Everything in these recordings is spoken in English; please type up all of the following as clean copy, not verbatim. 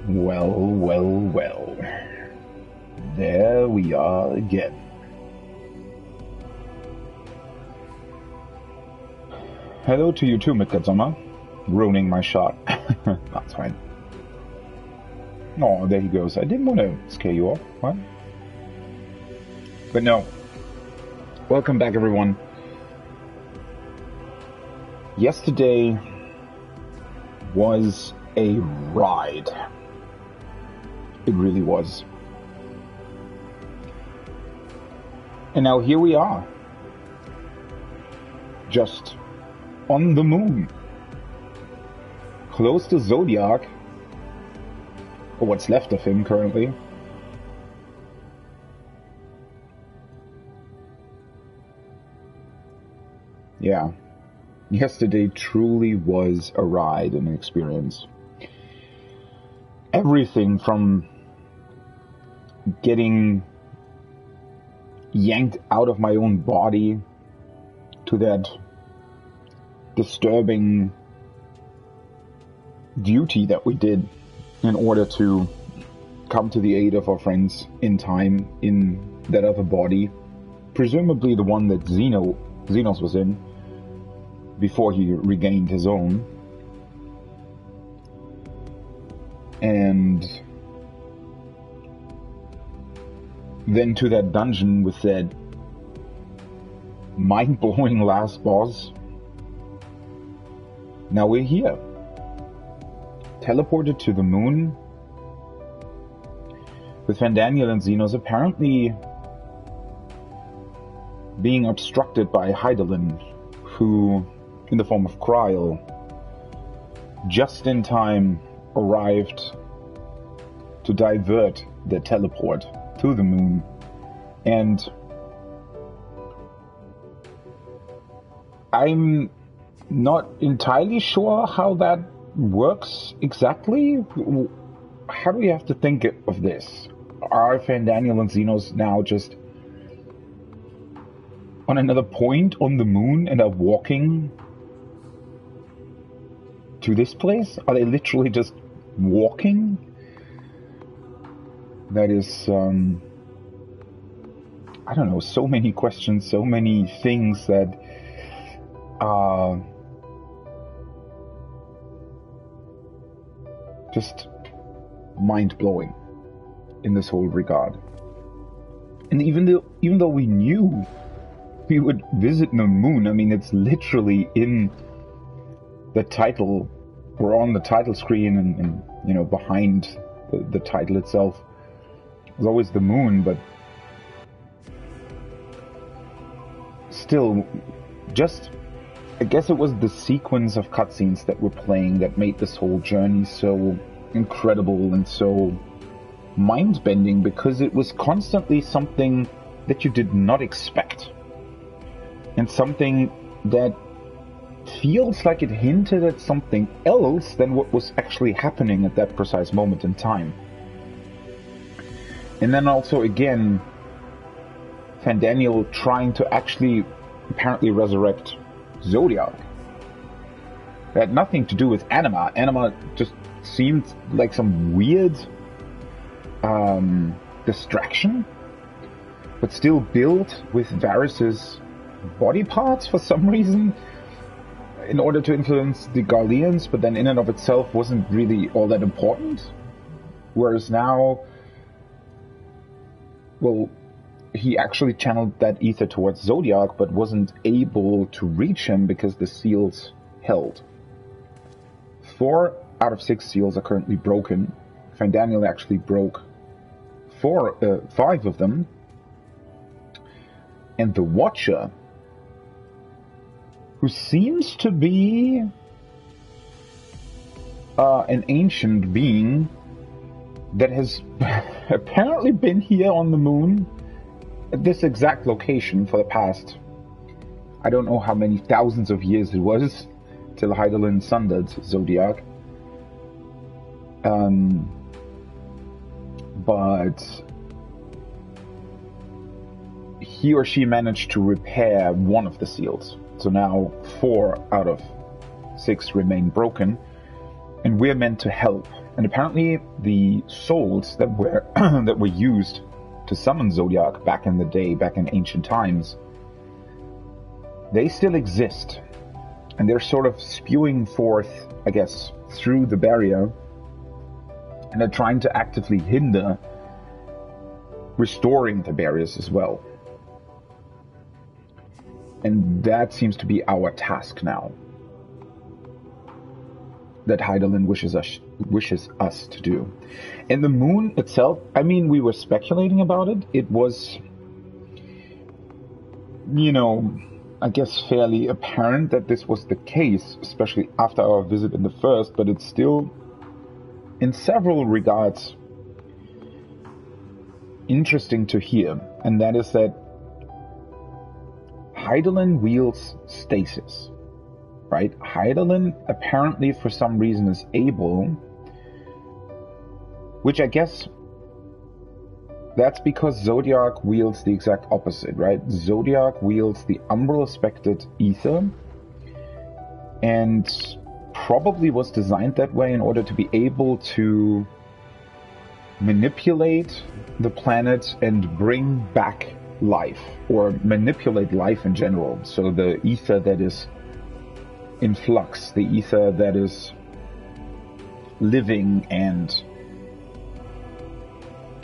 Well, well, well. There we are again. Hello to you too, Midgardsormr. Ruining my shot. That's fine. Oh, there he goes. I didn't want to scare you off. What? But no. Welcome back, everyone. Yesterday was a ride. It really was. And now here we are. Just on the moon. Close to Zodiac. Or what's left of him currently. Yeah. Yesterday truly was a ride and an experience. Everything from getting yanked out of my own body to that disturbing duty that we did in order to come to the aid of our friends in time in that other body, presumably the one that Xenos was in before he regained his own. And then to that dungeon with that mind-blowing last boss. Now we're here. Teleported to the moon with Fandaniel and Xenos apparently being obstructed by Hydaelyn, who, in the form of Kryl, just in time arrived to divert the teleport to the moon. And I'm not entirely sure how that works exactly. How do we have to think of this? Are Fandaniel and Xenos now just on another point on the moon and are walking to this place? Are they literally just walking? That is, I don't know, so many questions, so many things that are just mind-blowing in this whole regard. And even though we knew we would visit the moon, I mean, it's literally in the title, or on the title screen, and you know, behind the title itself. There's always the moon, but still, just, I guess it was the sequence of cutscenes that were playing that made this whole journey so incredible and so mind-bending, because it was constantly something that you did not expect. And something that feels like it hinted at something else than what was actually happening at that precise moment in time. And then also, again, Fandaniel trying to actually apparently resurrect Zodiac. It had nothing to do with Anima. Anima just seemed like some weird distraction, but still built with Varys' body parts for some reason in order to influence the Garleans, but then in and of itself wasn't really all that important. Whereas now, well, he actually channeled that ether towards Zodiac, but wasn't able to reach him because the seals held. 4 out of 6 seals are currently broken. Fandaniel actually broke 5 of them. And the Watcher, who seems to be an ancient being that has apparently been here on the moon at this exact location for the past, I don't know how many thousands of years it was, till Hydaelyn sundered Zodiac. But he or she managed to repair one of the seals. So now 4 out of 6 remain broken, and we're meant to help And apparently the souls that were that were used to summon Zodiac back in the day, back in ancient times, they still exist. And they're sort of spewing forth, I guess, through the barrier, and they're trying to actively hinder restoring the barriers as well. And that seems to be our task now, that Hydaelyn wishes us to do. And the moon itself, I mean, we were speculating about it. It was, you know, I guess fairly apparent that this was the case, especially after our visit in the first, but it's still, in several regards, interesting to hear. And that is that Hydaelyn wields stasis. Right? Hydaelyn apparently for some reason is able, which I guess that's because Zodiac wields the exact opposite, right? Zodiac wields the umbral-aspected ether and probably was designed that way in order to be able to manipulate the planet and bring back life, or manipulate life in general. So the ether that is in flux, the ether that is living and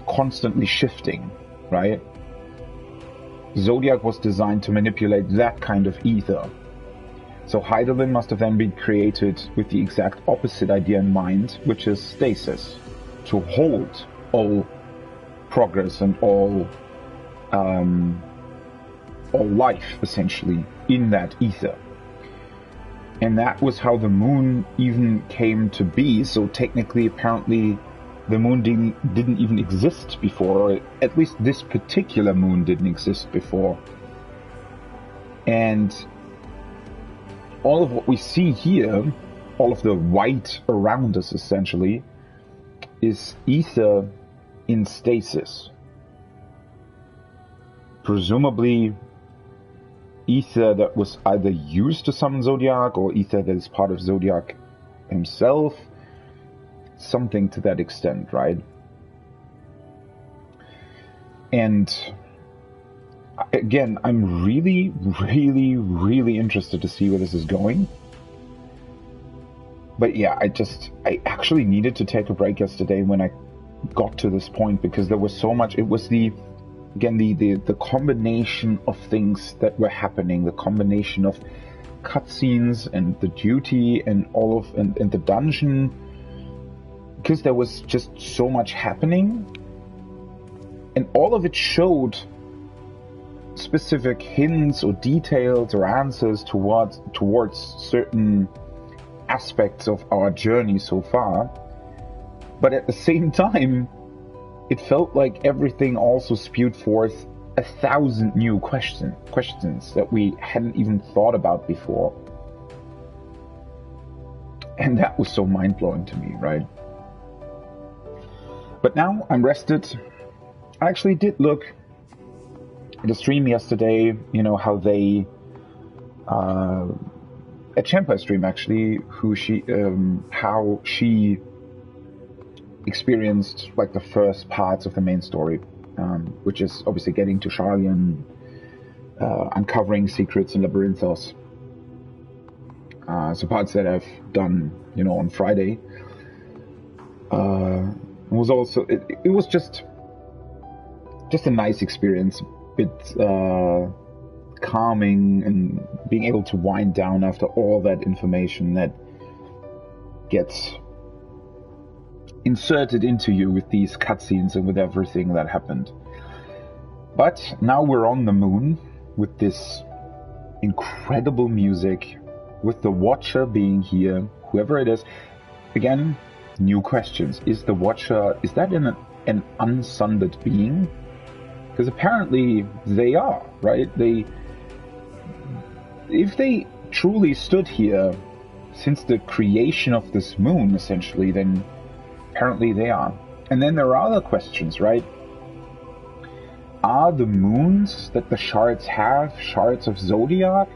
constantly shifting, right? Zodiac was designed to manipulate that kind of ether. So Hydaelyn must have then been created with the exact opposite idea in mind, which is stasis, to hold all progress and all life, essentially, in that ether. And that was how the moon even came to be. So technically, apparently, the moon didn't even exist before, or at least this particular moon didn't exist before. And all of what we see here, all of the white around us essentially, is ether in stasis. Presumably ether that was either used to summon Zodiac, or ether that is part of Zodiac himself. Something to that extent, right? And again, I'm really, really, really interested to see where this is going. But yeah, I actually needed to take a break yesterday when I got to this point, because there was so much. It was the combination of things that were happening, the combination of cutscenes and the duty and and the dungeon, because there was just so much happening, and all of it showed specific hints or details or answers towards certain aspects of our journey so far. But at the same time, it felt like everything also spewed forth 1,000 new questions that we hadn't even thought about before. And that was so mind-blowing to me, right? But now I'm rested. I actually did look at a stream yesterday, you know, how they... a Champa stream, actually, how she experienced like the first parts of the main story, which is obviously getting to Sharlayan, uncovering secrets in Labyrinthos. So parts that I've done, you know, on Friday. Was also it was just a nice experience, a bit calming, and being able to wind down after all that information that gets inserted into you with these cutscenes and with everything that happened. But now we're on the moon with this incredible music, with the Watcher being here, whoever it is. Again, new questions. Is the Watcher, is that an unsundered being? Because apparently they are, right? If they truly stood here since the creation of this moon, essentially, then apparently they are. And then there are other questions, right? Are the moons that the shards have shards of Zodiac?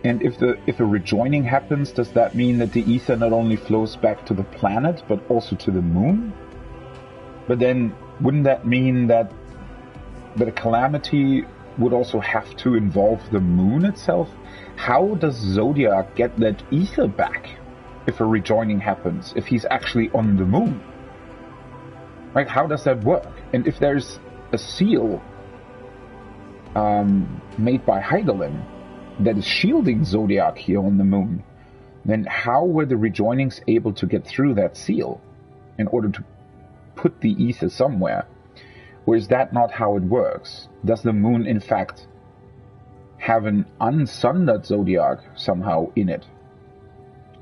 And if a rejoining happens, does that mean that the ether not only flows back to the planet, but also to the moon? But then, wouldn't that mean that a calamity would also have to involve the moon itself? How does Zodiac get that ether back if a rejoining happens, if he's actually on the moon? Right? How does that work? And if there's a seal made by Heidelin that is shielding Zodiac here on the moon, then how were the rejoinings able to get through that seal in order to put the ether somewhere? Or is that not how it works? Does the moon in fact have an unsundered Zodiac somehow in it?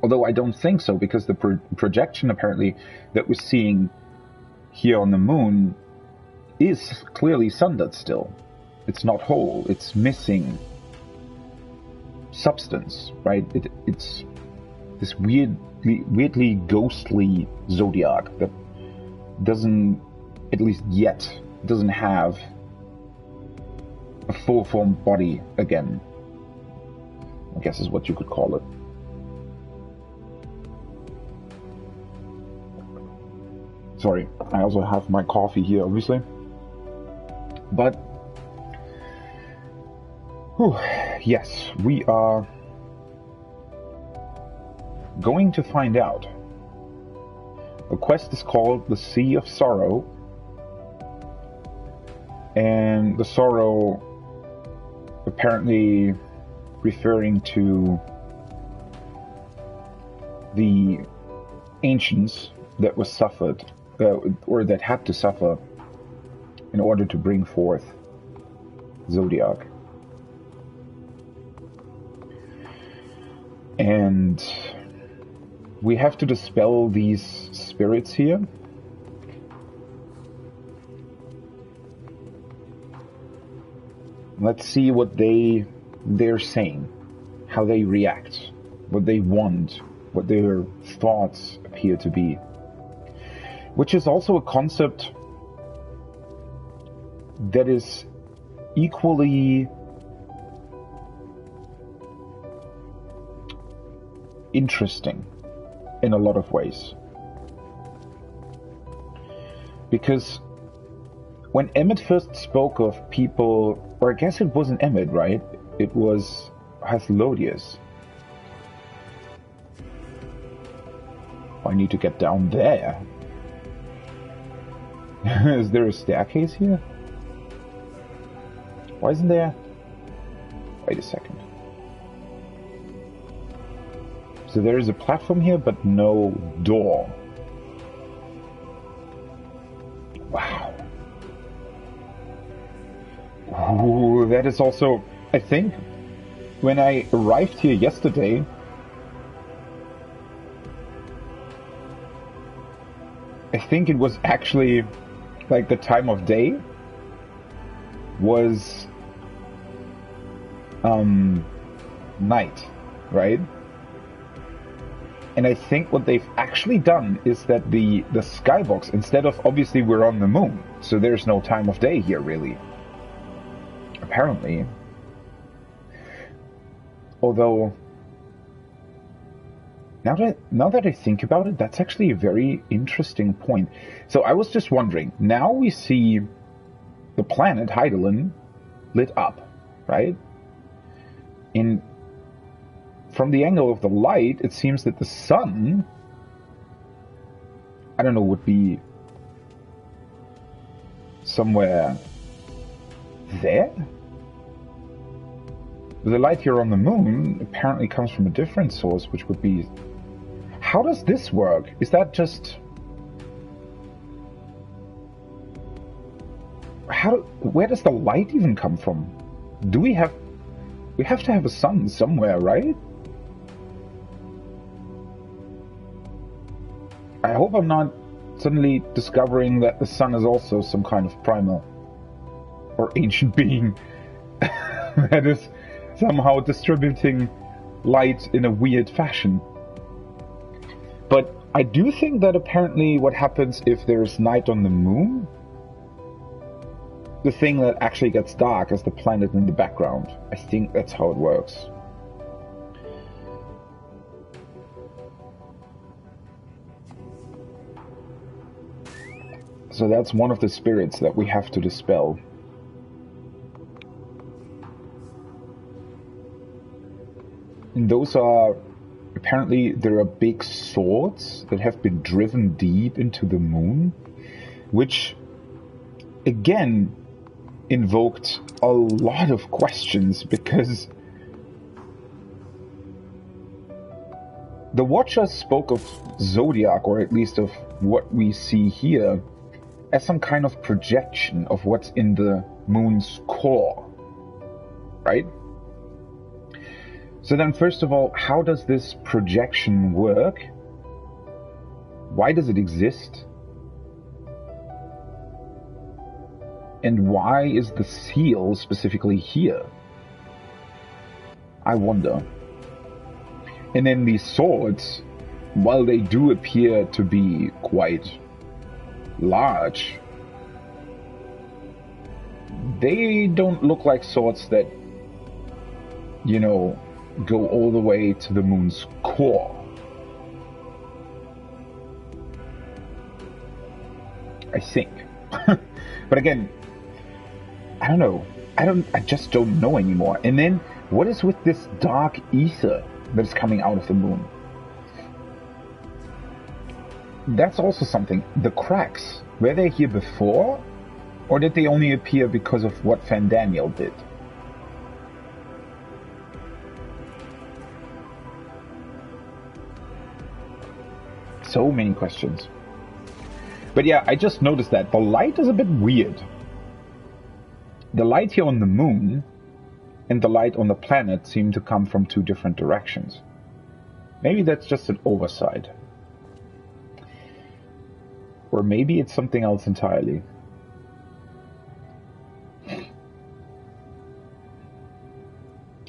Although I don't think so, because the projection apparently that we're seeing here on the moon is clearly sundered still. It's not whole, it's missing substance, right? It's this weirdly ghostly Zodiac that doesn't, at least yet, doesn't have a full-formed body again, I guess is what you could call it. Sorry, I also have my coffee here, obviously. But, yes, we are going to find out. The quest is called the Sea of Sorrow. And the sorrow apparently referring to the ancients that was suffered, or that had to suffer in order to bring forth Zodiac. And we have to dispel these spirits here. Let's see what they're saying, how they react, what they want, what their thoughts appear to be. Which is also a concept that is equally interesting in a lot of ways. Because when Emmett first spoke of people, or I guess it wasn't Emmett, right? It was Hathlodius. I need to get down there. Is there a staircase here? Why isn't there? Wait a second. So there is a platform here, but no door. Wow. Ooh, that is also, I think, when I arrived here yesterday, I think it was actually like the time of day was night, right? And I think what they've actually done is that the skybox, instead of, obviously we're on the moon, so there's no time of day here really, apparently. Although now that I think about it, that's actually a very interesting point. So I was just wondering, now we see the planet Heidelin lit up, right? And from the angle of the light, it seems that the sun, I don't know, would be somewhere there? The light here on the moon apparently comes from a different source, which would be... How does this work? Is that just... Where does the light even come from? We have to have a sun somewhere, right? I hope I'm not suddenly discovering that the sun is also some kind of primal or ancient being that is somehow distributing light in a weird fashion. But I do think that apparently what happens if there's night on the moon, the thing that actually gets dark is the planet in the background. I think that's how it works. So that's one of the spirits that we have to dispel. And those are, apparently there are big swords that have been driven deep into the moon, which again invoked a lot of questions, because the Watchers spoke of Zodiac, or at least of what we see here, as some kind of projection of what's in the moon's core, right? So then, first of all, how does this projection work? Why does it exist? And why is the seal specifically here? I wonder. And then these swords, while they do appear to be quite large, they don't look like swords that, you know, go all the way to the moon's core. I think. But again, I don't know. I just don't know anymore. And then, what is with this dark ether that's coming out of the moon? That's also something. The cracks, were they here before? Or did they only appear because of what Van Daniel did? So many questions. But yeah, I just noticed that the light is a bit weird. The light here on the moon and the light on the planet seem to come from two different directions. Maybe that's just an oversight. Or maybe it's something else entirely.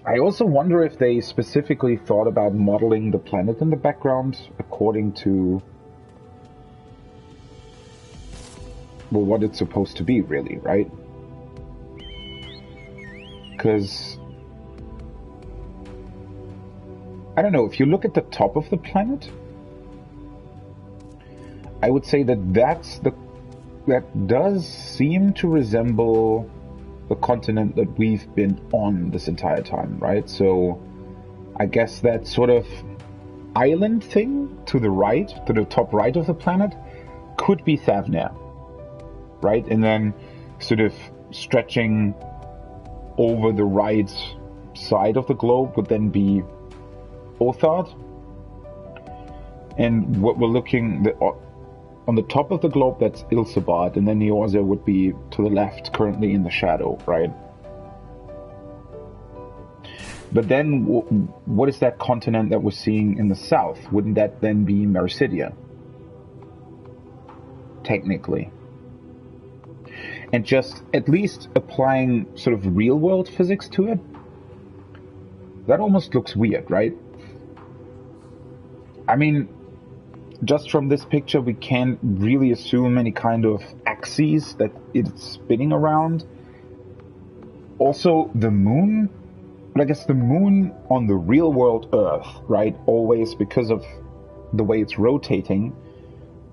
I also wonder if they specifically thought about modeling the planet in the background according to, well, what it's supposed to be, really, right? Because, I don't know, if you look at the top of the planet, I would say that that does seem to resemble the continent that we've been on this entire time, right? So I guess that sort of island thing to the right, to the top right of the planet, could be Thavnir, right? And then sort of stretching over the right side of the globe would then be Othard. And what we're looking on the top of the globe, that's Ilsabad, and then Eorzea would be to the left, currently in the shadow, right? But then, what is that continent that we're seeing in the south? Wouldn't that then be Mericidia? Technically. And just at least applying sort of real-world physics to it, that almost looks weird, right? I mean, just from this picture, we can't really assume any kind of axes that it's spinning around. Also, the moon, I guess the moon on the real world Earth, right? Always, because of the way it's rotating,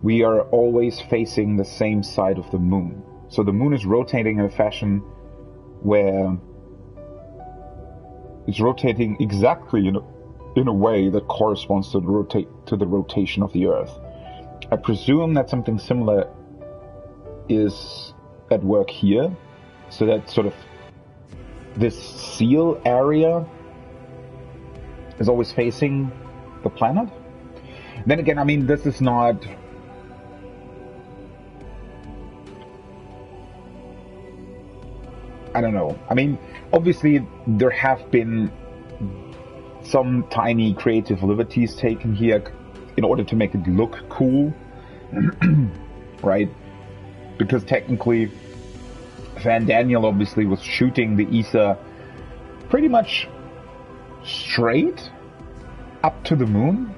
we are always facing the same side of the moon. So the moon is rotating in a fashion where it's rotating exactly, in a way that corresponds to the rotation of the Earth. I presume that something similar is at work here, so that sort of this seal area is always facing the planet. Then again, I mean, this is not... I don't know. I mean, obviously there have been some tiny creative liberties taken here in order to make it look cool, right? Because technically Van Daniel obviously was shooting the ether pretty much straight up to the moon,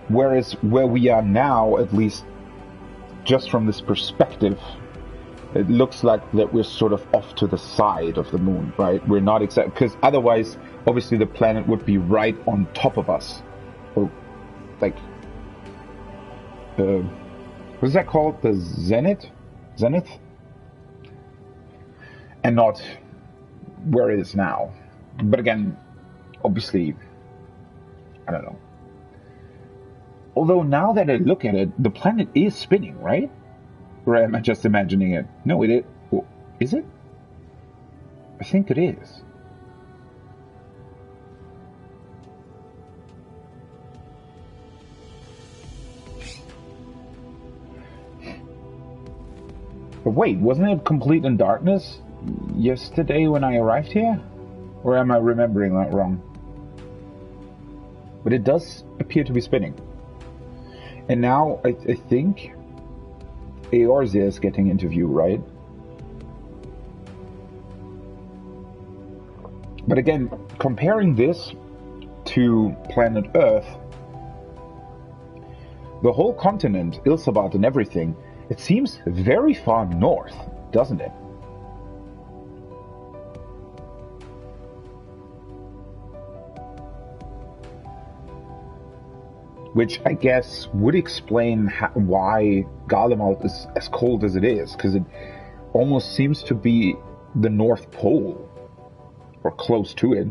whereas where we are now, at least just from this perspective, it looks like that we're sort of off to the side of the moon, right? We're not exactly, because otherwise, obviously, the planet would be right on top of us, or like What is that called? The Zenith? Zenith? And not where it is now. But again, obviously, I don't know. Although now that I look at it, the planet is spinning, right? Or am I just imagining it? No, it is. Oh, is it? I think it is. But wait, wasn't it complete in darkness yesterday when I arrived here? Or am I remembering that wrong? But it does appear to be spinning. And now I think Eorzea is getting into view, right? But again, comparing this to planet Earth, the whole continent, Ilsabat and everything, it seems very far north, doesn't it? Which I guess would explain why Garlemald is as cold as it is, because it almost seems to be the North Pole, or close to it.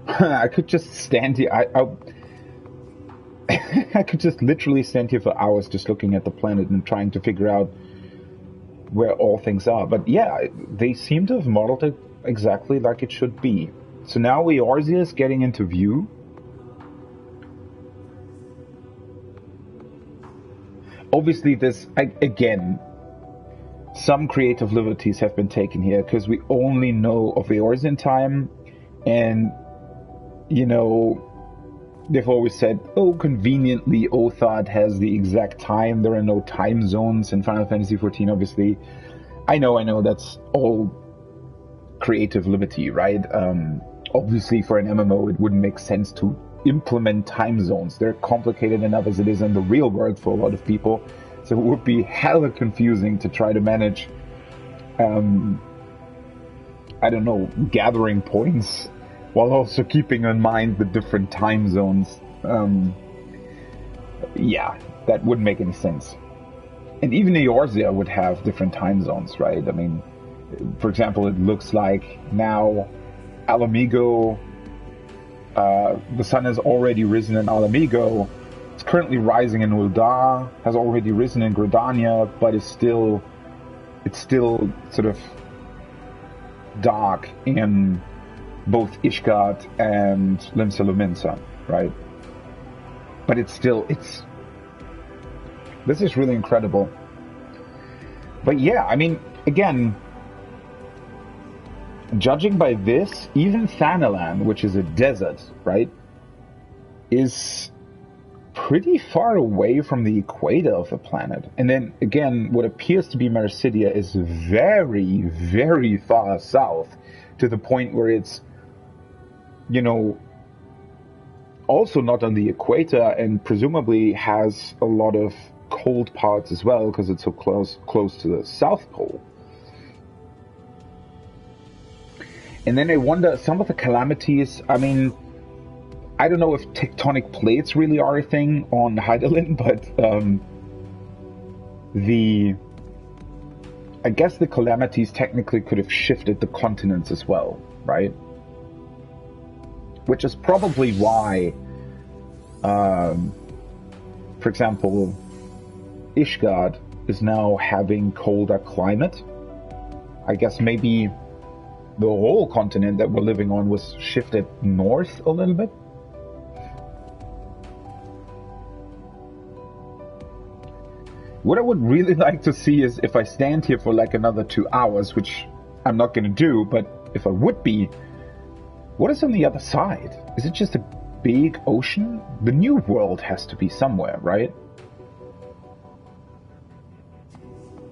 I could just stand here. I could just literally stand here for hours just looking at the planet and trying to figure out where all things are. But yeah, they seem to have modeled it exactly like it should be. So now Eorzea is getting into view. Obviously, this, again, some creative liberties have been taken here because we only know of Eorzean time, and, you know, they've always said, oh, conveniently, Othard has the exact time. There are no time zones in Final Fantasy XIV, obviously. I know, that's all creative liberty, right? Obviously, for an MMO, it wouldn't make sense to implement time zones. They're complicated enough as it is in the real world for a lot of people. So it would be hella confusing to try to manage, I don't know, gathering points while also keeping in mind the different time zones. Yeah, that wouldn't make any sense. And even Eorzea would have different time zones, right? I mean, for example, it looks like now Alamigo, the sun has already risen in Alamigo. It's currently rising in Uldar, has already risen in Gridania, but it's still sort of dark in both Ishgard and Limsa Luminsa, right? But this is really incredible. But yeah, I mean, again, judging by this, even Thanalan, which is a desert, right, is pretty far away from the equator of the planet. And then, again, what appears to be Mericidia is very, very far south, to the point where it's, you know, also not on the equator, and presumably has a lot of cold parts as well, because it's so close to the South Pole. And then I wonder, some of the calamities, I mean, I don't know if tectonic plates really are a thing on Hydaelyn, but I guess the calamities technically could have shifted the continents as well, right? Which is probably why, for example, Ishgard is now having colder climate. I guess maybe the whole continent that we're living on was shifted north a little bit. What I would really like to see is, if I stand here for like another 2 hours, which I'm not going to do, but if I would be, what is on the other side? Is it just a big ocean? The new world has to be somewhere, right?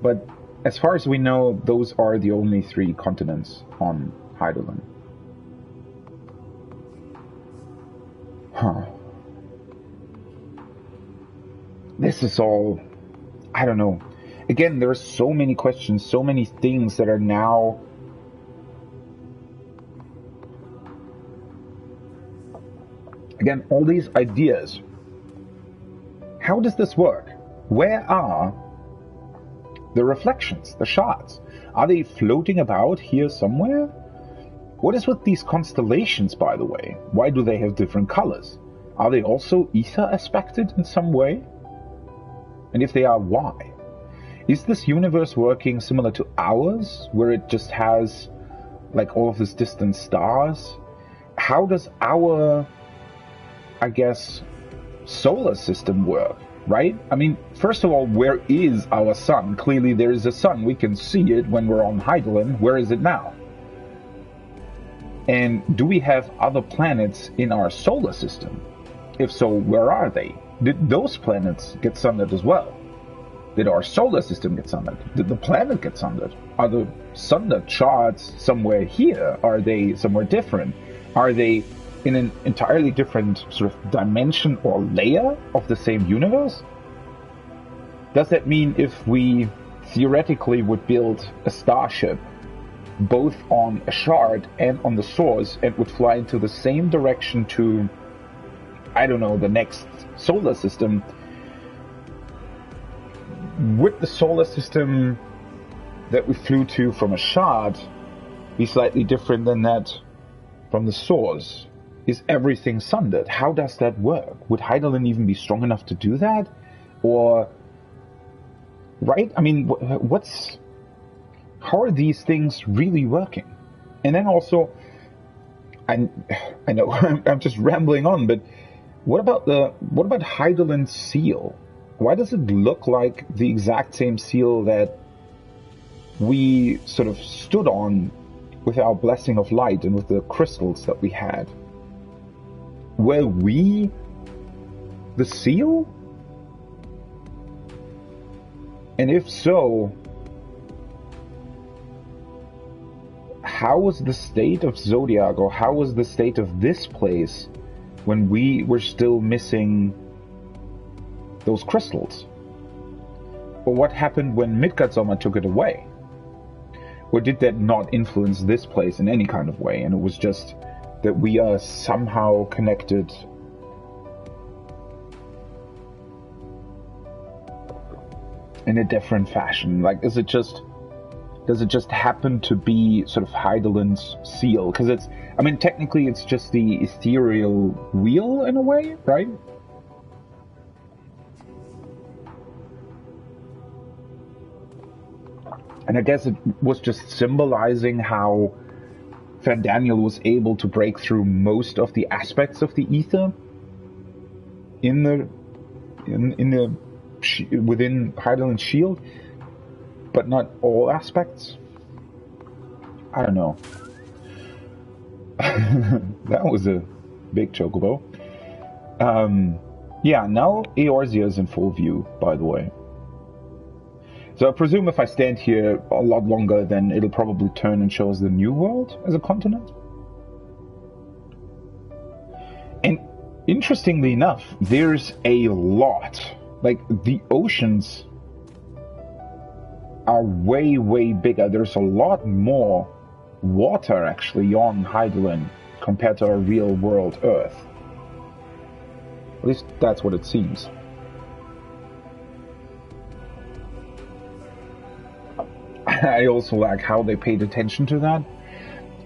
But as far as we know, those are the only 3 continents on Hydaelyn. Huh. This is all, I don't know. Again, there are so many questions, so many things that are now Again, all these ideas. How does this work? Where are the reflections, the shards? Are they floating about here somewhere? What is with these constellations, by the way? Why do they have different colors? Are they also ether aspected in some way? And if they are, why? Is this universe working similar to ours, where it just has like all of these distant stars? How does our, I guess, solar system work, right? I mean, first of all, where is our sun? Clearly there is a sun. We can see it when we're on Hydaelyn. Where is it now? And do we have other planets in our solar system? If so, where are they? Did those planets get sundered as well? Did our solar system get sundered? Did the planet get sundered? Are the sundered shards somewhere here? Are they somewhere different? Are they in an entirely different sort of dimension or layer of the same universe? Does that mean if we theoretically would build a starship both on a shard and on the source and would fly into the same direction to, I don't know, the next solar system, would the solar system that we flew to from a shard be slightly different than that from the source? Is everything sundered? How does that work? Would Hydaelyn even be strong enough to do that? Or, right? I mean, how are these things really working? And then also, I know I'm just rambling on, but what about Hydaelyn's seal? Why does it look like the exact same seal that we sort of stood on with our blessing of light and with the crystals that we had? Were we the seal? And if so, how was the state of Zodiac, or how was the state of this place when we were still missing those crystals? Or what happened when Midgardsormr took it away? Or did that not influence this place in any kind of way, and it was just that we are somehow connected in a different fashion? Like, does it just happen to be sort of Hydaelyn's seal? Because it's, I mean, technically it's just the ethereal wheel in a way, right? And I guess it was just symbolizing how Fandaniel was able to break through most of the aspects of the ether within Hydaelyn's shield, but not all aspects. I don't know. That was a big chocobo. Yeah, now Eorzea is in full view, by the way. So I presume if I stand here a lot longer, then it'll probably turn and show us the New World as a continent. And interestingly enough, there's a lot. Like, the oceans are way, way bigger. There's a lot more water, actually, on Hydaelyn compared to our real world Earth. At least that's what it seems. I also like how they paid attention to that,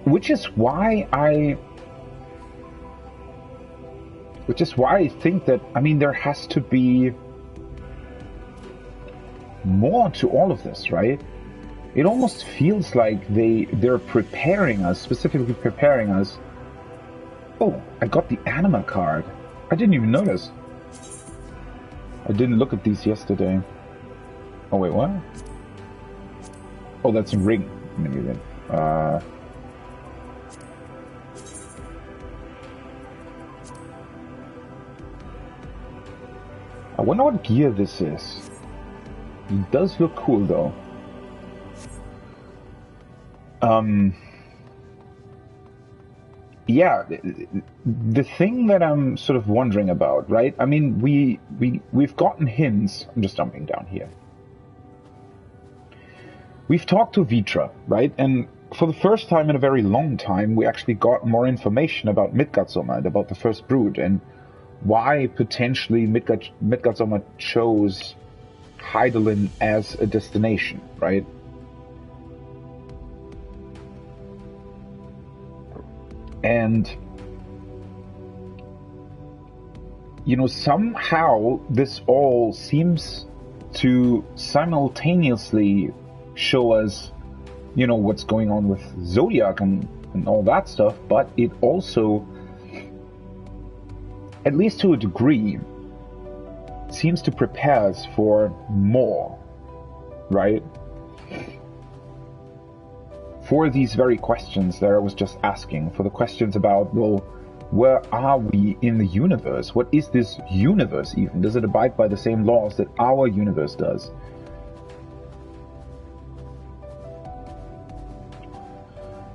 which is why I think that, I mean, there has to be more to all of this, right? It almost feels like they're preparing us, specifically preparing us. Oh, I got the anima card. I didn't even notice. I didn't look at these yesterday. Oh wait, what? Oh, that's a ring. Maybe then. I wonder what gear this is. It does look cool, though. Yeah, the thing that I'm sort of wondering about, right? I mean, we've gotten hints. I'm just jumping down here. We've talked to Vitra, right? And for the first time in a very long time, we actually got more information about Midgardsormr and about the First Brood, and why potentially Midgardsormr chose Hydaelyn as a destination, right? And, you know, somehow this all seems to simultaneously show us, you know, what's going on with Zodiac and all that stuff, but it also, at least to a degree, seems to prepare us for more, right? For these very questions that I was just asking, for the questions about, well, where are we in the universe? What is this universe even? Does it abide by the same laws that our universe does?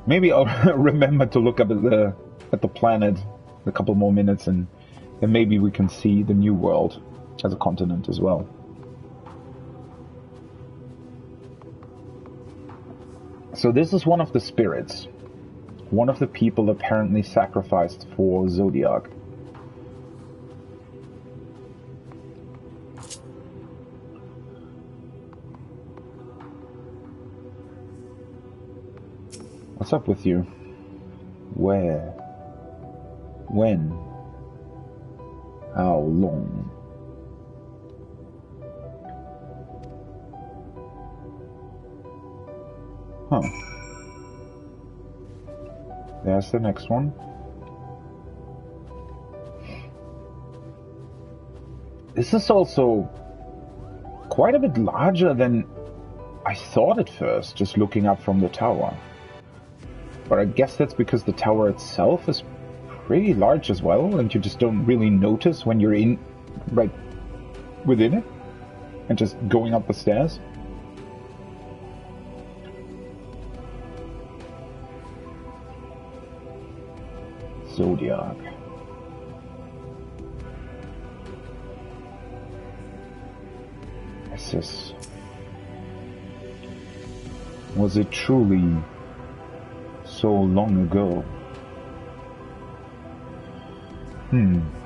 Maybe I'll remember to look up at the planet a couple more minutes, and then maybe we can see the new world as a continent as well. So this is one of the spirits. One of the people apparently sacrificed for Zodiac. What's up with you? Where? When? How long? Huh. There's the next one. This is also quite a bit larger than I thought at first, just looking up from the tower. But I guess that's because the tower itself is pretty large as well, and you just don't really notice when you're in, right within it, and just going up the stairs. Zodiac. What's this? Was it truly so long ago?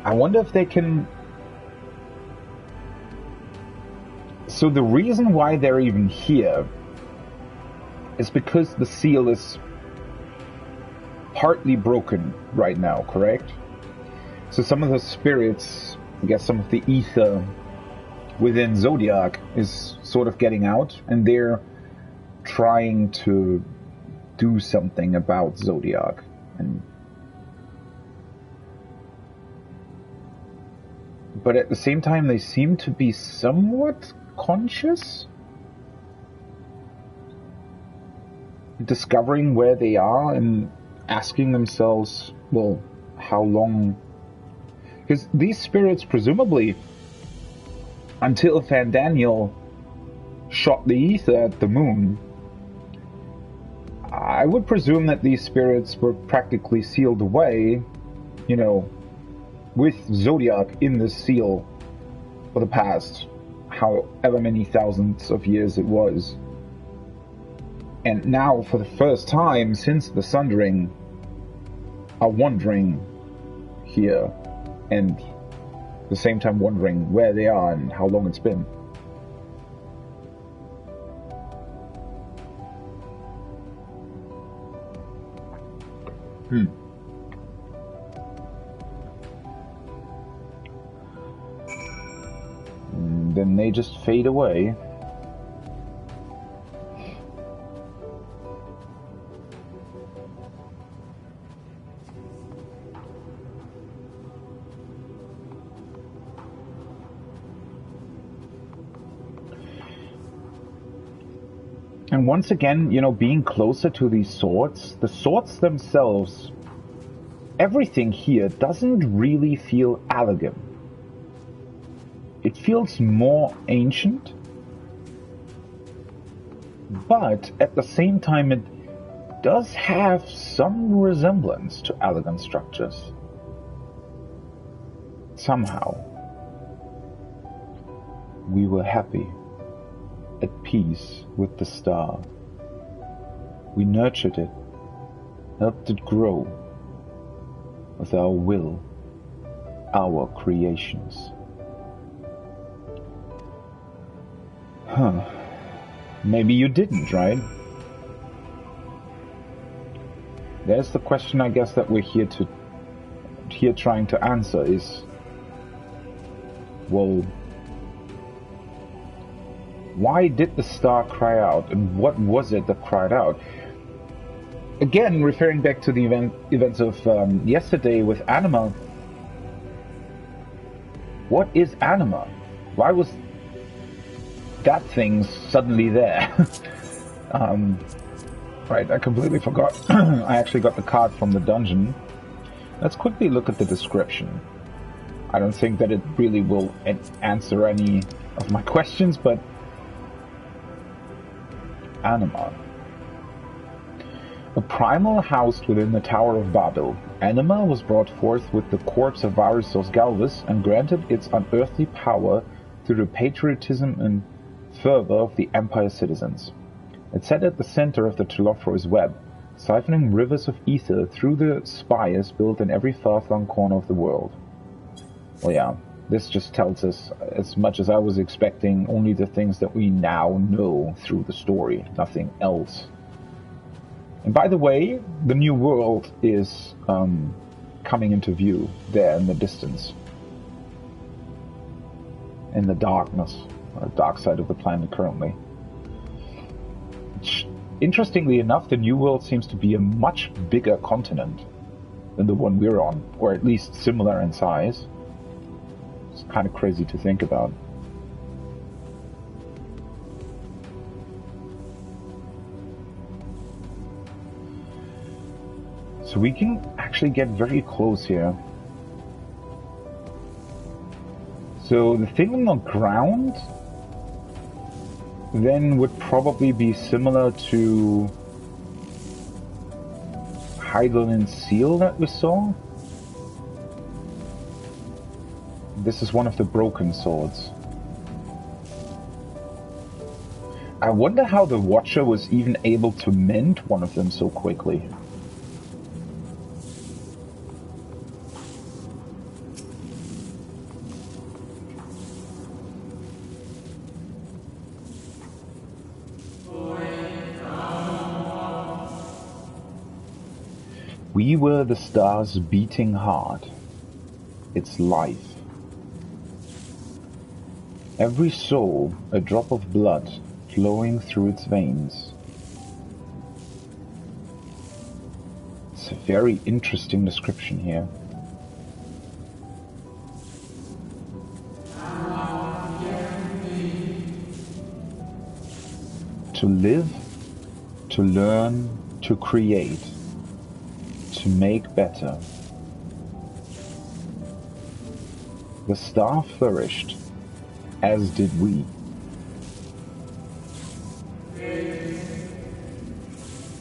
I wonder if they can... So the reason why they're even here is because the seal is partly broken right now, correct? So some of the spirits, I guess some of the ether within Zodiac is sort of getting out, and they're trying to do something about Zodiac. But at the same time, they seem to be somewhat conscious, discovering where they are and asking themselves, well, how long? Because these spirits, presumably, until Van Daniel shot the ether at the moon, I would presume that these spirits were practically sealed away, you know, with Zodiac in the seal for the past however many thousands of years it was. And now, for the first time since the Sundering, are wandering here, and at the same time wondering where they are and how long it's been. And then they just fade away. And once again, you know, being closer to these swords, the swords themselves, everything here doesn't really feel elegant. It feels more ancient, but at the same time it does have some resemblance to elegant structures. Somehow. We were happy, at peace with the star. We nurtured it, helped it grow with our will, our creations. Huh. Maybe you didn't, right? There's the question, I guess, that we're here trying to answer is, well, why did the star cry out, and what was it that cried out? Again, referring back to the events of yesterday with Anima, what is Anima? Why was that thing suddenly there? Right, I completely forgot. I actually got the card from the dungeon. Let's quickly look at the description. I don't think that it really will answer any of my questions, but Anima. A primal housed within the Tower of Babel, Anima was brought forth with the corpse of Varustos Galvus and granted its unearthly power through the patriotism and fervor of the Empire's citizens. It sat at the center of the Telophros's web, siphoning rivers of ether through the spires built in every far-flung corner of the world. Well, yeah, this just tells us, as much as I was expecting, only the things that we now know through the story, nothing else. And by the way, the new world is coming into view there in the distance. In the darkness, dark side of the planet currently. Interestingly enough, the New World seems to be a much bigger continent than the one we're on, or at least similar in size. It's kind of crazy to think about. So we can actually get very close here. So the thing on the ground then would probably be similar to Heidelin Seal that we saw. This is one of the broken swords. I wonder how the Watcher was even able to mend one of them so quickly. We were the star's beating heart, its life. Every soul a drop of blood flowing through its veins. It's a very interesting description here. To live, to learn, to create. To make better. The star flourished, as did we.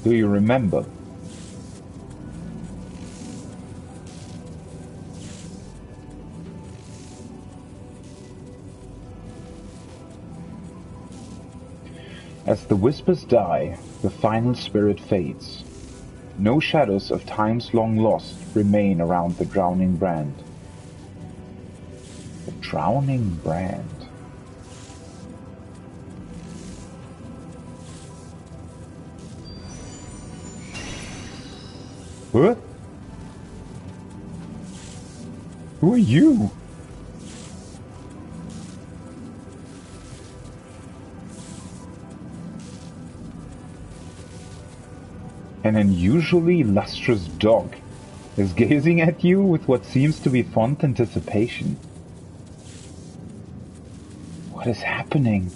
Do you remember? As the whispers die, the final spirit fades. No shadows of times long lost remain around the drowning brand. The drowning brand. What? Who are you? An unusually lustrous dog is gazing at you with what seems to be fond anticipation. What is happening?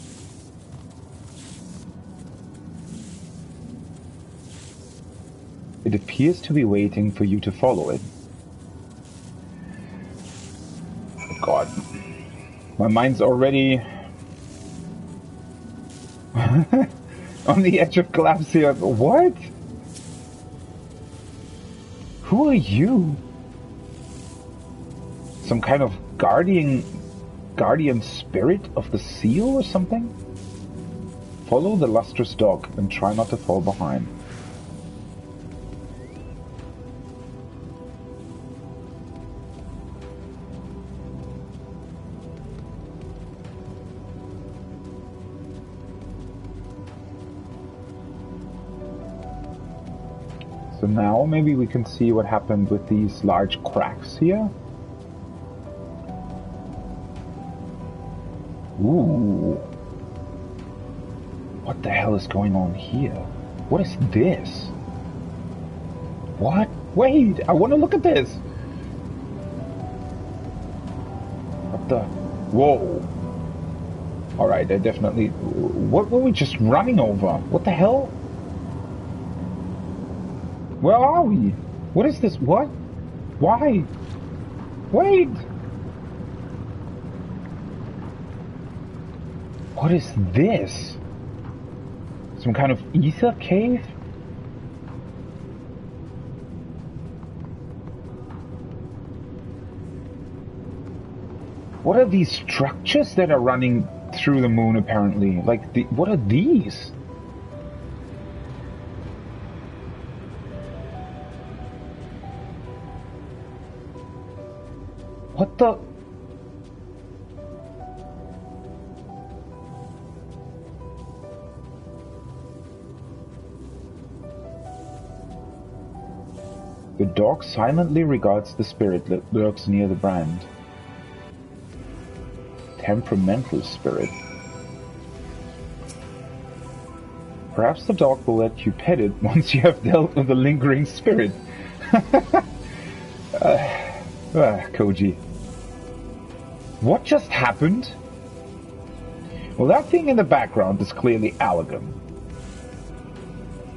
It appears to be waiting for you to follow it. Oh God. My mind's already on the edge of collapse here. What? Who are you? Some kind of guardian spirit of the seal or something? Follow the lustrous dog and try not to fall behind. So now maybe we can see what happened with these large cracks here. Ooh. What the hell is going on here? What is this? What? Wait, I want to look at this. What the? Whoa. Alright, I definitely... What were we just running over? What the hell? Where are we? What is this? What? Why? Wait! What is this? Some kind of ether cave? What are these structures that are running through the moon, apparently? Like, what are these? What the... The dog silently regards the spirit that lurks near the brand. Temperamental spirit. Perhaps the dog will let you pet it once you have dealt with the lingering spirit. Koji. What just happened? Well, that thing in the background is clearly Allegan.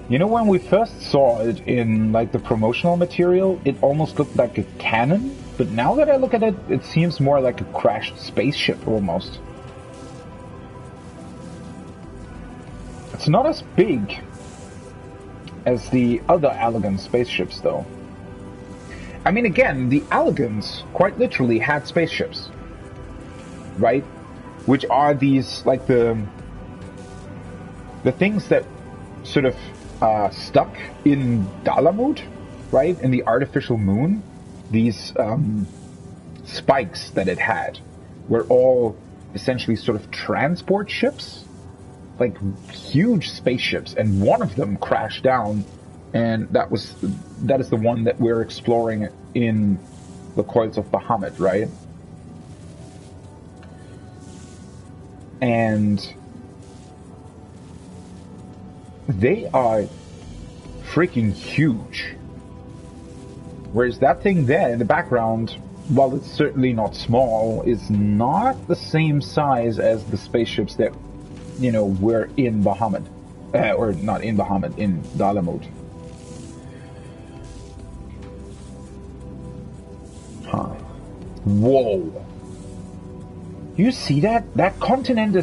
You know, when we first saw it in, like, the promotional material, it almost looked like a cannon, but now that I look at it, it seems more like a crashed spaceship, almost. It's not as big as the other Allegan spaceships, though. I mean, again, the Allegans quite literally had spaceships, right? Which are these, like, the things that sort of stuck in Dalamud, right? In the artificial moon. These spikes that it had were all essentially sort of transport ships, like huge spaceships, and one of them crashed down, and that is the one that we're exploring in the Coils of Bahamut, right? And they are freaking huge. Whereas that thing there in the background, while it's certainly not small, is not the same size as the spaceships that, you know, were in Bahamut. Or not in Bahamut, in Dalamud. Huh. Whoa. You see that? That continent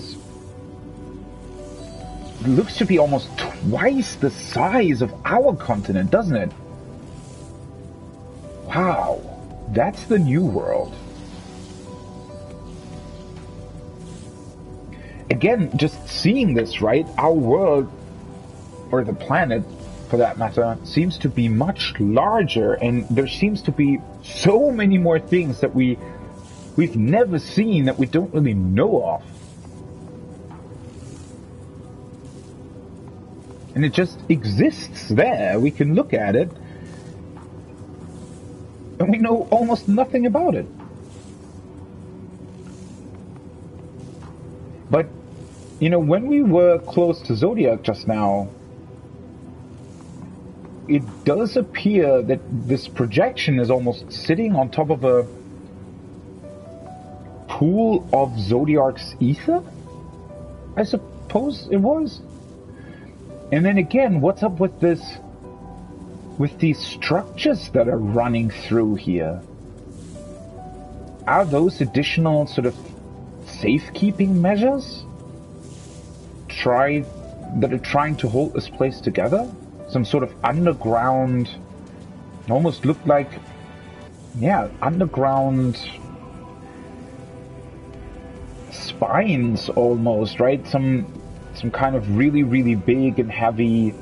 looks to be almost twice the size of our continent, doesn't it? Wow, that's the new world. Again, just seeing this, right? Our world, or the planet, for that matter, seems to be much larger, and there seems to be so many more things that we've never seen, that we don't really know of. And it just exists there. We can look at it, and we know almost nothing about it. But, you know, when we were close to Zodiac just now, it does appear that this projection is almost sitting on top of a pool of Zodiac's ether? I suppose it was. And then again, what's up with this, with these structures that are running through here? Are those additional sort of safekeeping measures that are trying to hold this place together? Some sort of underground, almost looked like, yeah, underground spines almost, right? Some kind of really, really big and heavy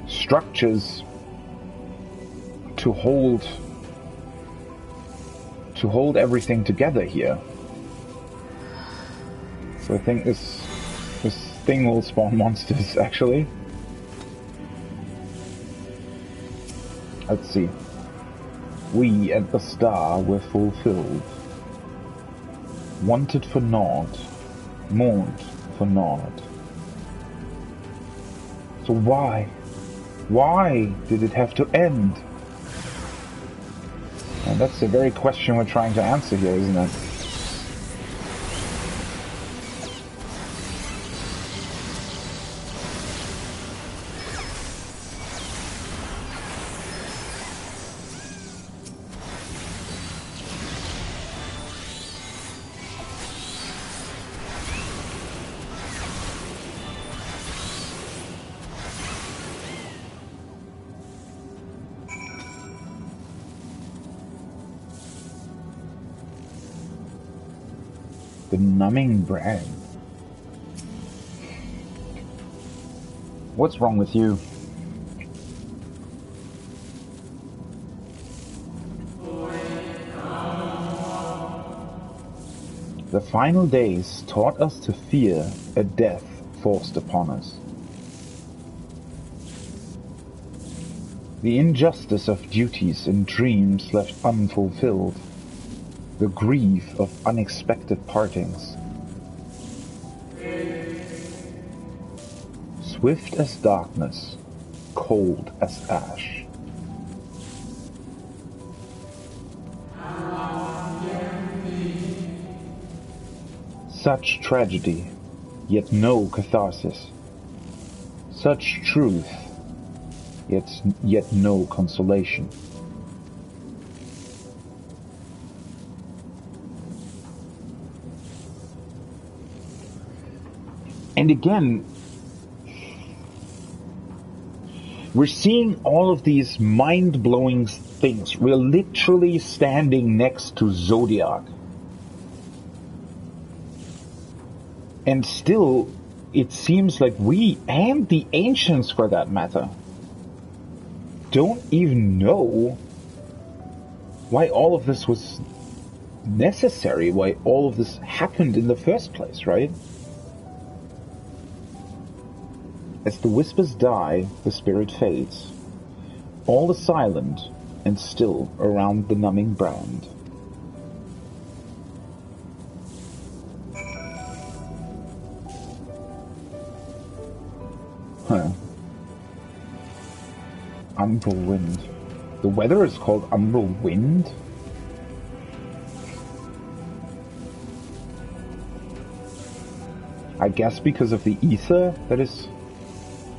structures to hold everything together here. So I think this thing will spawn monsters, actually. Let's see. We at the star were fulfilled. Wanted for naught, mourned for naught. So why? Why did it have to end? And that's the very question we're trying to answer here, isn't it? The numbing brand. What's wrong with you? The final days taught us to fear a death forced upon us. The injustice of duties and dreams left unfulfilled. The grief of unexpected partings. Swift as darkness, cold as ash. Such tragedy, yet no catharsis. Such truth, yet no consolation. And again, we're seeing all of these mind-blowing things. We're literally standing next to Zodiac. And still, it seems like we, and the ancients for that matter, don't even know why all of this was necessary, why all of this happened in the first place, right? As the whispers die, the spirit fades. All is silent and still around the numbing brand. Huh. Umbral wind. The weather is called umbral wind? I guess because of the ether that is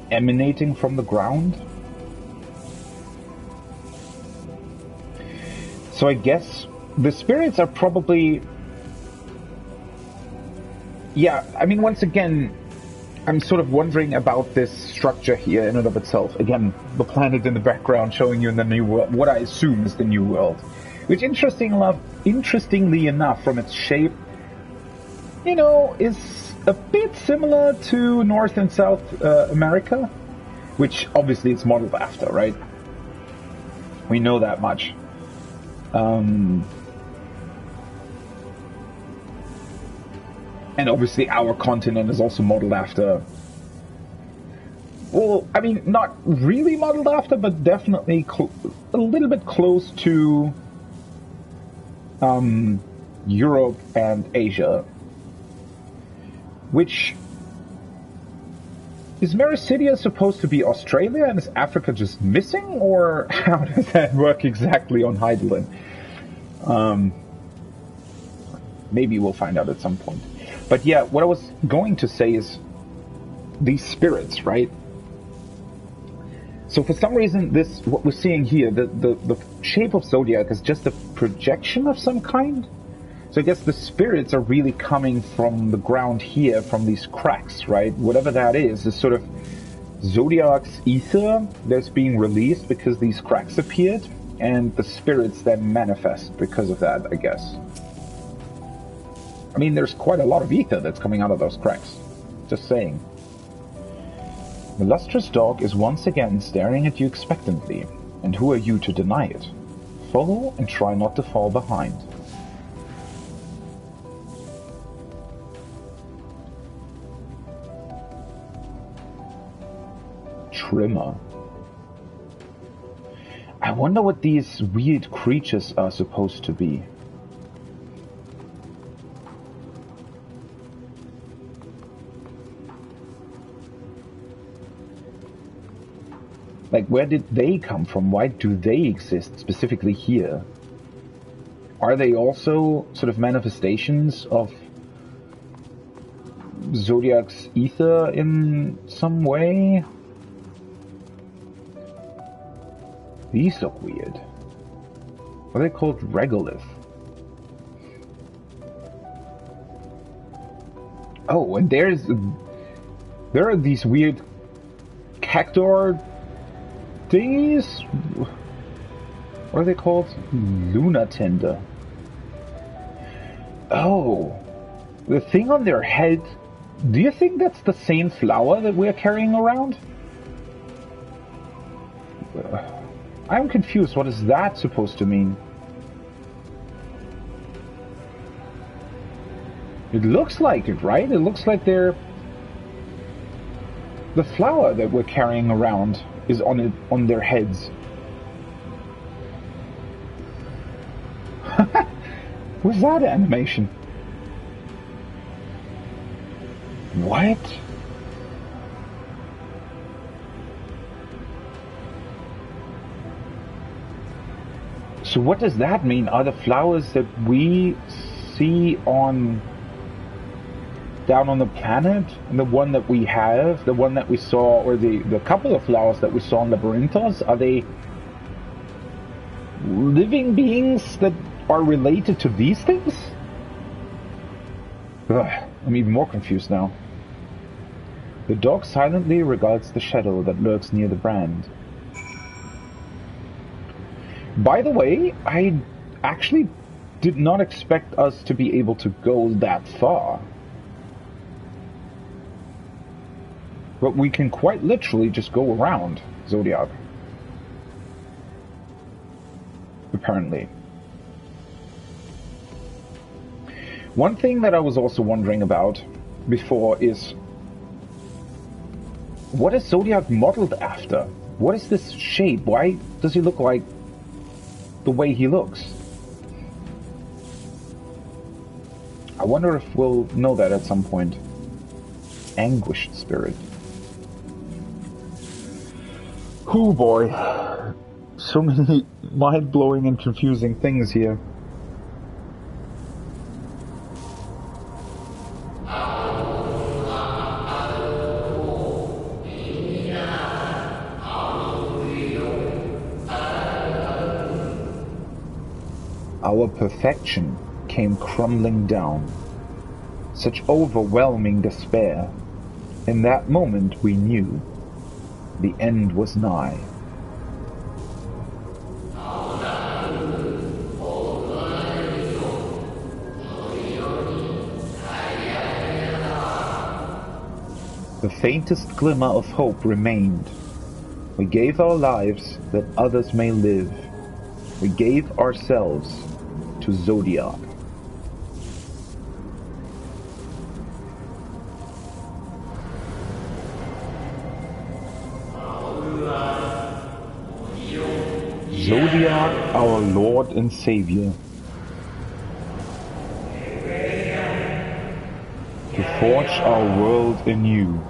emanating from the ground. So I guess the spirits are probably... Yeah, I mean, once again, I'm sort of wondering about this structure here in and of itself. Again, the planet in the background showing you in the new world, what I assume is the new world. Which, interestingly enough, from its shape, you know, is a bit similar to North and South America, which obviously it's modeled after, right? We know that much. And obviously our continent is also modeled after, well, I mean, not really modeled after, but definitely a little bit close to Europe and Asia. Which, is Mericidia supposed to be Australia and is Africa just missing? Or how does that work exactly on Heidelin? Maybe we'll find out at some point. But yeah, what I was going to say is these spirits, right? So for some reason, what we're seeing here, the shape of Zodiac is just a projection of some kind. So I guess the spirits are really coming from the ground here, from these cracks, right? Whatever that is sort of Zodiac's ether that's being released because these cracks appeared, and the spirits then manifest because of that, I guess. I mean, there's quite a lot of ether that's coming out of those cracks. Just saying. The lustrous dog is once again staring at you expectantly, and who are you to deny it? Follow and try not to fall behind. Trimmer. I wonder what these weird creatures are supposed to be. Like, where did they come from? Why do they exist specifically here? Are they also sort of manifestations of Zodiac's ether in some way? These look weird. Are they called regolith? Oh, and there are these weird cactor thingies? What are they called? Lunatender. Oh, the thing on their head. Do you think that's the same flower that we're carrying around? I'm confused. What is that supposed to mean? It looks like it, right? It looks like they're... The flower that we're carrying around is on their heads. What's that animation? What? So what does that mean? Are the flowers that we see down on the planet, and the one that we have, the one that we saw, or the couple of flowers that we saw in Labyrinthos, are they living beings that are related to these things? Ugh, I'm even more confused now. The dog silently regards the shadow that lurks near the brand. By the way, I actually did not expect us to be able to go that far. But we can quite literally just go around Zodiac. Apparently. One thing that I was also wondering about before is, what is Zodiac modeled after? What is this shape? Why does he look like the way he looks? I wonder if we'll know that at some point. Anguished spirit. Oh boy. So many mind-blowing and confusing things here. Our perfection came crumbling down. Such overwhelming despair. In that moment we knew the end was nigh. The faintest glimmer of hope remained. We gave our lives that others may live. We gave ourselves to Zodiac. Zodiac, our Lord and Savior, to forge our world anew.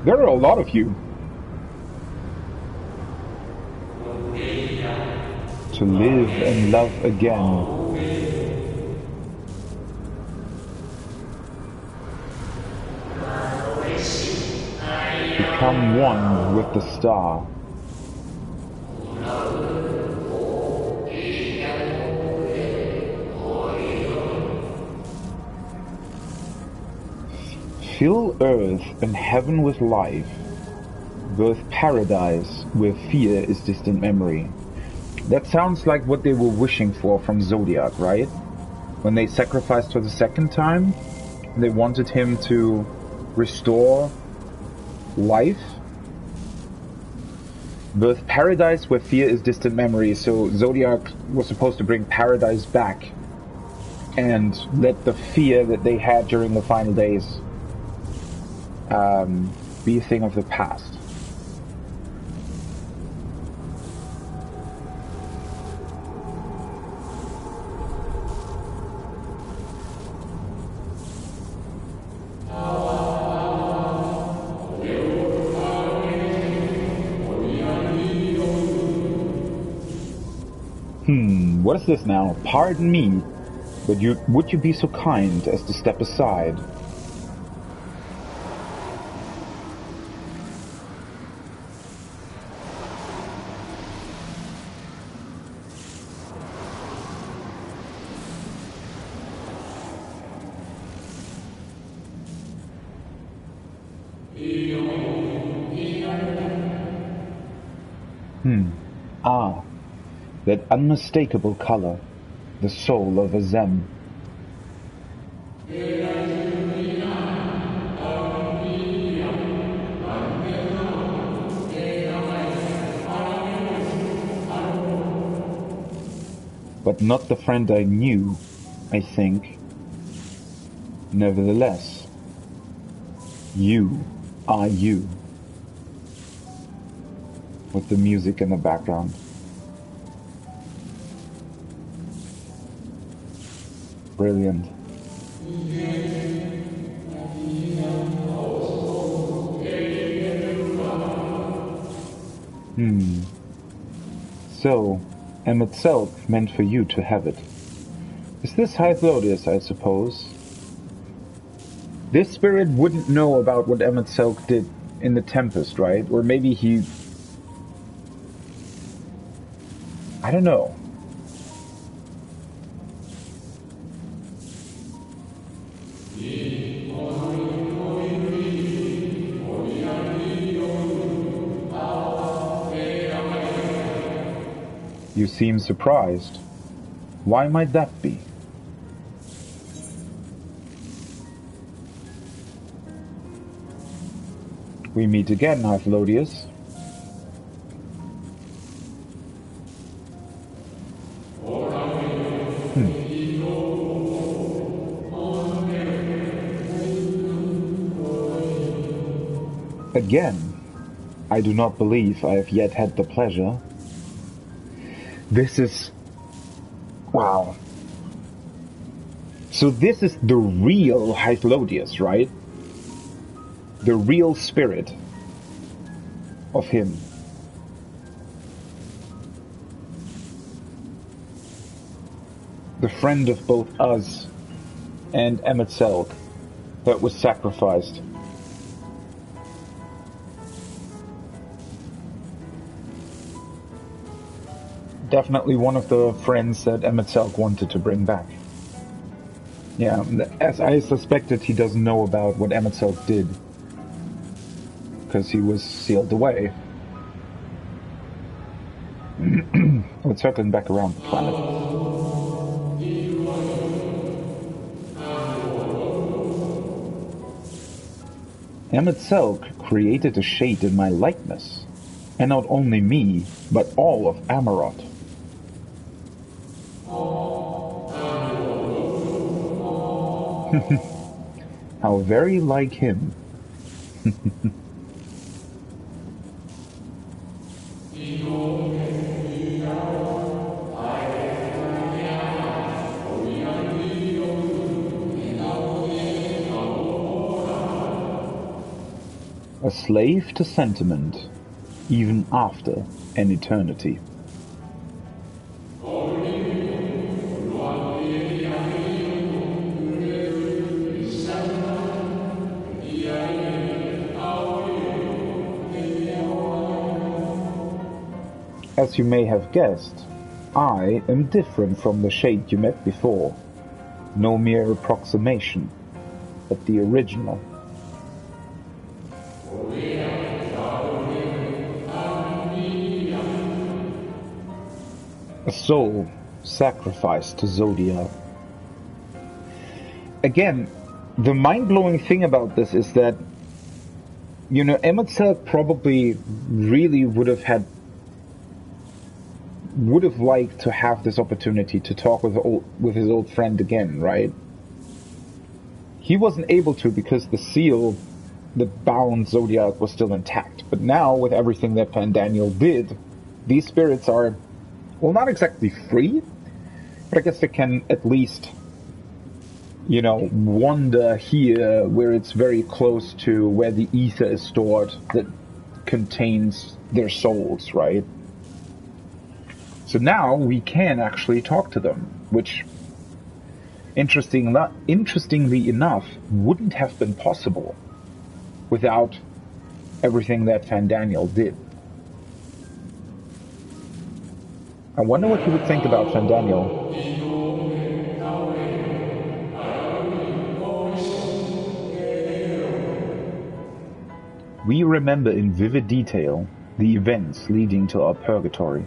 There are a lot of you. To live and love again. Become one with the star. Fill earth and heaven with life. Birth paradise where fear is distant memory. That sounds like what they were wishing for from Zodiac, right? When they sacrificed for the second time, they wanted him to restore life. Birth paradise where fear is distant memory. So Zodiac was supposed to bring paradise back and let the fear that they had during the final days be a thing of the past. What is this now? Pardon me, but would you be so kind as to step aside? Ah, that unmistakable color, the soul of a Zem. But not the friend I knew, I think. Nevertheless, you are you. With the music in the background. Brilliant. So, Emet-Selch meant for you to have it. Is this Hythlodius, I suppose? This spirit wouldn't know about what Emet-Selch did in the Tempest, right? Or maybe he... I don't know. You seem surprised. Why might that be? We meet again, Hythlodius. Again, I do not believe I have yet had the pleasure. This is... wow. So this is the real Hythlodius, right? The real spirit of him. The friend of both us and Emet-Selch that was sacrificed. Definitely one of the friends that Emet-Selch wanted to bring back. Yeah, as I suspected, he doesn't know about what Emet-Selch did. Because he was sealed away. We're circling back around the planet. Emet-Selch created a shade in my likeness. And not only me, but all of Amarot. How very like him. A slave to sentiment, even after an eternity. As you may have guessed, I am different from the shade you met before. No mere approximation, but the original. A soul sacrificed to Zodia. Again, the mind-blowing thing about this is that, you know, Emet-Selch probably really would have liked to have this opportunity to talk with his old friend again, right? He wasn't able to because the seal that bound Zodiac was still intact. But now, with everything that Daniel did, these spirits are, well, not exactly free, but I guess they can at least, wander here where it's very close to where the ether is stored that contains their souls, right? So now we can actually talk to them, which, interestingly enough, wouldn't have been possible without everything that Daniel did. I wonder what he would think about Daniel. We remember in vivid detail the events leading to our purgatory.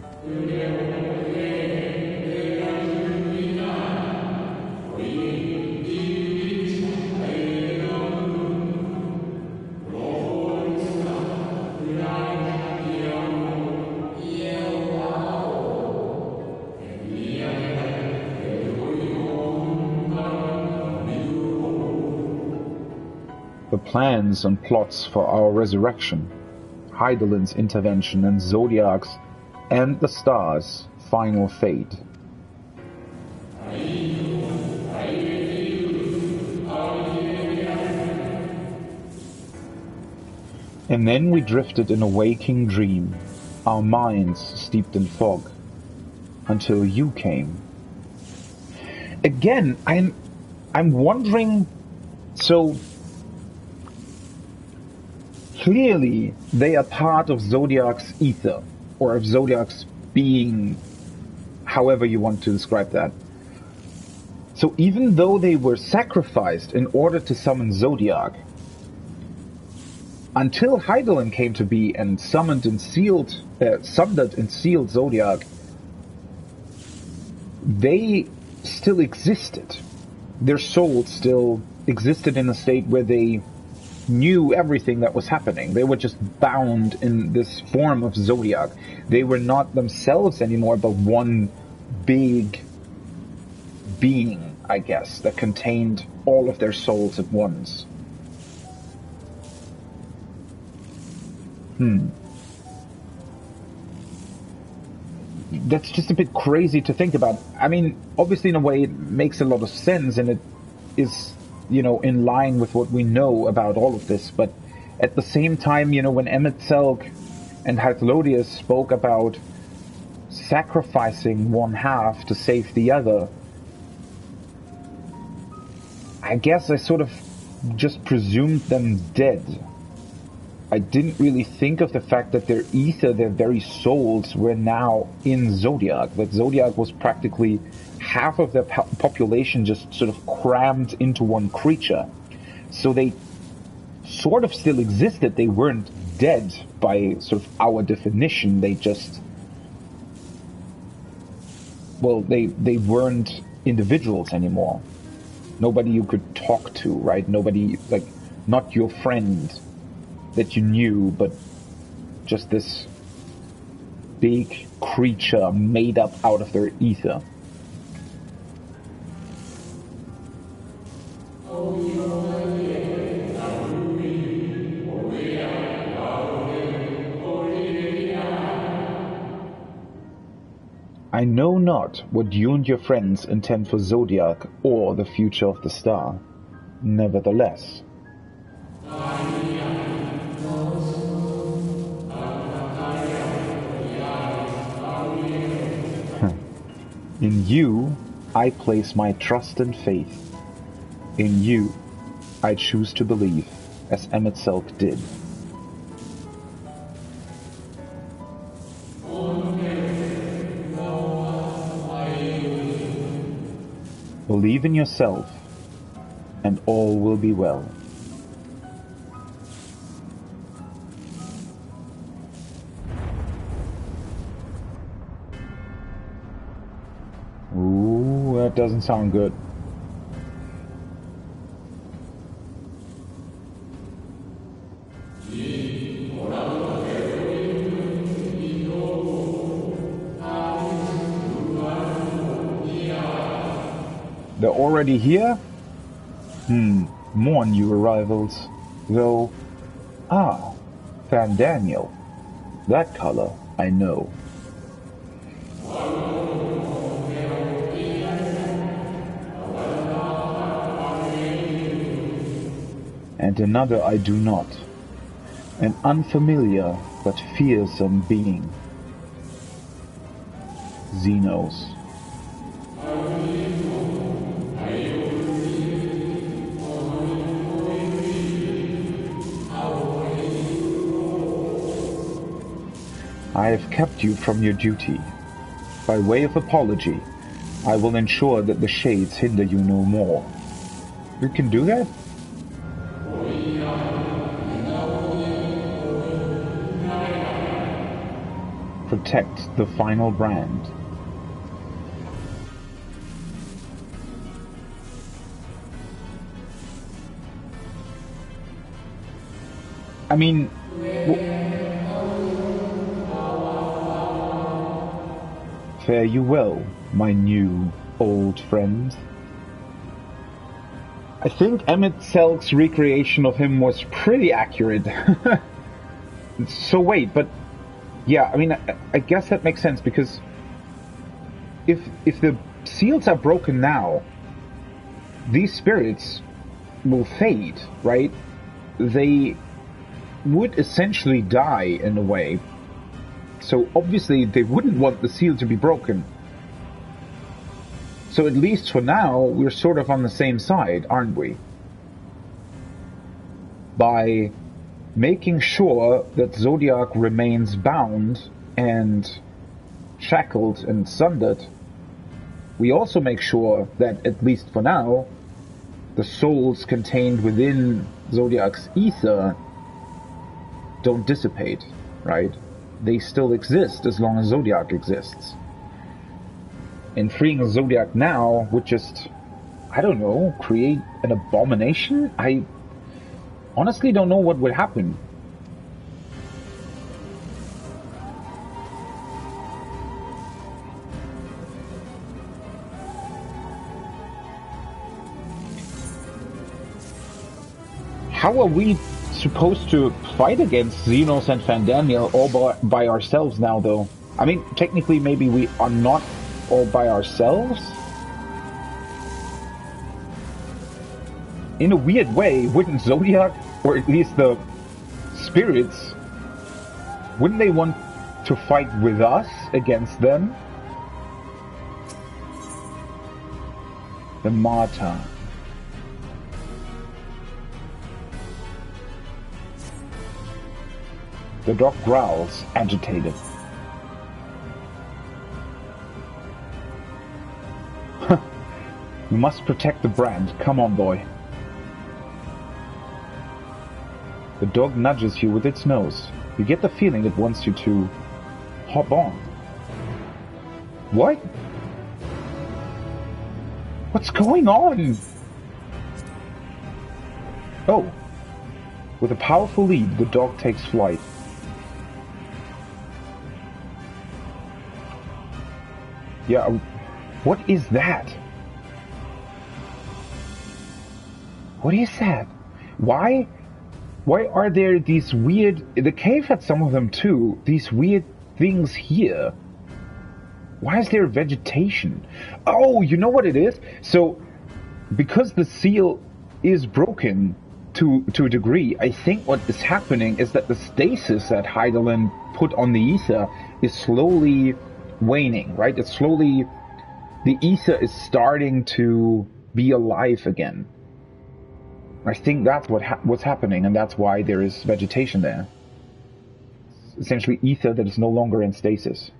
The plans and plots for our resurrection, Heidelin's intervention, and Zodiac's and the stars' final fate. And then we drifted in a waking dream, our minds steeped in fog, until you came. Again, I'm wondering, so clearly they are part of Zodiac's ether, or of Zodiac's being, however you want to describe that. So even though they were sacrificed in order to summon Zodiac, until Heidelin came to be and summoned and sealed Zodiac, they still existed. Their souls still existed in a state where they knew everything that was happening. They were just bound in this form of Zodiac. They were not themselves anymore, but one big being, I guess, that contained all of their souls at once. That's just a bit crazy to think about. I mean, obviously in a way it makes a lot of sense, and it is, in line with what we know about all of this, but at the same time, when Emet-Selch and Hythlodius spoke about sacrificing one half to save the other, I guess I sort of just presumed them dead. I didn't really think of the fact that their ether, their very souls, were now in Zodiac. That Zodiac was practically half of their population just sort of crammed into one creature. So they sort of still existed. They weren't dead by sort of our definition. They just... well, they weren't individuals anymore. Nobody you could talk to, right? Nobody, not your friend that you knew, but just this big creature made up out of their ether. I know not what you and your friends intend for Zodiac or the future of the star. Nevertheless, in you, I place my trust and faith. In you, I choose to believe, as Emet-Selch did. Believe in yourself, and all will be well. Ooh, that doesn't sound good. They're already here? More new arrivals. Though, Ah, Van Daniel. That color, I know. And another I do not. An unfamiliar but fearsome being. Xenos. I have kept you from your duty. By way of apology, I will ensure that the shades hinder you no more. You can do that? Protect the final brand. I mean, fare you well, my new old friend. I think Emmett Selk's recreation of him was pretty accurate. So wait, but yeah, I mean, I guess that makes sense because if the seals are broken now, these spirits will fade, right? They would essentially die in a way. So obviously they wouldn't want the seal to be broken. So at least for now, we're sort of on the same side, aren't we? By making sure that Zodiac remains bound and shackled and sundered, we also make sure that, at least for now, the souls contained within Zodiac's ether don't dissipate, right? They still exist as long as Zodiac exists. And freeing Zodiac now would just, I don't know, create an abomination? I honestly don't know what would happen. How are we supposed to fight against Xenos and Van Daniel all by ourselves now, though? I mean, technically maybe we are not all by ourselves? In a weird way, wouldn't Zodiac, or at least the spirits, wouldn't they want to fight with us against them? The Martyr. The dog growls, agitated. You must protect the brand. Come on, boy. The dog nudges you with its nose. You get the feeling it wants you to hop on. What? What's going on? Oh. With a powerful lead, the dog takes flight. Yeah, what is that? What is that? Why are there these weird... The cave had some of them too. These weird things here. Why is there vegetation? Oh, you know what it is? So, because the seal is broken to a degree, I think what is happening is that the stasis that Heidelin put on the ether is slowly waning, right? It's slowly... The ether is starting to be alive again. I think that's what's happening, and that's why there is vegetation there. It's essentially ether that is no longer in stasis.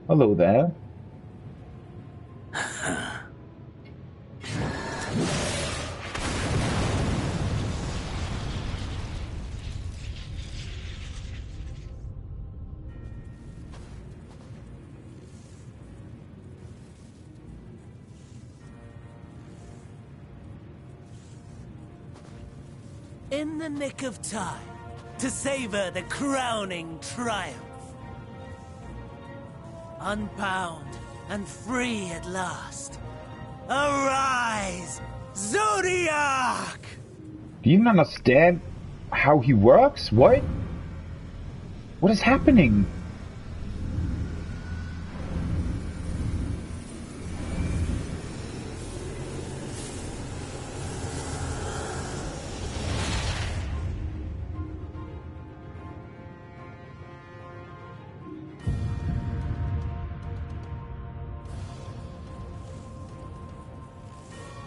Hello there. In the nick of time to savor the crowning triumph. Unbound and free at last. Arise, Zodiac! Do you even understand how he works? What? What is happening?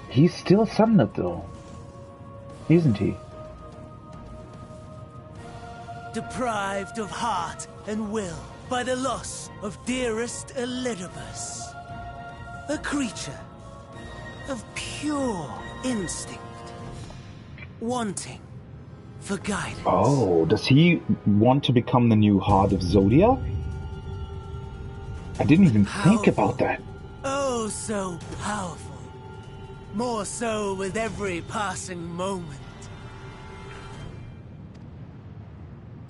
He's still sundered though, isn't he? Deprived of heart and will by the loss of dearest Elidibus. A creature of pure instinct, wanting for guidance. Oh, does he want to become the new Heart of Zodiac? I didn't even think about that. Oh, so powerful. More so with every passing moment.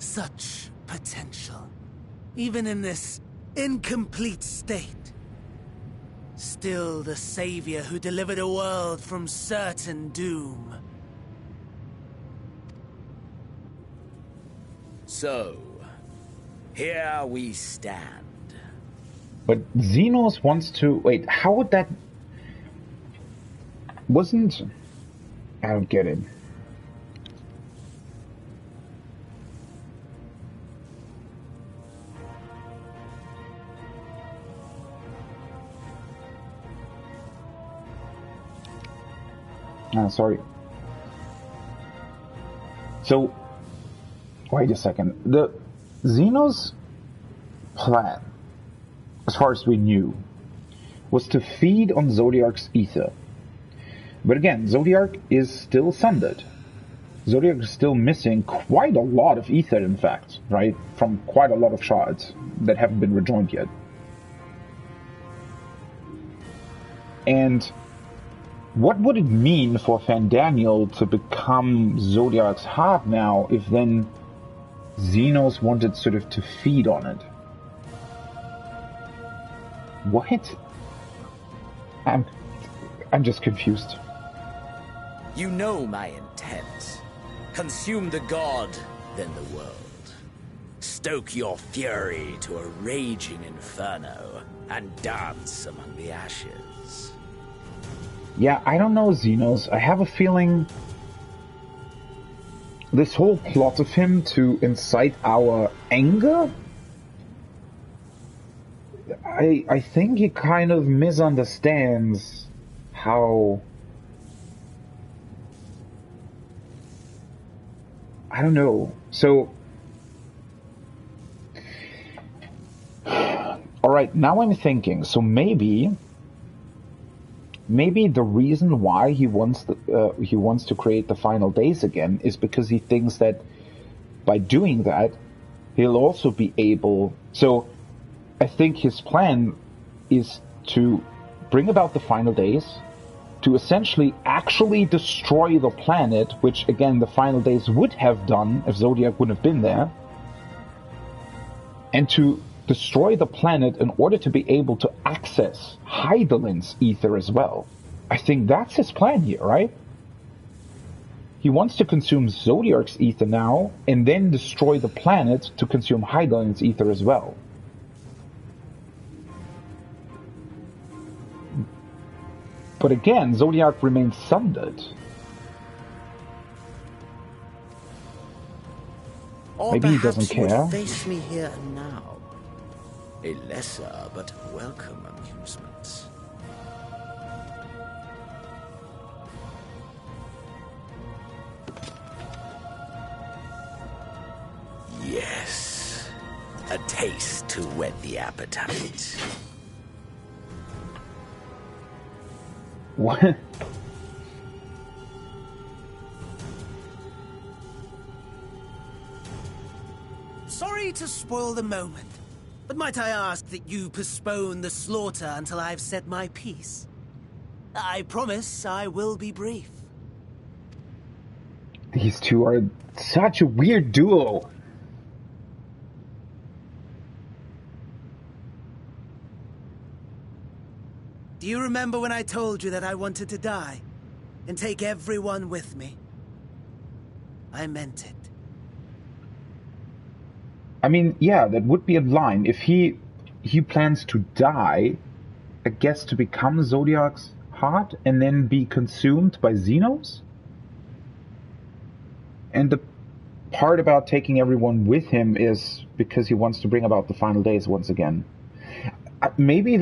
Such potential, even in this incomplete state. Still the savior who delivered a world from certain doom. So, here we stand. But Xenos wants to... Wait, how would that... Wasn't... I don't get it. Sorry. So, wait a second. The Xenos plan, as far as we knew, was to feed on Zodiac's ether. But again, Zodiac is still sundered. Zodiac is still missing quite a lot of ether, in fact, right? From quite a lot of shards that haven't been rejoined yet. And what would it mean for Fandaniel to become Zodiac's heart now if then Xenos wanted sort of to feed on it? What? I'm just confused. You know my intent. Consume the god, then the world. Stoke your fury to a raging inferno, and dance among the ashes. Yeah, I don't know, Xenos. I have a feeling this whole plot of him to incite our anger, I think he kind of misunderstands how... I don't know. So... Alright, now I'm thinking, so maybe the reason why he wants to create the final days again is because he thinks that by doing that he'll also be able... So I think his plan is to bring about the final days, to essentially actually destroy the planet, which again the final days would have done if Zodiac wouldn't have been there, and to destroy the planet in order to be able to access Hydalin's ether as well. I think that's his plan here, right? He wants to consume Zodiac's ether now, and then destroy the planet to consume Hydalin's ether as well. But again, Zodiac remains sundered. Or maybe he doesn't perhaps care. Would face me here and now. A lesser but welcome amusement. Yes, a taste to whet the appetite. What? Sorry to spoil the moment, but might I ask that you postpone the slaughter until I've said my piece? I promise I will be brief. These two are such a weird duo. Do you remember when I told you that I wanted to die? and take everyone with me. I meant it. I mean, yeah, that would be a line. If he plans to die, I guess to become Zodiac's heart and then be consumed by Xenos? And the part about taking everyone with him is because he wants to bring about the final days once again. Maybe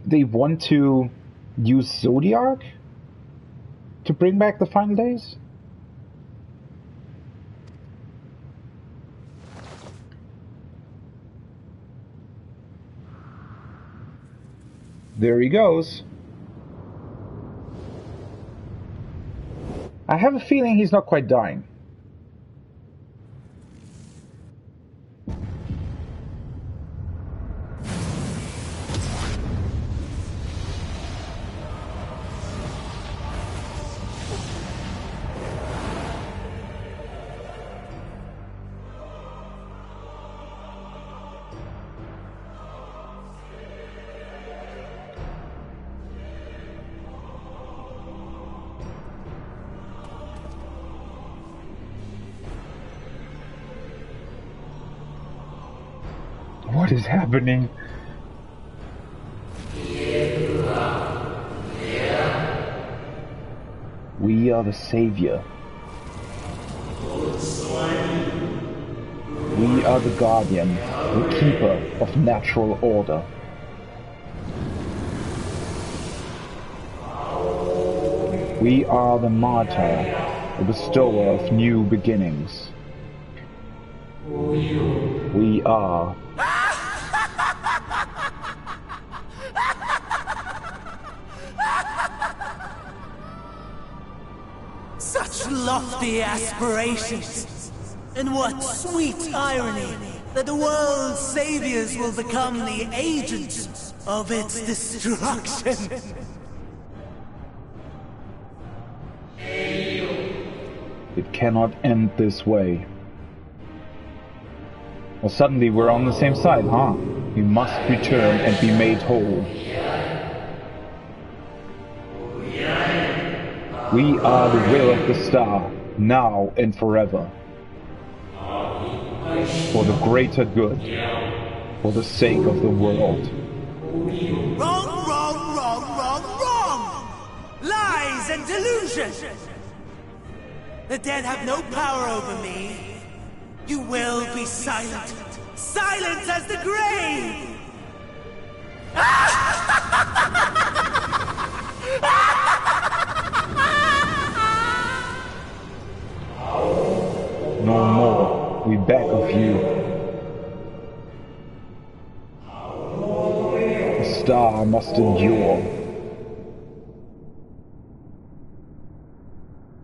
they want to use Zodiac to bring back the final days? There he goes. I have a feeling he's not quite dying. What is happening? We are the savior. We are the guardian, the keeper of natural order. We are the martyr, the bestower of new beginnings. We are... Such lofty aspirations! And what sweet irony that the world's saviors will become the agents of its destruction! It cannot end this way. Well, suddenly we're on the same side, huh? We must return and be made whole. We are the will of the star, now and forever. For the greater good, for the sake of the world. Wrong, wrong, wrong, wrong, wrong! Lies and delusion! The dead have no power over me. You will be silent. Silent as the grave! No more, we beg of you. The star must endure.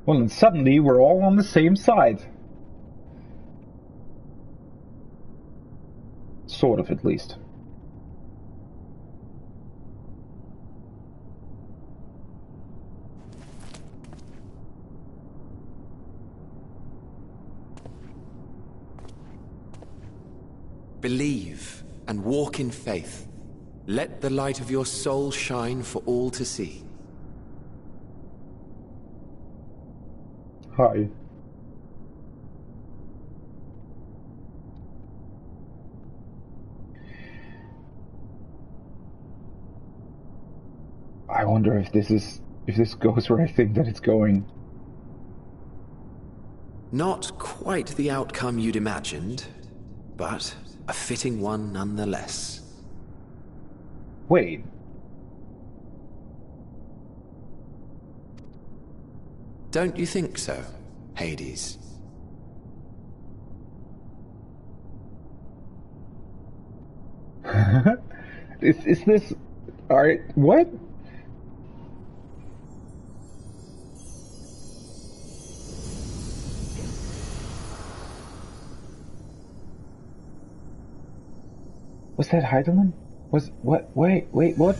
Well, and suddenly we're all on the same side. Sort of, at least. Believe and walk in faith. Let the light of your soul shine for all to see. Hi. I wonder if this goes where I think that it's going. Not quite the outcome you'd imagined, but a fitting one nonetheless. Wait. Don't you think so, Hades? Is this... Alright, what? Was that Heidelin? What? Wait, what?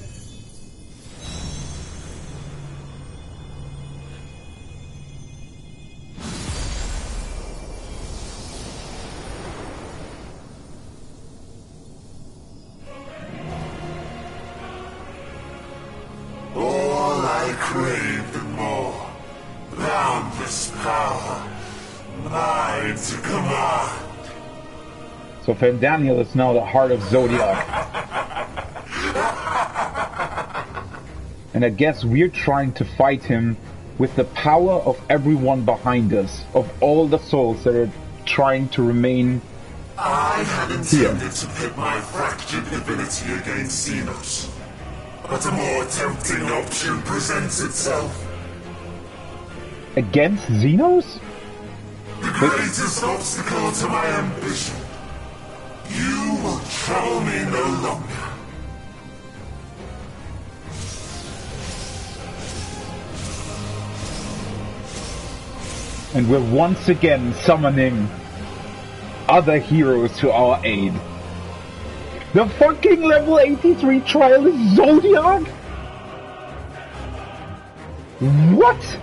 All I crave ascended to command. So Fandaniel is now the heart of Zodiac. And I guess we're trying to fight him with the power of everyone behind us, of all the souls that are trying to remain I had intended to pit my fractured divinity against Xenos, but a more tempting option presents itself. Against Xenos? The greatest obstacle to my ambition. You will trouble me no longer. And we're once again summoning other heroes to our aid. The fucking level 83 trial is Zodiac? What?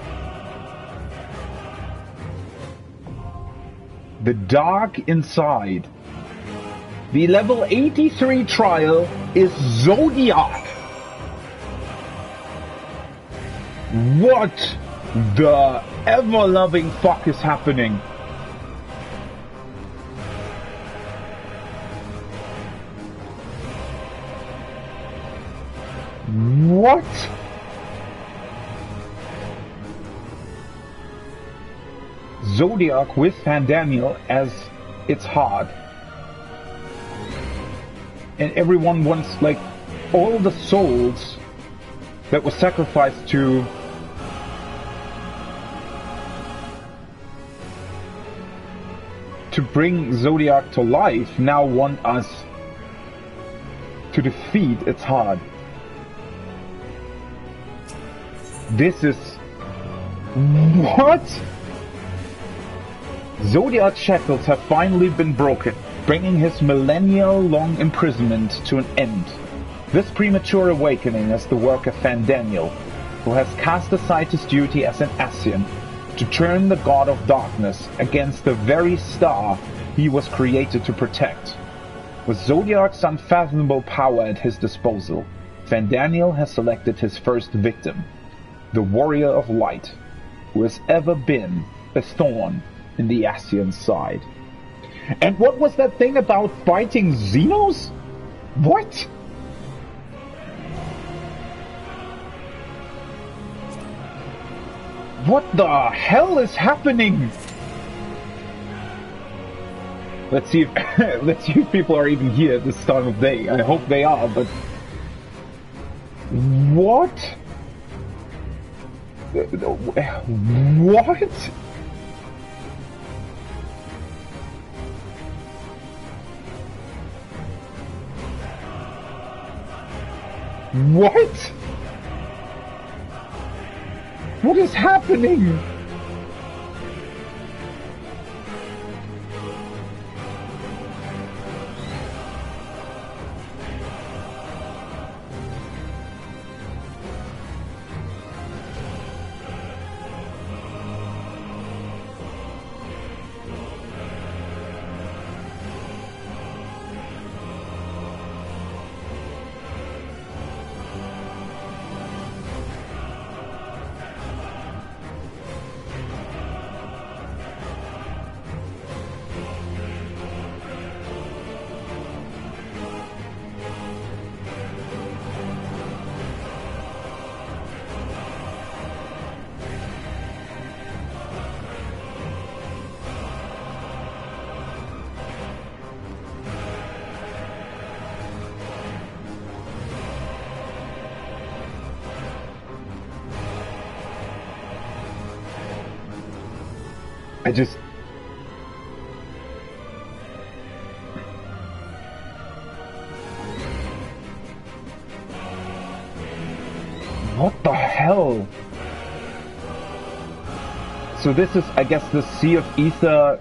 The dark inside. The level 83 trial is Zodiac. What the ever-loving fuck is happening? What? Zodiac with Fandaniel as its heart. And everyone wants, like, all the souls that were sacrificed to bring Zodiac to life now want us to defeat its heart. This is... what? Zodiac's shackles have finally been broken, bringing his millennial-long imprisonment to an end. This premature awakening is the work of Fandaniel, who has cast aside his duty as an Ascian to turn the god of darkness against the very star he was created to protect. With Zodiac's unfathomable power at his disposal, Fandaniel has selected his first victim, the Warrior of Light, who has ever been a thorn in the Ascian side. And what was that thing about fighting Xenos? What? What the hell is happening? Let's see if let's see if people are even here at this time of day. I hope they are, but what? What? What? What is happening? What the hell? So this is, I guess, the Sea of Ether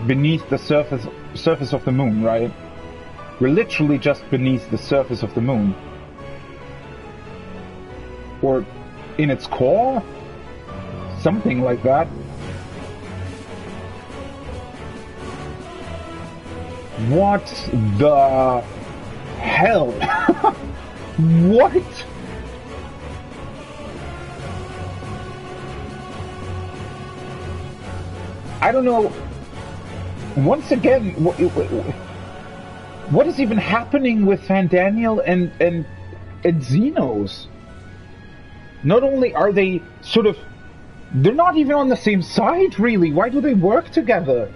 beneath the surface of the moon, right? We're literally just beneath the surface of the moon. Or in its core? Something like that. What the hell? What? I don't know. Once again, what is even happening with Fandaniel and Xenos? Not only are they sort of... They're not even on the same side, really. Why do they work together?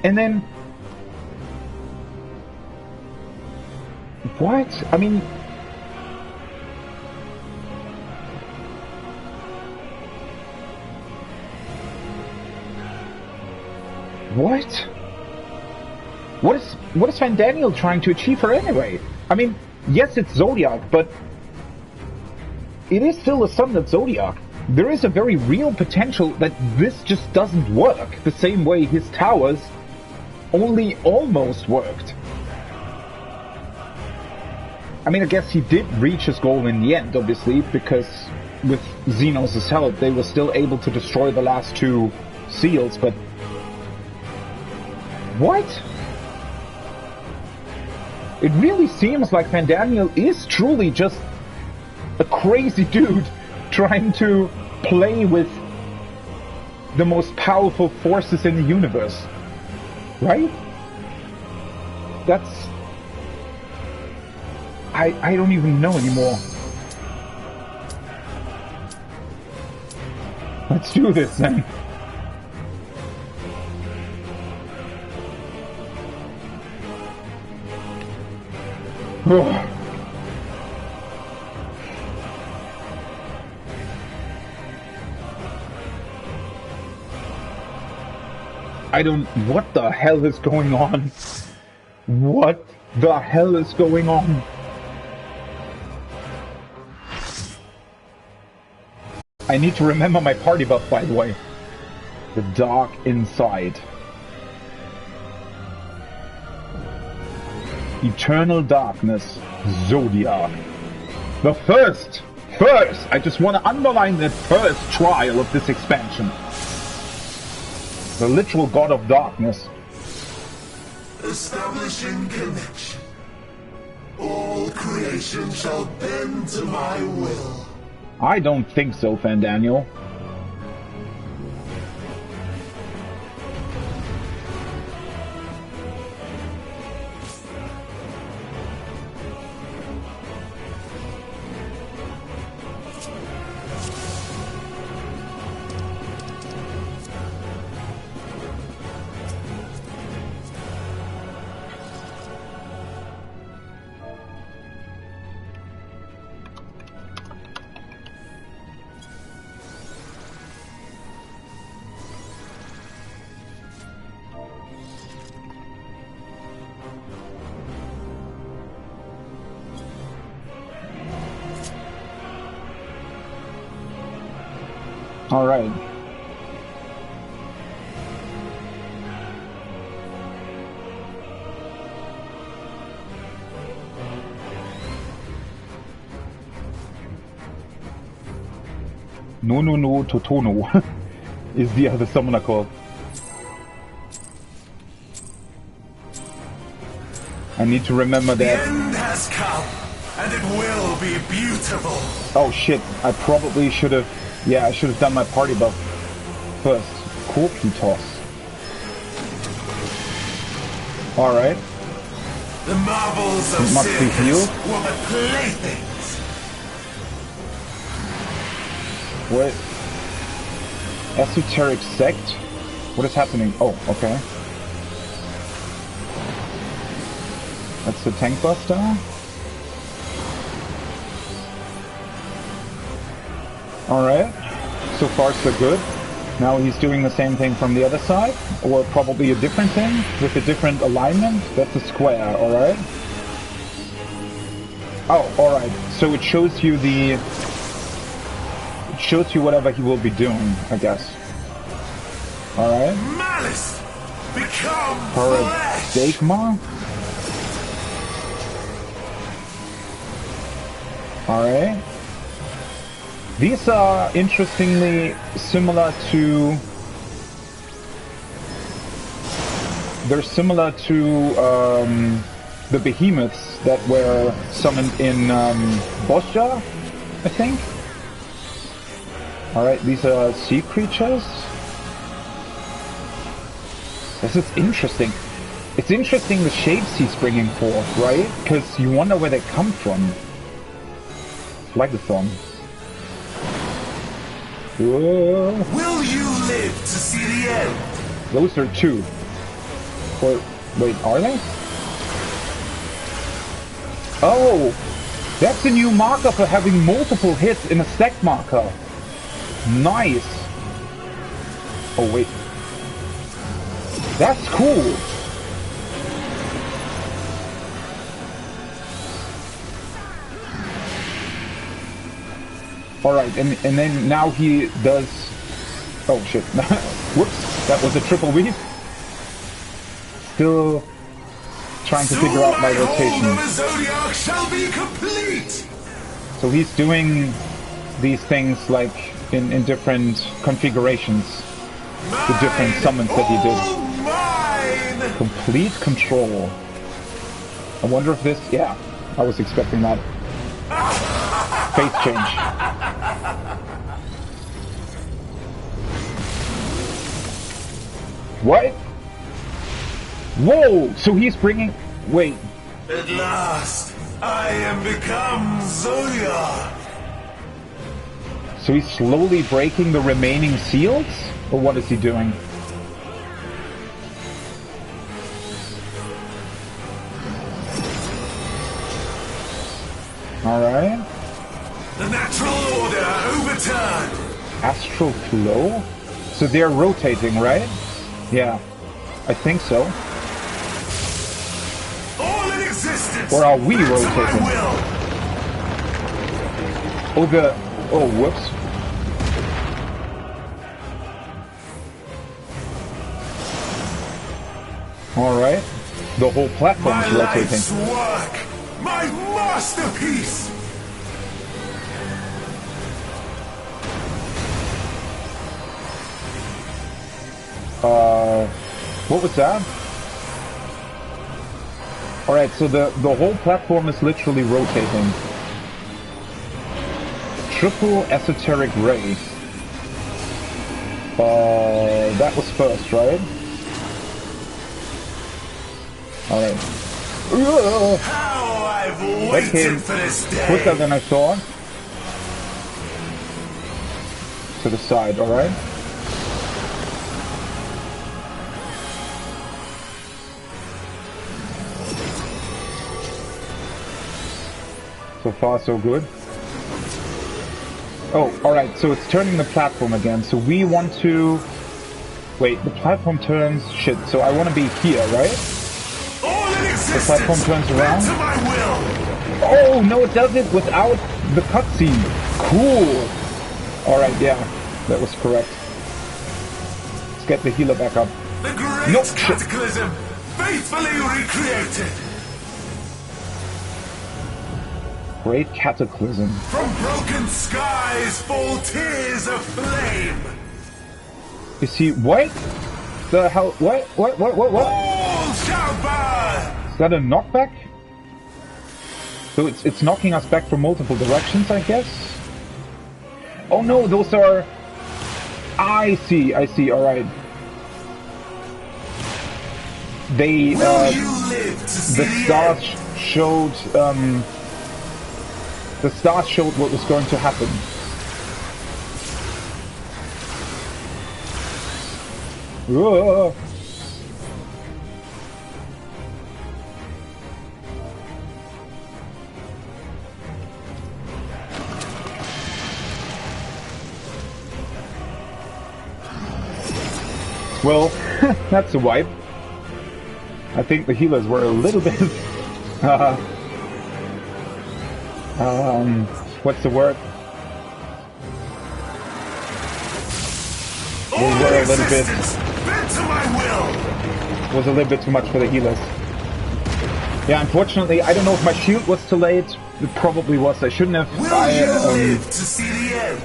And then... What? I mean... What? What is Fandaniel trying to achieve her anyway? I mean, yes, it's Zodiac, but it is still a son of Zodiac. There is a very real potential that this just doesn't work the same way his towers only almost worked. I mean, I guess he did reach his goal in the end, obviously, because with Xenos' help, they were still able to destroy the last two seals, but... What? It really seems like Fandaniel is truly just a crazy dude trying to play with the most powerful forces in the universe. Right? That's... I don't even know anymore. Let's do this then. I don't... What the hell is going on? What the hell is going on? I need to remember my party buff, by the way. The dark inside. Eternal darkness, Zodiac. The first, I just want to underline that first trial of this expansion. The literal god of darkness. Establishing connection. All creation shall bend to my will. I don't think so, Fandaniel. All right. No, Totono is the other summoner called. I need to remember that. The end has come, and it will be beautiful. Oh shit, I probably should have... Yeah, I should have done my party buff first. Corky toss. Alright. The marvels of Must be healed. were the playthings. What? Esoteric sect? What is happening? Oh, okay. That's the tank buster. Alright. So far so good. Now he's doing the same thing from the other side, or probably a different thing with a different alignment. That's a square, alright? Oh, alright. So it shows you the... It shows you whatever he will be doing, I guess. Alright. Malice become flesh. Paradigma. Alright. These are interestingly similar to... They're similar to the behemoths that were summoned in Bosja, I think. Alright, these are sea creatures. This is interesting. It's interesting the shapes he's bringing forth, right? Because you wonder where they come from. Phlegethon. Whoa. Will you live to see the end? Those are 2. Or, wait, are they? Oh! That's a new marker for having multiple hits in a stack marker. Nice! Oh, wait. That's cool! Alright, and then now he does... Oh shit. Whoops, that was a triple weave. Still trying to figure out my rotation. Zodiac shall be complete. So he's doing these things like in different configurations. The different summons that he did. Complete control. I wonder if this... Yeah, I was expecting that. Face change. What? Whoa! So he's bringing... Wait. At last, I am become Zodiac. So he's slowly breaking the remaining seals? Or what is he doing? Alright. The natural order overturned. Astral flow? So they're rotating, right? Yeah. I think so. All in existence. Or are we bend to my rotating? will. Oh, the... Oh, whoops. Alright. The whole platform is My rotating. life's work. My masterpiece. What was that? Alright, so the whole platform is literally rotating. Triple esoteric ray. That was first, right? Alright. How I've That waited came for this day. quicker than I thought. To the side, alright? So far, so good. Oh, alright, so it's turning the platform again. So we want to... Wait, the platform turns... Shit, so I want to be here, right? All in The existence. platform turns around. bend to my will. Oh, no, it does it without the cutscene. Cool. Alright, yeah, that was correct. Let's get the healer back up. The great Nope, shit. cataclysm, faithfully recreated. Great cataclysm. From broken skies fall tears of flame. You see, what? The hell? What? All shall burn. Is that a knockback? So it's knocking us back from multiple directions, I guess? Oh no, those are... I see, alright. They, Will you live to see the the stars end? showed, the stars showed what was going to happen. Whoa. Well, that's a wipe. I think the healers were a little bit... what's the word? They were a little bit... bend to my will. Was a little bit too much for the healers. Yeah, unfortunately, I don't know if my shield was too late. It probably was. I shouldn't have... Will you live to see the end?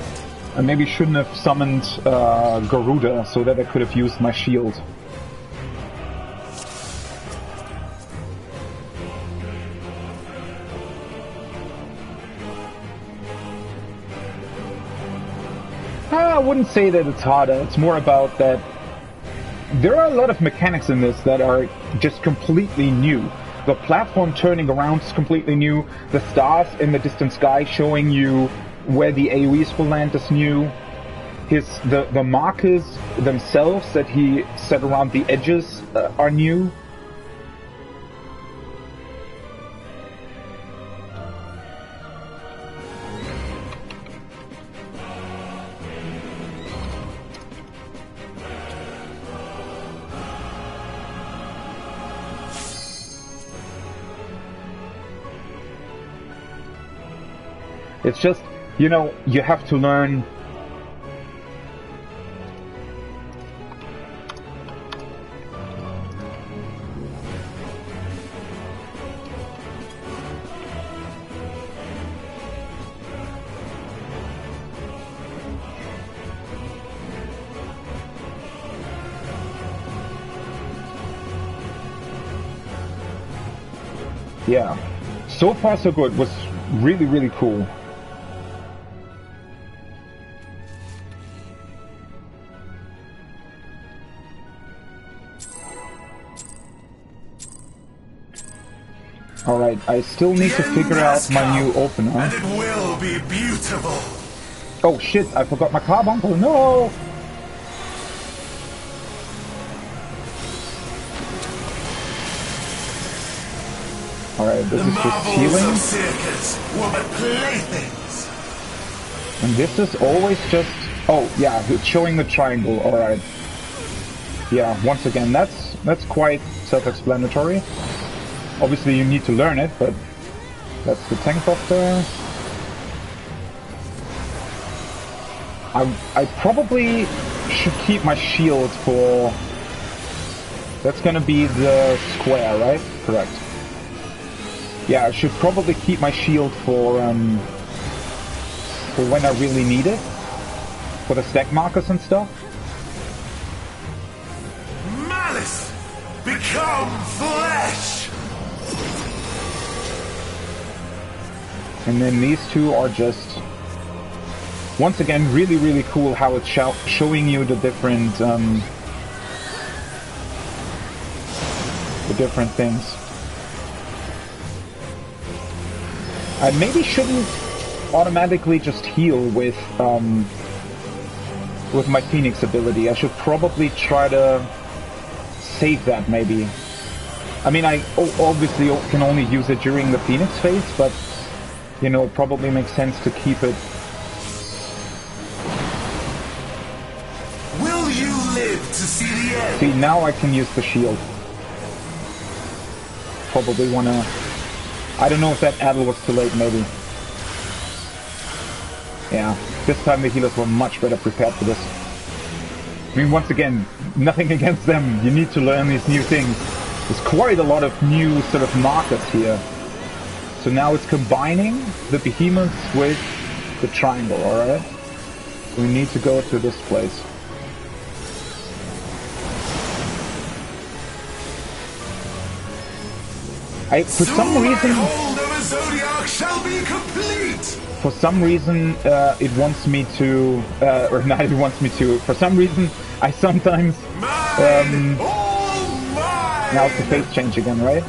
I maybe shouldn't have summoned Garuda so that I could have used my shield. wouldn't say that it's harder. It's more about that there are a lot of mechanics in this that are just completely new. The platform turning around is completely new. The stars in the distant sky showing you where the AoEs will land is new. The markers themselves that he set around the edges are new. It's just, you know, you have to learn. Yeah, so far so good. Was really, really cool. Alright, I still need to figure out my new opener. And it will be beautiful. Oh shit, I forgot my car bumper, no! Alright, this is just healing. Circus were but playthings. And this is always just... Oh, yeah, it's showing the triangle, alright. Yeah, once again, that's quite self-explanatory. Obviously you need to learn it, but that's the tank buster. I probably should keep my shield for... That's gonna be the square, right? Correct. Yeah, I should probably keep my shield for when I really need it. For the stack markers and stuff. Malice! Become flesh! And then these two are just, once again, really, really cool how it's showing you the different things. I maybe shouldn't automatically just heal with my Phoenix ability. I should probably try to save that, maybe. I mean, I obviously can only use it during the Phoenix phase, but you know, it probably makes sense to keep it. Will you live to see the end? See, now I can use the shield. Probably wanna... I don't know if that addle was too late, maybe. Yeah, this time the healers were much better prepared for this. I mean, once again, nothing against them. You need to learn these new things. There's quite a lot of new sort of markers here. So now it's combining the behemoths with the triangle, alright? We need to go to this place. For some reason... For some reason, it wants me to... or not it wants me to... For some reason, I sometimes... now it's the phase change again, right?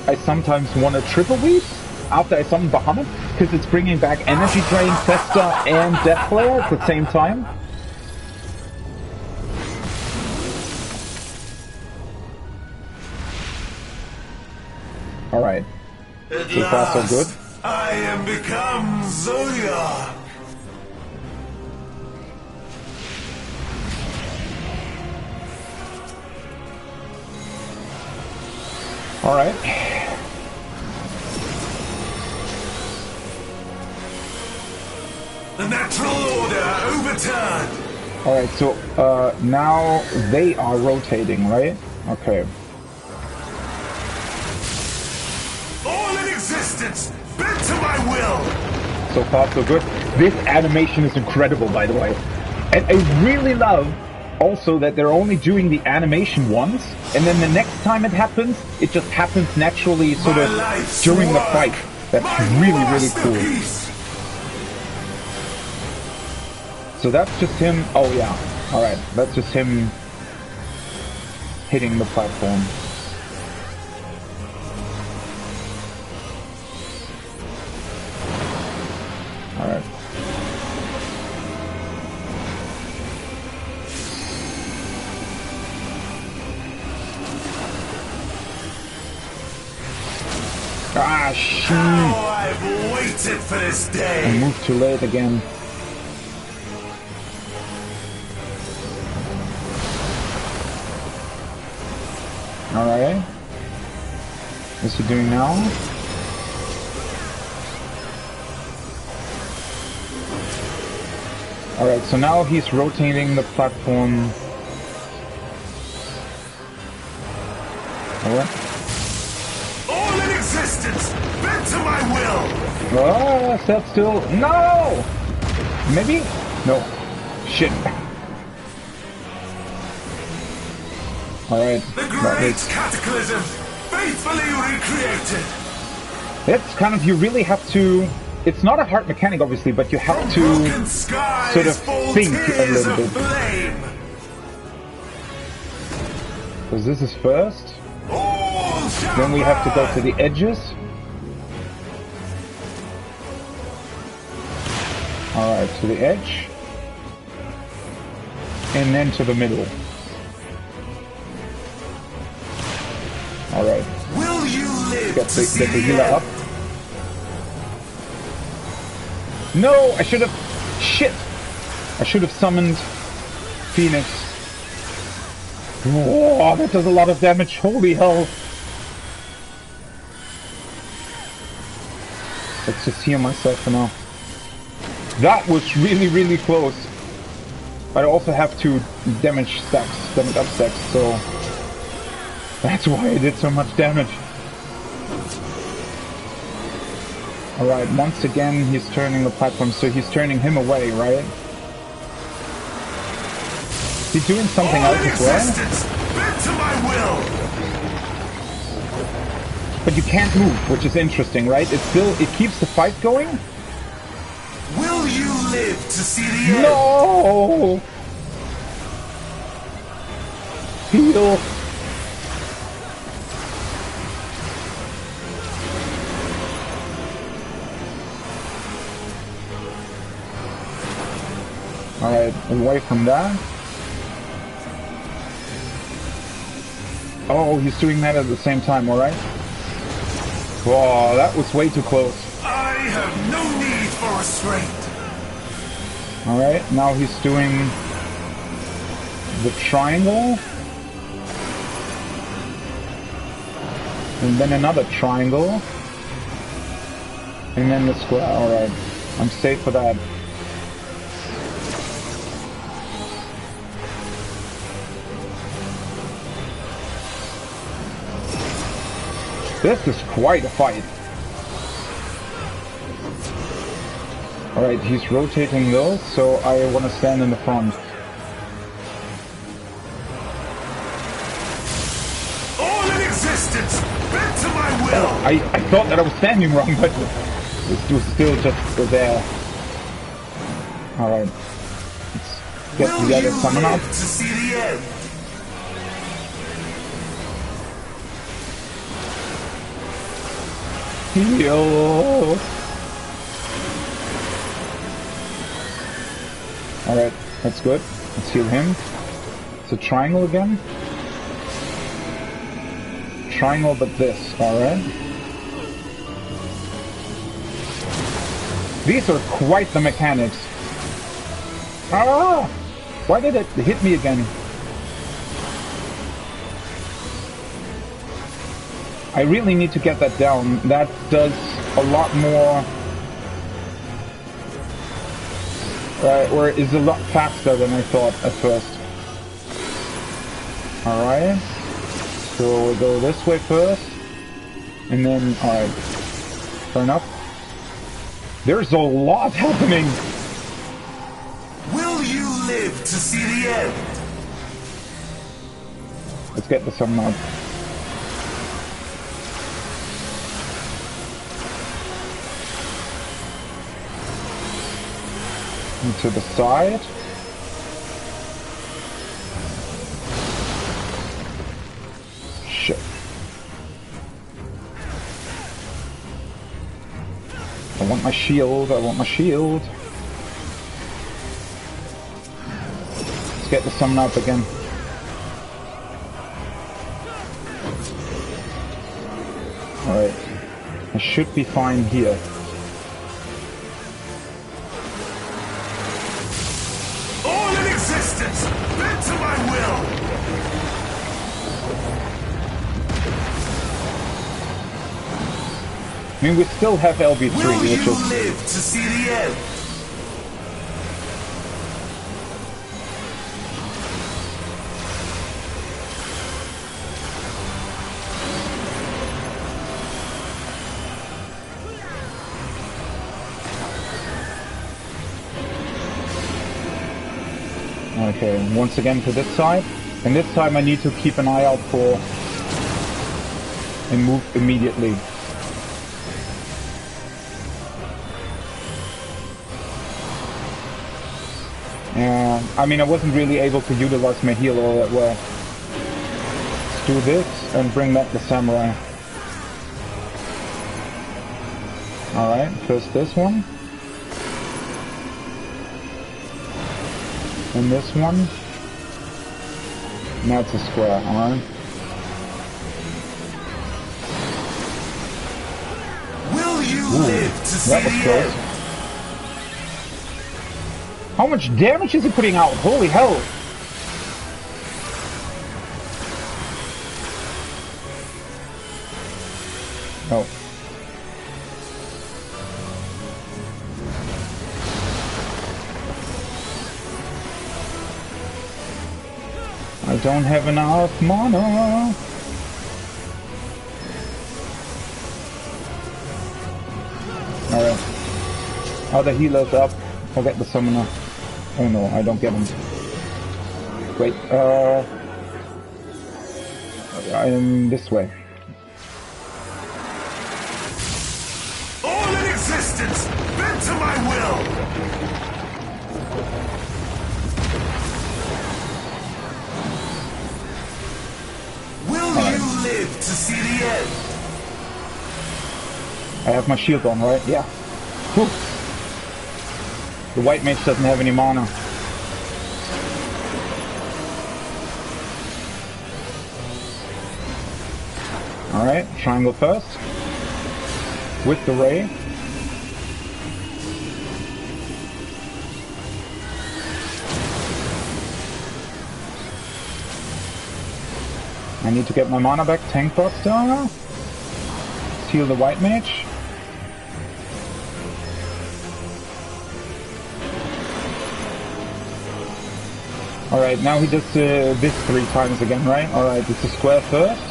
I sometimes want to triple weave after I summon Bahamut, because it's bringing back Energy Drain, Fester, and Death Flare at the same time. Alright. So far so good. I am become Zodiac. Alright. The natural order overturned. Alright, so now they are rotating, right? Okay. All in existence, bent to my will. So far so good. This animation is incredible, by the way. And I really love also that they're only doing the animation once, and then the next time it happens, it just happens naturally sort of during the fight. That's really, really cool. So that's just him. Oh yeah. Alright, that's just him hitting the platform. Alright. Ah, shit. Oh, I've waited for this day. I moved too late again. Alright. What's he doing now? Alright, so now he's rotating the platform. Alright. All in existence, bent to my will. Oh, stand still. No! Maybe? No. Shit. Alright. The great cataclysm, faithfully recreated. It's kind of, you really have to, it's not a hard mechanic obviously, but you have to sort of think a little bit. Because this is first. Then we have to go to the edges. Alright, to the edge. And then to the middle. Alright. Will you live Get the healer up. No! I should have... Shit! I should have summoned Phoenix. Whoa, that does a lot of damage. Holy hell. Let's just heal myself for now. That was really, really close. But I also have to damage up stacks, so that's why I did so much damage. Alright, once again he's turning the platform, so he's turning him away, right? Is he doing something else as well? Bent to my will. But you can't move, which is interesting, right? It keeps the fight going? Will you live to see the end? No! Heal! Alright, away from that. Oh, he's doing that at the same time, alright? Whoa, that was way too close. I have no need for restraint. Alright, now he's doing the triangle. And then another triangle. And then the square. Alright, I'm safe for that. This is quite a fight. Alright, he's rotating those, so I want to stand in the front. All in existence, bent to my will. I thought that I was standing wrong, but it was still just there. Alright. Let's get the other summon up. To see the end. Heal. Alright, that's good. Let's heal him. It's a triangle again. Triangle, but this, alright. These are quite the mechanics. Ah! Why did it hit me again? I really need to get that down. That does a lot more, or is a lot faster than I thought at first. Alright, so we'll go this way first, and then, alright, fair enough. There's a lot happening! Will you live to see the end? Let's get the summon up. And to the side. Shit. I want my shield, I want my shield. Let's get the summon up again. Alright. I should be fine here. All in existence, bent to my will! I mean, we still have LB3, Will which you is... live to see the end? Okay, once again to this side. And this time I need to keep an eye out for... and move immediately. I mean, I wasn't really able to utilize my heal all that well. Let's do this and bring back the samurai. Alright, first this one. And this one. Now it's a square, alright? Will you live to see That was the close. end? How much damage is he putting out? Holy hell! Oh. I don't have enough mana. Alright. Other healer's up. I'll get the summoner. Oh no, I don't get him. Wait, I am this way. All in existence, bent to my will! Will you live to see the end? I have my shield on, right? Yeah. Whew. The white mage doesn't have any mana. Alright, triangle first. With the ray. I need to get my mana back. Tank buster. Heal the white mage. Alright, now he does this 3 times again, right? Alright, it's a square first.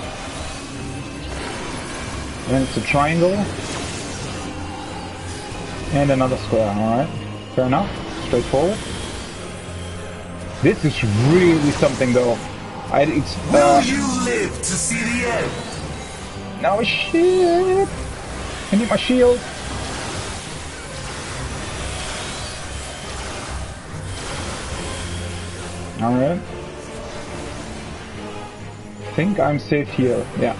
Then it's a triangle. And another square, alright. Fair enough. Straightforward. This is really something though. Will you live to see the end? No shit! I need my shield. Alright. Think I'm safe here. Yeah.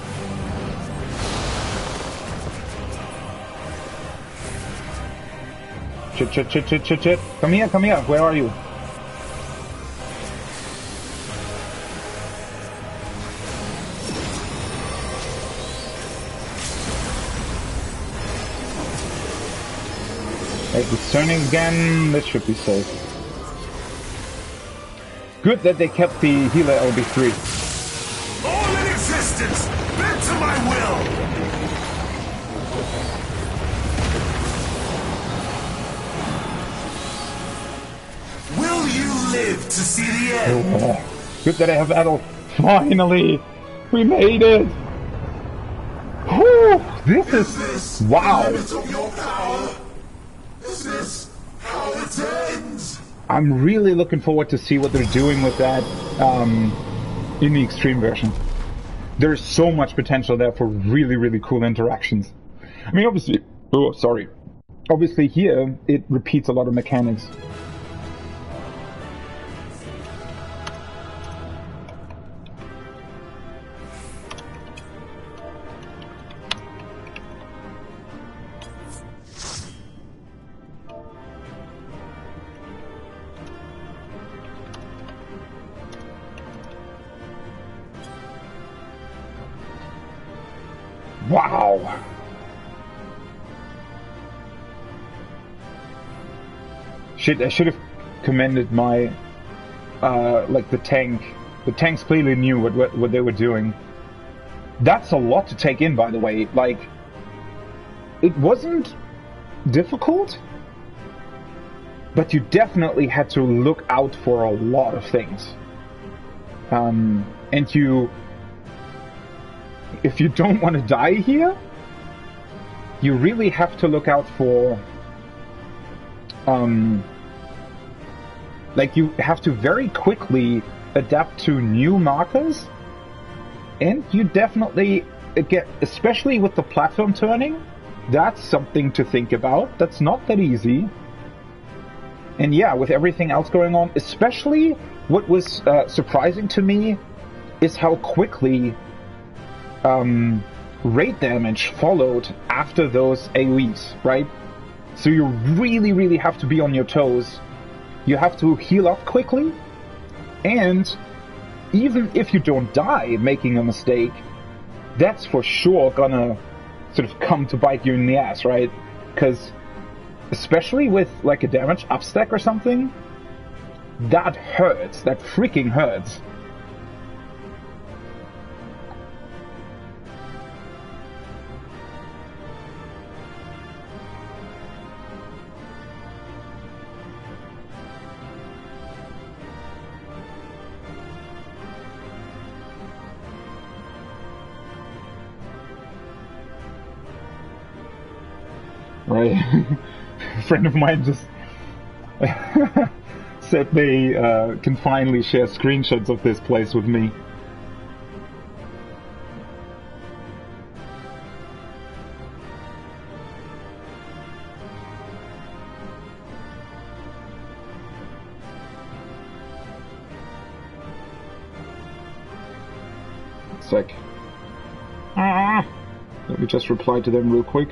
Shit. Come here. Where are you? Right, it's turning again. This should be safe. Good that they kept the healer LB3. All in existence, bent to my will! Will you live to see the end? Oh, good that I have Adol. Finally! We made it! Whew, this is... Wow! Limit of your power? Is this how it ends? I'm really looking forward to see what they're doing with that in the extreme version. There's so much potential there for really, really cool interactions. I mean, obviously... Oh, sorry. Obviously here, it repeats a lot of mechanics. Wow. Shit, I should have commended my, like the tank. The tanks clearly knew what they were doing. That's a lot to take in, by the way. Like, it wasn't difficult, but you definitely had to look out for a lot of things. And if you don't want to die here, you really have to look out for, like, you have to very quickly adapt to new markers, and you definitely get, especially with the platform turning, that's something to think about. That's not that easy. And yeah, with everything else going on, especially what was surprising to me is how quickly raid damage followed after those AoEs, right? So you really, really have to be on your toes. You have to heal up quickly, and even if you don't die making a mistake, that's for sure gonna sort of come to bite you in the ass, right? Because especially with like a damage upstack or something, that hurts. That freaking hurts. Right. A friend of mine just said they can finally share screenshots of this place with me. Sec. Let me just reply to them real quick.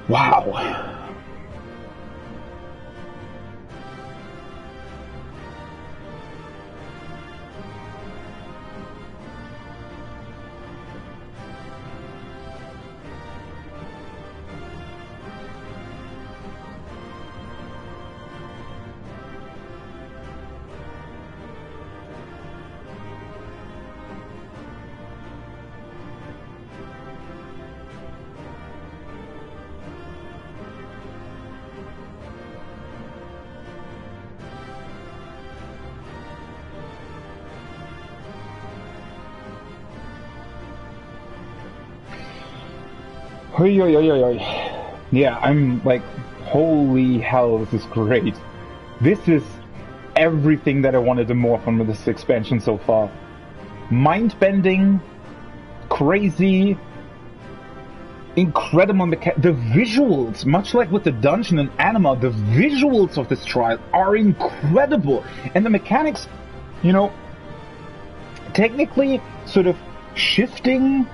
Wow. Oi, oi, oi, oi, oi. Yeah, I'm like, holy hell, this is great. This is everything that I wanted to morph on with this expansion so far. Mind-bending, crazy, incredible the visuals, much like with the dungeon and Anima, the visuals of this trial are incredible. And the mechanics, you know, technically sort of shifting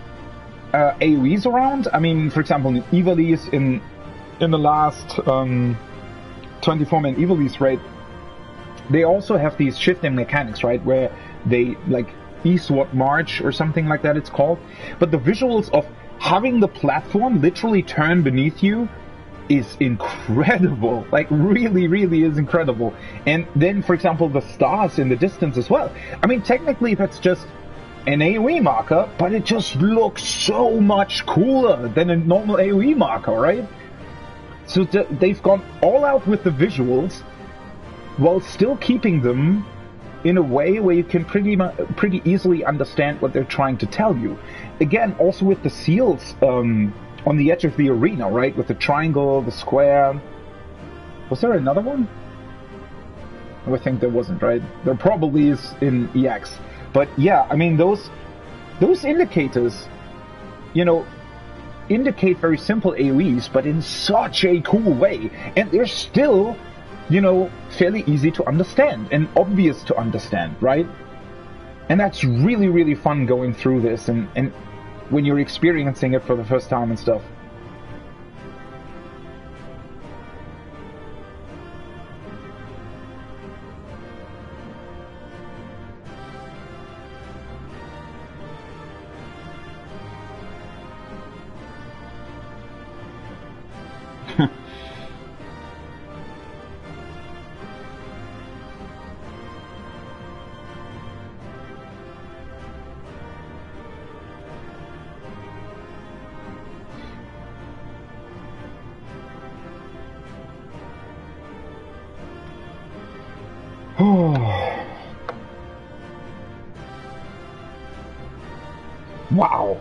AoEs around. I mean, for example, in Ivalice, in the last 24-man Ivalice raid, they also have these shifting mechanics, right, where they, like, eastward march or something like that it's called. But the visuals of having the platform literally turn beneath you is incredible. Like, really, really is incredible. And then, for example, the stars in the distance as well. I mean, technically that's just an AoE marker, but it just looks so much cooler than a normal AoE marker, right? So they've gone all out with the visuals while still keeping them in a way where you can pretty easily understand what they're trying to tell you. Again, also with the seals on the edge of the arena, right? With the triangle, the square, Was there another one? I think there wasn't, right? There probably is in EX. But yeah, I mean, those indicators, you know, indicate very simple AoEs, but in such a cool way. And they're still, you know, fairly easy to understand and obvious to understand, right? And that's really, really fun going through this and when you're experiencing it for the first time and stuff. Wow.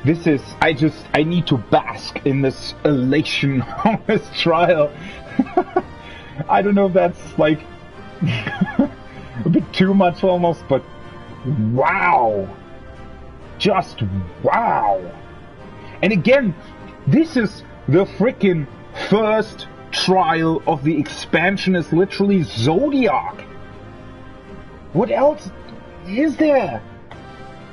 This is, I need to bask in this elation of this trial. I don't know if that's like a bit too much almost, but wow. Just wow. And again, this is the freaking first trial of the expansion, is literally Zodiac. What else is there?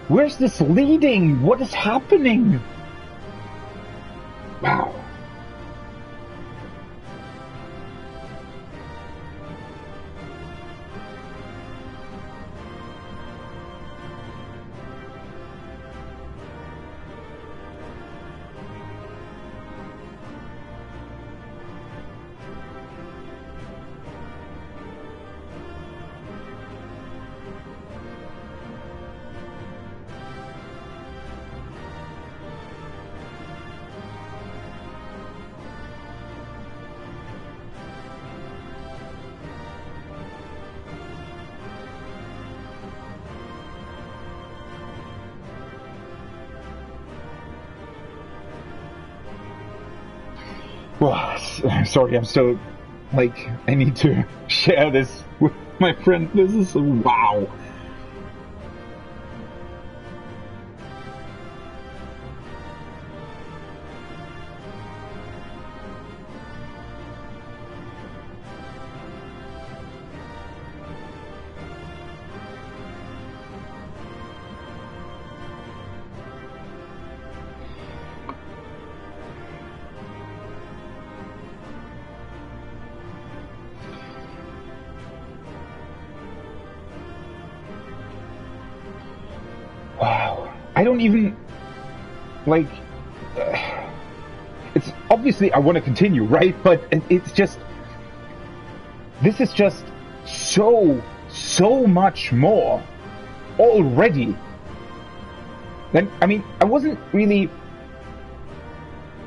Where's this leading? What is happening? Wow. Well, sorry, I'm still, like, I need to share this with my friend. This is, wow. Wow. I don't even, like, it's obviously I want to continue, right? But it's just, this is just so much more already. Then, I mean, I wasn't really,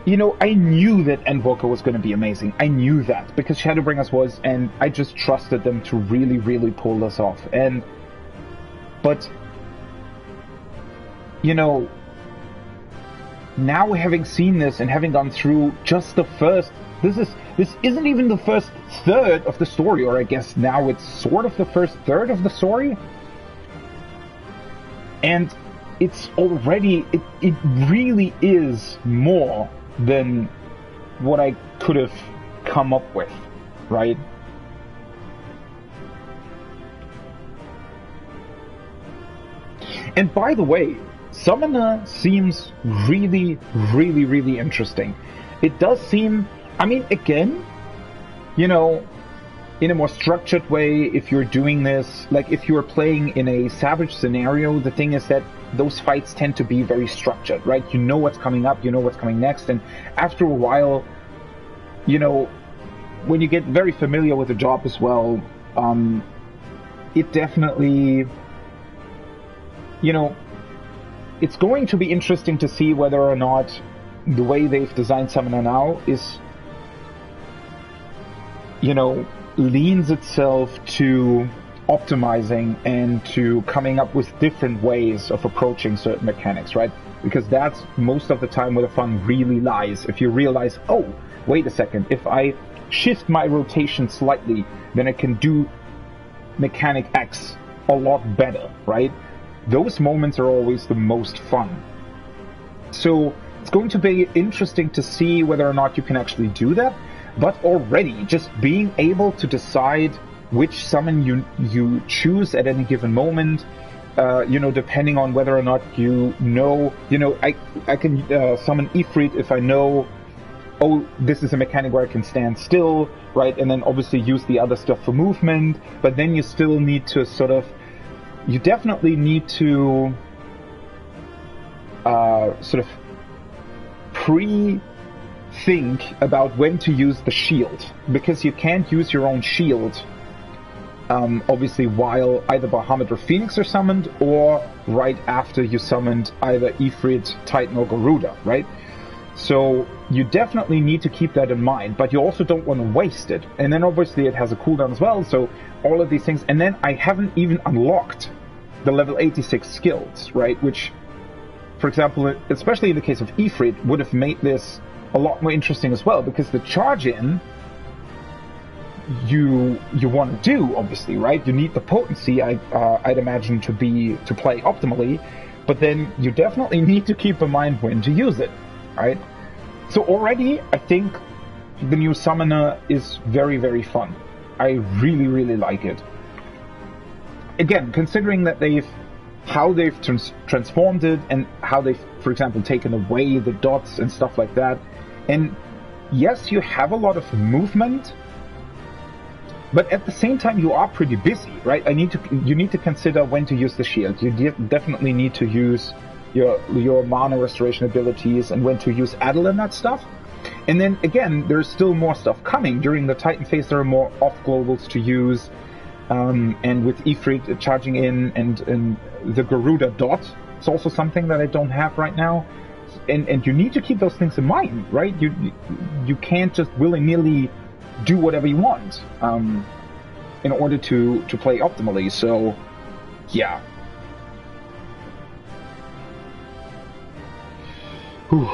you know, I knew that Endwalker was going to be amazing. I knew that because Shadowbringers was, and I just trusted them to really, really pull this off. But you know, now having seen this and having gone through just the first, this isn't even the first third of the story, or I guess now it's sort of the first third of the story. And it's already, it really is more than what I could have come up with, right? And by the way, Summoner seems really, really, really interesting. It does seem, I mean, again, you know, in a more structured way, if you're doing this, like if you're playing in a Savage scenario, the thing is that those fights tend to be very structured, right? You know what's coming up, you know what's coming next, and after a while, you know, when you get very familiar with the job as well, it definitely, you know, it's going to be interesting to see whether or not the way they've designed Summoner now is, you know, leans itself to optimizing and to coming up with different ways of approaching certain mechanics, right? because that's most of the time where the fun really lies. If you realize, oh, wait a second, if I shift my rotation slightly, then I can do mechanic X a lot better, right? Those moments are always the most fun. So it's going to be interesting to see whether or not you can actually do that, but already just being able to decide which summon you choose at any given moment, depending on whether or not I can summon Ifrit if I know, oh, this is a mechanic where I can stand still, right? And then obviously use the other stuff for movement, but then you still need to you definitely need to pre-think about when to use the shield, because you can't use your own shield obviously while either Bahamut or Phoenix are summoned, or right after you summoned either Ifrit, Titan, or Garuda, right? So you definitely need to keep that in mind, but you also don't want to waste it. And then obviously it has a cooldown as well, so all of these things. And then I haven't even unlocked the level 86 skills, right? Which, for example, especially in the case of Ifrit, would have made this a lot more interesting as well, because the charge-in you want to do, obviously, right? You need the potency, I'd imagine, to play optimally, but then you definitely need to keep in mind when to use it, right? So already, I think the new Summoner is very, very fun. I really, really like it. Again, considering that how they've transformed it, and how they've, for example, taken away the dots and stuff like that. And yes, you have a lot of movement, but at the same time, you are pretty busy, right? You need to consider when to use the shield. You definitely need to use your mana restoration abilities, and when to use Adel and that stuff. And then again, there's still more stuff coming. During the Titan phase, there are more off-globals to use. And with Ifrit charging in, and the Garuda dot, it's also something that I don't have right now. And you need to keep those things in mind, right? You can't just willy-nilly do whatever you want in order to play optimally. So, yeah. Whew.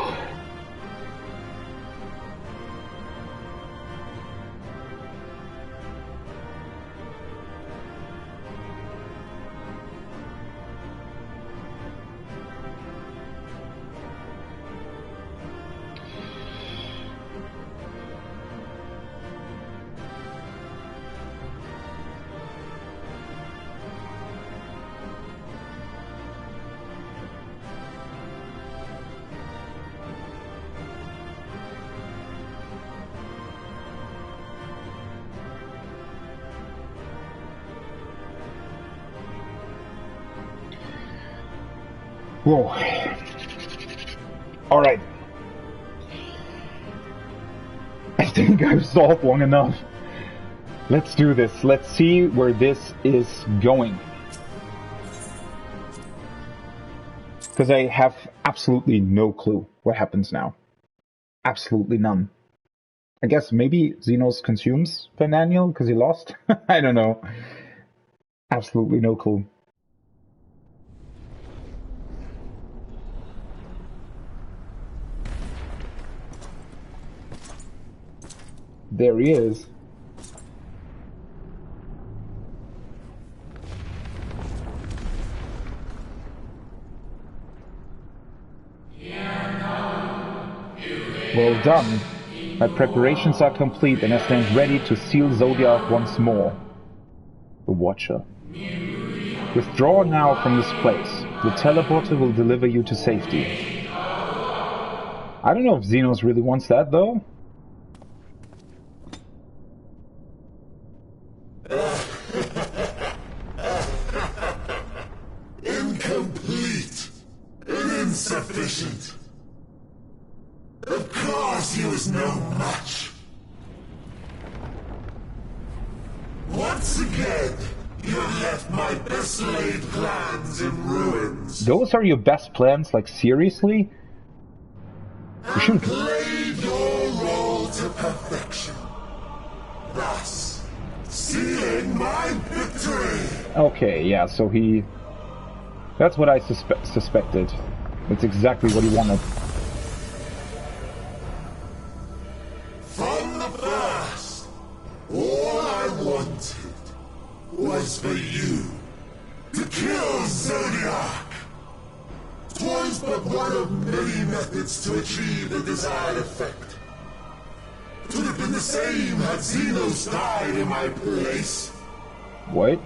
Whoa. Alright. I think I've stalled long enough. Let's do this. Let's see where this is going. Because I have absolutely no clue what happens now. Absolutely none. I guess maybe Xenos consumes Daniel because he lost? I don't know. Absolutely no clue. There he is. Well done. My preparations are complete and I stand ready to seal Zodiac once more. The Watcher. Withdraw now from this place. The teleporter will deliver you to safety. I don't know if Xenos really wants that, though. Incomplete and insufficient. Of course he was no match. Once again, you have left my best laid plans in ruins. Those are your best plans? Like, seriously? And played your role to perfection. Thus, sealing my victory. Okay, yeah, so he... That's what I suspected. That's exactly what he wanted. From the first, all I wanted was for you to kill Zodiac. 'Twas but one of many methods to achieve the desired effect. It would have been the same had Xenos died in my place. What?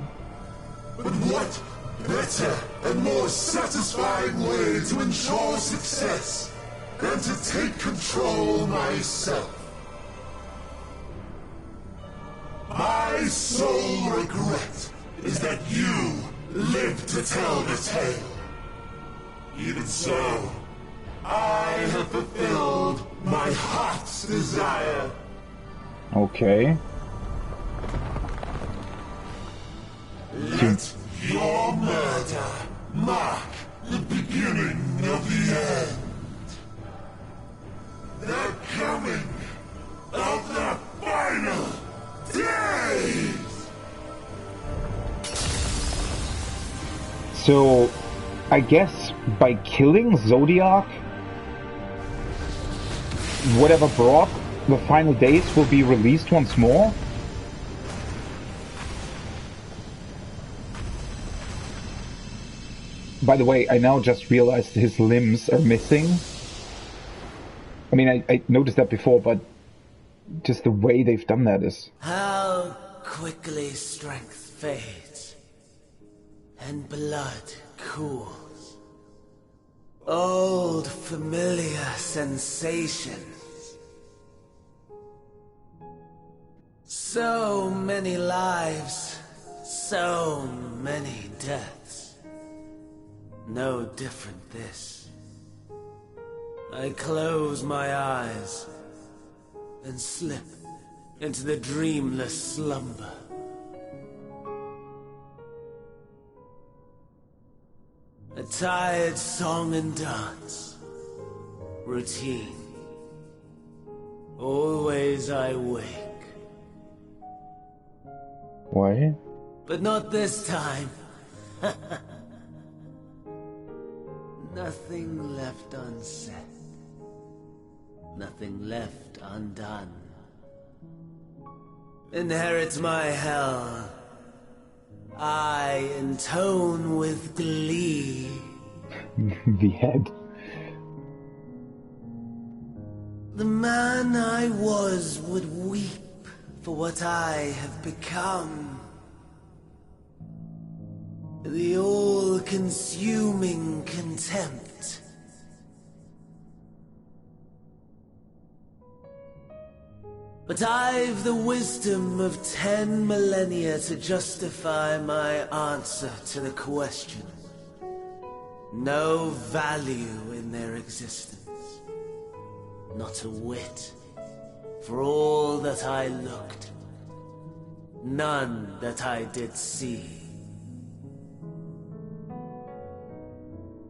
But what better and more satisfying way to ensure success than to take control myself? My sole regret is that you lived to tell the tale. Even so, I have fulfilled my heart's desire. Okay. Let your murder mark the beginning of the end. The coming of the final days! So, I guess by killing Zodiac, whatever brought the final days will be released once more? By the way, I now just realized his limbs are missing. I mean, I noticed that before, but just the way they've done that is... How quickly strength fades, and blood cools. Old familiar sensations. So many lives, so many deaths. No different this. I close my eyes and slip into the dreamless slumber. A tired song and dance. Routine. Always I wake. What? But not this time. Nothing left unsaid. Nothing left undone. Inherit my hell. I intone with glee. The head. The man I was would weep for what I have become. The all-consuming contempt. But I've the wisdom of 10 millennia to justify my answer to the question. No value in their existence. Not a whit. For all that I looked. None that I did see.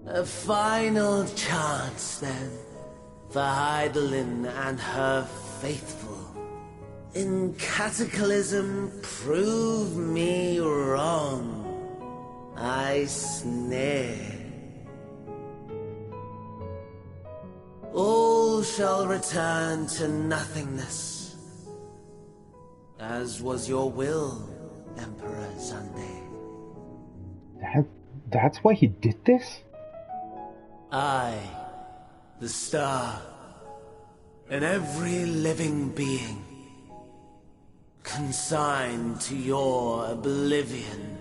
A final chance, then, for Heidelin and her faithful. In Cataclysm, prove me wrong. I snare. All shall return to nothingness, as was your will, Emperor Sunday. That's why he did this? I, the star, and every living being, consigned to your oblivion.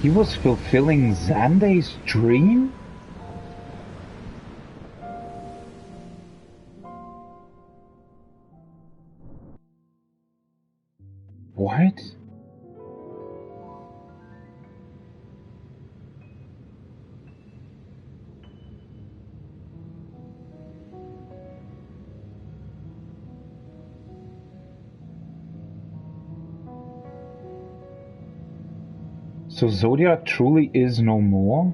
He was fulfilling Xanday's dream? What? So Zodiac truly is no more?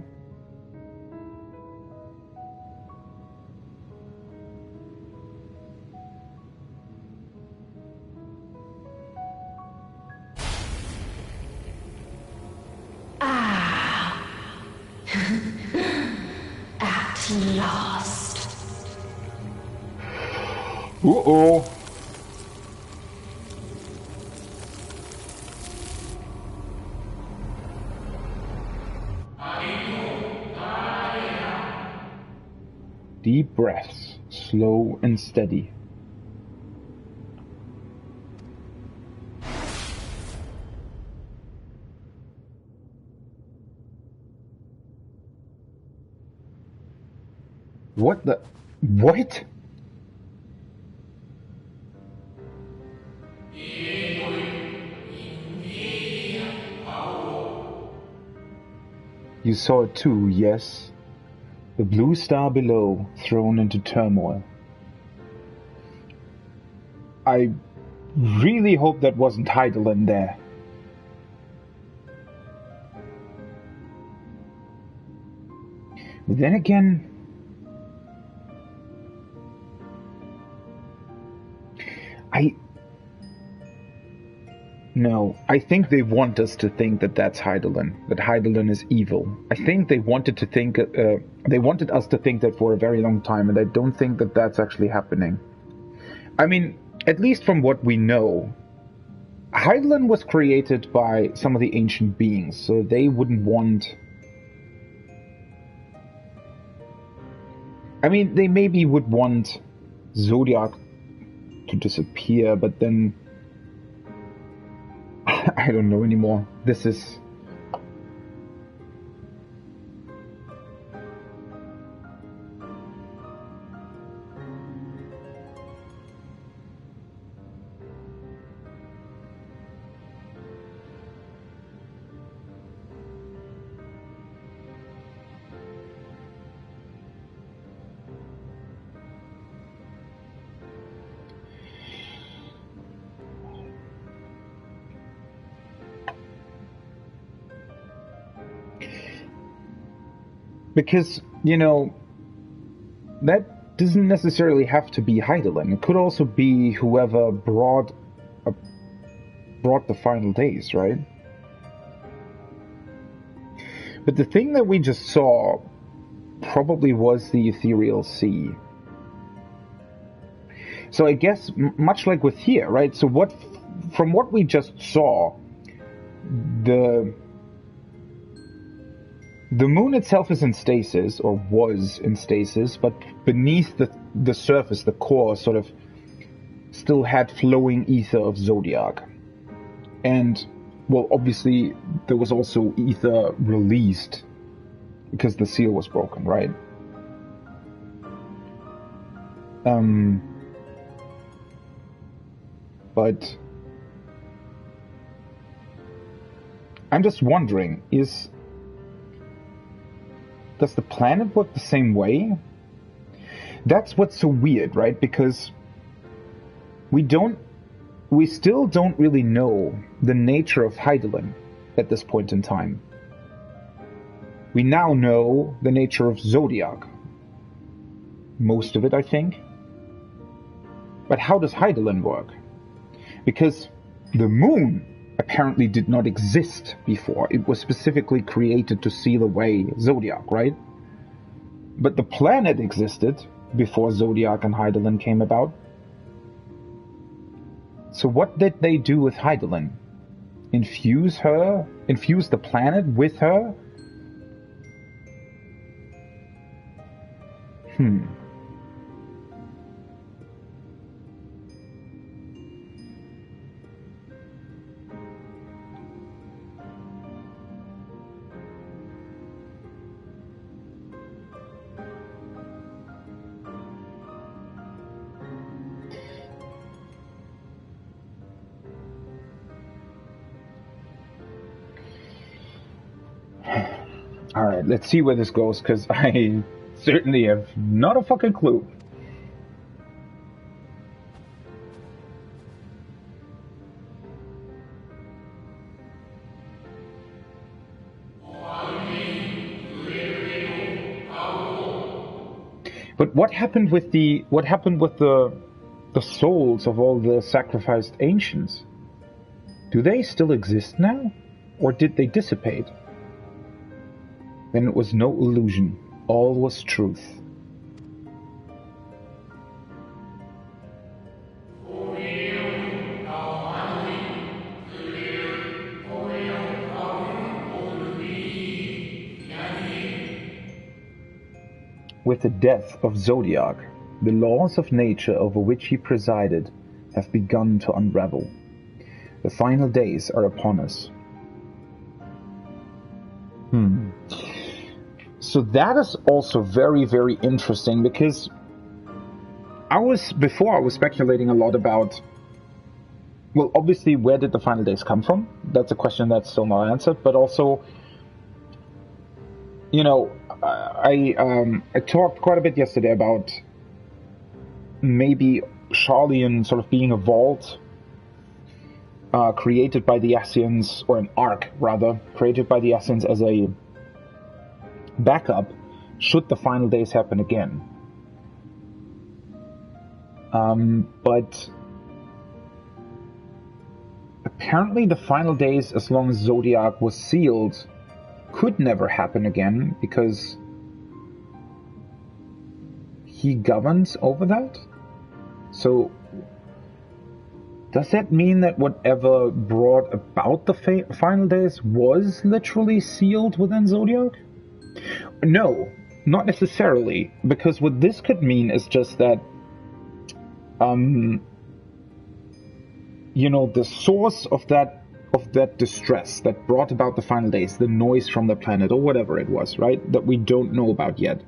last. Uh-oh. Deep breaths, slow and steady. What the... What? You saw it too, yes? The blue star below, thrown into turmoil. I really hope that wasn't Heidelin there. But then again... No, I think they want us to think that that's Heidelin, that Heidelin is evil. I think they wanted to think, they wanted us to think that for a very long time, and I don't think that that's actually happening. I mean, at least from what we know, Heidelin was created by some of the ancient beings, so they wouldn't want... I mean, they maybe would want Zodiac to disappear, but then... I don't know anymore. This is... Because, you know, that doesn't necessarily have to be Heidelin. It could also be whoever brought the final days, right? But the thing that we just saw probably was the ethereal sea. So I guess, much like with here, right? So from what we just saw, the moon itself is in stasis, or was in stasis, but beneath the surface, the core sort of still had flowing ether of Zodiac. And, well, obviously, there was also ether released because the seal was broken, right? But I'm just wondering, does the planet work the same way? That's what's so weird, right? Because we still don't really know the nature of Heidelin at this point in time. We now know the nature of Zodiac. Most of it, I think. But how does Heidelin work? Because the moon apparently did not exist before. It was specifically created to seal away Zodiac, right? But the planet existed before Zodiac and Heidelin came about. So what did they do with Heidelin? Infuse the planet with her? Alright, let's see where this goes, because I certainly have not a fucking clue. But what happened with the souls of all the sacrificed ancients? Do they still exist now? Or did they dissipate? Then it was no illusion, all was truth. With the death of Zodiac, the laws of nature over which he presided have begun to unravel. The final days are upon us. So that is also very, very interesting, because before I was speculating a lot about, well, obviously, where did the final days come from? That's a question that's still not answered, but also, you know, I talked quite a bit yesterday about maybe Charlian sort of being a vault created by the Ascians, or an ark rather, created by the Ascians as a backup should the final days happen again. But apparently the final days, as long as Zodiac was sealed, could never happen again, because he governs over that. So does that mean that whatever brought about the final days was literally sealed within Zodiac? No, not necessarily, because what this could mean is just that, you know, the source of that distress that brought about the final days, the noise from the planet, or whatever it was, right, that we don't know about yet,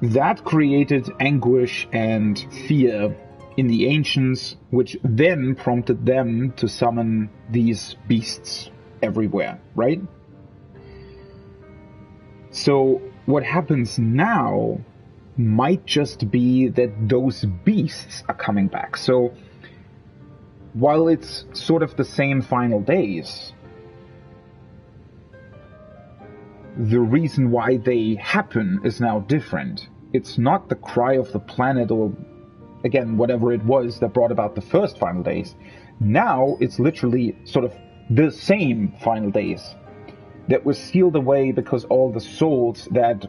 that created anguish and fear in the ancients, which then prompted them to summon these beasts everywhere, right? So what happens now might just be that those beasts are coming back. So while it's sort of the same final days, the reason why they happen is now different. It's not the cry of the planet, or again, whatever it was that brought about the first final days. Now it's literally sort of the same final days that was sealed away because all the souls that,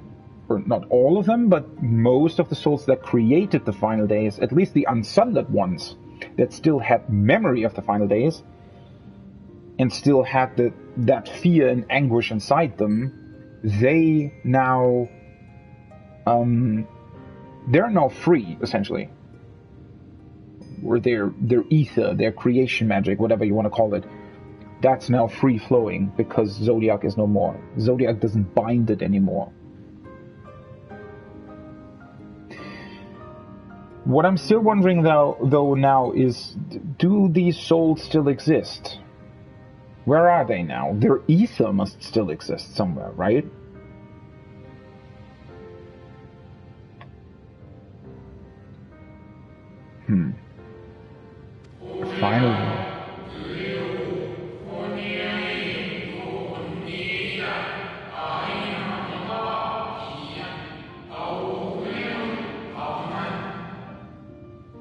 or not all of them, but most of the souls that created the final days, at least the unsundered ones that still had memory of the final days and still had that fear and anguish inside them, they now they're now free, essentially. Or their ether, their creation magic, whatever you want to call it, that's now free flowing because Zodiac is no more. Zodiac doesn't bind it anymore. What I'm still wondering though now is, do these souls still exist? Where are they now? Their ether must still exist somewhere, right? Finally.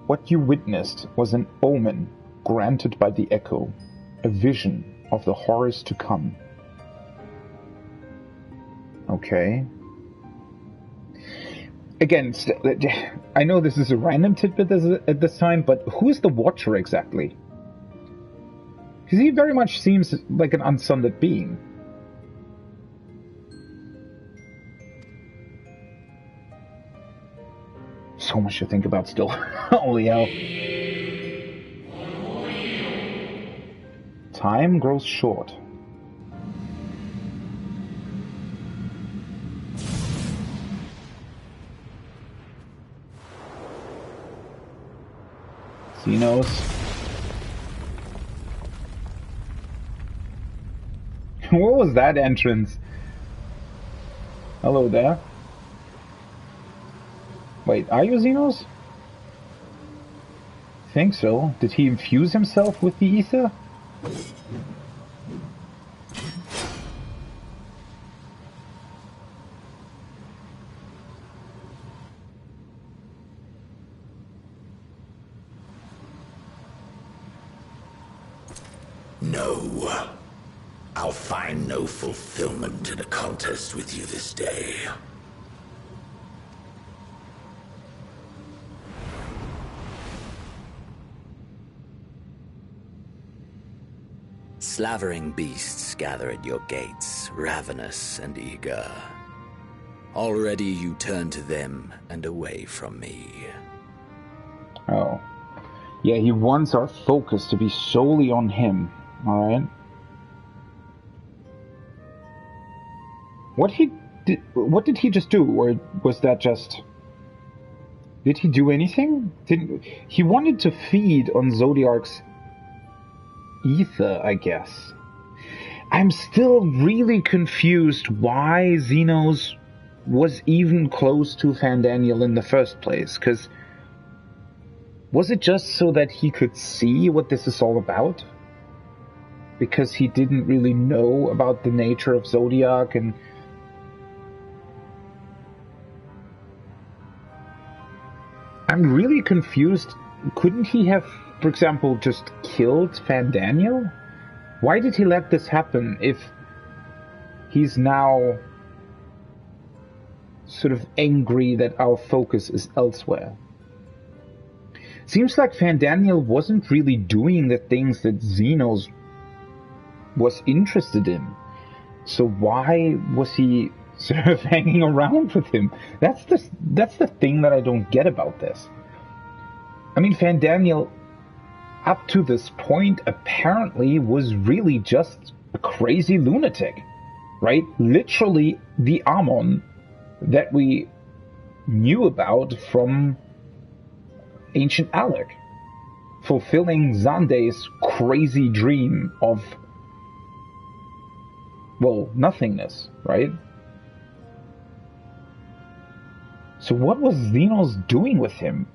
What you witnessed was an omen granted by the echo, a vision of the horrors to come. Okay. Again, I know this is a random tidbit at this time, but who is the Watcher exactly? Because he very much seems like an unsundered being. So much to think about still. Holy hell. Time grows short. Xenos. What was that entrance? Hello there. Wait, are you Xenos? Think so. Did he infuse himself with the ether? No. I'll find no fulfillment in a contest with you this day. Slavering beasts gather at your gates, ravenous and eager. Already you turn to them and away from me. Oh. Yeah, he wants our focus to be solely on him, alright? What did he just do? Or was that just... Did he do anything? He wanted to feed on Zodiark's ether, I guess. I'm still really confused why Xenos was even close to Fandaniel in the first place, because was it just so that he could see what this is all about? Because he didn't really know about the nature of Zodiark and... I'm really confused. Couldn't he have, for example, just killed Fandaniel? Why did he let this happen if he's now sort of angry that our focus is elsewhere? Seems like Fandaniel wasn't really doing the things that Xenos was interested in. So why was he sort of hanging around with him? That's the thing that I don't get about this. I mean, Fandaniel, up to this point, apparently was really just a crazy lunatic, right? Literally the Amon that we knew about from Ancient Alec, fulfilling Zande's crazy dream of, well, nothingness, right? So what was Xenos doing with him?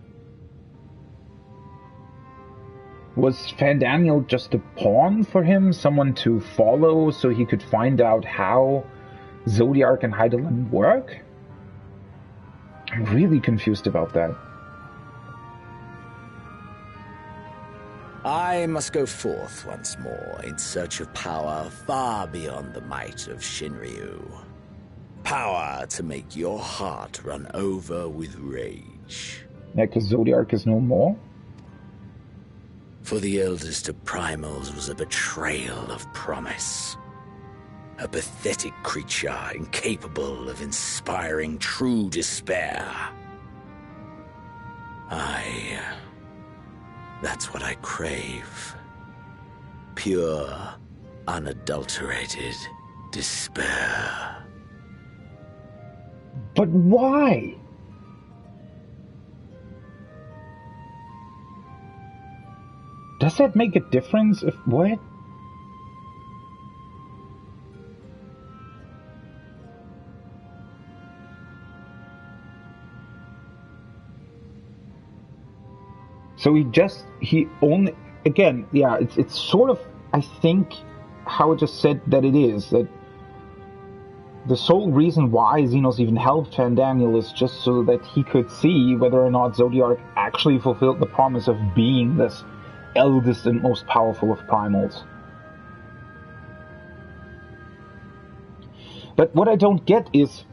Was Fandaniel just a pawn for him? Someone to follow so he could find out how Zodiark and Heidelin work? I'm really confused about that. I must go forth once more in search of power far beyond the might of Shinryu. Power to make your heart run over with rage. Yeah, because Zodiark is no more? For the eldest of primals was a betrayal of promise. A pathetic creature incapable of inspiring true despair. That's what I crave. Pure, unadulterated despair. But why? Does that make a difference if what? So he only, again, yeah, it's sort of, I think, how it just said that it is, that the sole reason why Xenos even helped Fandaniel is just so that he could see whether or not Zodiark actually fulfilled the promise of being this eldest and most powerful of primals. But what I don't get is,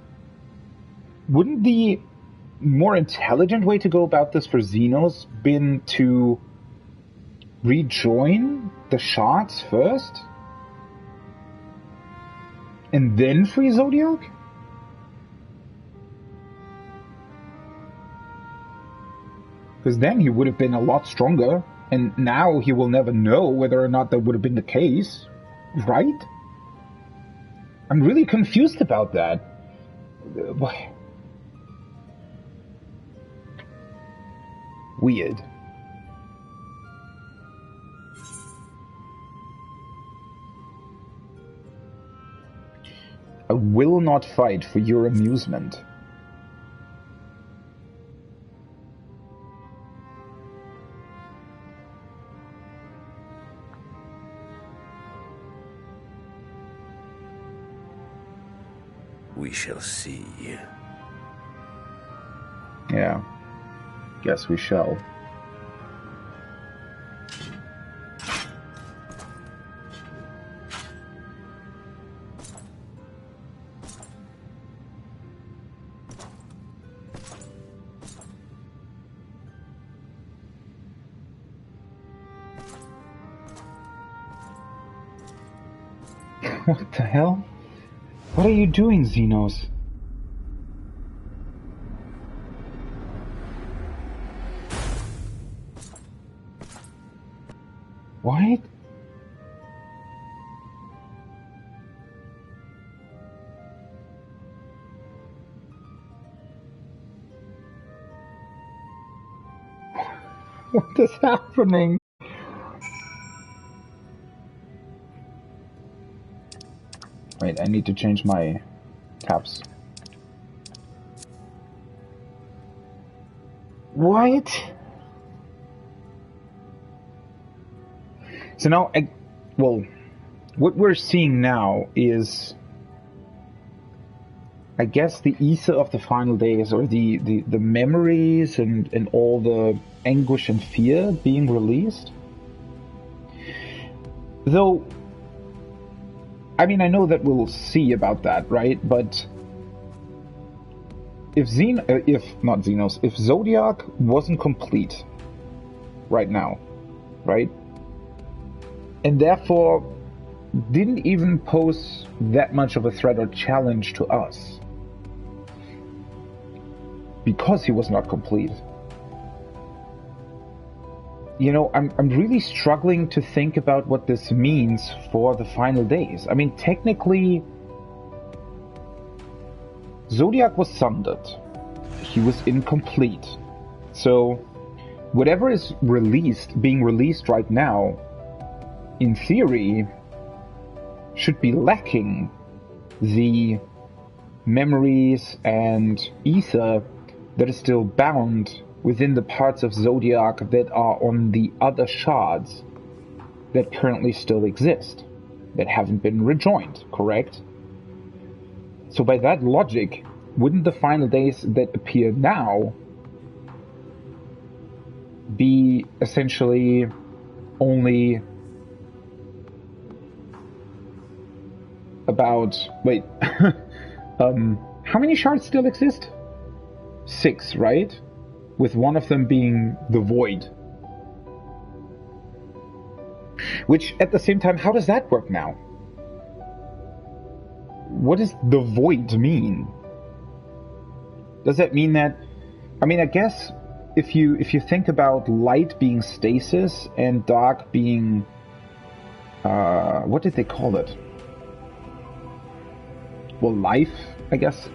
wouldn't the more intelligent way to go about this for Xenos been to rejoin the shards first? And then free Zodiark? Because then he would have been a lot stronger, and now he will never know whether or not that would have been the case, right? I'm really confused about that. Weird. I will not fight for your amusement. We shall see. Yeah. Guess we shall. What the hell? What are you doing, Xenos? What? What is happening? Wait, I need to change my tabs. What? So now, well, what we're seeing now is, I guess, the ether of the final days, or the memories and all the anguish and fear being released. Though, I mean, I know that we'll see about that, right? But if Zodiac wasn't complete right now, right? And therefore didn't even pose that much of a threat or challenge to us because he was not complete. You know, I'm really struggling to think about what this means for the final days. I mean, technically, Zodiac was sundered. He was incomplete. So, whatever is being released right now, in theory, should be lacking the memories and ether that is still bound within the parts of Zodiac that are on the other shards that currently still exist, that haven't been rejoined, correct? So by that logic, wouldn't the final days that appear now be essentially only about... wait, how many shards still exist? 6, right? With one of them being the Void. Which, at the same time, how does that work now? What does the Void mean? Does that mean that... I mean, I guess if you think about light being stasis and dark being... what did they call it? Well, life, I guess.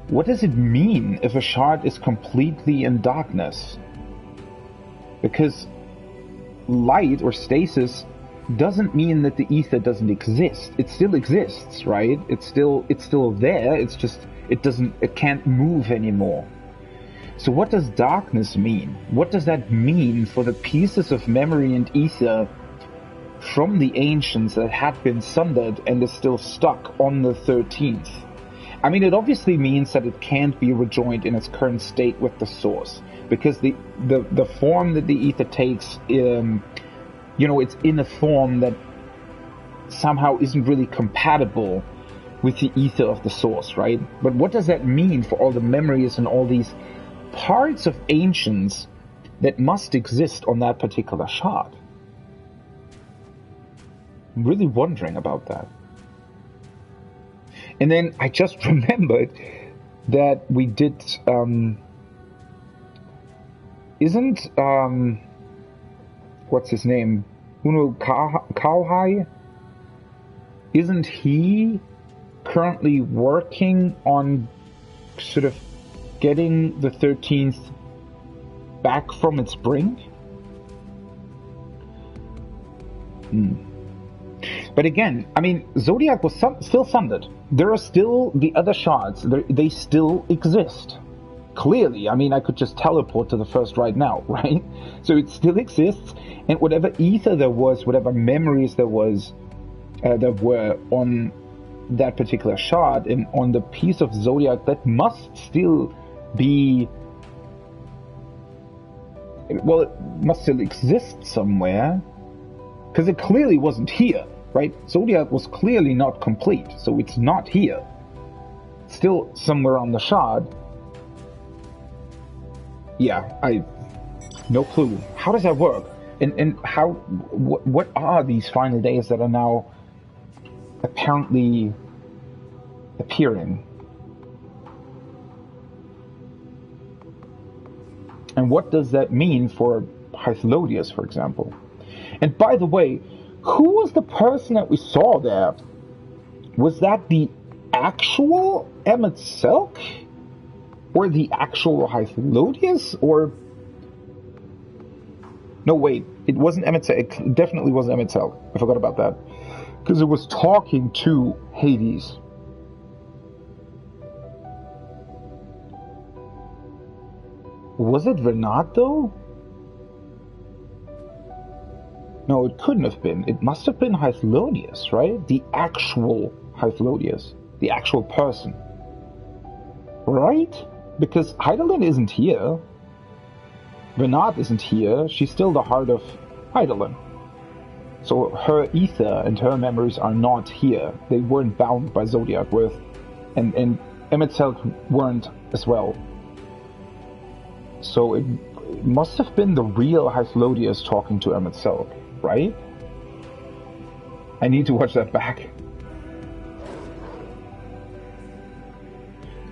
What does it mean if a shard is completely in darkness? Because light or stasis doesn't mean that the ether doesn't exist. It still exists, right? It's still there. It's just it can't move anymore. So what does darkness mean? What does that mean for the pieces of memory and ether from the ancients that had been sundered and is still stuck on the 13th? I mean, it obviously means that it can't be rejoined in its current state with the source, because the form that the ether takes, it's in a form that somehow isn't really compatible with the ether of the source, right? But what does that mean for all the memories and all these parts of ancients that must exist on that particular shard? I'm really wondering about that. And then I just remembered that we did, what's his name? Uno Kauhai? Isn't he currently working on sort of getting the 13th back from its brink? But again, I mean, Zodiac was still sundered. There are still the other shards. They still exist. Clearly, I mean, I could just teleport to the first right now, right? So it still exists, and whatever ether there was, whatever memories there was, that were on that particular shard and on the piece of Zodiac, that must still be... well, it must still exist somewhere, because it clearly wasn't here. Right? Zodiac was clearly not complete, so it's not here. Still somewhere on the shard. Yeah, no clue. How does that work? And how, what are these final days that are now apparently appearing? And what does that mean for Hythlodius, for example? And by the way, who was the person that we saw there? Was that the actual Emet-Selch? Or the actual Hythlodius? Or... No, wait. It wasn't Emet-Selch. It definitely wasn't Emet-Selch. I forgot about that. Because it was talking to Hades. Was it Renat, though? No, it couldn't have been. It must have been Hythlodius, right? The actual Hythlodius. The actual person. Right? Because Hydaelyn isn't here. Renat isn't here. She's still the heart of Hydaelyn. So her ether and her memories are not here. They weren't bound by Zodiac with. And Emet-Selch weren't as well. So it must have been the real Hythlodius talking to Emet-Selch, right? I need to watch that back.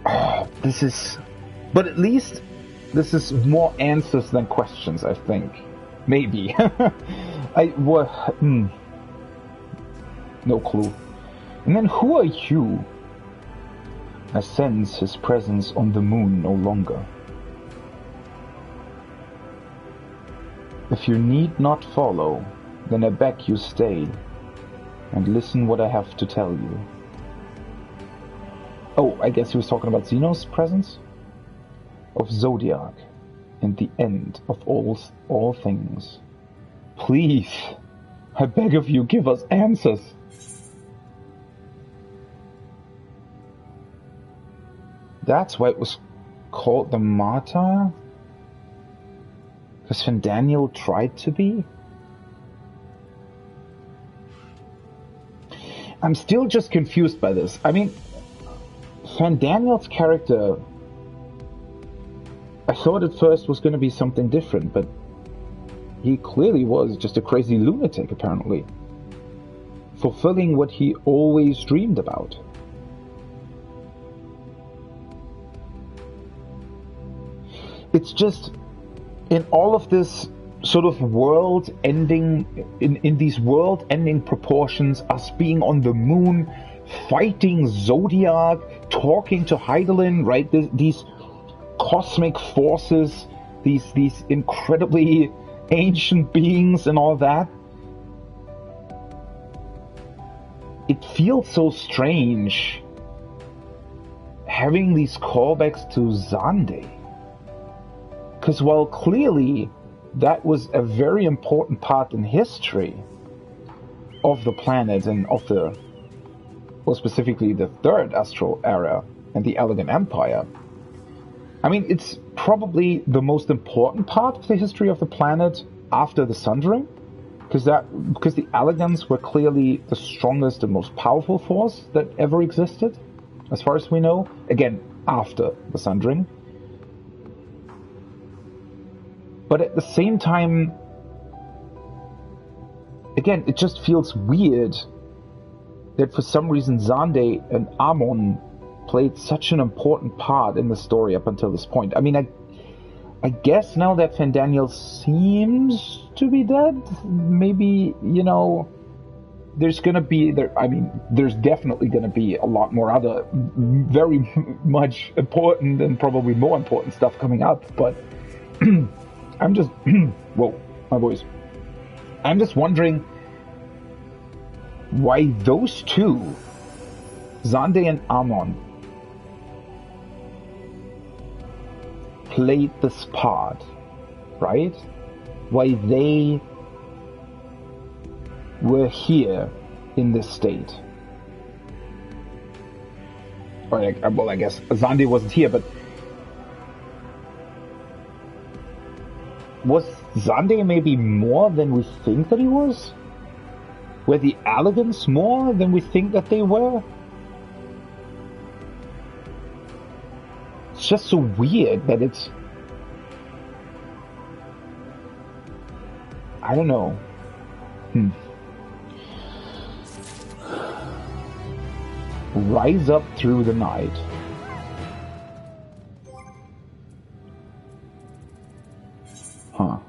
Oh, this is... But at least this is more answers than questions, I think. Maybe. No clue. And then who are you? I sense his presence on the moon no longer. If you need not follow, then I beg you stay, and listen what I have to tell you. Oh, I guess he was talking about Zeno's presence? Of Zodiac, and the end of all things. Please, I beg of you, give us answers. That's why it was called the Martyr? Because Fandaniel tried to be? I'm still just confused by this. I mean, Fandaniel's character, I thought at first was going to be something different, but he clearly was just a crazy lunatic, apparently. Fulfilling what he always dreamed about. It's just... in all of this sort of world-ending, in these world-ending proportions, us being on the moon, fighting Zodiac, talking to Hydaelyn, right? These cosmic forces, these incredibly ancient beings and all that. It feels so strange having these callbacks to Xande. Because while clearly that was a very important part in history of the planet and of the, well, specifically the Third Astral Era and the Elegant Empire, I mean, it's probably the most important part of the history of the planet after the Sundering, because the Elegants were clearly the strongest and most powerful force that ever existed, as far as we know. Again, after the Sundering. But at the same time, again, it just feels weird that for some reason Xande and Amon played such an important part in the story up until this point. I mean, I guess now that Fandaniel seems to be dead, maybe, you know, there's definitely gonna be a lot more other very much important and probably more important stuff coming up, but I'm just... whoa, my voice. I'm just wondering why those two, Xande and Amon, played this part, right? Why they were here in this state. Or, well, I guess Xande wasn't here, but was Xande maybe more than we think that he was? Were the Elegants more than we think that they were? It's just so weird that it's... I don't know. Rise up through the night. Huh.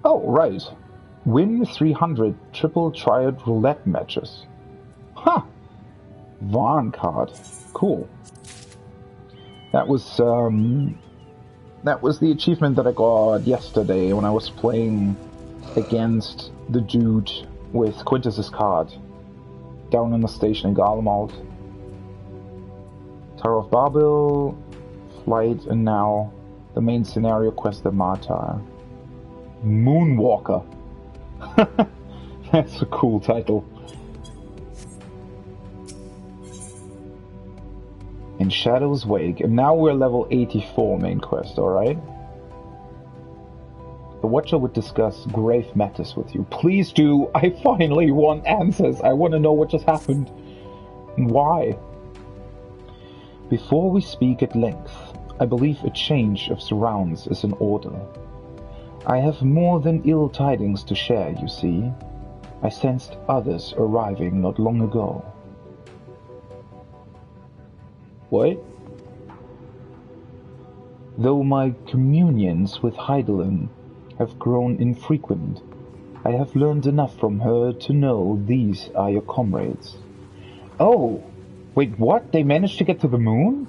Oh, right. Win 300 triple triad roulette matches. Huh. Vaughn card. Cool. That was the achievement that I got yesterday when I was playing against the dude with Quintus's card down in the station in Garlemald. Tower of Babel, Flight, and now the main scenario quest of Martyr. Moonwalker. That's a cool title. In Shadow's Wake, and now we're level 84 main quest, alright? The Watcher would discuss grave matters with you. Please do! I finally want answers! I want to know what just happened. And why? Before we speak at length, I believe a change of surrounds is in order. I have more than ill tidings to share, you see. I sensed others arriving not long ago. What? Though my communions with Heidelin have grown infrequent, I have learned enough from her to know these are your comrades. Oh! Wait, what? They managed to get to the moon?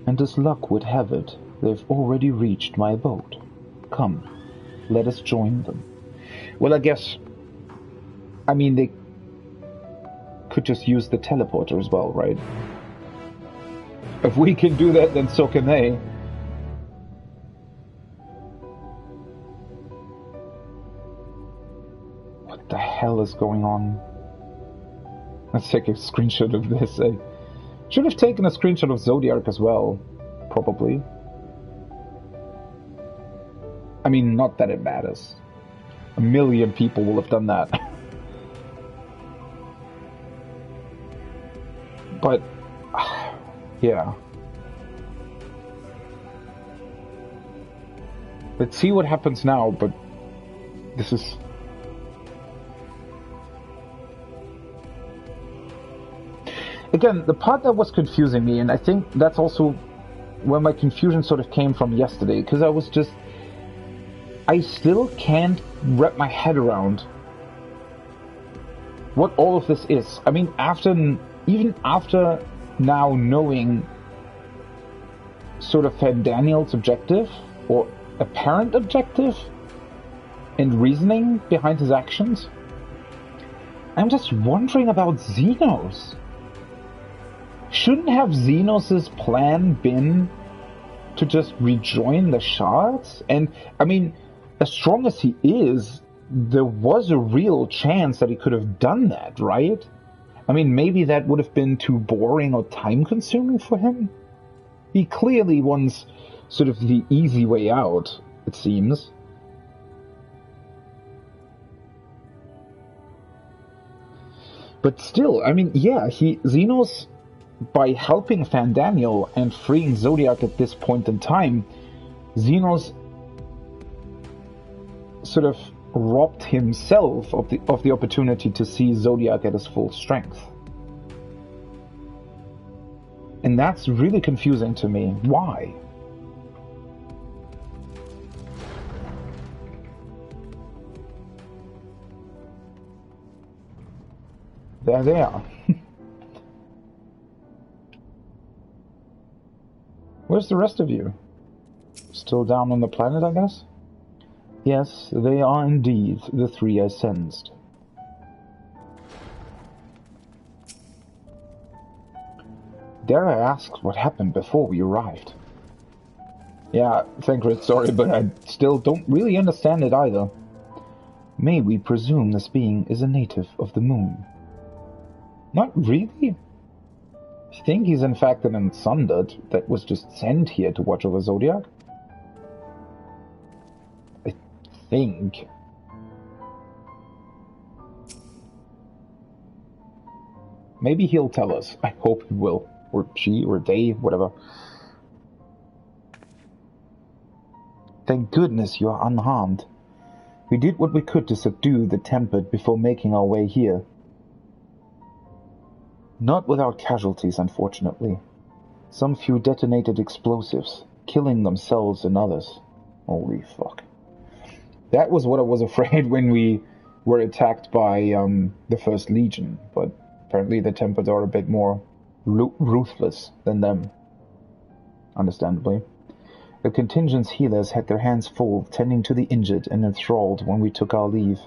And as luck would have it, they've already reached my abode. Come, let us join them. Well, I guess... I mean, they could just use the teleporter as well, right? If we can do that, then so can they. What the hell is going on? Let's take a screenshot of this. I should have taken a screenshot of Zodiac as well. Probably. I mean, not that it matters. A million people will have done that. But, yeah. Let's see what happens now, but this is... Again, the part that was confusing me, and I think that's also where my confusion sort of came from yesterday, because I still can't wrap my head around what all of this is. I mean, even after now knowing sort of Daniel's objective, or apparent objective, and reasoning behind his actions, I'm just wondering about Xenos. Shouldn't have Xenos' plan been to just rejoin the shards? And, I mean, as strong as he is, there was a real chance that he could have done that, right? I mean, maybe that would have been too boring or time-consuming for him? He clearly wants sort of the easy way out, it seems. But still, I mean, yeah, Xenos... By helping Daniel and freeing Zodiac at this point in time, Xenos sort of robbed himself of the opportunity to see Zodiac at his full strength. And that's really confusing to me. Why? There they are. Where's the rest of you? Still down on the planet, I guess? Yes, they are indeed the three I sensed. Dare I ask what happened before we arrived? Yeah, Thancred, sorry, but I still don't really understand it either. May we presume this being is a native of the moon? Not really. I think he's in fact an Unsundered that was just sent here to watch over Zodiac. I think. Maybe he'll tell us. I hope he will. Or she, or they, whatever. Thank goodness you are unharmed. We did what we could to subdue the Tempered before making our way here. Not without casualties, unfortunately. Some few detonated explosives, killing themselves and others. Holy fuck. That was what I was afraid when we were attacked by the First Legion, but apparently the Tempered are a bit more ruthless than them. Understandably. The contingent's healers had their hands full, tending to the injured and enthralled when we took our leave.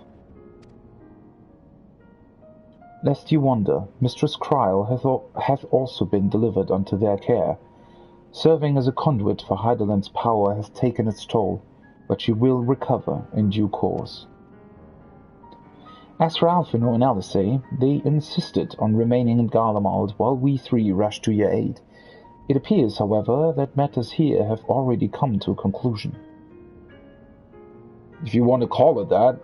Lest you wonder, Mistress Kryle hath also been delivered unto their care. Serving as a conduit for Heideland's power has taken its toll, but she will recover in due course. As for Alphino and Alisaie, they insisted on remaining in Garlemald while we three rushed to your aid. It appears, however, that matters here have already come to a conclusion. If you want to call it that.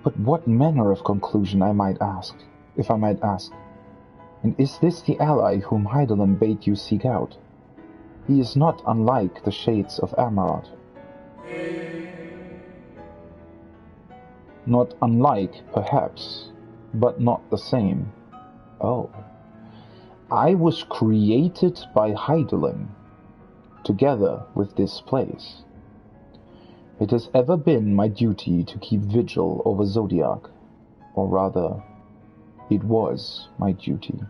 But what manner of conclusion, if I might ask? And is this the ally whom Heideland bade you seek out? He is not unlike the shades of Amarant. Not unlike, perhaps, but not the same. Oh. I was created by Heideland, together with this place. It has ever been my duty to keep vigil over Zodiac, or rather, it was my duty.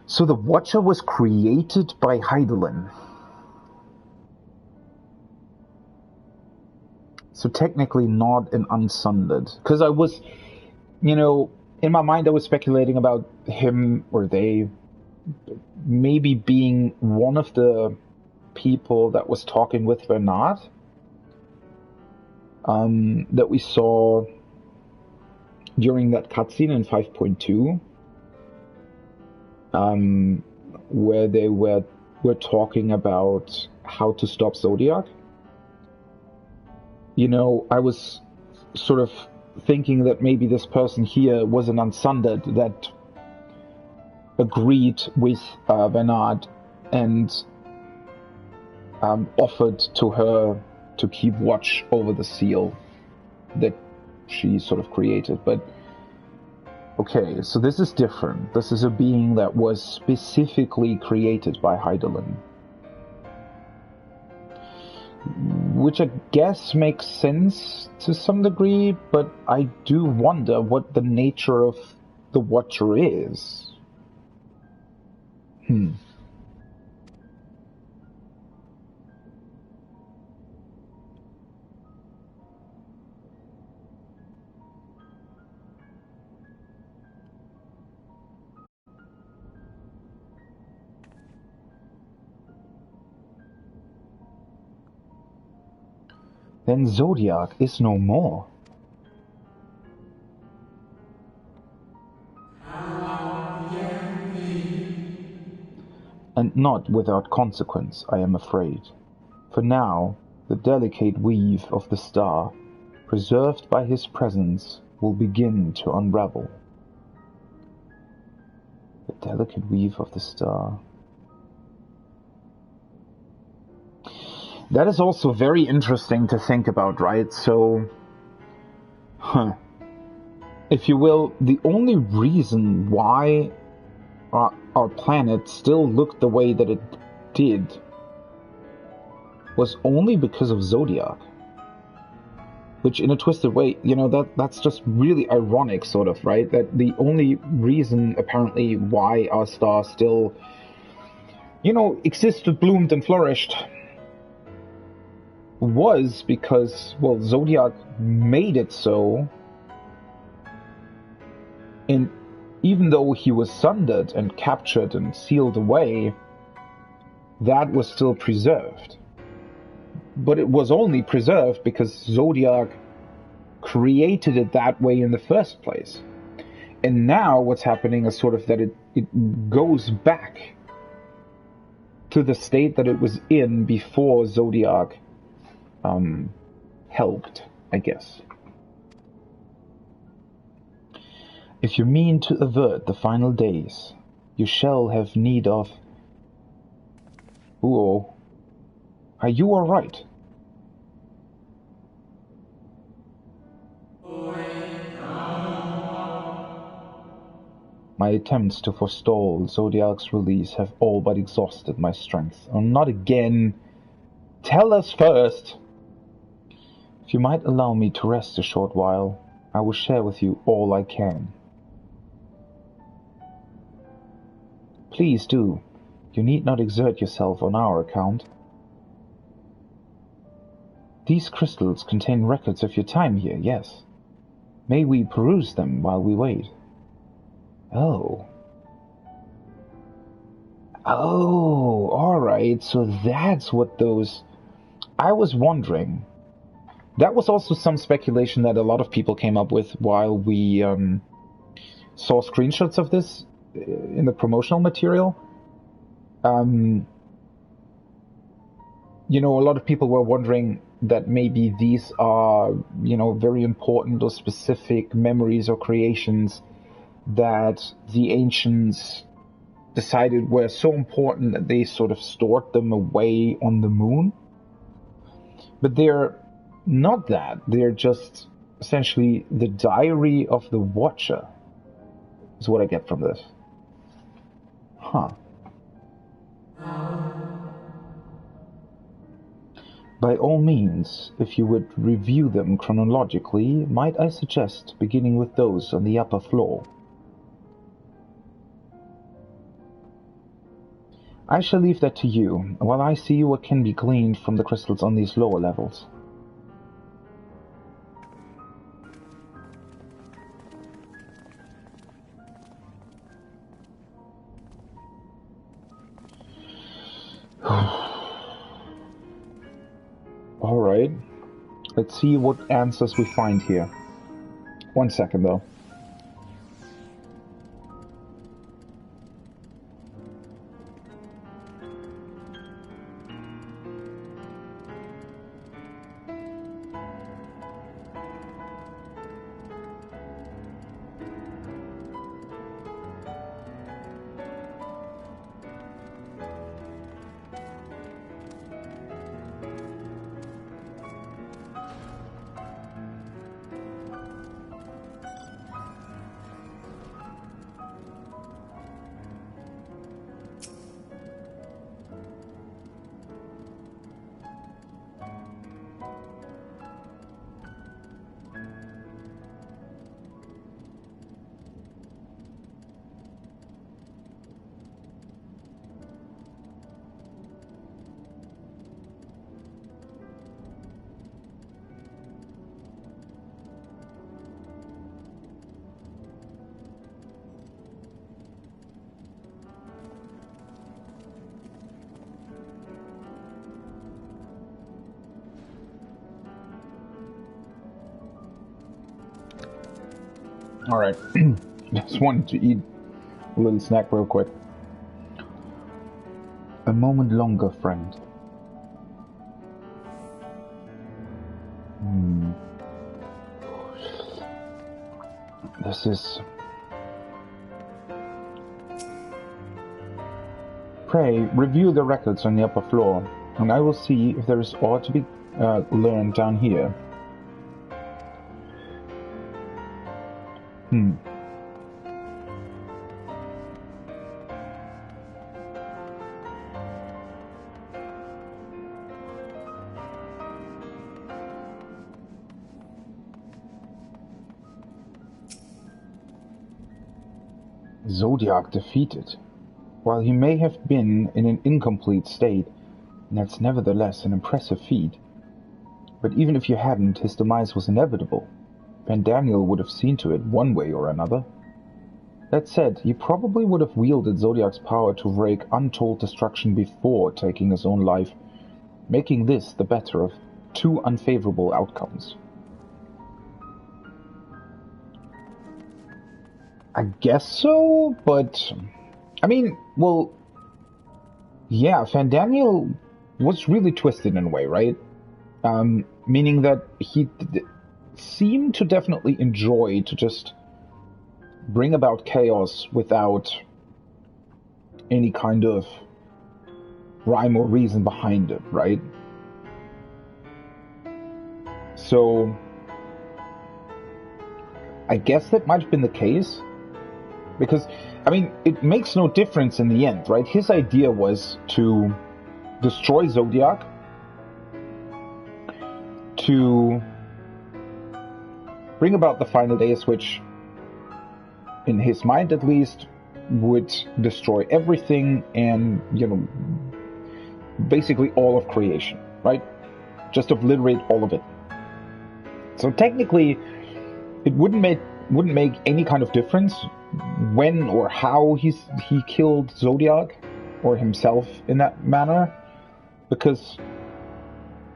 So the Watcher was created by Heideland. So technically not an Unsundered. Because I was, in my mind I was speculating about him or they maybe being one of the people that was talking with Bernard. That we saw during that cutscene in 5.2. Where they were talking about how to stop Zodiac. I was sort of thinking that maybe this person here was an Unsundered that agreed with Bernard and offered to her to keep watch over the seal that she sort of created. But okay, so this is different. This is a being that was specifically created by Heideland. Which I guess makes sense to some degree, but I do wonder what the nature of the Watcher is. Then Zodiac is no more. And not without consequence, I am afraid. For now, the delicate weave of the star, preserved by his presence, will begin to unravel. The delicate weave of the star. That is also very interesting to think about, right? So, if you will, the only reason why our planet still looked the way that it did was only because of Zodiac. Which, in a twisted way, that's just really ironic, sort of, right? That the only reason, apparently, why our star still, existed, bloomed, and flourished was because, well, Zodiac made it so, and even though he was sundered and captured and sealed away, that was still preserved. But it was only preserved because Zodiac created it that way in the first place. And now what's happening is sort of that it goes back to the state that it was in before Zodiac helped, I guess. If you mean to avert the final days, you shall have need of... Ooh. Are you alright? My attempts to forestall Zodiac's release have all but exhausted my strength. Oh, not again. Tell us first. If you might allow me to rest a short while, I will share with you all I can. Please do. You need not exert yourself on our account. These crystals contain records of your time here, yes. May we peruse them while we wait? Oh. Oh, alright, so that's what those... I was wondering. That was also some speculation that a lot of people came up with while we saw screenshots of this in the promotional material. You know, a lot of people were wondering that maybe these are, you know, very important or specific memories or creations that the ancients decided were so important that they sort of stored them away on the moon. But they're not that. They're just essentially the diary of the Watcher, is what I get from this. Huh. By all means, if you would review them chronologically, might I suggest beginning with those on the upper floor? I shall leave that to you, while I see what can be gleaned from the crystals on these lower levels. Alright, let's see what answers we find here. 1 second though. Alright, just wanted to eat a little snack real quick. A moment longer, friend. This is... Pray, review the records on the upper floor, and I will see if there is aught to be learned down here. Zodiac defeated. While he may have been in an incomplete state, that's nevertheless an impressive feat. But even if you hadn't, his demise was inevitable. And Daniel would have seen to it one way or another. That said, he probably would have wielded Zodiac's power to wreak untold destruction before taking his own life, making this the better of two unfavorable outcomes. I guess so, but... I mean, well... Yeah, Fandaniel was really twisted in a way, right? Meaning that he seemed to definitely enjoy to just bring about chaos without any kind of rhyme or reason behind it, right? So I guess that might have been the case, because, I mean, it makes no difference in the end, right? His idea was to destroy Zodiac, to bring about the final days, which, in his mind at least, would destroy everything and, you know, basically all of creation, right? Just obliterate all of it. So technically, it wouldn't make any kind of difference when or how he killed Zodiac or himself in that manner, because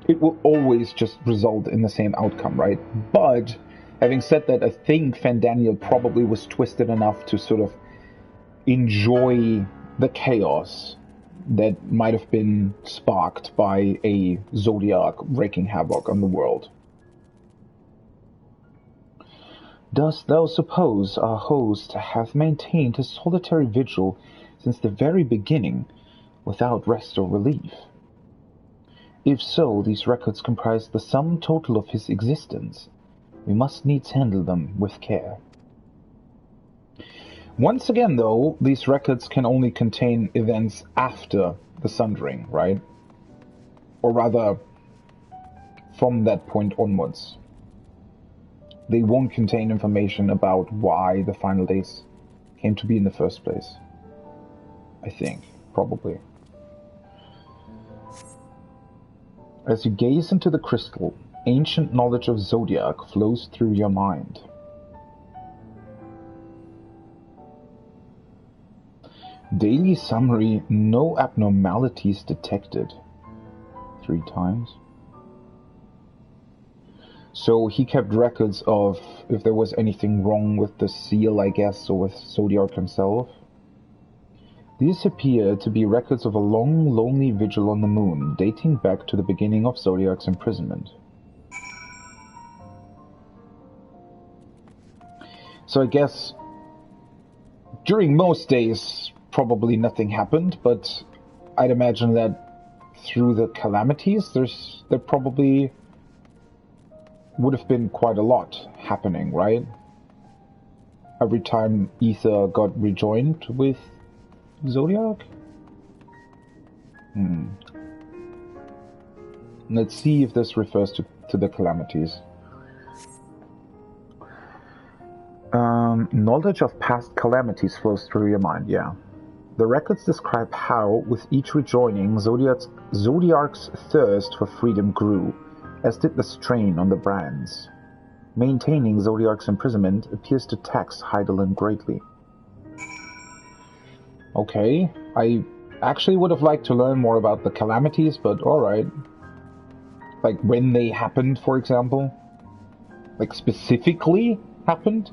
it will always just result in the same outcome, right? But having said that, I think Fandaniel probably was twisted enough to sort of enjoy the chaos that might have been sparked by a Zodiac wreaking havoc on the world. Dost thou suppose our host hath maintained his solitary vigil since the very beginning, without rest or relief? If so, these records comprise the sum total of his existence. We must needs handle them with care. Once again, though, these records can only contain events after the Sundering, right? Or rather, from that point onwards. They won't contain information about why the final days came to be in the first place. I think, probably. As you gaze into the crystal, ancient knowledge of Zodiac flows through your mind. Daily summary, no abnormalities detected. 3 times. So he kept records of if there was anything wrong with the seal, I guess, or with Zodiac himself. These appear to be records of a long, lonely vigil on the moon, dating back to the beginning of Zodiac's imprisonment. So I guess during most days, probably nothing happened, but I'd imagine that through the calamities, there probably would have been quite a lot happening, right? Every time Ether got rejoined with Zodiac? Let's see if this refers to the calamities. Knowledge of past calamities flows through your mind, yeah. The records describe how, with each rejoining, Zodiac's thirst for freedom grew, as did the strain on the brands. Maintaining Zodiac's imprisonment appears to tax Heidelin greatly. Okay, I actually would have liked to learn more about the calamities, but alright. Like when they happened, for example. Like specifically happened.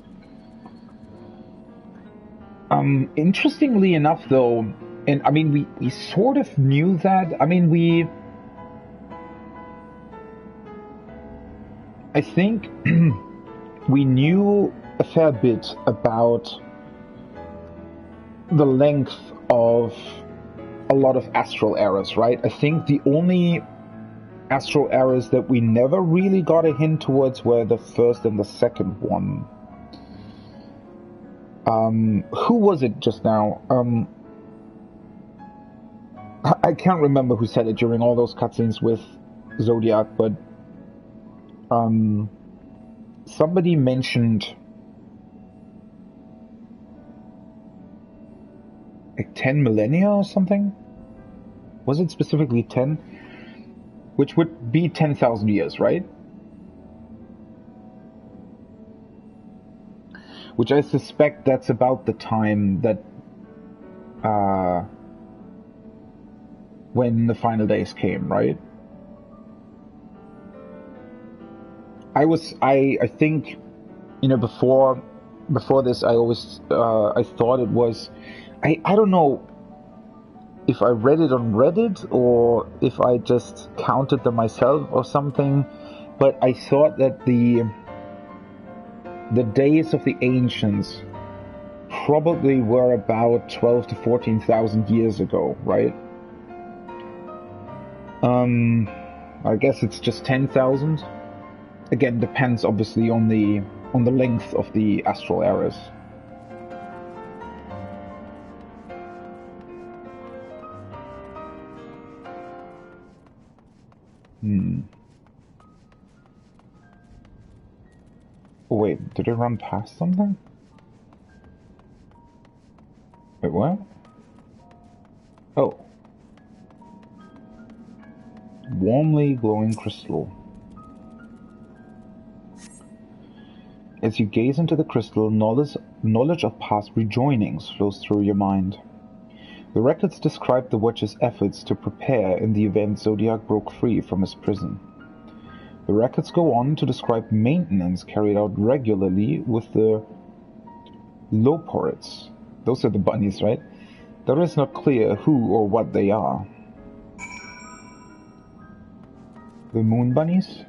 Interestingly enough though, and I mean we sort of knew that, I think we knew a fair bit about the length of a lot of astral eras, right? I think the only astral eras that we never really got a hint towards were the first and the second one. Who was it just now? I can't remember who said it during all those cutscenes with Zodiac, but somebody mentioned like 10 millennia or something? Was it specifically 10? Which would be 10,000 years, right? Which I suspect that's about the time that when the final days came, right? I think, before this, I always, I thought it was, I don't know, if I read it on Reddit or if I just counted them myself or something, but I thought that the days of the ancients probably were about 12 to 14,000 years ago, right? I guess it's just 10,000. Again, depends obviously on the length of the astral eras. Oh, wait, did I run past something? Wait, what? Oh. Warmly glowing crystal. As you gaze into the crystal, knowledge of past rejoinings flows through your mind. The records describe the Watcher's efforts to prepare in the event Zodiac broke free from his prison. The records go on to describe maintenance carried out regularly with the Loporids. Those are the bunnies, right? Though it is not clear who or what they are. The moon bunnies?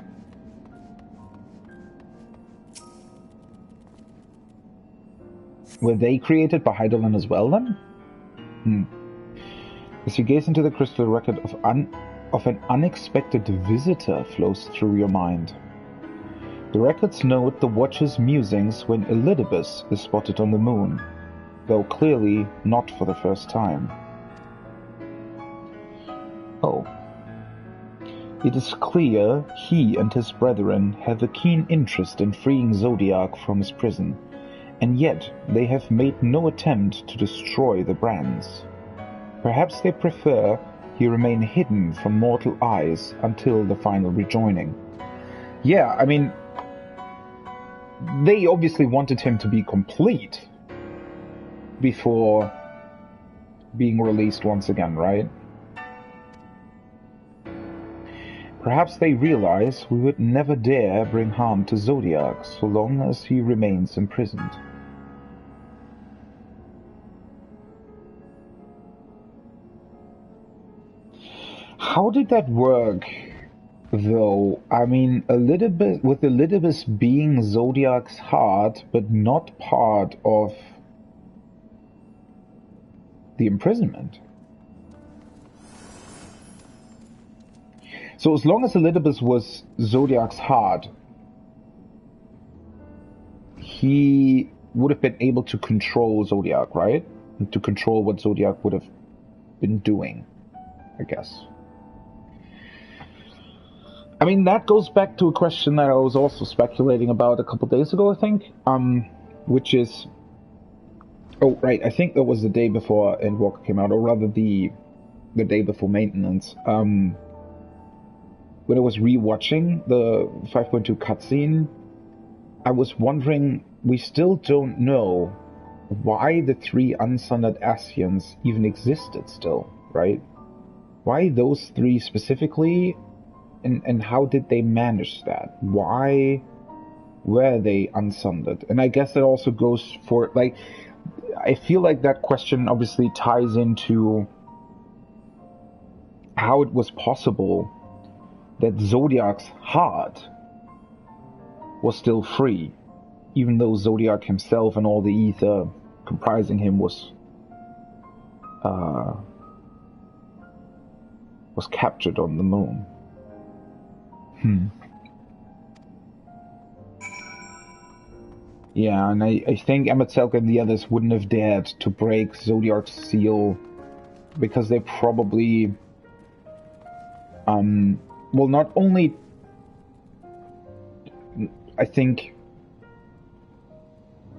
Were they created by Heidelin as well, then? As you gaze into the crystal, record of an unexpected visitor flows through your mind. The records note the Watcher's musings when Elidibus is spotted on the moon, though clearly not for the first time. Oh. It is clear he and his brethren have a keen interest in freeing Zodiac from his prison, and yet they have made no attempt to destroy the brands. Perhaps they prefer he remain hidden from mortal eyes until the final rejoining. Yeah, I mean, they obviously wanted him to be complete before being released once again, right? Perhaps they realize we would never dare bring harm to Zodiac so long as he remains imprisoned. How did that work, though? I mean, with Elidibus being Zodiac's heart, but not part of the imprisonment. So as long as Elidibus was Zodiac's heart, he would have been able to control Zodiac, right? And to control what Zodiac would have been doing, I guess. I mean, that goes back to a question that I was also speculating about a couple days ago, I think, which is... Oh, right, I think that was the day before Endwalker came out, or rather the day before maintenance. When I was re-watching the 5.2 cutscene, I was wondering, we still don't know why the three unsundered Asians even existed still, right? Why those three specifically, and how did they manage that? Why were they unsundered? And I guess that also goes for, like, I feel like that question obviously ties into how it was possible that Zodiac's heart was still free, even though Zodiac himself and all the ether comprising him was captured on the moon. Yeah, and I think Emetzelk and the others wouldn't have dared to break Zodiac's seal because they probably well, not only, I think,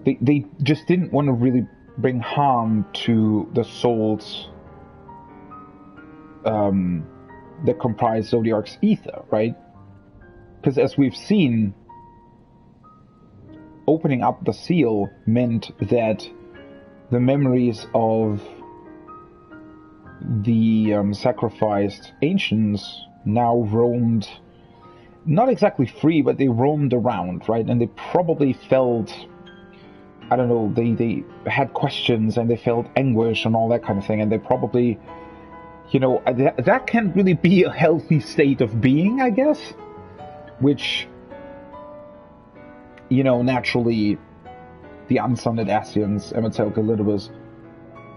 they just didn't want to really bring harm to the souls that comprise Zodiac's ether, right? Because as we've seen, opening up the seal meant that the memories of the sacrificed ancients now roamed, not exactly free, but they roamed around, right? And they probably felt, they had questions and they felt anguish and all that kind of thing, and they probably you know, that can't really be a healthy state of being, I guess. Which, you know, naturally, the Unsunned Asians, Emetel Galidibus,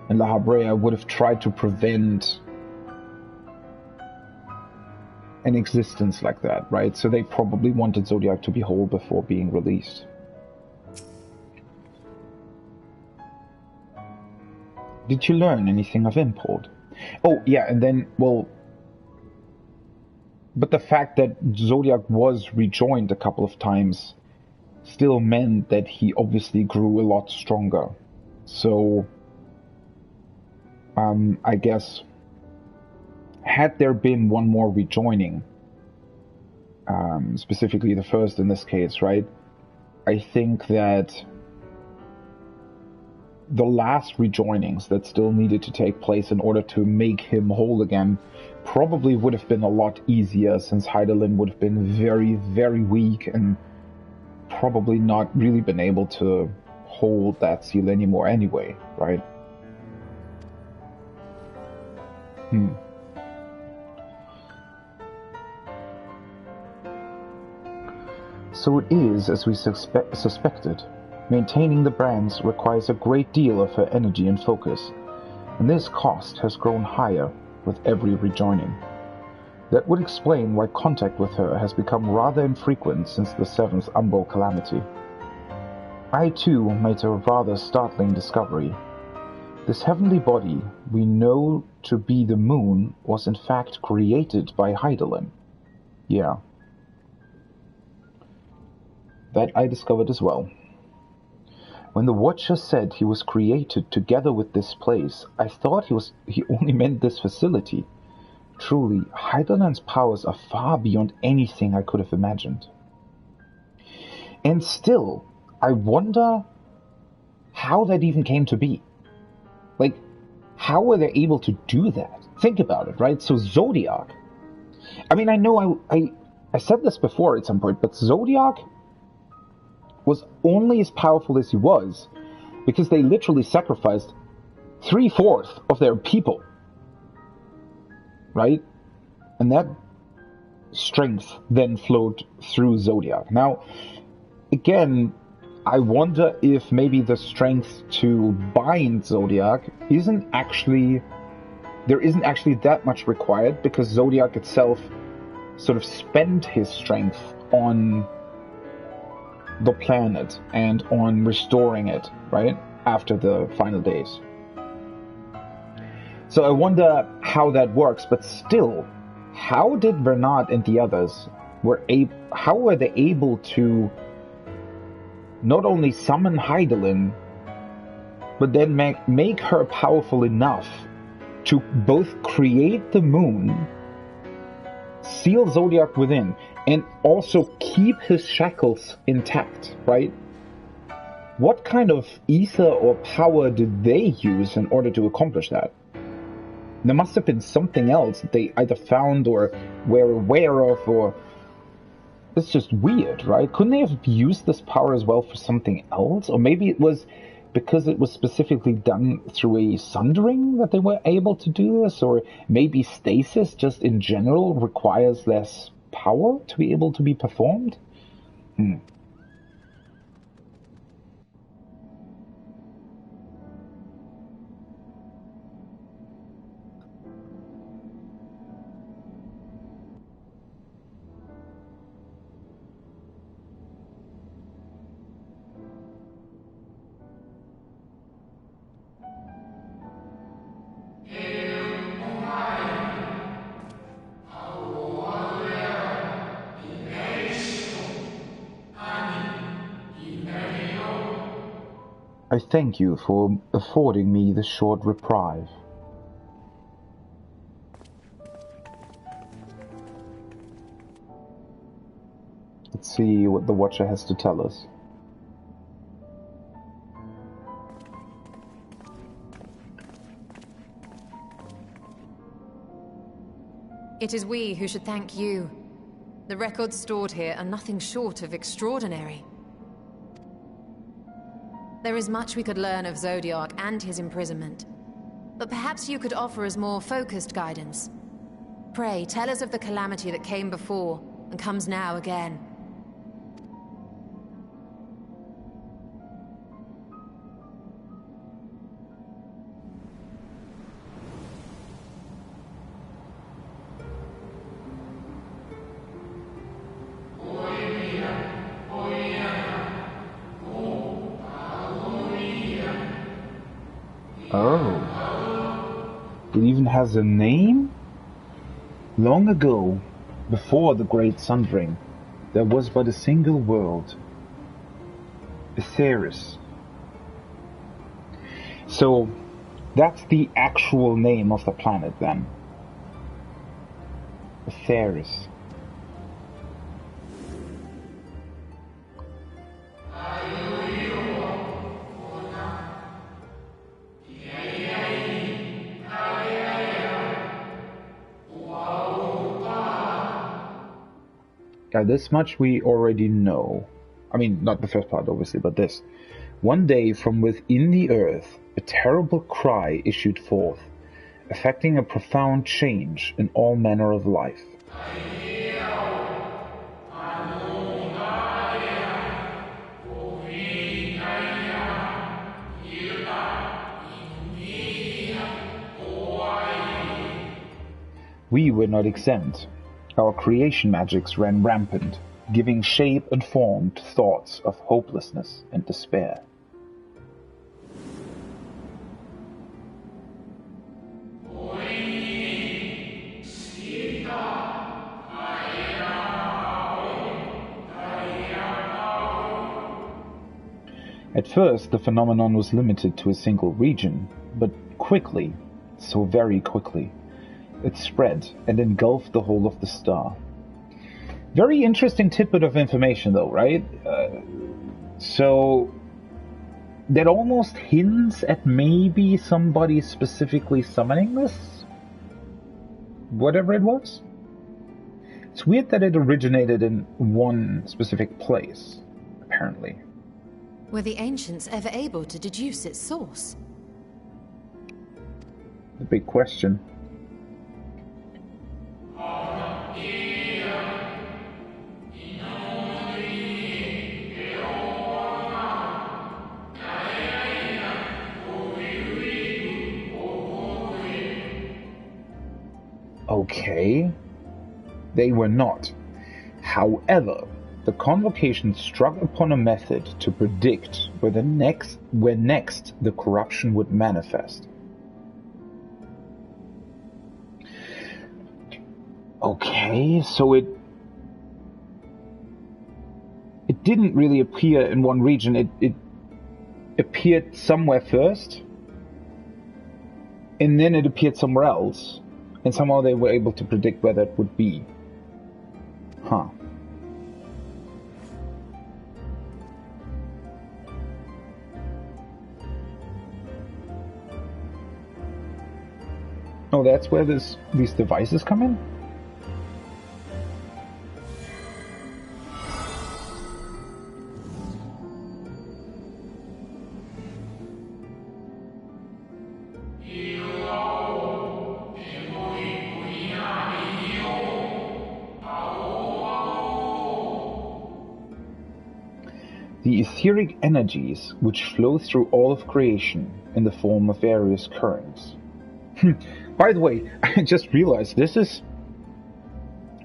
and La Habrea would have tried to prevent an existence like that, right? So they probably wanted Zodiac to be whole before being released. Did you learn anything of import? Oh, yeah, and then, well... But the fact that Zodiac was rejoined a couple of times still meant that he obviously grew a lot stronger. So, I guess, had there been one more rejoining, specifically the first in this case, right? I think that the last rejoinings that still needed to take place in order to make him whole again probably would have been a lot easier, since Hydaelyn would have been very, very weak and probably not really been able to hold that seal anymore anyway, right? So it is as we suspected. Maintaining the brands requires a great deal of her energy and focus, and this cost has grown higher with every rejoining. That would explain why contact with her has become rather infrequent since the 7th Umbral calamity. I too made a rather startling discovery. This heavenly body we know to be the moon was in fact created by Hydaelyn. Yeah. That I discovered as well. When the Watcher said he was created together with this place, I thought he only meant this facility. Truly, Hydaelyn's powers are far beyond anything I could have imagined. And still, I wonder how that even came to be. Like, how were they able to do that? Think about it, right? So Zodiac... I mean, I know I said this before at some point, but Zodiac was only as powerful as he was because they literally sacrificed 3/4 of their people. Right? And that strength then flowed through Zodiac. Now, again, I wonder if maybe the strength to bind Zodiac there isn't actually that much required, because Zodiac itself sort of spent his strength on the planet and on restoring it, right? After the final days. So I wonder how that works, but still, how did Bernard and the others how were they able to not only summon Hydaelyn, but then make her powerful enough to both create the moon, seal Zodiac within, and also keep his shackles intact, right? What kind of ether or power did they use in order to accomplish that? There must have been something else that they either found or were aware of, or... It's just weird, right? Couldn't they have used this power as well for something else? Or maybe it was because it was specifically done through a sundering that they were able to do this? Or maybe stasis just in general requires less power to be able to be performed? I thank you for affording me this short reprieve. Let's see what the Watcher has to tell us. It is we who should thank you. The records stored here are nothing short of extraordinary. There is much we could learn of Zodiac and his imprisonment. but perhaps you could offer us more focused guidance. Pray, tell us of the calamity that came before, and comes now again. Oh. It even has a name? Long ago, before the Great Sundering, there was but a single world. Aetheris. So, that's the actual name of the planet then. Aetheris. This much we already know. I mean, not the first part, obviously, but this. One day, from within the earth, a terrible cry issued forth, affecting a profound change in all manner of life. We were not exempt. Our creation magics ran rampant, giving shape and form to thoughts of hopelessness and despair. At first, the phenomenon was limited to a single region, but quickly, so very quickly, it spread and engulfed the whole of the star. Very interesting tidbit of information though, right? So that almost hints at maybe somebody specifically summoning this? Whatever it was? It's weird that it originated in one specific place, apparently. Were the ancients ever able to deduce its source? The big question. Okay, they were not. However, the convocation struck upon a method to predict where next the corruption would manifest. Okay, so it didn't really appear in one region. It appeared somewhere first, and then it appeared somewhere else, and somehow they were able to predict where that would be. Huh. Oh, that's where these devices come in? The etheric energies which flow through all of creation in the form of various currents. By the way, I just realized this is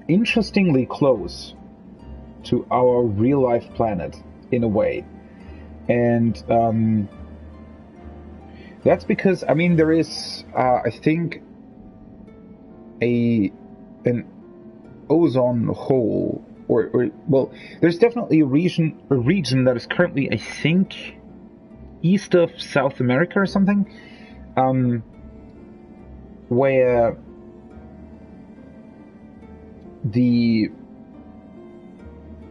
interestingly close to our real-life planet, in a way. And that's because, I mean, there is, I think, an ozone hole, or well, there's definitely a region that is currently, I think, east of South America or something, where the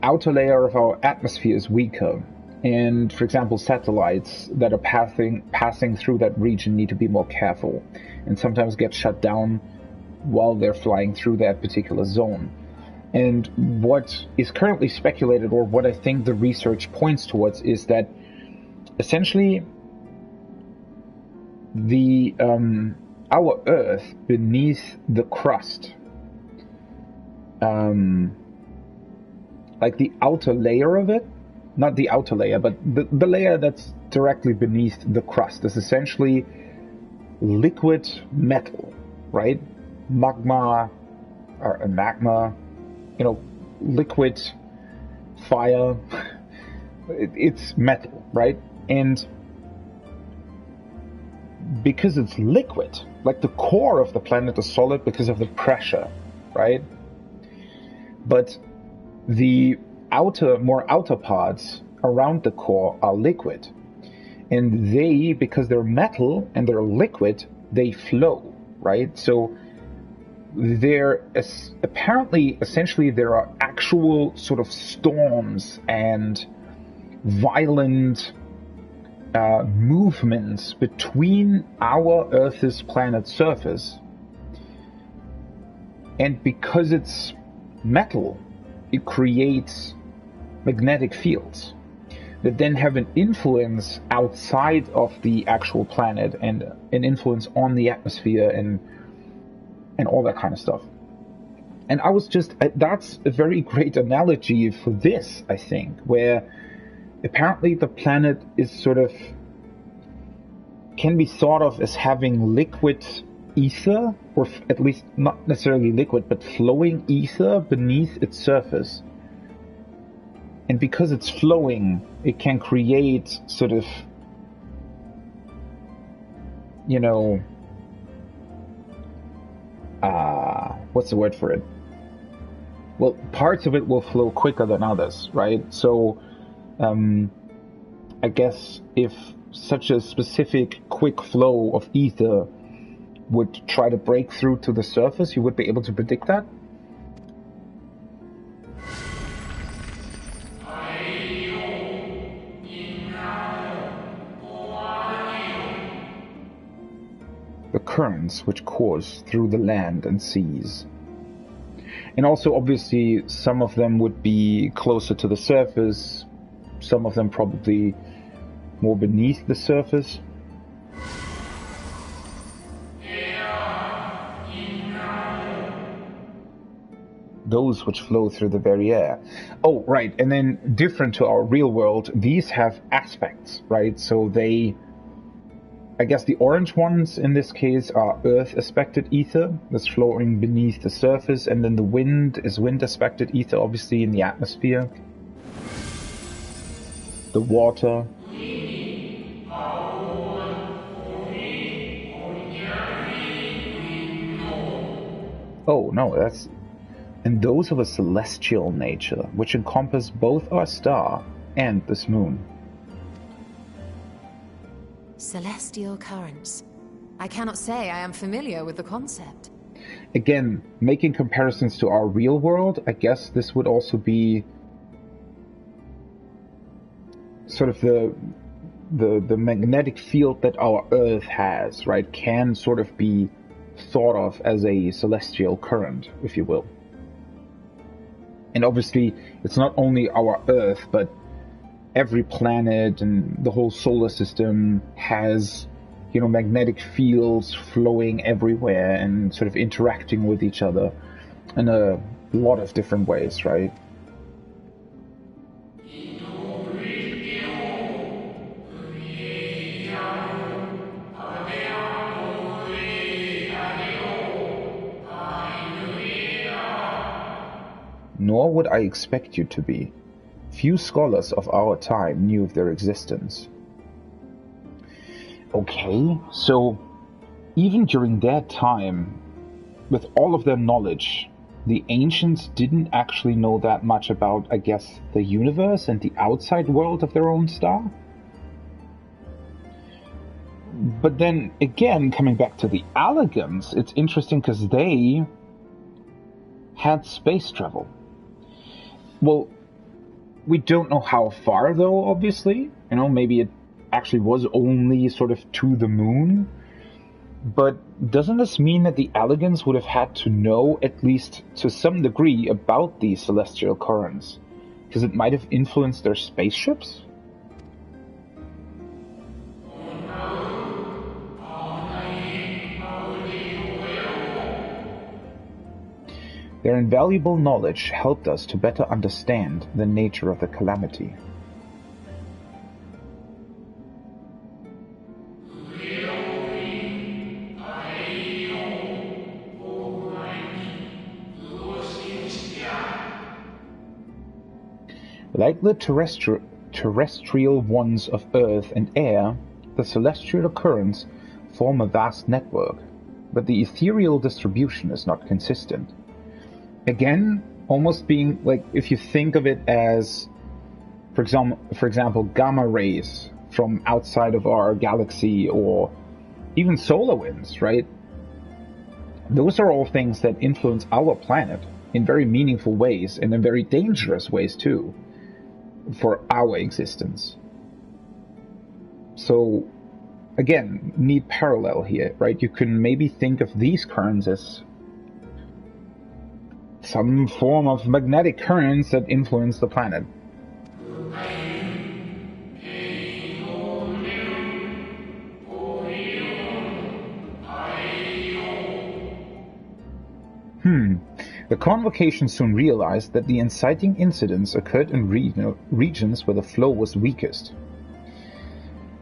outer layer of our atmosphere is weaker, and for example satellites that are passing through that region need to be more careful and sometimes get shut down while they're flying through that particular zone. And what is currently speculated, or what I think the research points towards, is that essentially the our Earth beneath the crust, like the outer layer of it, not the outer layer, but the layer that's directly beneath the crust is essentially liquid metal, right? Magma, you know, liquid fire. It's metal, right? And because it's liquid, like the core of the planet is solid because of the pressure, right? But the more outer parts around the core are liquid. And they, because they're metal and they're liquid, they flow, right? So essentially there are actual sort of storms and violent movements between our Earth's planet surface. And because it's metal, it creates magnetic fields that then have an influence outside of the actual planet and an influence on the atmosphere and all that kind of stuff. And I was just, that's a very great analogy for this, I think, where apparently the planet is sort of, can be thought of as having liquid ether, or at least not necessarily liquid, but flowing ether beneath its surface. And because it's flowing, it can create sort of, you know, what's the word for it? Well, parts of it will flow quicker than others, right? So, I guess if such a specific quick flow of ether would try to break through to the surface, you would be able to predict that? The currents which course through the land and seas. And also, obviously, some of them would be closer to the surface, some of them probably more beneath the surface. Those which flow through the very air. Oh, right, and then different to our real world, these have aspects, right? So they, I guess the orange ones in this case are Earth aspected ether that's flowing beneath the surface, and then the wind is wind aspected ether, obviously in the atmosphere. The water. Oh no, that's, and those of a celestial nature, which encompass both our star and this moon. Celestial currents. I cannot say I am familiar with the concept. Again, making comparisons to our real world, I guess this would also be sort of the magnetic field that our Earth has, right, can sort of be thought of as a celestial current, if you will. And obviously, it's not only our Earth, but every planet and the whole solar system has, you know, magnetic fields flowing everywhere and sort of interacting with each other in a lot of different ways, right? Nor would I expect you to be. Few scholars of our time knew of their existence. Okay, so even during their time, with all of their knowledge, the ancients didn't actually know that much about, I guess, the universe and the outside world of their own star? But then, again, coming back to the Allegans, it's interesting because they had space travel. Well, we don't know how far, though, obviously. You know, maybe it actually was only sort of to the moon. But doesn't this mean that the Allegans would have had to know, at least to some degree, about these celestial currents? Because it might have influenced their spaceships? Their invaluable knowledge helped us to better understand the nature of the calamity. Like the terrestrial ones of earth and air, the celestial currents form a vast network, but the ethereal distribution is not consistent. Again, almost being like, if you think of it as, for example, gamma rays from outside of our galaxy, or even solar winds, right? Those are all things that influence our planet in very meaningful ways, and in very dangerous ways too, for our existence. So, again, neat parallel here, right? You can maybe think of these currents as some form of magnetic currents that influence the planet. The convocation soon realized that the inciting incidents occurred in regions where the flow was weakest.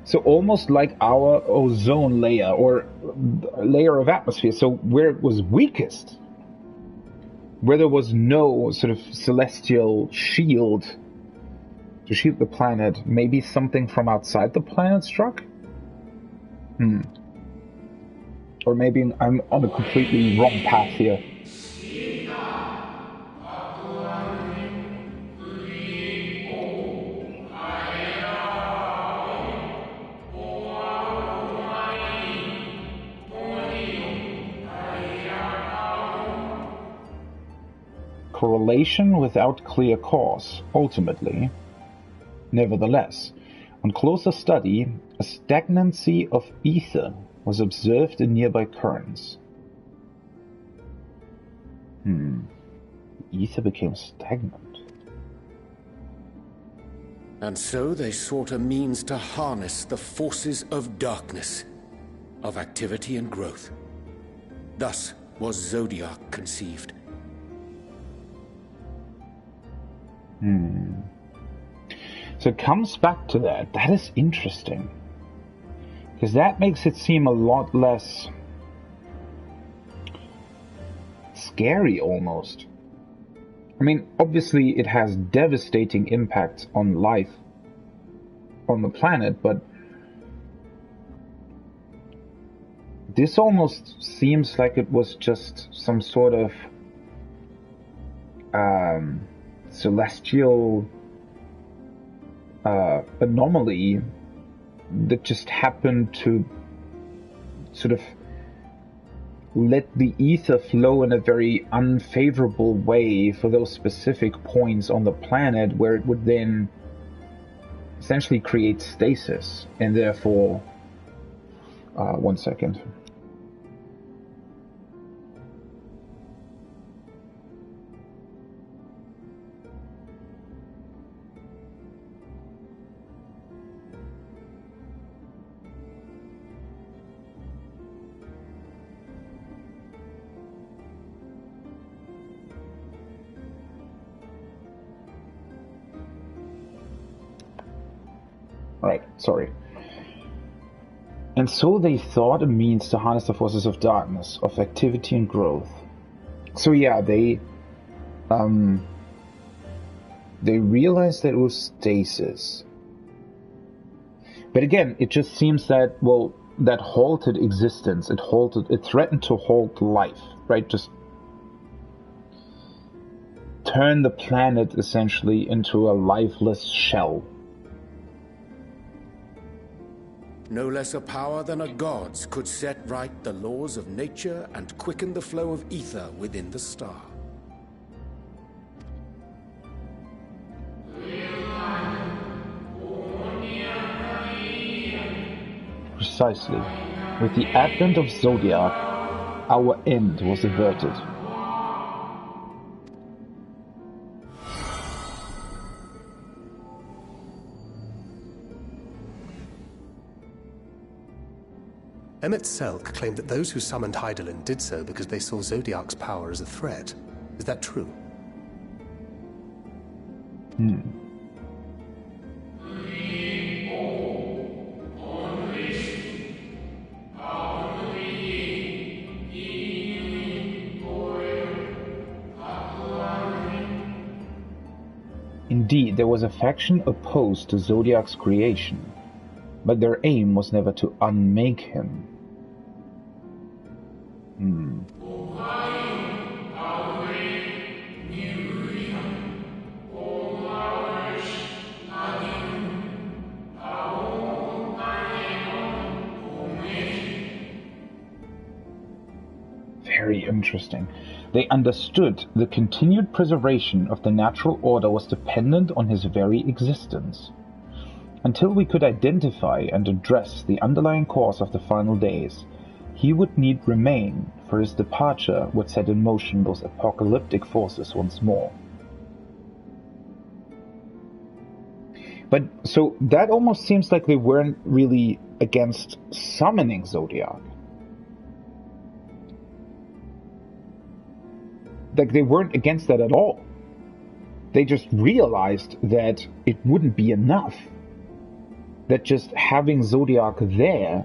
So almost like our ozone layer, or layer of atmosphere, so where it was weakest, where there was no sort of celestial shield to shield the planet, maybe something from outside the planet struck? Or maybe I'm on a completely wrong path here. Correlation without clear cause, ultimately. Nevertheless, on closer study, a stagnancy of ether was observed in nearby currents. Ether became stagnant. And so they sought a means to harness the forces of darkness, of activity and growth. Thus was Zodiac conceived. So it comes back to that. That is interesting. Because that makes it seem a lot less scary, almost. I mean, obviously it has devastating impacts on life on the planet, but this almost seems like it was just some sort of celestial anomaly that just happened to sort of let the ether flow in a very unfavorable way for those specific points on the planet, where it would then essentially create stasis, and therefore 1 second. Right, sorry. And so they thought a means to harness the forces of darkness, of activity and growth. So yeah, they realized that it was stasis. But again, it just seems that, well, that halted existence. It threatened to halt life, right? Just turn the planet essentially into a lifeless shell. No less a power than a god's could set right the laws of nature and quicken the flow of ether within the star. Precisely. With the advent of Zodiac, our end was averted. Emmett Selk claimed that those who summoned Hydaelyn did so because they saw Zodiac's power as a threat. Is that true? Indeed, there was a faction opposed to Zodiac's creation, but their aim was never to unmake him. Very interesting. They understood the continued preservation of the natural order was dependent on his very existence. Until we could identify and address the underlying cause of the final days, he would need remain, for his departure would set in motion those apocalyptic forces once more. But so that almost seems like they weren't really against summoning Zodiac. Like they weren't against that at all. They just realized that it wouldn't be enough. That just having Zodiac there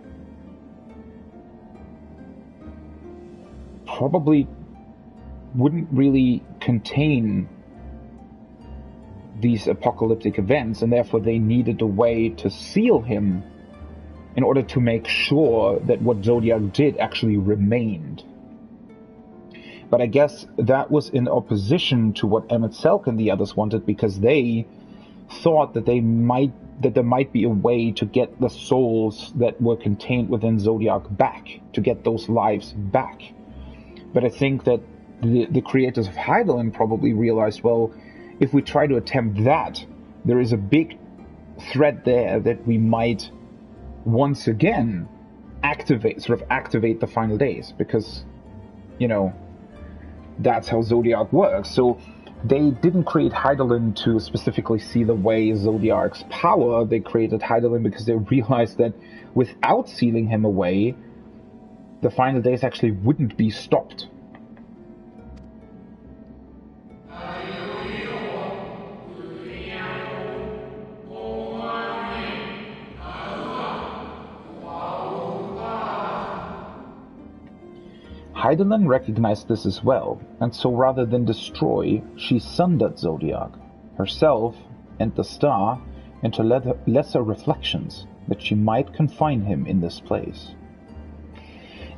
probably wouldn't really contain these apocalyptic events, and therefore they needed a way to seal him in order to make sure that what Zodiac did actually remained. But I guess that was in opposition to what Emmett Selk and the others wanted, because they thought that there might be a way to get the souls that were contained within Zodiac back, to get those lives back. But I think that the creators of Hydaelyn probably realized, well, if we try to attempt that, there is a big threat there that we might once again activate the final days, because, you know, that's how Zodiac works. So they didn't create Hydaelyn to specifically see the way Zodiac's power. They created Hydaelyn because they realized that without sealing him away, the final days actually wouldn't be stopped. Hydaelyn recognized this as well, and so rather than destroy, she sundered Zodiac, herself and the star, into lesser reflections, that she might confine him in this place.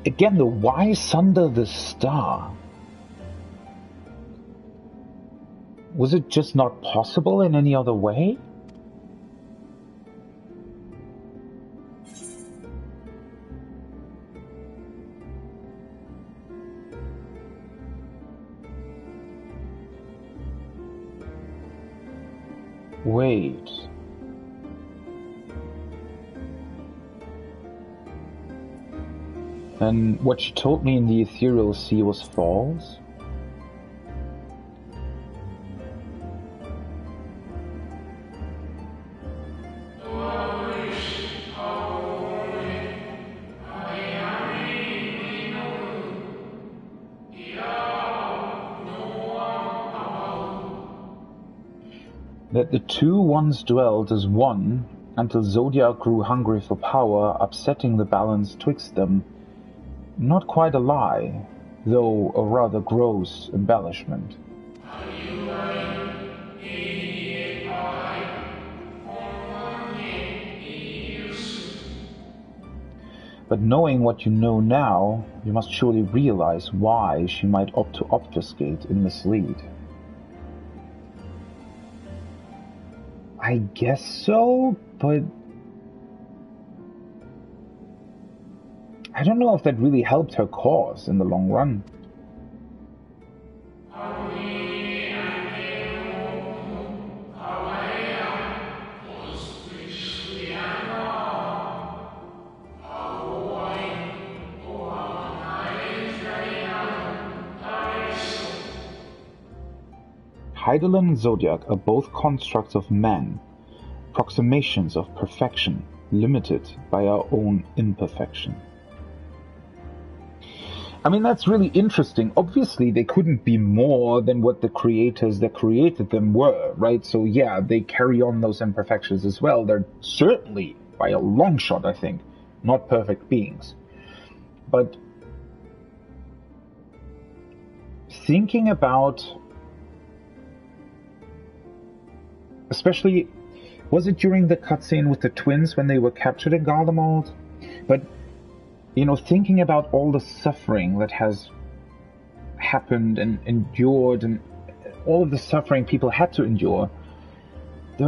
Again, though, why sunder the star? Was it just not possible in any other way? Wait. And what she told me in the Ethereal Sea was false? That the two once dwelt as one, until Zodiac grew hungry for power, upsetting the balance twixt them. Not quite a lie, though a rather gross embellishment. But knowing what you know now, you must surely realize why she might opt to obfuscate and mislead. I guess so, but I don't know if that really helped her cause in the long run. Hydaelyn and Zodiac are both constructs of man, approximations of perfection, limited by our own imperfection. I mean, that's really interesting. Obviously, they couldn't be more than what the creators that created them were, right? So yeah, they carry on those imperfections as well. They're certainly, by a long shot, I think, not perfect beings. But thinking about, especially, was it during the cutscene with the twins when they were captured in Garlemald? But, you know, thinking about all the suffering that has happened and endured, and all of the suffering people had to endure,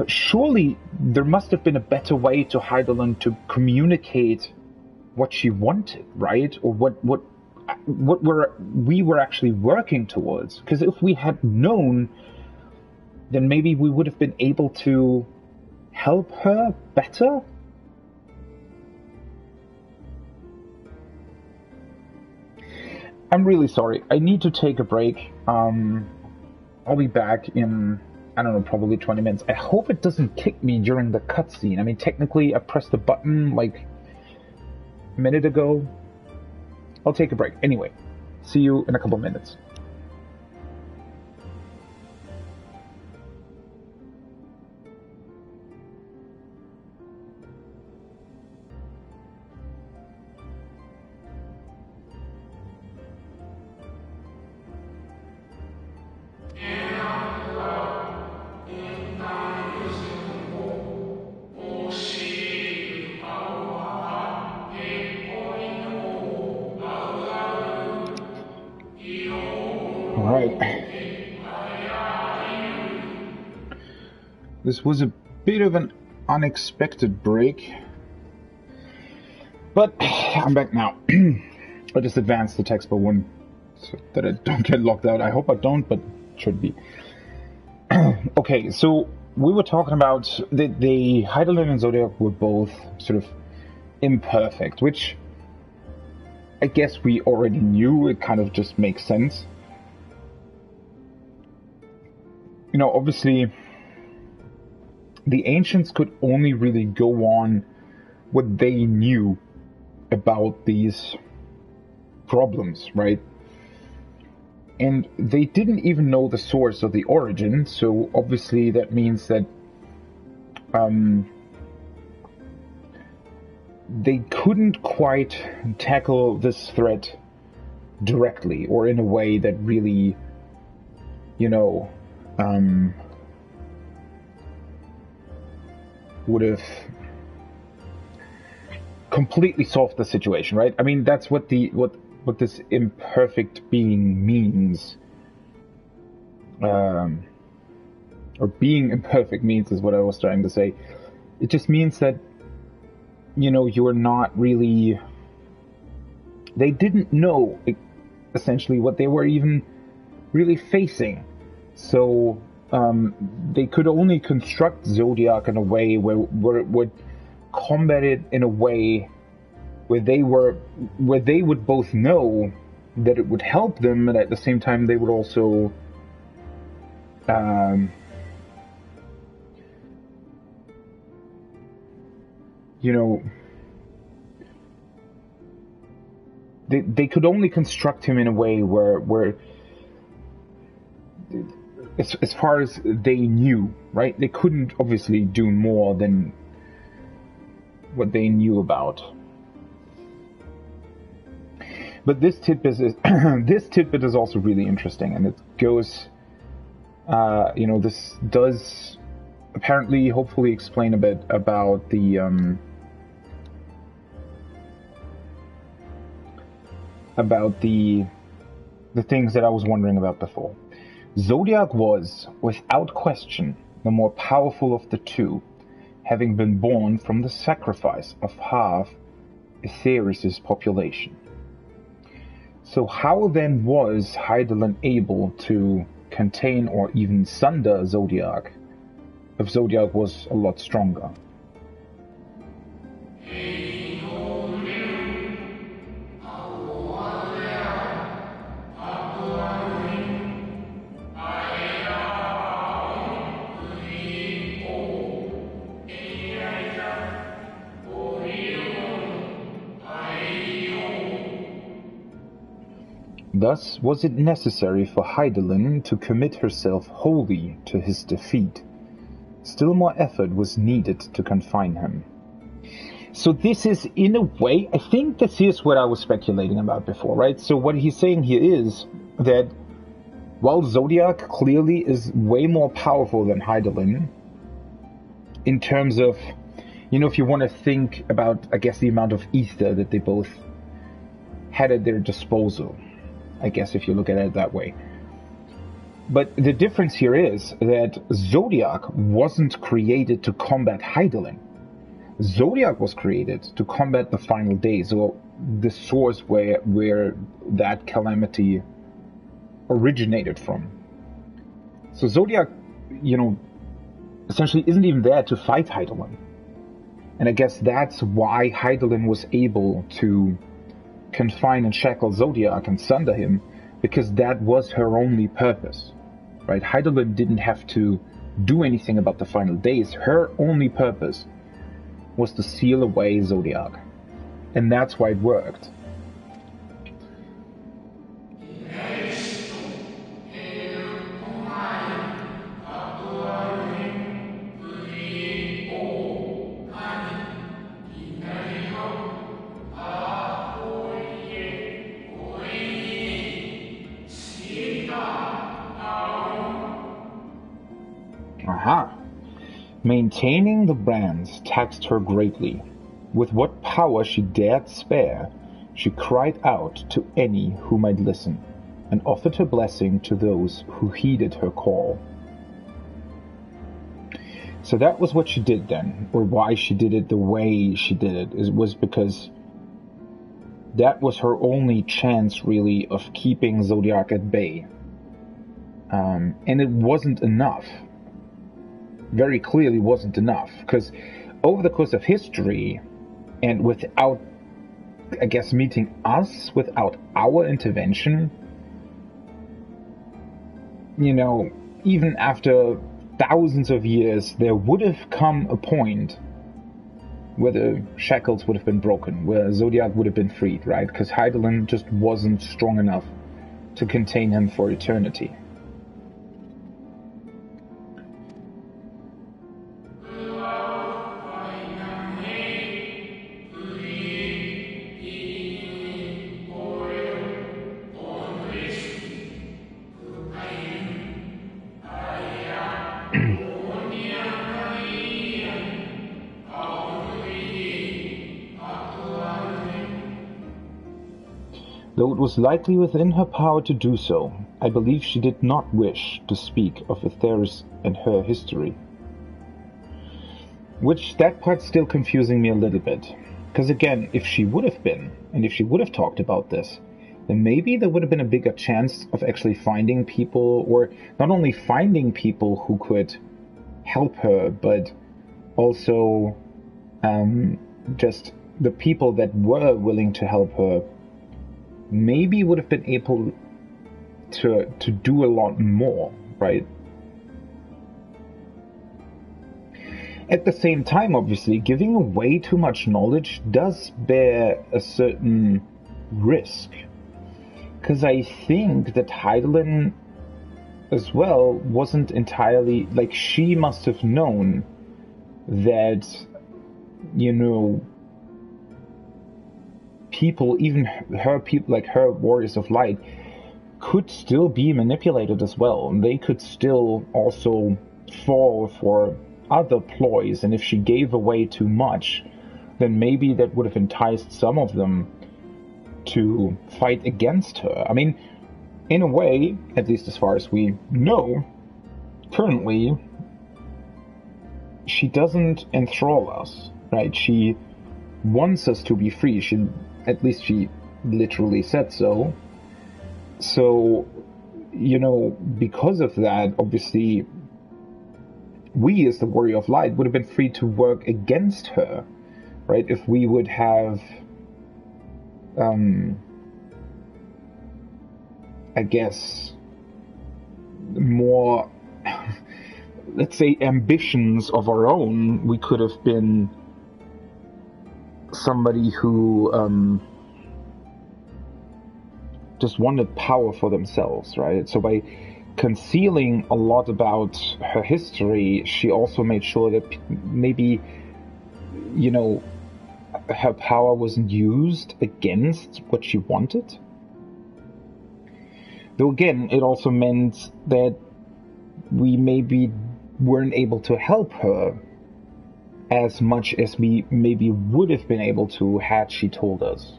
surely there must have been a better way to Heidelin to communicate what she wanted, right? Or what we were actually working towards. Because if we had known, then maybe we would have been able to help her better? I'm really sorry. I need to take a break. I'll be back in, I don't know, probably 20 minutes. I hope it doesn't kick me during the cutscene. I mean, technically, I pressed the button like a minute ago. I'll take a break. Anyway, see you in a couple minutes. This was a bit of an unexpected break, but I'm back now. I just advanced the text by one so that I don't get locked out. I hope I don't, but should be. Okay, so we were talking about the Heidelin and Zodiac were both sort of imperfect, which I guess we already knew. It kind of just makes sense. You know, obviously, the ancients could only really go on what they knew about these problems, right? And they didn't even know the source or the origin, so obviously that means that they couldn't quite tackle this threat directly or in a way that really, you know, would have completely solved the situation, right? I mean, that's what this imperfect being means. Or being imperfect means is what I was trying to say. It just means that, you know, you're not really... They didn't know, essentially, what they were even really facing. So, they could only construct Zodiac in a way where it would combat it in a way where they would both know that it would help them, and at the same time they would also you know, they could only construct him in a way where as far as they knew, right? They couldn't obviously do more than what they knew about. But this tidbit is this tidbit is also really interesting, and it goes, you know, this does apparently, hopefully, explain a bit about the things that I was wondering about before. Zodiac was, without question, the more powerful of the two, having been born from the sacrifice of half Aetheris' population. So how then was Heidelin able to contain or even sunder Zodiac, if Zodiac was a lot stronger? Thus was it necessary for Hydaelyn to commit herself wholly to his defeat. Still more effort was needed to confine him. So this is, in a way, I think this is what I was speculating about before, right? So what he's saying here is that while Zodiac clearly is way more powerful than Hydaelyn, in terms of, if you want to think about, I guess, the amount of ether that they both had at their disposal, I guess, if you look at it that way. But the difference here is that Zodiac wasn't created to combat Hydaelyn. Zodiac was created to combat the final days, or the source where that calamity originated from. So Zodiac, essentially isn't even there to fight Hydaelyn. And I guess that's why Hydaelyn was able to confine and shackle Zodiac and sunder him, because that was her only purpose. Right? Hydaelyn didn't have to do anything about the final days. Her only purpose was to seal away Zodiac. And that's why it worked. Aha! Maintaining the brands taxed her greatly. With what power she dared spare, she cried out to any who might listen, and offered her blessing to those who heeded her call. So that was what she did then, or why she did it the way she did it. It was because that was her only chance, really, of keeping Zodiac at bay. And it wasn't enough. Very clearly wasn't enough, because over the course of history, and without, I guess, meeting us, without our intervention, even after thousands of years, there would have come a point where the shackles would have been broken, where Zodiac would have been freed, right? Because Hydaelyn just wasn't strong enough to contain him for eternity. Though it was likely within her power to do so, I believe she did not wish to speak of Aetheris and her history. Which, that part's still confusing me a little bit. Because again, if she would have been, and if she would have talked about this, then maybe there would have been a bigger chance of actually finding people, or not only finding people who could help her, but also just the people that were willing to help her maybe would have been able to do a lot more, right? At the same time, obviously, giving away too much knowledge does bear a certain risk. Because I think that Hydaelyn as well wasn't entirely, like, she must have known that, people, even her people, like her warriors of light, could still be manipulated as well. And they could still also fall for other ploys, and if she gave away too much, then maybe that would have enticed some of them to fight against her. I mean, in a way, at least as far as we know, currently, she doesn't enthrall us, right? She wants us to be free. At least she literally said so. So, because of that, obviously, we as the Warrior of Light would have been free to work against her, right? If we would have, I guess, more, let's say, ambitions of our own, we could have been somebody who just wanted power for themselves, right? So by concealing a lot about her history, she also made sure that maybe, you know, her power wasn't used against what she wanted. Though again, it also meant that we maybe weren't able to help her as much as we maybe would have been able to had she told us.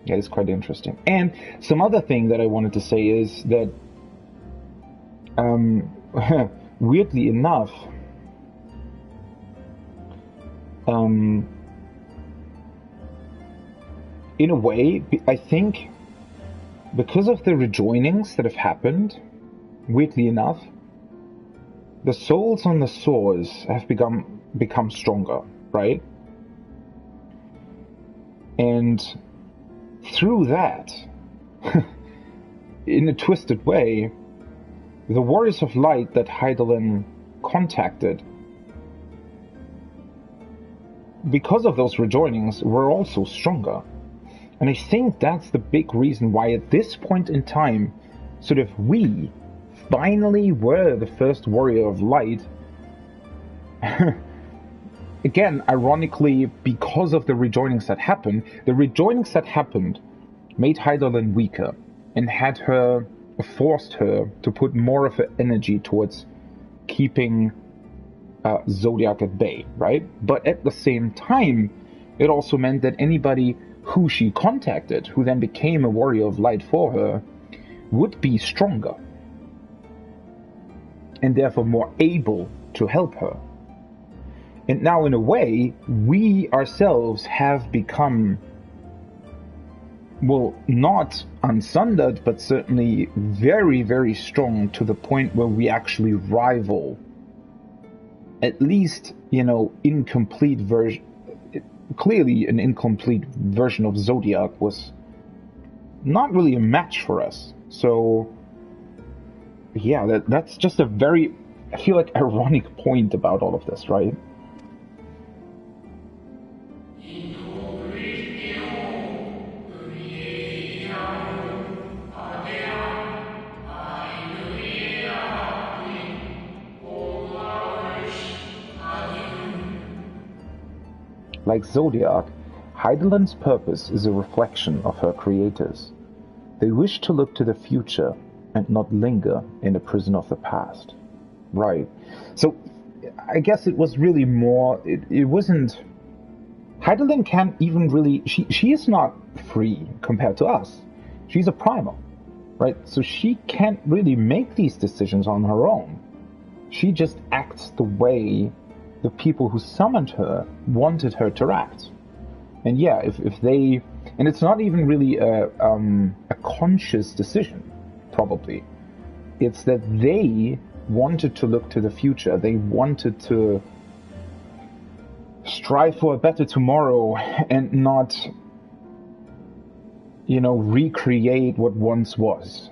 Yeah, it's quite interesting. And some other thing that I wanted to say is that, weirdly enough, in a way, I think because of the rejoinings that have happened, weirdly enough, the souls on the swords have become stronger, right? And through that, in a twisted way, the Warriors of Light that Hydaelyn contacted, because of those rejoinings, were also stronger. And I think that's the big reason why at this point in time, sort of we finally were the first Warrior of Light. Again, ironically, because of the rejoinings that happened, the rejoinings that happened made Hydaelyn weaker and forced her to put more of her energy towards keeping Zodiac at bay, right? But at the same time, it also meant that anybody who she contacted, who then became a Warrior of Light for her, would be stronger and therefore more able to help her. And now, in a way, we ourselves have become, well, not unsundered, but certainly very, very strong to the point where we actually rival, at least, you know, incomplete version. Clearly, an incomplete version of Zodiac was not really a match for us. So, yeah, that's just a very, I feel like, ironic point about all of this, right? Like Zodiac, Hydaelyn's purpose is a reflection of her creators. They wish to look to the future and not linger in the prison of the past. Right. So, I guess it was really more, it wasn't, Hydaelyn can't even really, she is not free compared to us. She's a primal, right? So she can't really make these decisions on her own. She just acts the way the people who summoned her wanted her to act. And yeah, if they, and it's not even really a conscious decision, probably. It's that they wanted to look to the future. They wanted to strive for a better tomorrow and not, you know, recreate what once was.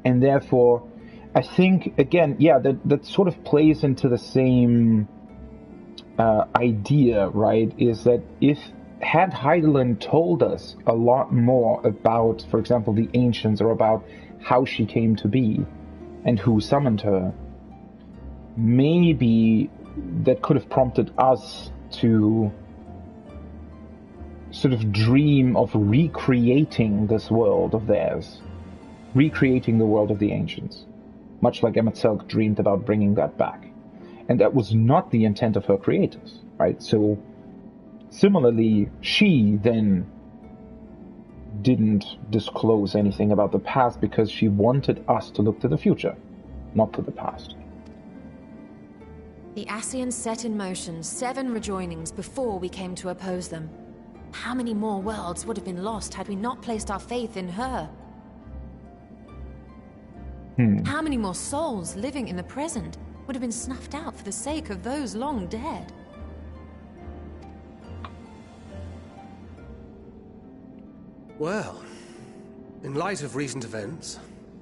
And therefore, I think, again, yeah, that sort of plays into the same idea, right? Is that had Hydaelyn told us a lot more about, for example, the Ancients, or about how she came to be and who summoned her, maybe that could have prompted us to sort of dream of recreating this world of theirs, recreating the world of the Ancients. Much like Emet-Selch dreamed about bringing that back. And that was not the intent of her creators, right? So, similarly, she then didn't disclose anything about the past because she wanted us to look to the future, not to the past. The Ascians set in motion 7 rejoinings before we came to oppose them. How many more worlds would have been lost had we not placed our faith in her? How many more souls living in the present would have been snuffed out for the sake of those long dead? Well, in light of recent events,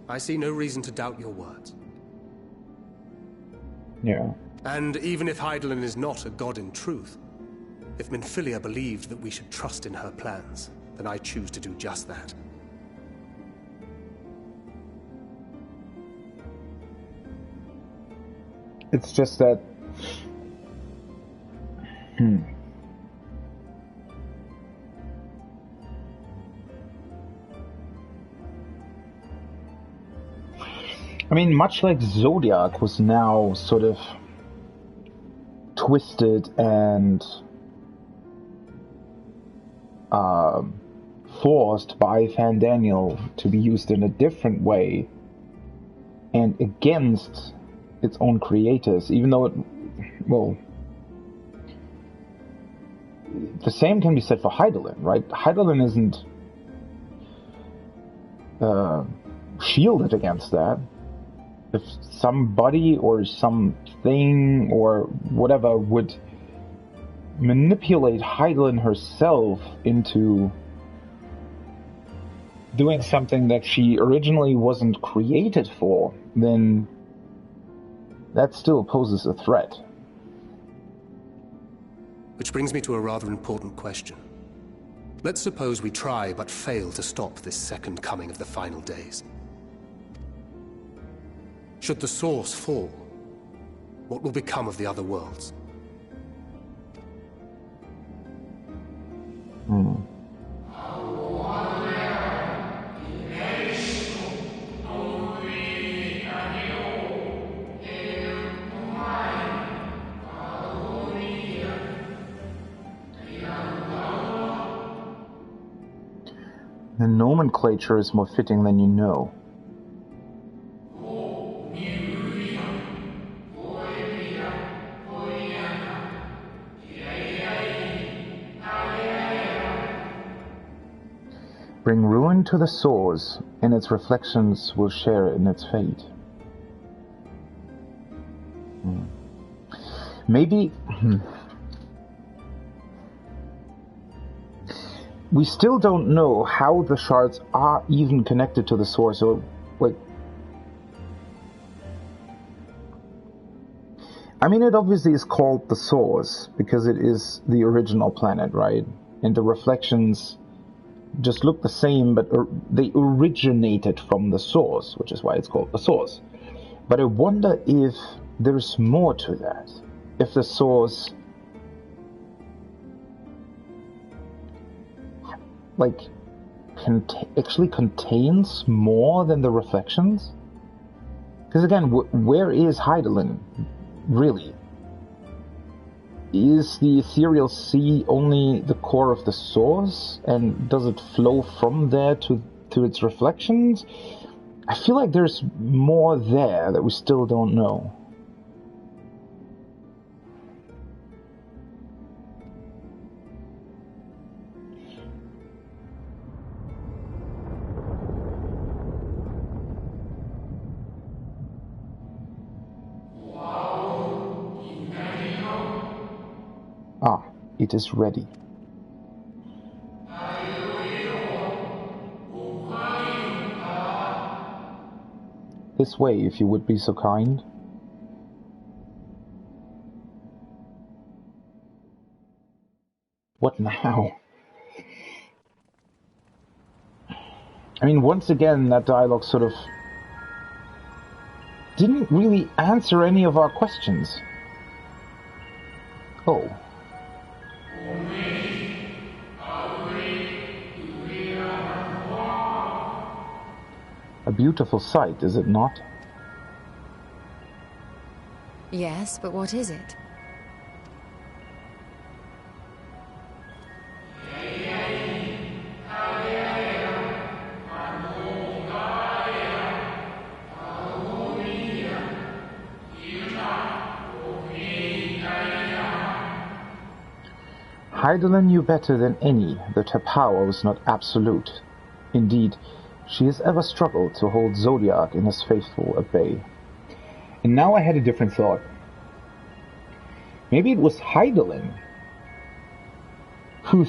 I see no reason to doubt your words. Yeah. And even if Hydaelyn is not a god in truth, If Minfilia believed that we should trust in her plans, then I choose to do just that. It's just that... I mean, much like Zodiac was now sort of twisted and forced by Fandaniel to be used in a different way and against its own creators, even though it, well, the same can be said for Hydaelyn, right? Hydaelyn isn't shielded against that. If somebody or something or whatever would manipulate Hydaelyn herself into doing something that she originally wasn't created for, then that still poses a threat. Which brings me to a rather important question. Let's suppose we try but fail to stop this second coming of the final days. Should the Source fall, what will become of the other worlds? The nomenclature is more fitting than you know. Bring ruin to the source, and its reflections will share in its fate. Maybe... We still don't know how the shards are even connected to the source, or, like... I mean, it obviously is called the source, because it is the original planet, right? And the reflections just look the same, but they originated from the source, which is why it's called the source. But I wonder if there's more to that. If the source... like, actually contains more than the reflections? Because again, where is Hydaelyn, really? Is the ethereal sea only the core of the source, and does it flow from there to its reflections? I feel like there's more there that we still don't know. Ah, it is ready. This way, if you would be so kind. What now? I mean, once again, that dialogue sort of didn't really answer any of our questions. Oh. A beautiful sight, is it not? Yes, but what is it? Hydaelyn knew better than any that her power was not absolute. Indeed, she has ever struggled to hold Zodiac and his faithful at bay. And now I had a different thought. Maybe it was Hydaelyn who...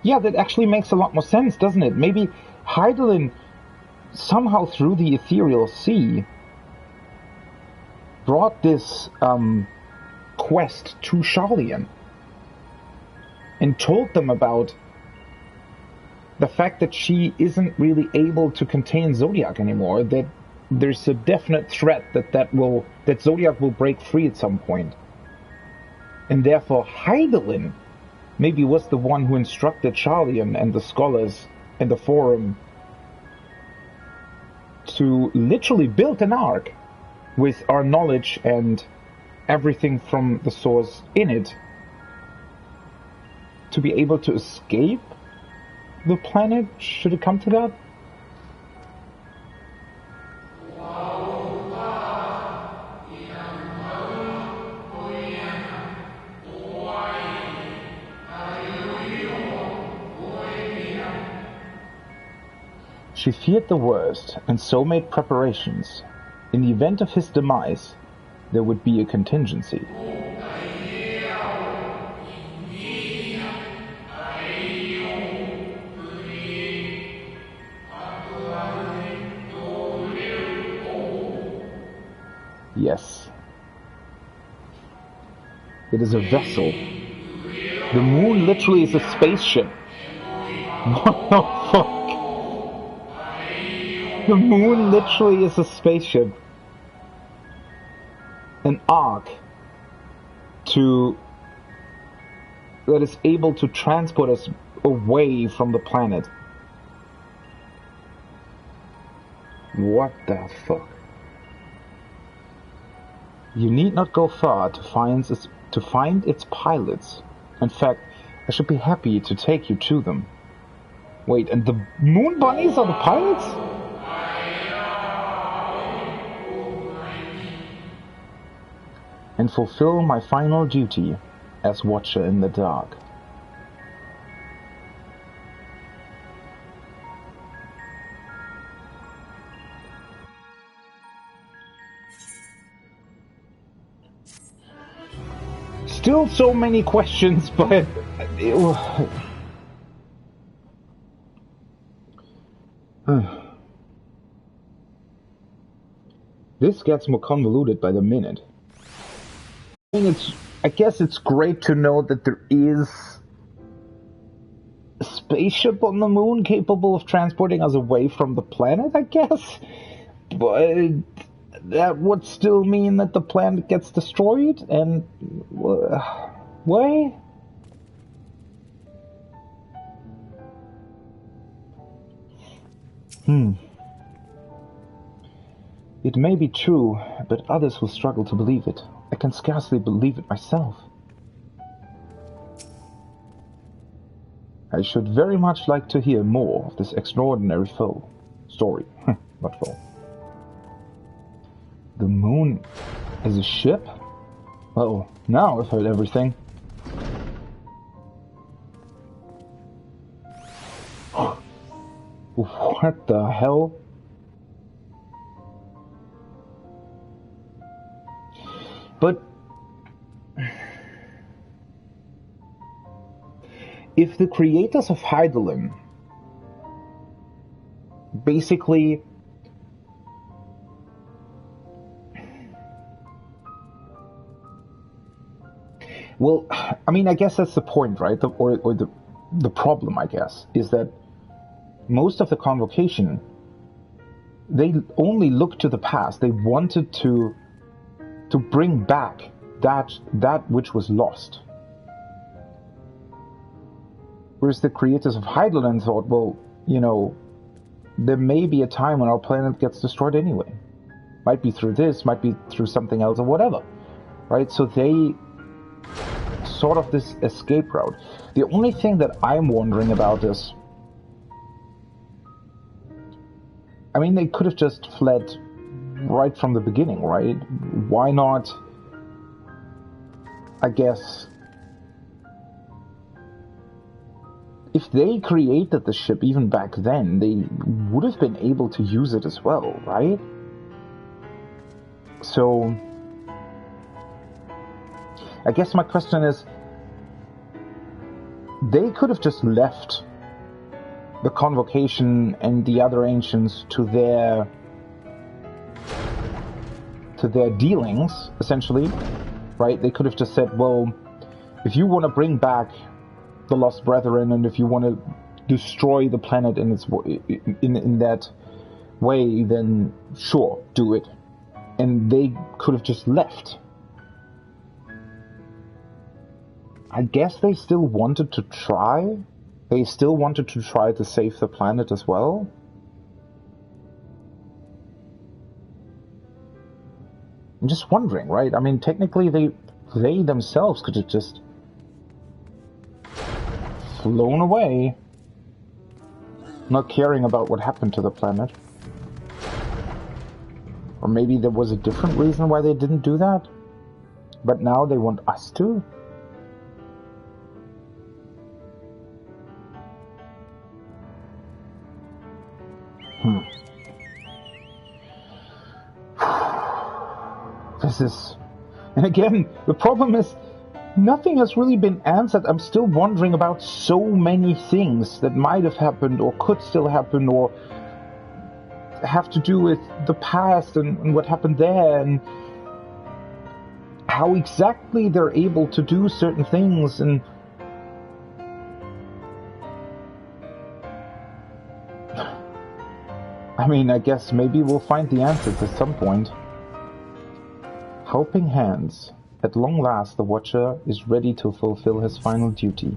Yeah, that actually makes a lot more sense, doesn't it? Maybe Hydaelyn, somehow through the ethereal sea, brought this quest to Sharlayan. and told them about the fact that she isn't really able to contain Zodiac anymore, that there's a definite threat that Zodiac will break free at some point. And therefore Hydaelyn maybe was the one who instructed Charlie and the scholars and the forum to literally build an ark with our knowledge and everything from the source in it to be able to escape the planet, should it come to that? She feared the worst, and so made preparations. In the event of his demise, there would be a contingency. Yes. It is a vessel. The moon literally is a spaceship. What the fuck? The moon literally is a spaceship. An ark that is able to transport us away from the planet. What the fuck? You need not go far to find its pilots. In fact, I should be happy to take you to them. Wait, and the moon bunnies are the pilots? And fulfill my final duty as Watcher in the Dark. Still so many questions, but this gets more convoluted by the minute. I guess it's great to know that there is a spaceship on the moon capable of transporting us away from the planet, I guess. But that would still mean that the planet gets destroyed, and why? It may be true, but others will struggle to believe it. I can scarcely believe it myself. I should very much like to hear more of this extraordinary story. Not foe. The moon is a ship? Oh, now I've heard everything. What the hell? But if the creators of Hydaelyn basically well, I mean, I guess that's the point, right? Or the problem, I guess, is that most of the Convocation, they only looked to the past. They wanted to bring back that which was lost. Whereas the creators of Hydaelyn thought, well, you know, there may be a time when our planet gets destroyed anyway. Might be through this, might be through something else or whatever. Right? So they sort of this escape route. The only thing that I'm wondering about is, I mean, they could have just fled right from the beginning, right? Why not, I guess, if they created the ship even back then, they would have been able to use it as well, right? So, I guess my question is, they could have just left the Convocation and the other ancients to their dealings, essentially, right? They could have just said, well, if you want to bring back the Lost Brethren, and if you want to destroy the planet in its in that way, then sure, do it. And they could have just left. I guess they still wanted to try. They still wanted to try to save the planet as well. I'm just wondering, right? I mean, technically they themselves could have just flown away, not caring about what happened to the planet. Or maybe there was a different reason why they didn't do that, but now they want us to? This is... And again, the problem is, nothing has really been answered. I'm still wondering about so many things that might have happened, or could still happen, or have to do with the past and what happened there, and how exactly they're able to do certain things, and I mean, I guess maybe we'll find the answers at some point. Helping hands. At long last, the Watcher is ready to fulfill his final duty.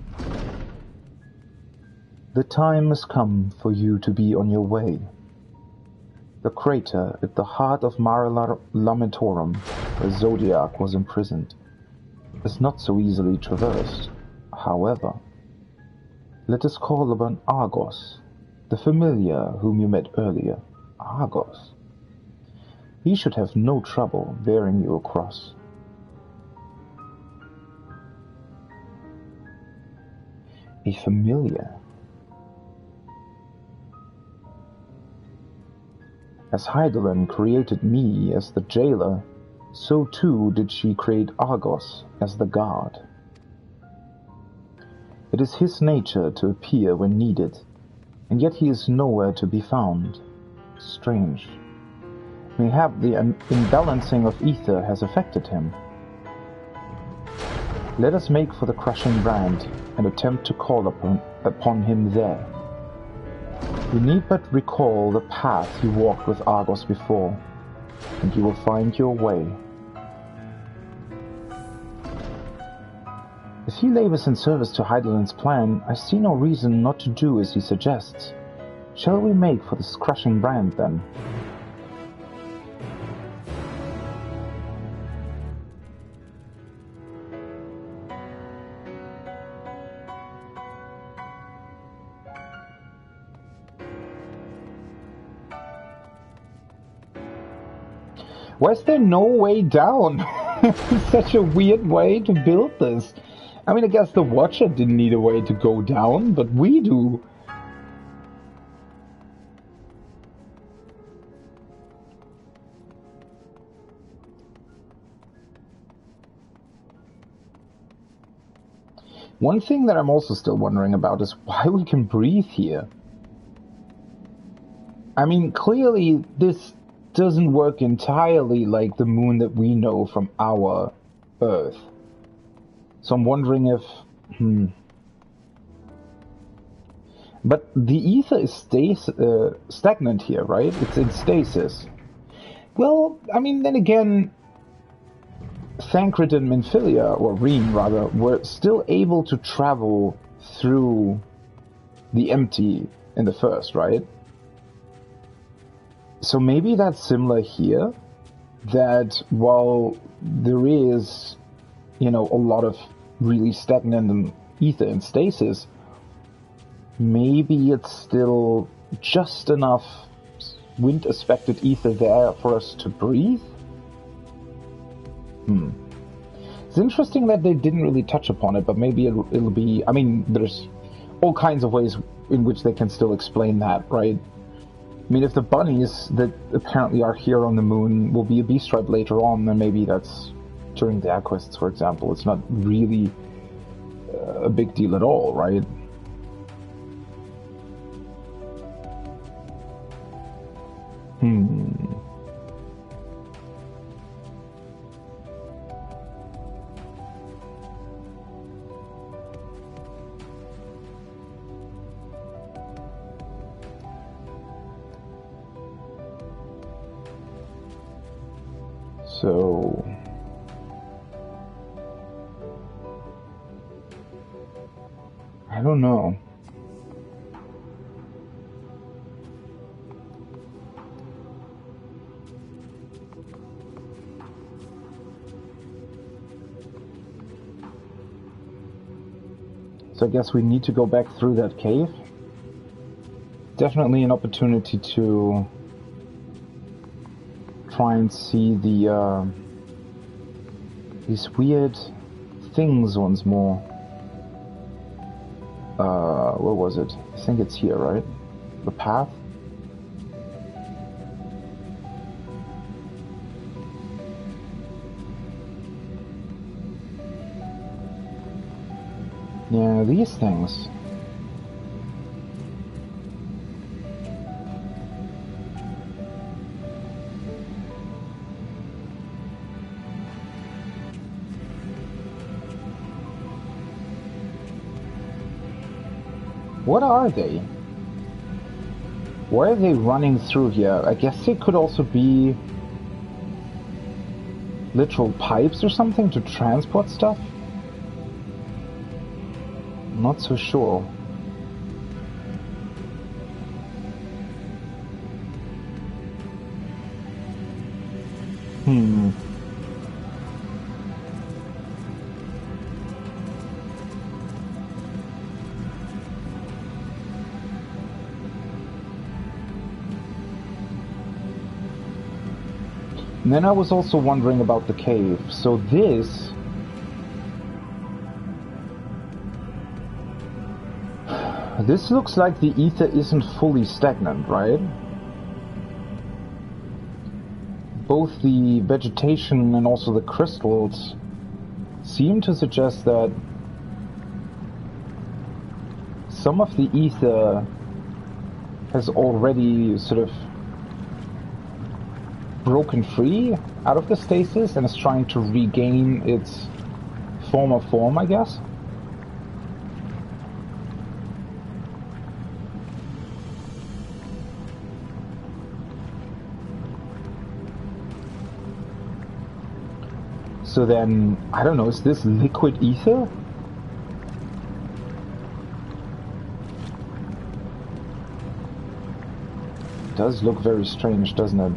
The time has come for you to be on your way. The crater at the heart of Mare Lametorum, where Zodiac was imprisoned, is not so easily traversed. However, let us call upon Argos, the familiar whom you met earlier. Argos. He should have no trouble bearing you across. A familiar. As Hydaelyn created me as the jailer, so too did she create Argos as the guard. It is his nature to appear when needed, and yet he is nowhere to be found. Strange. Mayhap the imbalancing of ether has affected him. Let us make for the crushing brand and attempt to call upon him there. You need but recall the path you walked with Argos before, and you will find your way. If he labors in service to Hydaelyn's plan, I see no reason not to do as he suggests. Shall we make for this crushing brand, then? Why is there no way down? Such a weird way to build this. I mean, I guess the Watcher didn't need a way to go down, but we do. One thing that I'm also still wondering about is why we can breathe here. I mean, clearly this doesn't work entirely like the moon that we know from our Earth. So I'm wondering if... But the ether is stagnant here, right? It's in stasis. Well, I mean, then again, Thancred and Minfilia, or Reen rather, were still able to travel through the empty in the first, right? So maybe that's similar here, that while there is, you know, a lot of really stagnant and ether and stasis, maybe it's still just enough wind-aspected ether there for us to breathe? It's interesting that they didn't really touch upon it, but maybe it'll be... I mean, there's all kinds of ways in which they can still explain that, right? I mean, if the bunnies that apparently are here on the moon will be a beast tribe later on, then maybe that's during the Aquests, for example. It's not really a big deal at all, right? So... I don't know. So I guess we need to go back through that cave. Definitely an opportunity to try and see the these weird things once more. Where was it? I think it's here, right? The path? Yeah, these things. What are they? Why are they running through here? I guess they could also be literal pipes or something to transport stuff? Not so sure. And then I was also wondering about the cave. So this... This looks like the ether isn't fully stagnant, right? Both the vegetation and also the crystals seem to suggest that some of the ether has already sort of broken free out of the stasis and is trying to regain its former form, I guess. So then, I don't know, is this liquid ether? It does look very strange, doesn't it?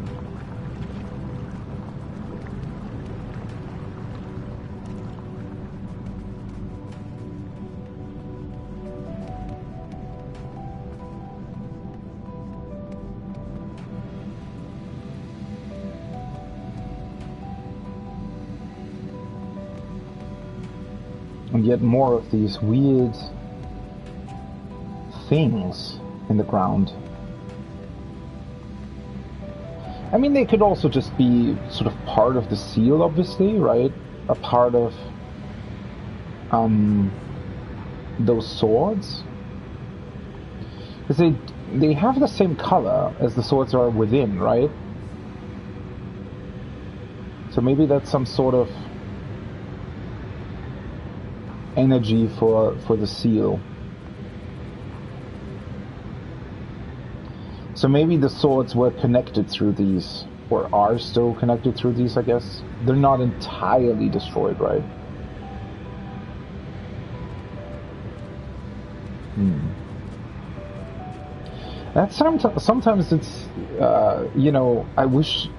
And yet more of these weird things in the ground. I mean, they could also just be sort of part of the seal, obviously, right? A part of those swords. Because they have the same color as the swords are within, right? So maybe that's some sort of energy for the seal. So maybe the swords were connected through these, or are still connected through these, I guess. They're not entirely destroyed, right? That's sometimes it's, you know, I wish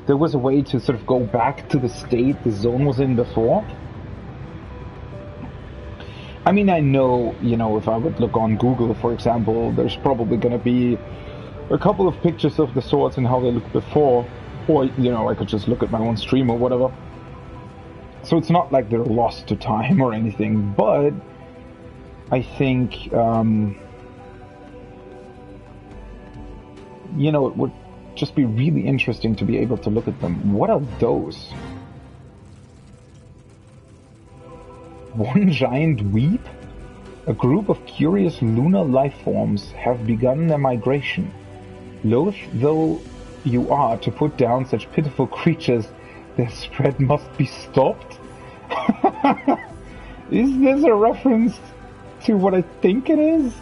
there was a way to sort of go back to the state the zone was in before. I mean, I know, you know, if I would look on Google, for example, there's probably going to be a couple of pictures of the swords and how they looked before, or, you know, I could just look at my own stream or whatever. So it's not like they're lost to time or anything, but I think, you know, it would just be really interesting to be able to look at them. What are those? One giant weep? A group of curious lunar life forms have begun their migration. Loath though you are to put down such pitiful creatures, their spread must be stopped? Is this a reference to what I think it is?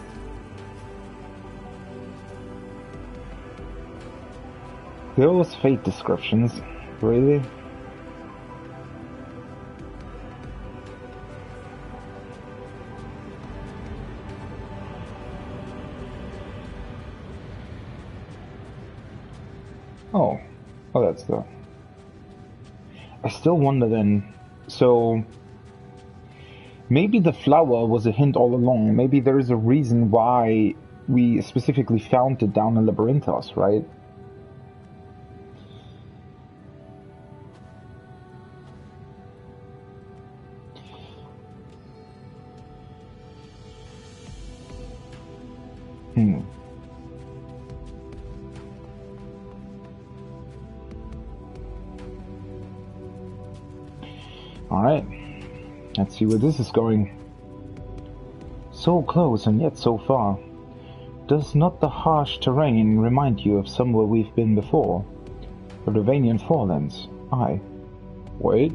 Those fate descriptions, really? Oh. Oh, that's the... I still wonder then... So... Maybe the flower was a hint all along. Maybe there is a reason why we specifically found it down in Labyrinthos, right? Alright. Let's see where this is going. So close and yet so far. Does not the harsh terrain remind you of somewhere we've been before? The Dravanian Forelands. Aye. Wait.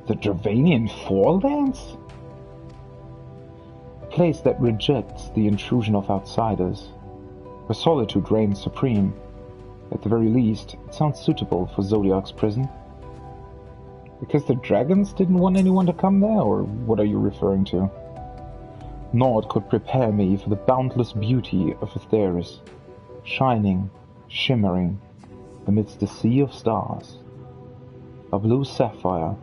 The Dravanian Forelands? A place that rejects the intrusion of outsiders, where solitude reigns supreme. At the very least, it sounds suitable for Zodiac's prison. Because the dragons didn't want anyone to come there, or what are you referring to? Naught could prepare me for the boundless beauty of Atheris, shining, shimmering, amidst a sea of stars. A blue sapphire,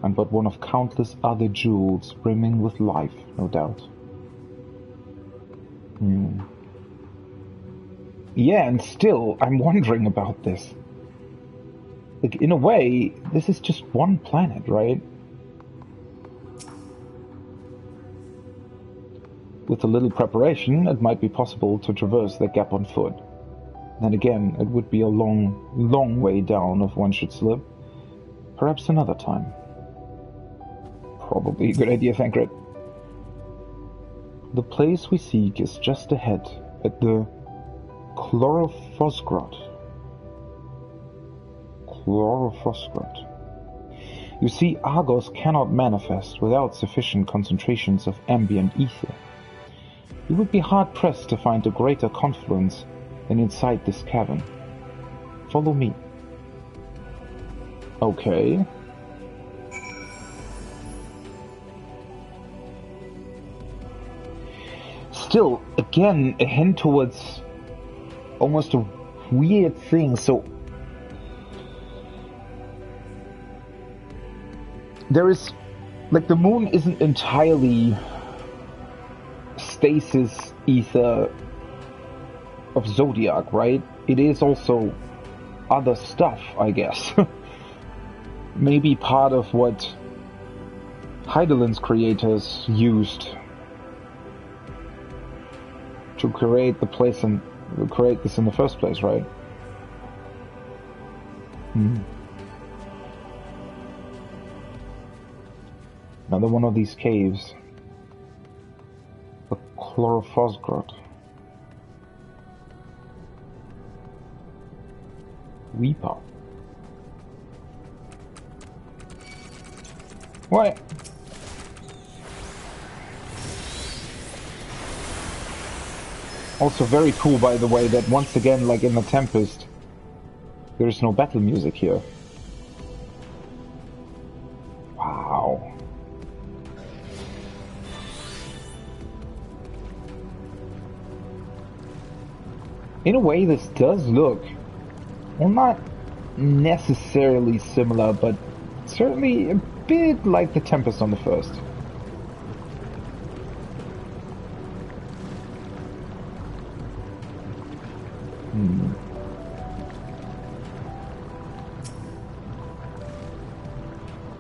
and but one of countless other jewels brimming with life, no doubt. Yeah, and still, I'm wondering about this. Like, in a way, this is just one planet, right? With a little preparation, it might be possible to traverse that gap on foot. Then again, it would be a long, long way down if one should slip. Perhaps another time. Probably a good idea, Thancred. The place we seek is just ahead, at the Chlorophosgrot. Chlorophosgrot. You see, Argos cannot manifest without sufficient concentrations of ambient ether. You would be hard-pressed to find a greater confluence than inside this cavern. Follow me. Okay. Still, again, a hint towards almost a weird thing, so... There is... Like, the moon isn't entirely stasis ether of Zodiac, right? It is also other stuff, I guess. Maybe part of what Heidelin's creators used to create the place and create this in the first place, right? Another one of these caves. The Chlorophosgrot. Weeper. What? Also very cool, by the way, that once again, like in the Tempest, there is no battle music here. Wow. In a way, this does look, well, not necessarily similar, but certainly a bit like the Tempest on the first.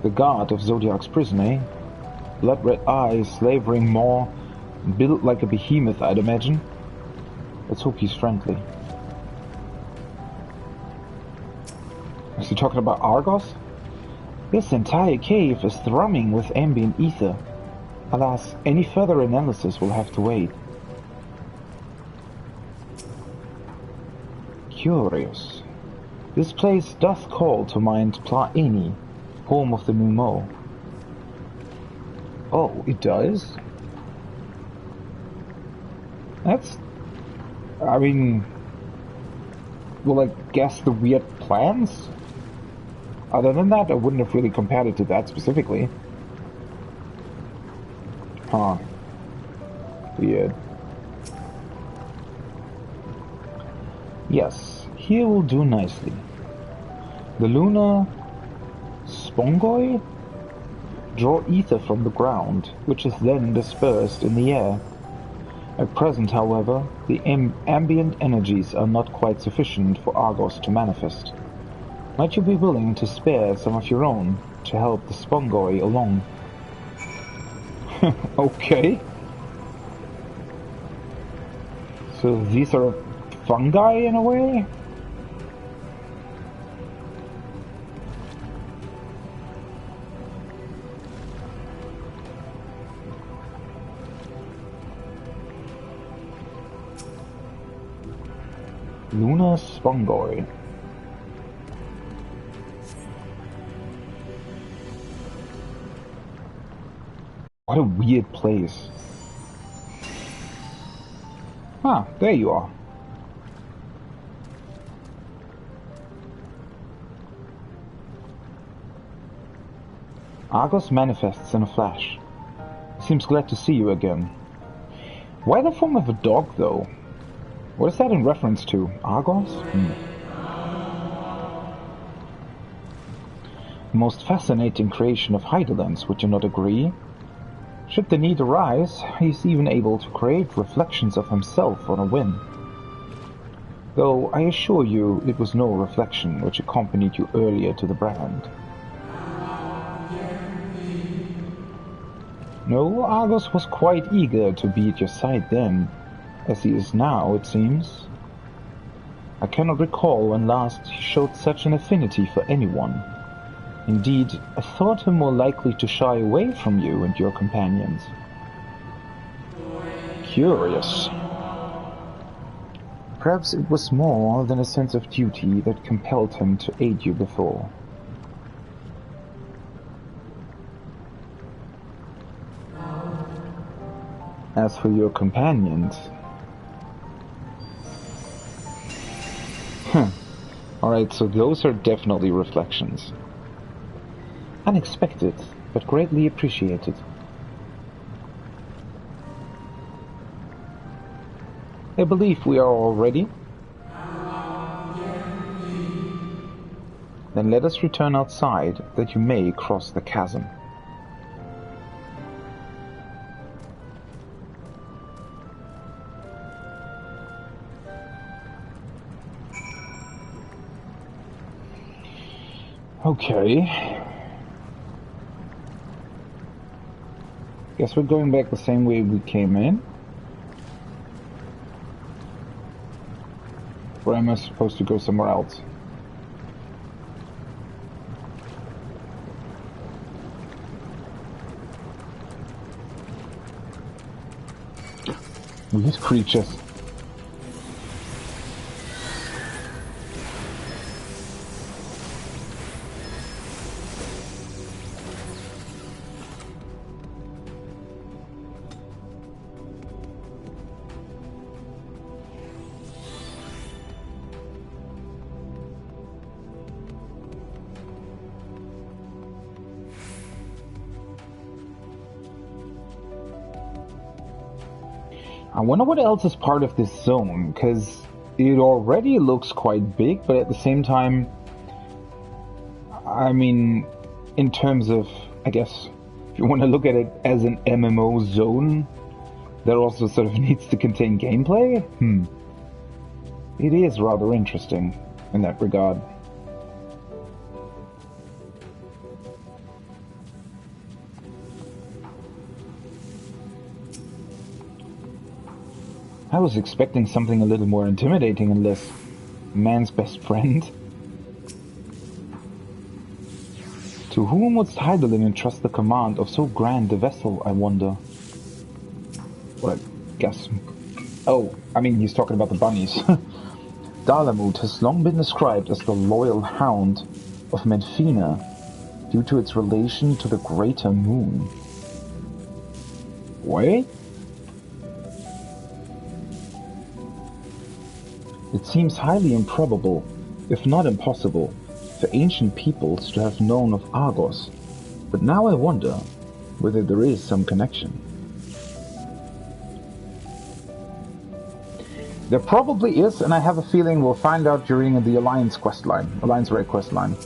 The guard of Zodiac's prison, eh? Blood-red eyes, slavering maw, built like a behemoth, I'd imagine. Let's hope he's friendly. Is he talking about Argos? This entire cave is thrumming with ambient ether. Alas, any further analysis will have to wait. Curious. This place doth call to mind Plaini, home of the Numo. Oh, it does? That's... I mean... Well, I guess the weird plans? Other than that, I wouldn't have really compared it to that specifically. Huh. Weird. Yes, here will do nicely. The lunar spongoi draw ether from the ground, which is then dispersed in the air. At present, however, the ambient energies are not quite sufficient for Argos to manifest. Might you be willing to spare some of your own to help the spongoi along? Okay. So these are fungi in a way? Lunar spongoi. What a weird place. Ah, there you are. Argos manifests in a flash. Seems glad to see you again. Why the form of a dog, though? What is that in reference to? Argos? Most fascinating creation of Heidelens, would you not agree? Should the need arise, he is even able to create reflections of himself on a whim. Though I assure you it was no reflection which accompanied you earlier to the brand. No, Argos was quite eager to be at your side then, as he is now, it seems. I cannot recall when last he showed such an affinity for anyone. Indeed, I thought him more likely to shy away from you and your companions. Curious. Perhaps it was more than a sense of duty that compelled him to aid you before. As for your companions... Alright, so those are definitely reflections. Unexpected, but greatly appreciated. I believe we are all ready. Then let us return outside, that you may cross the chasm. Okay. Guess we're going back the same way we came in. Or am I supposed to go somewhere else? These creatures. I wonder what else is part of this zone, because it already looks quite big, but at the same time, I mean, in terms of, I guess, if you want to look at it as an MMO zone, that also sort of needs to contain gameplay? It is rather interesting in that regard. I was expecting something a little more intimidating and less man's best friend. To whom would Heidelin entrust the command of so grand a vessel, I wonder? Well, I guess... Oh, I mean, he's talking about the bunnies. Dalamut has long been described as the loyal hound of Menfina due to its relation to the greater moon. Wait? It seems highly improbable, if not impossible, for ancient peoples to have known of Argos, but now I wonder whether there is some connection. There probably is, and I have a feeling we'll find out during the Alliance questline, Alliance Raid questline,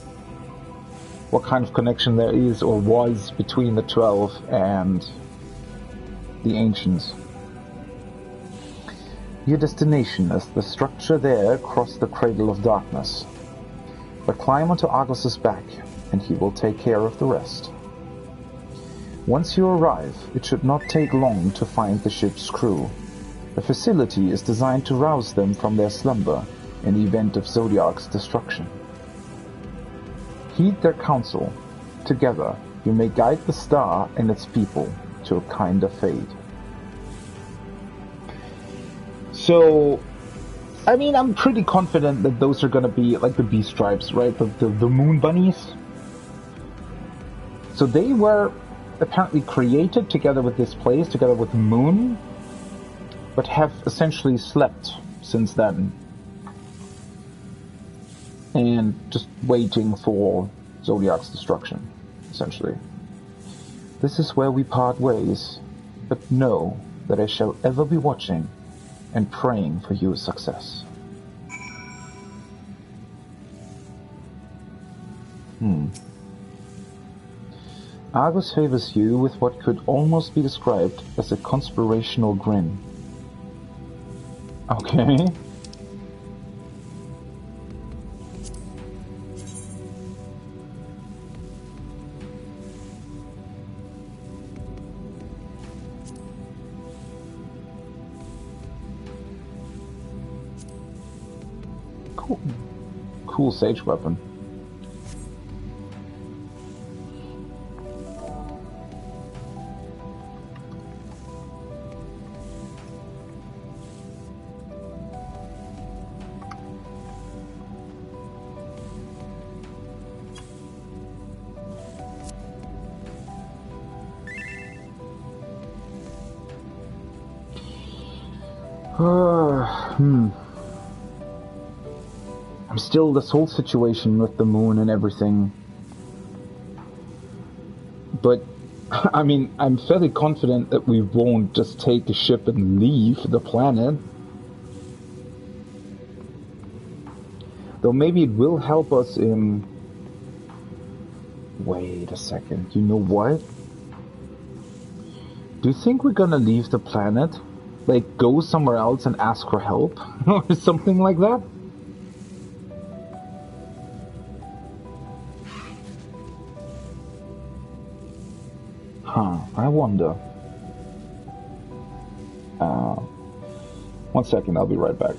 what kind of connection there is or was between the 12 and the Ancients. Your destination is the structure there across the Cradle of Darkness. But climb onto Argos's back, and he will take care of the rest. Once you arrive, it should not take long to find the ship's crew. The facility is designed to rouse them from their slumber in the event of Zodiac's destruction. Heed their counsel. Together, you may guide the star and its people to a kinder fate. So, I mean, I'm pretty confident that those are gonna be like the bee stripes, right? The moon bunnies. So they were apparently created together with this place, together with the moon, but have essentially slept since then. And just waiting for Zodiac's destruction, essentially. This is where we part ways, but know that I shall ever be watching and praying for your success. Argus favors you with what could almost be described as a conspirational grin. Okay. Cool sage weapon. I'm still this whole situation with the moon and everything. But, I mean, I'm fairly confident that we won't just take a ship and leave the planet. Though maybe it will help us in... Wait a second, you know what? Do you think we're gonna leave the planet? Like, go somewhere else and ask for help? Or something like that? Huh, I wonder. 1 second, I'll be right back.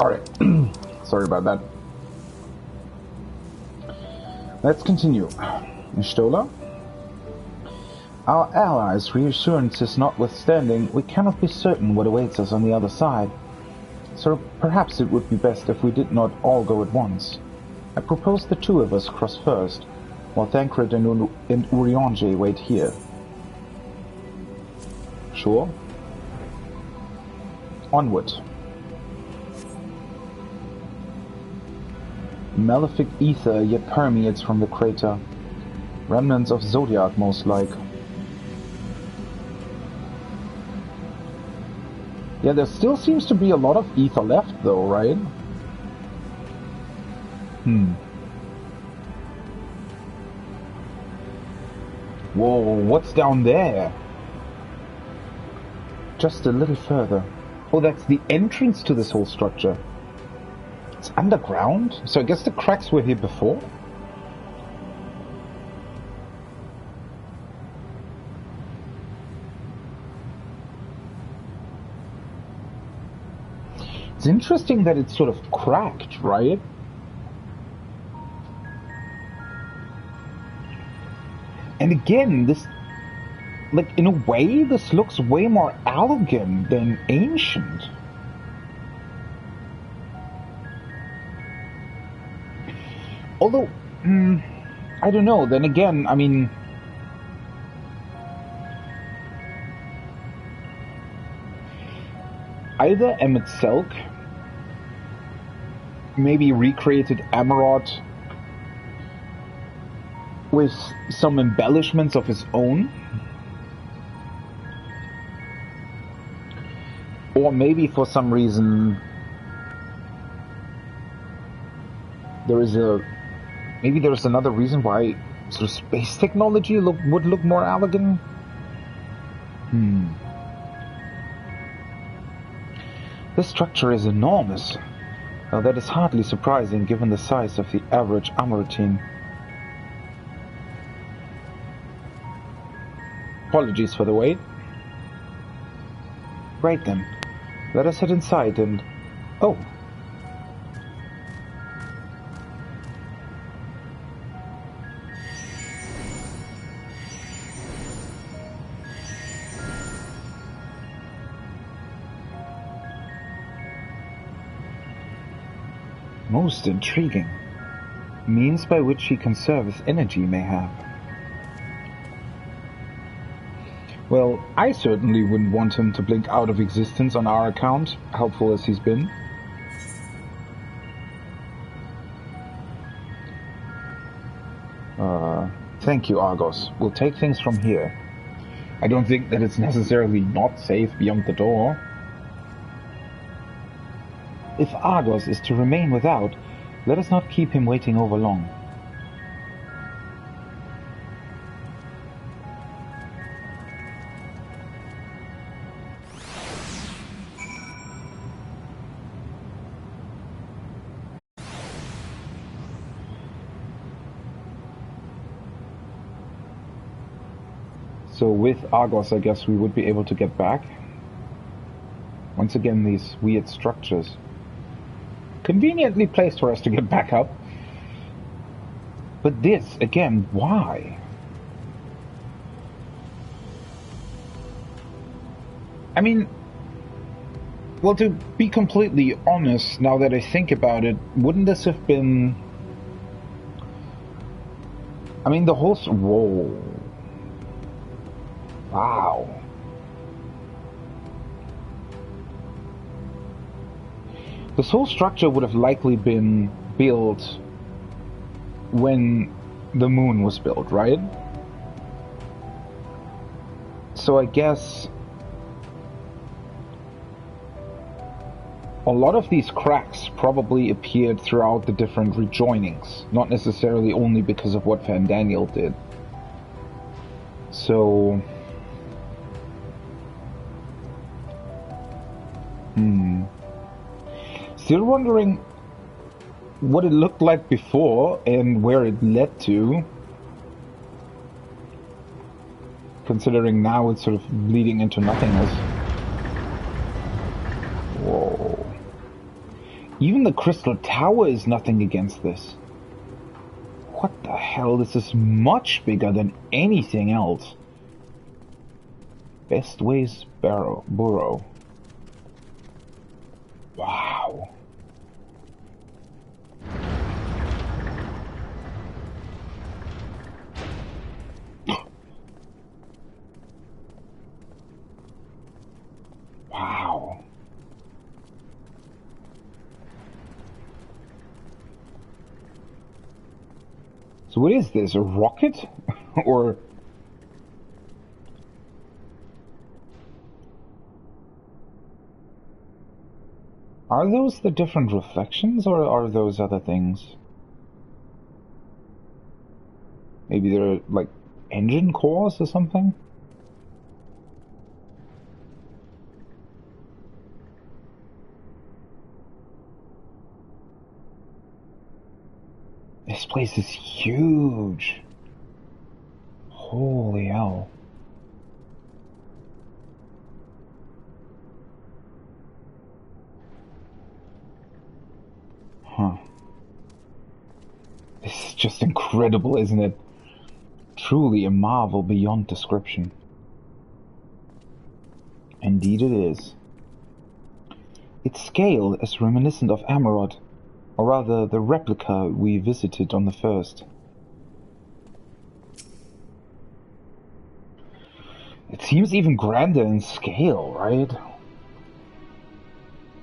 Alright. Sorry about that. Let's continue. Stola? Our allies' reassurances notwithstanding, we cannot be certain what awaits us on the other side. So perhaps it would be best if we did not all go at once. I propose the two of us cross first, while Thancred and Urianger wait here. Sure. Onward. Malefic ether yet permeates from the crater. Remnants of Zodiac, most like. Yeah, there still seems to be a lot of ether left, though, right? Whoa, what's down there? Just a little further. Oh, that's the entrance to this whole structure. It's underground? So I guess the cracks were here before? It's interesting that it's sort of cracked, right? And again, this, like, in a way, this looks way more elegant than ancient. Although, I don't know, then again, I mean, either Emmett Selk maybe recreated Amarot with some embellishments of his own, or maybe for some reason there's another reason why sort of space technology would look more elegant. This structure is enormous. Now that is hardly surprising given the size of the average Amaritine. Apologies for the wait. Right then, let us head inside and... Oh! Most intriguing. Means by which he can serve as energy, mayhap. Well, I certainly wouldn't want him to blink out of existence on our account, helpful as he's been. Thank you, Argos. We'll take things from here. I don't think that it's necessarily not safe beyond the door. If Argos is to remain without, let us not keep him waiting over long. So with Argos, I guess we would be able to get back. Once again, these weird structures. Conveniently placed for us to get back up. But this, again, why? I mean, well, to be completely honest, now that I think about it, wouldn't this have been... I mean, the whole... Whoa. Wow. This whole structure would have likely been built when the moon was built, right? So I guess a lot of these cracks probably appeared throughout the different rejoinings, not necessarily only because of what Van Daniel did. So... Still wondering what it looked like before and where it led to. Considering now it's sort of bleeding into nothingness. Whoa. Even the Crystal Tower is nothing against this. What the hell? This is much bigger than anything else. Best ways burrow. Wow. Wow. So what is this? A rocket? Or... Are those the different reflections, or are those other things? Maybe they're like engine cores or something? This place is huge. Holy hell. Huh. This is just incredible, isn't it? Truly a marvel beyond description. Indeed it is. Its scale is reminiscent of Amarod, or rather the replica we visited on the first. It seems even grander in scale, right?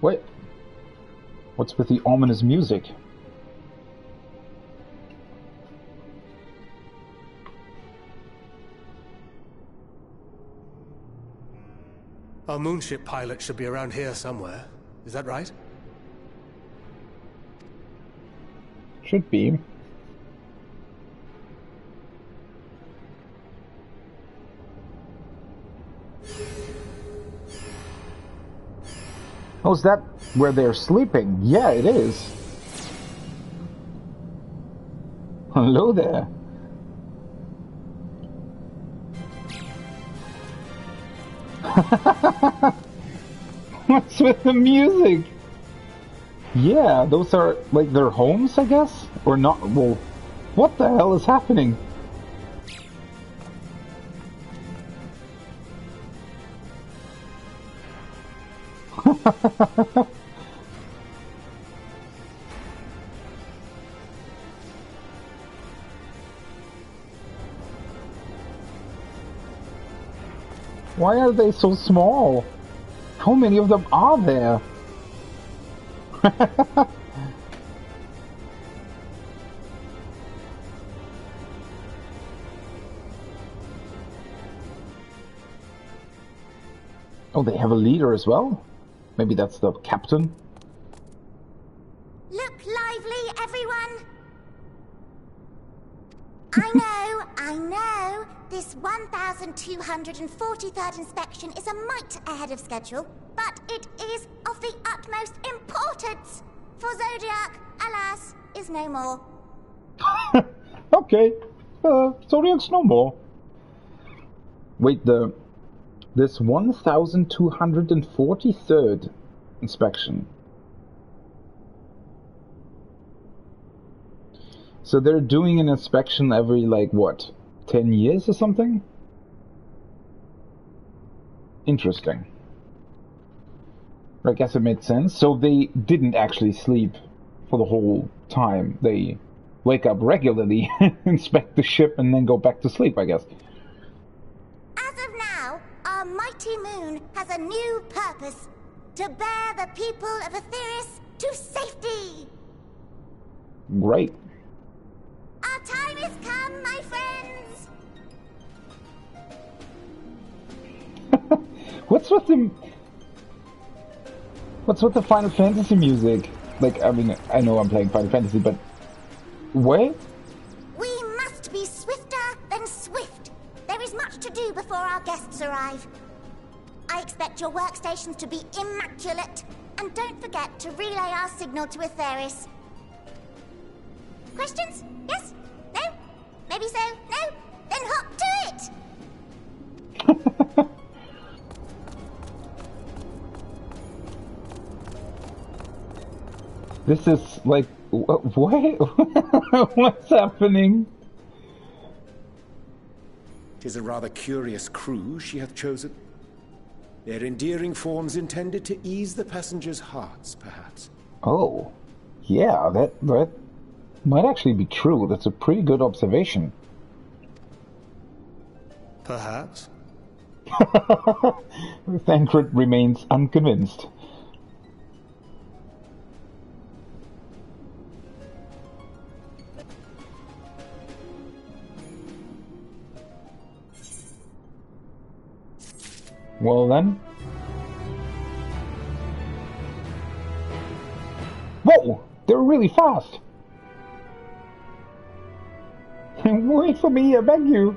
Wait. What's with the ominous music? Our moonship pilot should be around here somewhere. Is that right? Should be. Oh, is that where they're sleeping? Yeah, it is. Hello there. What's with the music? Yeah, those are like their homes, I guess? Or not? Well, what the hell is happening? Why are they so small? How many of them are there? Oh, they have a leader as well? Maybe that's the captain? Look lively, everyone! I know. This 1243rd inspection is a mite ahead of schedule, but it is of the utmost importance. For Zodiac, alas, is no more. Okay. Zodiac's no more. Wait, this 1243rd inspection. So they're doing an inspection every, like, what, 10 years or something? Interesting. I guess it made sense. So they didn't actually sleep for the whole time. They wake up regularly, inspect the ship, and then go back to sleep, I guess. As of now, our mighty moon has a new purpose. To bear the people of Etheirys to safety. Great. Our time has come, my friends! What's with the Final Fantasy music? Like, I mean, I know I'm playing Final Fantasy, but... Where? We must be swifter than swift. There is much to do before our guests arrive. I expect your workstations to be immaculate. And don't forget to relay our signal to Etheirys. Questions? Yes? No? Maybe so? No? Then hop to it! This is like... What? What's happening? 'Tis a rather curious crew she hath chosen. Their endearing forms intended to ease the passengers' hearts, perhaps. Oh. Yeah, that might actually be true. That's a pretty good observation. Perhaps. Thancred remains unconvinced. Well then. Whoa! They're really fast! Wait for me, I beg you!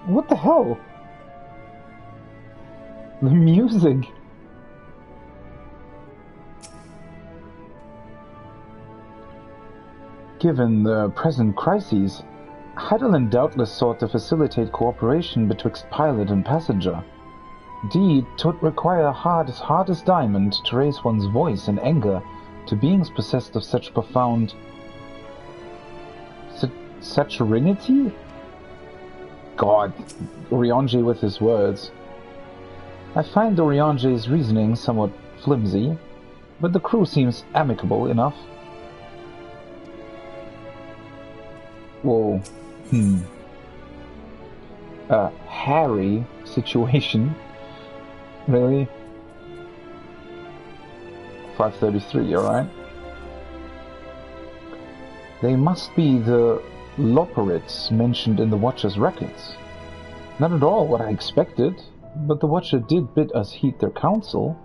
What the hell? The music! Given the present crises, Heidelin doubtless sought to facilitate cooperation betwixt pilot and passenger. Indeed, 'twould require hard as diamond to raise one's voice in anger to beings possessed of such profound... Saturinity? God, Urianger with his words. I find Urianger's reasoning somewhat flimsy, but the crew seems amicable enough. Whoa. A hairy situation. Really? 533, alright? They must be the Loperids mentioned in the Watcher's records. Not at all what I expected, but the Watcher did bid us heed their counsel.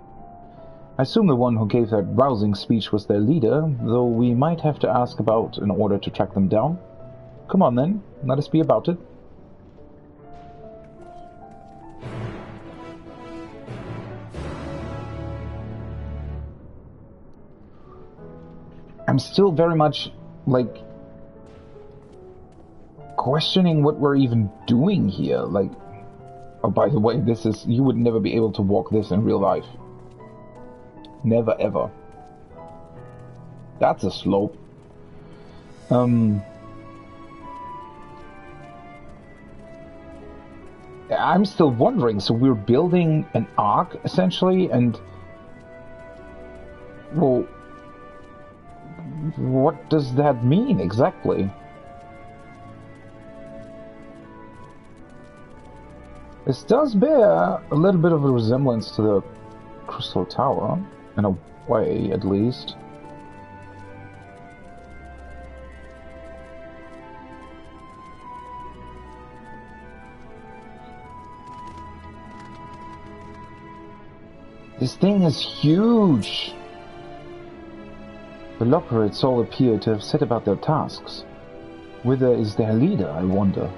I assume the one who gave that rousing speech was their leader, though we might have to ask about in order to track them down. Come on then, let us be about it. I'm still very much, like, questioning what we're even doing here. Like, oh, by the way, this is... You would never be able to walk this in real life. Never ever. That's a slope. I'm still wondering, so we're building an arc, essentially, and... Well... What does that mean, exactly? This does bear a little bit of a resemblance to the Crystal Tower, in a way, at least. This thing is huge! The Loperids all appear to have set about their tasks. Whither is their leader, I wonder?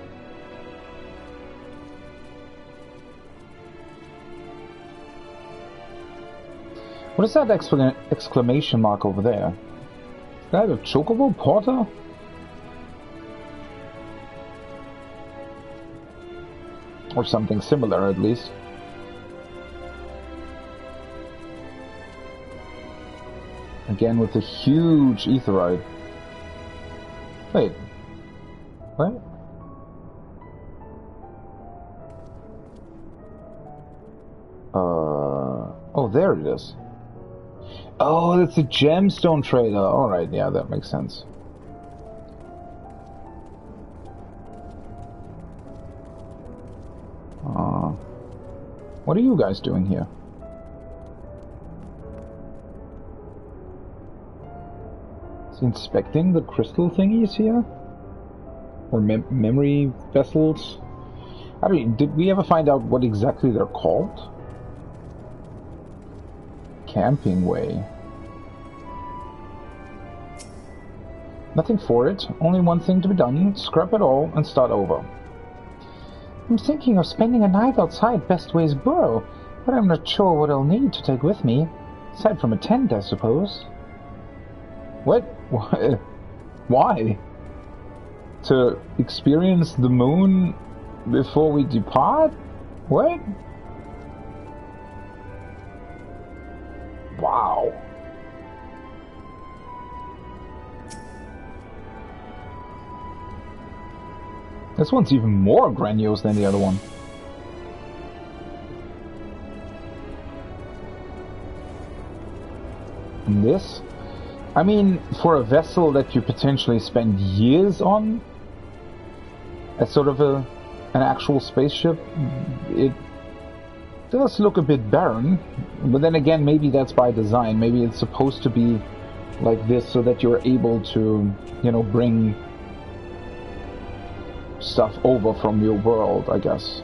What is that exclamation mark over there? Is that a chocobo porter? Or something similar, at least. Again with a huge aetheroid. Wait. What? Oh, there it is. Oh, that's a gemstone trader. Alright, yeah, that makes sense. What are you guys doing here? Is he inspecting the crystal thingies here? Or memory vessels? I mean, did we ever find out what exactly they're called? Camping way. Nothing for it, only one thing to be done, scrap it all and start over. I'm thinking of spending a night outside Bestway's burrow, but I'm not sure what I'll need to take with me. Aside from a tent, I suppose. What? Why? To experience the moon before we depart? What? Wow. This one's even more grandiose than the other one. And this? I mean, for a vessel that you potentially spend years on, as sort of an actual spaceship, it does look a bit barren. But then again, maybe that's by design. Maybe it's supposed to be like this so that you're able to, you know, bring stuff over from your world, I guess.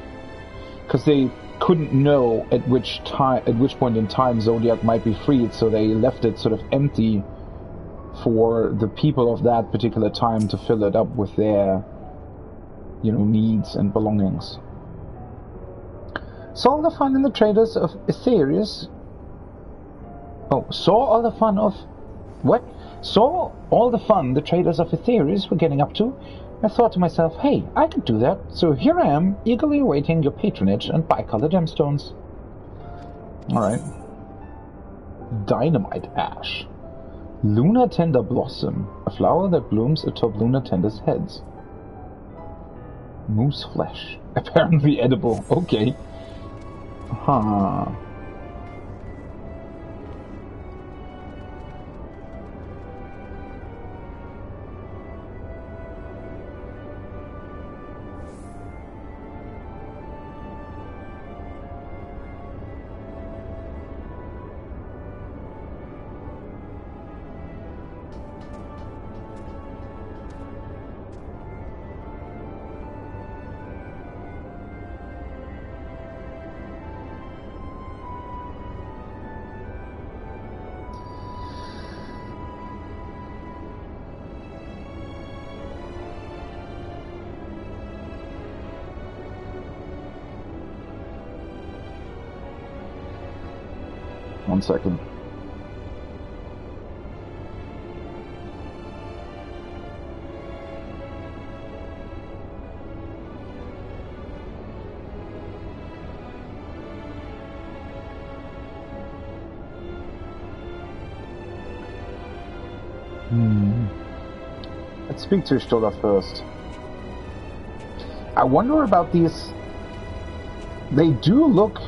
Because they couldn't know at which point in time Zodiac might be freed, so they left it sort of empty for the people of that particular time to fill it up with their, you know, needs and belongings. Saw all the fun in the traders of Aetherius. Oh, saw all the fun of... What? Saw all the fun the traders of Aetherius were getting up to. I thought to myself, hey, I could do that. So here I am, eagerly awaiting your patronage and bicolor gemstones. Alright. Dynamite ash. Lunar tender blossom. A flower that blooms atop lunar tenders' heads. Moose flesh. Apparently edible. Okay. Huh. 1 second. Let's speak to Stola first. I wonder about these. They do look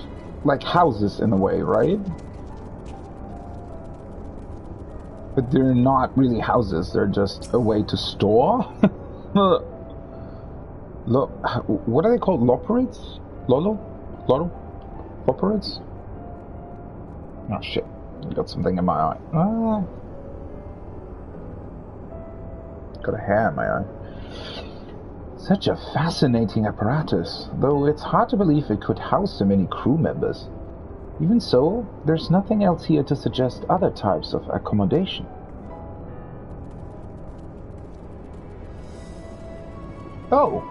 like houses in a way, right? But they're not really houses, they're just a way to store? Look, what are they called? Loperates? Lolo? Loperates? Oh shit, I got something in my eye. Got a hair in my eye. Such a fascinating apparatus, though it's hard to believe it could house so many crew members. Even so, there's nothing else here to suggest other types of accommodation. Oh!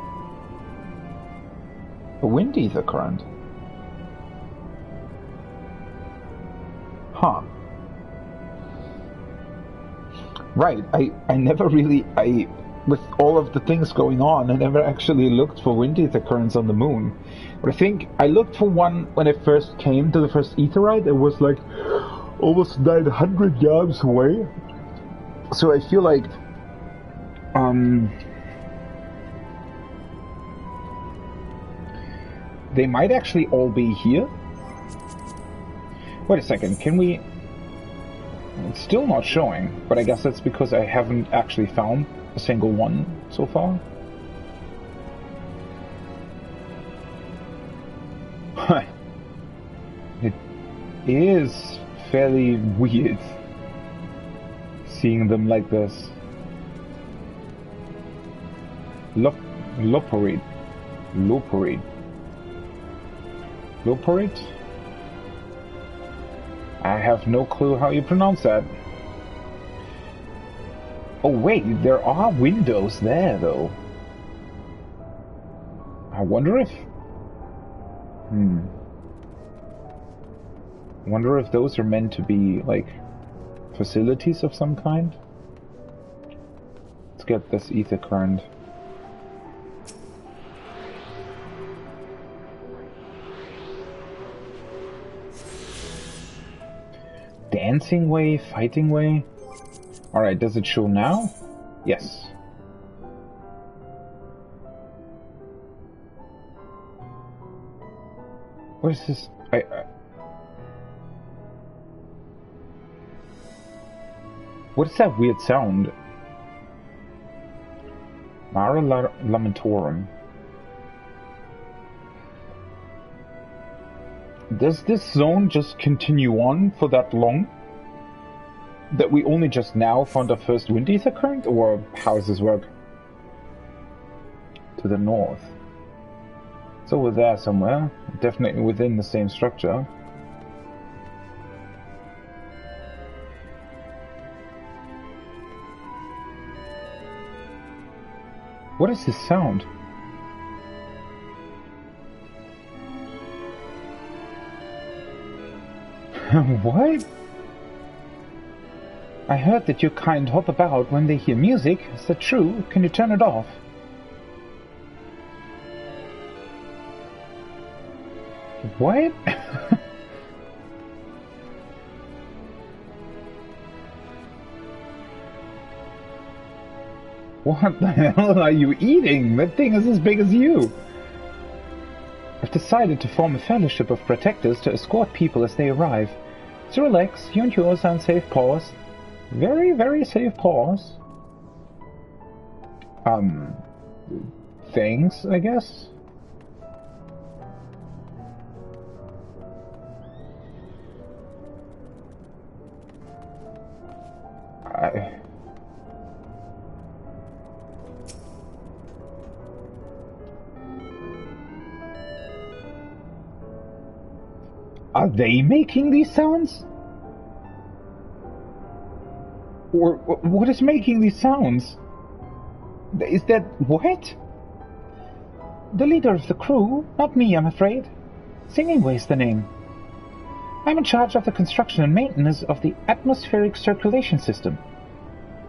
A wind ether current. Huh. Right, I never really, with all of the things going on, I never actually looked for wind ether currents on the moon. But I think I looked for one when I first came to the first etherite. It was like almost 900 yards away. So I feel like, they might actually all be here. Wait a second, can we... It's still not showing, but I guess that's because I haven't actually found a single one so far. It is fairly weird seeing them like this. Loporate. I have no clue how you pronounce that. Oh wait, there are windows there though. I wonder if... Wonder if those are meant to be, like, facilities of some kind? Let's get this ether current. Dancing way, fighting way. Alright, does it show now? Yes. What is this? What is that weird sound? Mara Lamentorum. Does this zone just continue on for that long? That we only just now found our first wind ether current? Or how does this work? To the north. It's over there somewhere. Definitely within the same structure. What is this sound? What? I heard that your kind hop about when they hear music. Is that true? Can you turn it off? What? What the hell are you eating? That thing is as big as you. I've decided to form a fellowship of protectors to escort people as they arrive. So relax, you and yours are on safe paws. Very, very safe paws. Thanks, I guess? Are they making these sounds? Or what is making these sounds? Is that what? The leader of the crew, not me, I'm afraid. Singingway's the name. I'm in charge of the construction and maintenance of the atmospheric circulation system.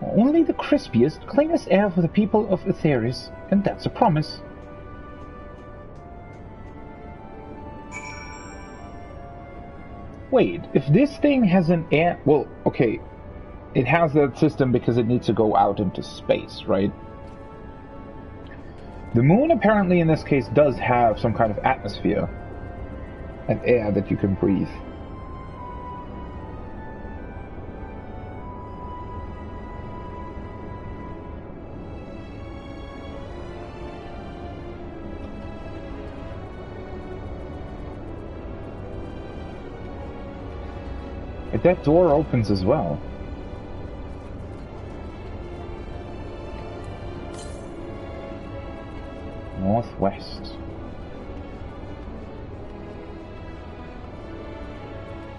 Only the crispiest, cleanest air for the people of Aetheris, and that's a promise. Wait, if this thing has an air... Well, okay, it has that system because it needs to go out into space, right? The moon apparently in this case does have some kind of atmosphere and air that you can breathe. That door opens as well. Northwest.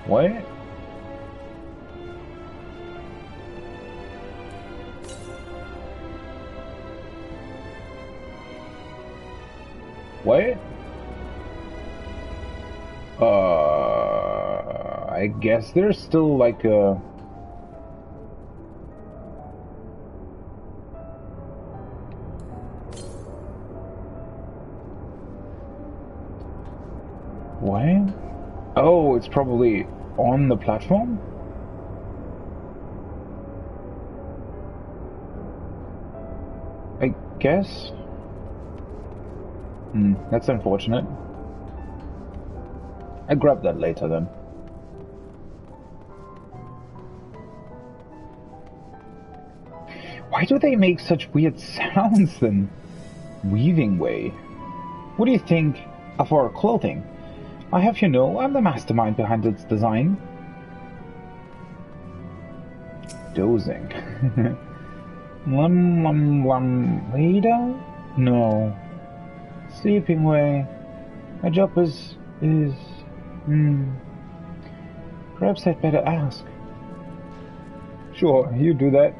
What? What? I guess there's still like a... What? Oh, it's probably on the platform? I guess? That's unfortunate. I'll grab that later then. Why do they make such weird sounds then? Weaving way. What do you think of our clothing? I have you know, I'm the mastermind behind its design. Dozing. Later? No. Sleeping way. My job is... Perhaps I'd better ask. Sure, you do that.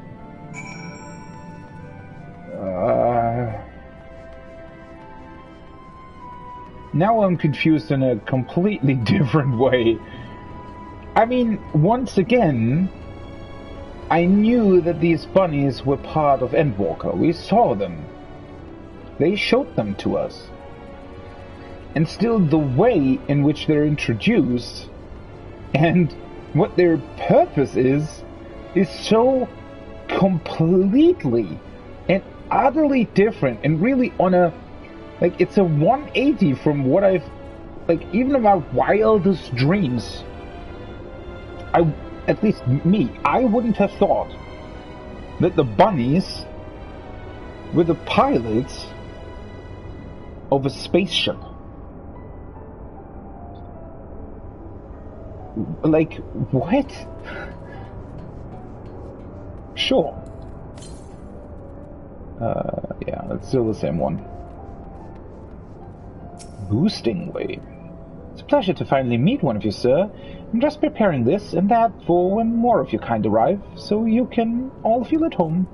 Now I'm confused in a completely different way. I mean, once again, I knew that these bunnies were part of Endwalker. We saw them. They showed them to us. And still the way in which they're introduced and what their purpose is so completely and utterly different and really on a... Like, it's a 180 from what I've like, even in my wildest dreams, at least me, I wouldn't have thought that the bunnies were the pilots of a spaceship. Like, what? Sure. Yeah, it's still the same one. Boosting wave. It's a pleasure to finally meet one of you, sir. I'm just preparing this and that for when more of your kind arrive, so you can all feel at home.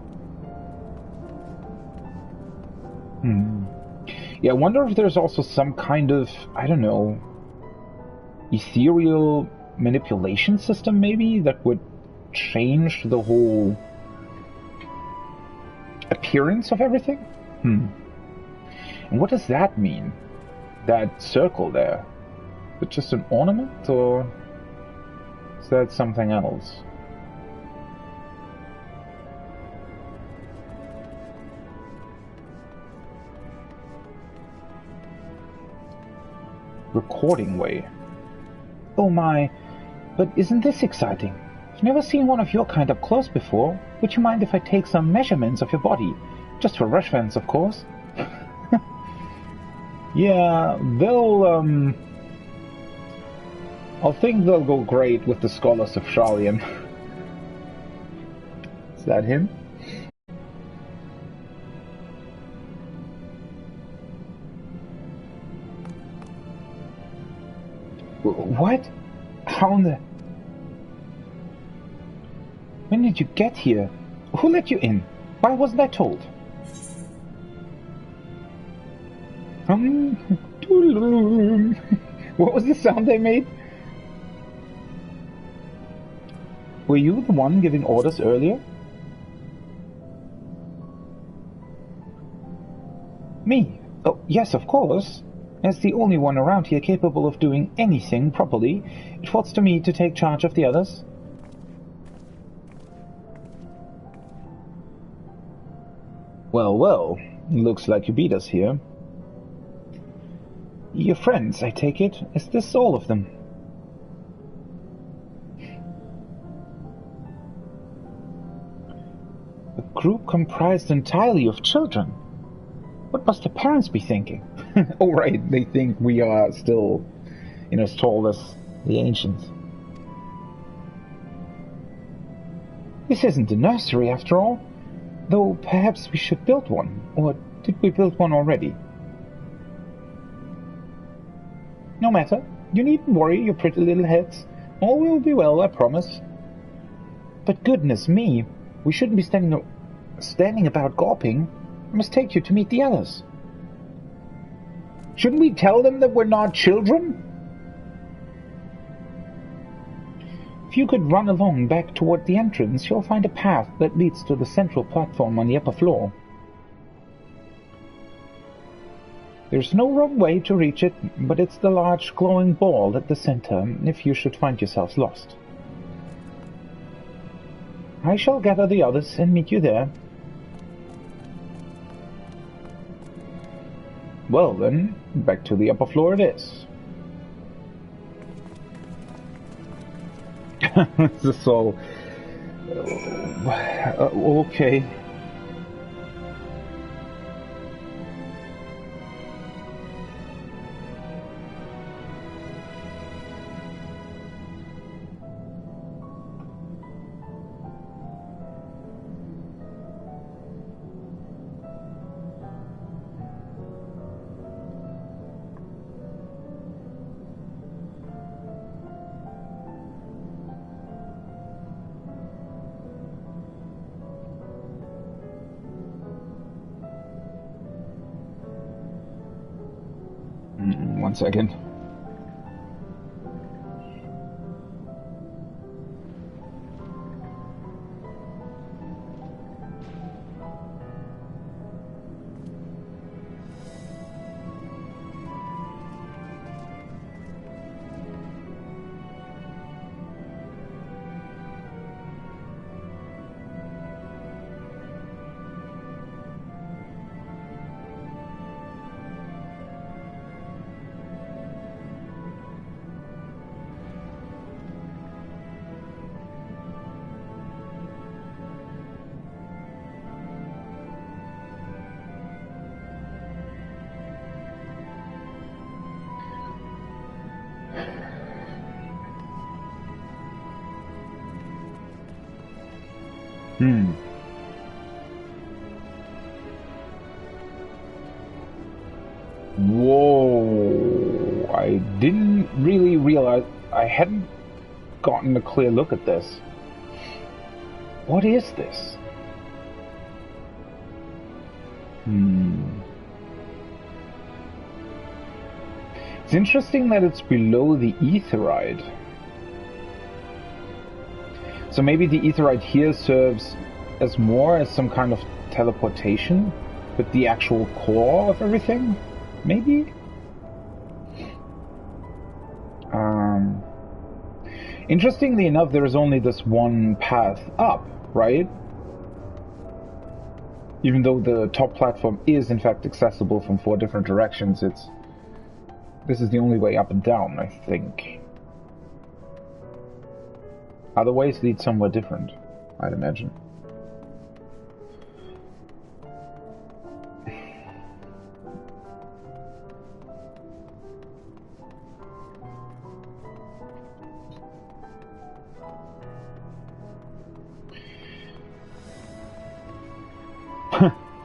Yeah, I wonder if there's also some kind of, I don't know, ethereal manipulation system, maybe, that would change the whole appearance of everything? And what does that mean? That circle there? Is it just an ornament, or is that something else? Recording way. Oh my, but isn't this exciting? I've never seen one of your kind up close before. Would you mind if I take some measurements of your body? Just for reference, of course. Yeah, they'll, I think they'll go great with the scholars of Shralian. Is that him? What? How in the... When did you get here? Who let you in? Why wasn't I told? What was the sound they made? Were you the one giving orders earlier? Me? Oh, yes, of course. As the only one around here capable of doing anything properly, it falls to me to take charge of the others. Well, well, looks like you beat us here. Your friends, I take it? Is this all of them? A group comprised entirely of children. What must the parents be thinking? Oh, right, they think we are still, as tall as the ancients. This isn't a nursery, after all. Though perhaps we should build one. Or did we build one already? No matter. You needn't worry your pretty little heads. All will be well, I promise. But goodness me, we shouldn't be standing about gawping. I must take you to meet the others. Shouldn't we tell them that we're not children? If you could run along back toward the entrance, you'll find a path that leads to the central platform on the upper floor. There's no wrong way to reach it, but it's the large glowing ball at the center if you should find yourselves lost. I shall gather the others and meet you there. Well then, back to the upper floor it is. This is so... okay. One second. Whoa, I didn't really realize, I hadn't gotten a clear look at this. What is this? It's interesting that it's below the aetherite. So maybe the aetherite here serves as more as some kind of teleportation, but the actual core of everything? Maybe? Interestingly enough, there is only this one path up, right? Even though the top platform is in fact accessible from 4 different directions, this is the only way up and down, I think. Other ways lead somewhere different, I'd imagine.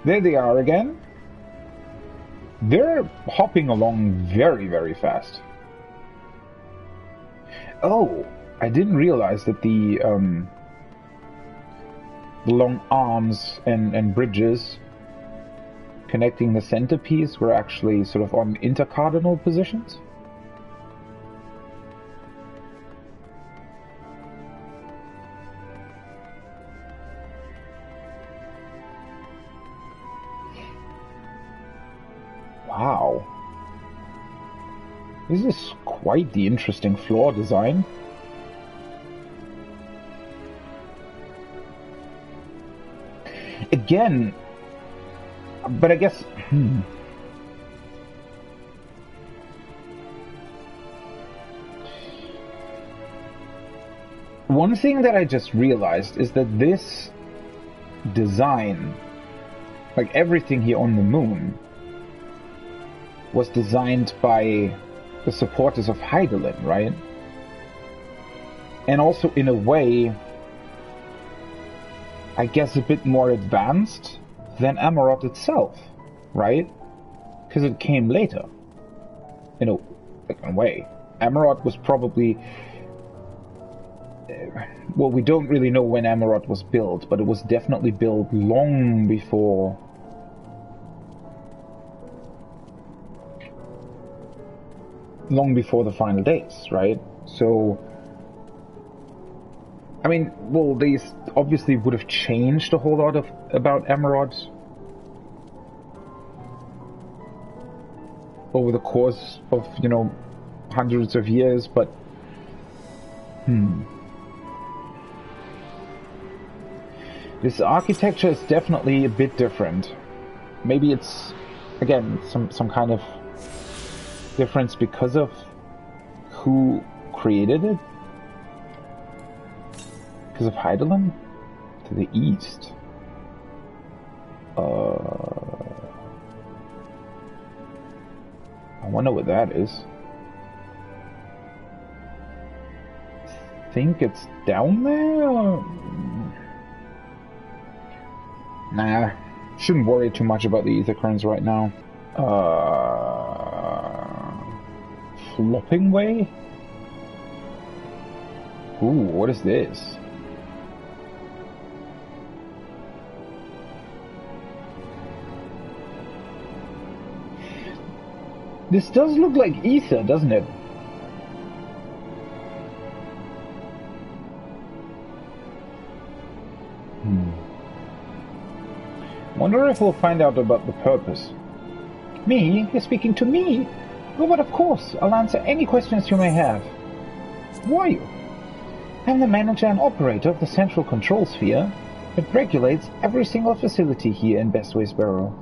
There they are again. They're hopping along very, very fast. Oh, I didn't realize that the long arms and bridges connecting the centerpiece were actually sort of on intercardinal positions. Wow. This is quite the interesting floor design. Again, but I guess... One thing that I just realized is that this design, like everything here on the moon, was designed by the supporters of Hydaelyn, right? And also, in a way, I guess a bit more advanced than Amarot itself, right? Because it came later. In a way. Amarot was probably... well, we don't really know when Amarot was built, but it was definitely built long before... the final days, right? So, I mean, well, they obviously would have changed a whole lot about Amarot over the course of, you know, hundreds of years, but this architecture is definitely a bit different. Maybe it's, again, some kind of difference because of who created it? Because of Hydaelyn? To the east. I wonder what that is. I think it's down there? Nah, shouldn't worry too much about the ether currents right now. Flopping way? Ooh, what is this? This does look like ether, doesn't it? Wonder if we'll find out about the purpose. Me? You're speaking to me? Oh, but of course, I'll answer any questions you may have. Who are you? I'm the manager and operator of the central control sphere. It regulates every single facility here in Bestway's Barrow.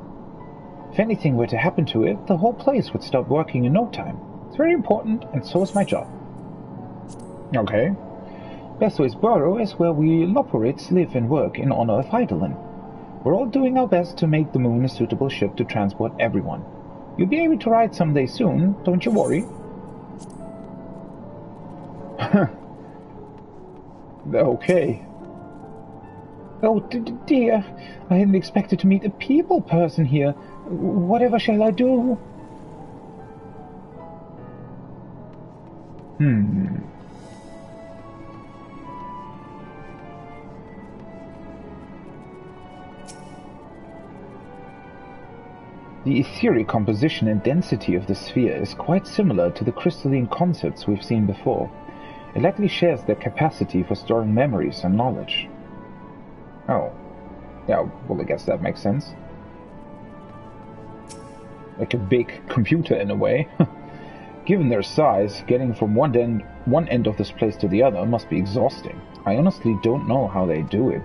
If anything were to happen to it, the whole place would stop working in no time. It's very important, and so is my job. Okay. Bestway's Barrow is where we Loporites live and work in honor of Hydaelyn. We're all doing our best to make the moon a suitable ship to transport everyone. You'll be able to ride someday soon, don't you worry. Okay. Oh, dear. I hadn't expected to meet a people person here. Whatever shall I do? The etheric composition and density of the sphere is quite similar to the crystalline concepts we've seen before. It likely shares their capacity for storing memories and knowledge. Oh. Yeah, well, I guess that makes sense. Like a big computer in a way. Given their size, getting from one end of this place to the other must be exhausting. I honestly don't know how they do it.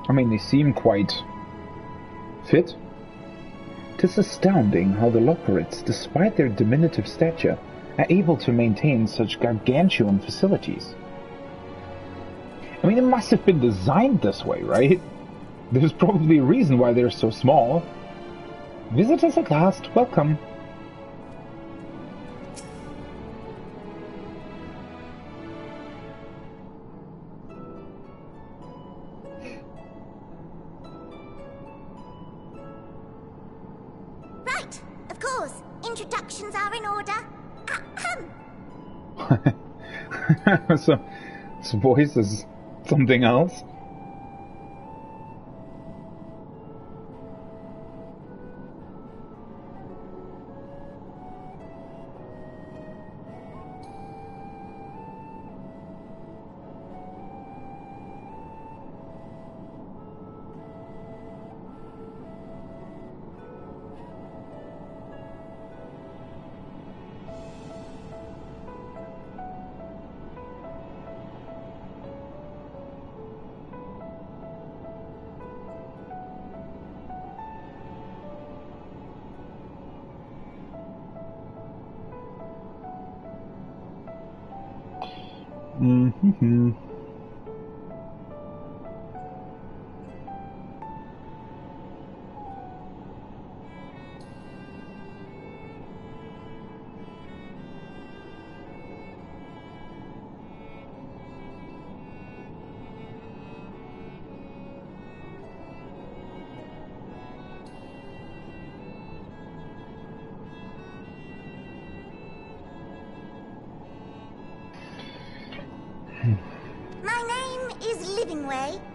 I mean, they seem quite fit. 'Tis astounding how the Lockerites, despite their diminutive stature, are able to maintain such gargantuan facilities. I mean, it must have been designed this way, right? There's probably a reason why they're so small. Visitors at last, welcome. Right, of course. Introductions are in order. So, this voice is something else? Mm-hmm.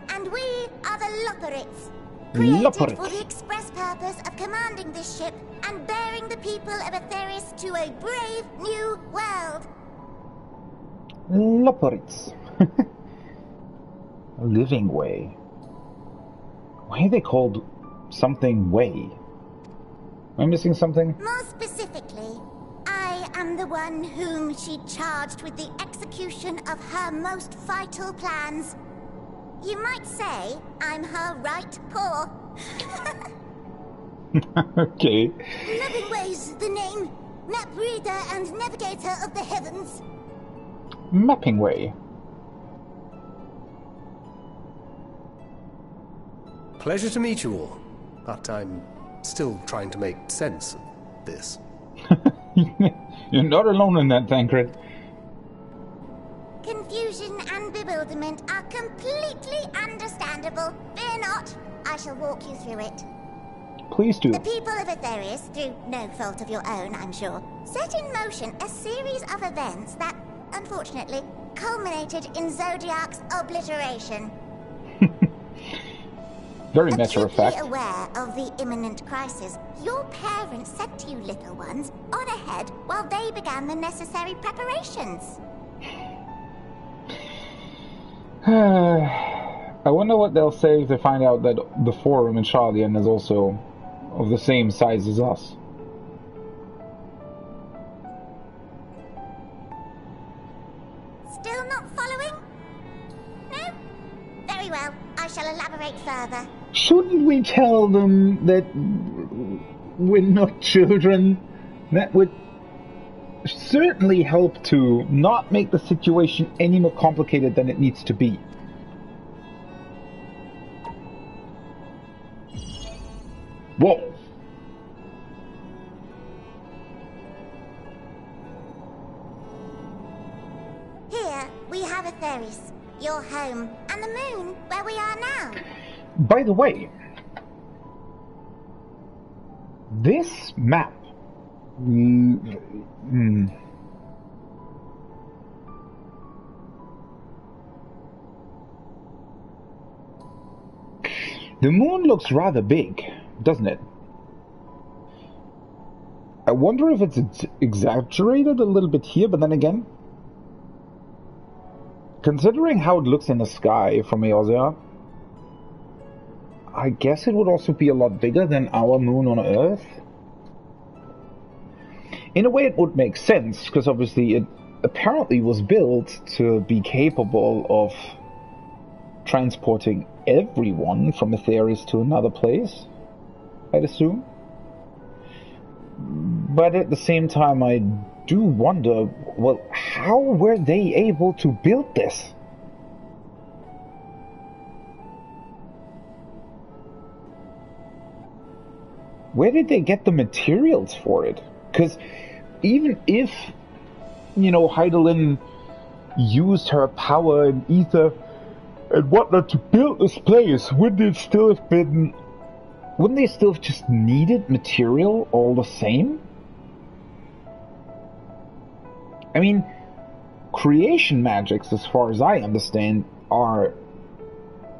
And we are the Lockerites, created Lockerites. for the express purpose of commanding this ship and bearing the people of Aetheris to a brave new world. Lockerites. A living way. Why are they called something way? Am I missing something? More specifically, I am the one whom she charged with the execution of her most vital plans. You might say I'm her right paw. Okay. Loving Ways, the name. Map reader and navigator of the heavens. Mapping way. Pleasure to meet you all, but I'm still trying to make sense of this. You're not alone in that, Tancred. Confusion and bewilderment are completely understandable. Fear not, I shall walk you through it. Please do. The people of Aetheris, through no fault of your own, I'm sure, set in motion a series of events that, unfortunately, culminated in Zodiac's obliteration. Very matter of fact. Acutely aware of the imminent crisis, your parents said to you little ones, on ahead while they began the necessary preparations. I wonder what they'll say if they find out that the Forum in Charlian is also of the same size as us. Still not following? No? Very well, I shall elaborate further. Shouldn't we tell them that we're not children? That would certainly help to not make the situation any more complicated than it needs to be. Whoa! Here, we have Aetheris, your home, And the moon, where we are now. By the way, this map... The moon looks rather big, doesn't it? I wonder if it's exaggerated a little bit here, but then again, considering how it looks in the sky from Eorzea, I guess it would also be a lot bigger than our moon on Earth. In a way it would make sense, because obviously it apparently was built to be capable of transporting everyone from Etheris to another place, I'd assume. But at the same time, I do wonder, well, how were they able to build this? Where did they get the materials for it? Because even if, you know, Heidelin used her power and ether and whatnot to build this place, wouldn't they still have just needed material all the same? I mean, creation magics, as far as I understand, are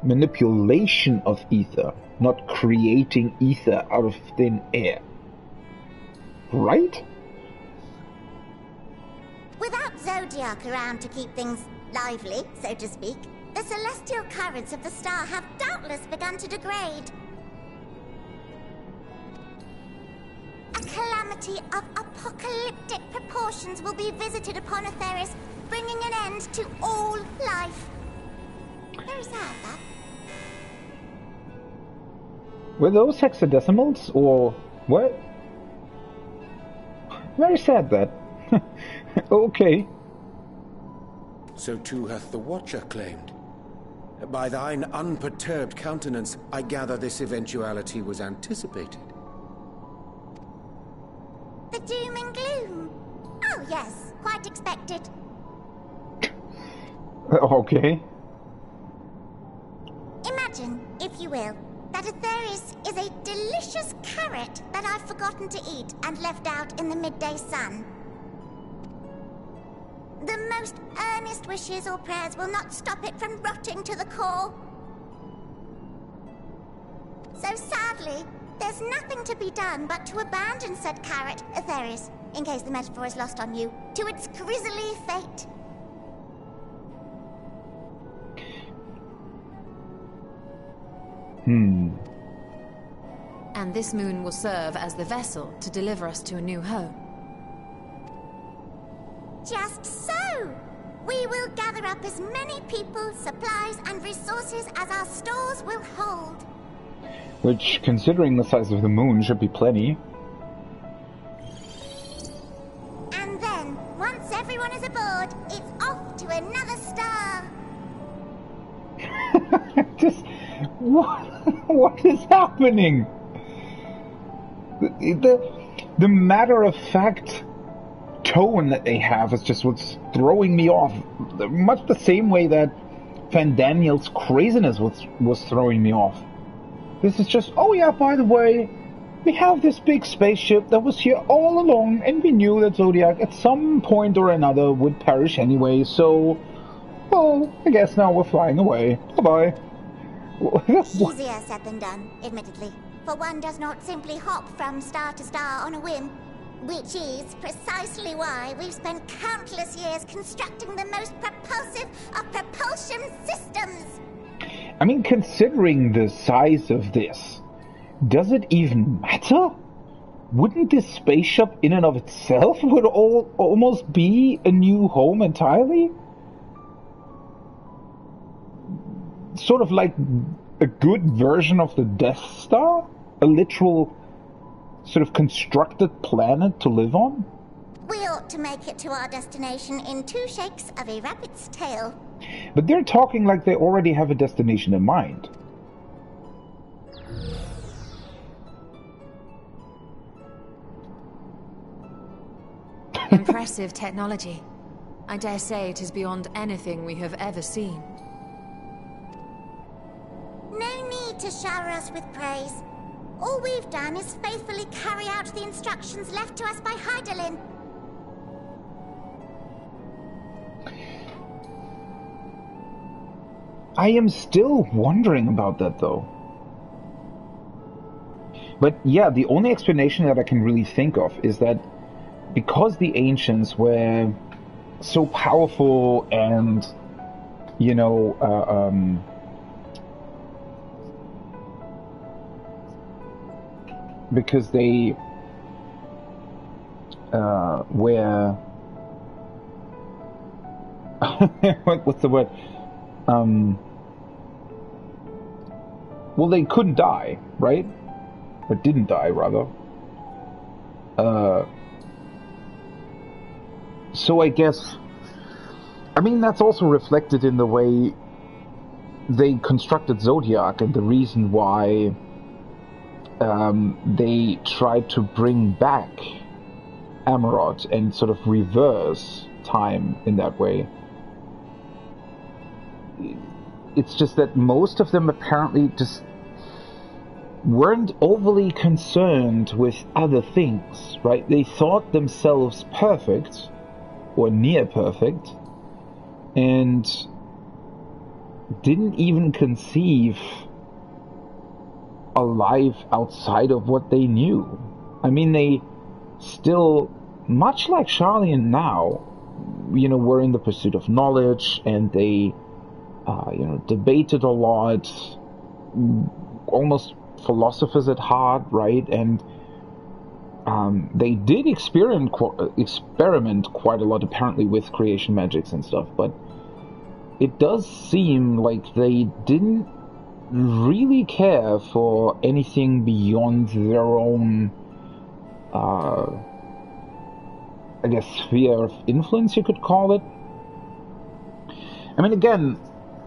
manipulation of ether, not creating ether out of thin air. Right? Without Zodiac around to keep things lively, so to speak, the celestial currents of the star have doubtless begun to degrade. A calamity of apocalyptic proportions will be visited upon Etheris, bringing an end to all life. Very sad, that. Were those hexadecimals, or what? Very sad, that. Okay. So too hath the Watcher claimed. By thine unperturbed countenance, I gather this eventuality was anticipated. The doom and gloom. Oh yes, quite expected. Okay. Imagine, if you will, that Etheris is a delicious carrot that I've forgotten to eat and left out in the midday sun. The most earnest wishes or prayers will not stop it from rotting to the core. So sadly, there's nothing to be done but to abandon said carrot, Etheris, in case the metaphor is lost on you, to its grisly fate. And this moon will serve as the vessel to deliver us to a new home. Just so! We will gather up as many people, supplies, and resources as our stores will hold. Which, considering the size of the moon, should be plenty. And then, once everyone is aboard, it's off to another star. Just... What is happening? The matter-of-fact tone that they have is just what's throwing me off. Much the same way that Fandaniel's craziness was throwing me off. This is just, oh yeah, by the way, we have this big spaceship that was here all along, and we knew that Zodiac at some point or another would perish anyway, so, well, I guess now we're flying away. Bye-bye. Easier said than done, admittedly, for one does not simply hop from star to star on a whim. Which is precisely why we've spent countless years constructing the most propulsive of propulsion systems. I mean, considering the size of this, does it even matter? Wouldn't this spaceship in and of itself would almost be a new home entirely? Sort of like a good version of the Death Star? A literal sort of constructed planet to live on? We ought to make it to our destination in 2 shakes of a rabbit's tail. But they're talking like they already have a destination in mind. Impressive technology. I dare say it is beyond anything we have ever seen. to shower us with praise. All we've done is faithfully carry out the instructions left to us by Hydaelyn. I am still wondering about that, though. But yeah, the only explanation that I can really think of is that because the ancients were so powerful and, you know, because they were what's the word? Well, they couldn't die, right? Or didn't die, rather. So I guess, I mean, that's also reflected in the way they constructed Zodiac and the reason why they tried to bring back Amarot and sort of reverse time in that way. It's just that most of them apparently just weren't overly concerned with other things, right? They thought themselves perfect, or near perfect, and didn't even conceive a life outside of what they knew. I mean, they still, much like Sharlayan now, you know, were in the pursuit of knowledge, and they, you know, debated a lot, almost philosophers at heart, right? And they did experiment quite a lot, apparently, with creation magics and stuff, but it does seem like they didn't really care for anything beyond their own, I guess, sphere of influence, you could call it. I mean, again,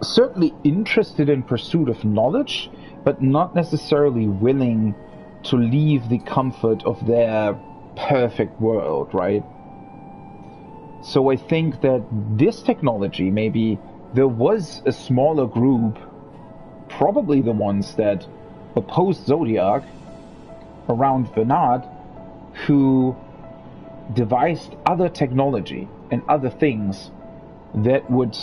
certainly interested in pursuit of knowledge, but not necessarily willing to leave the comfort of their perfect world, right? So I think that this technology, maybe there was a smaller group, probably the ones that opposed Zodiac around Vernard, who devised other technology and other things that would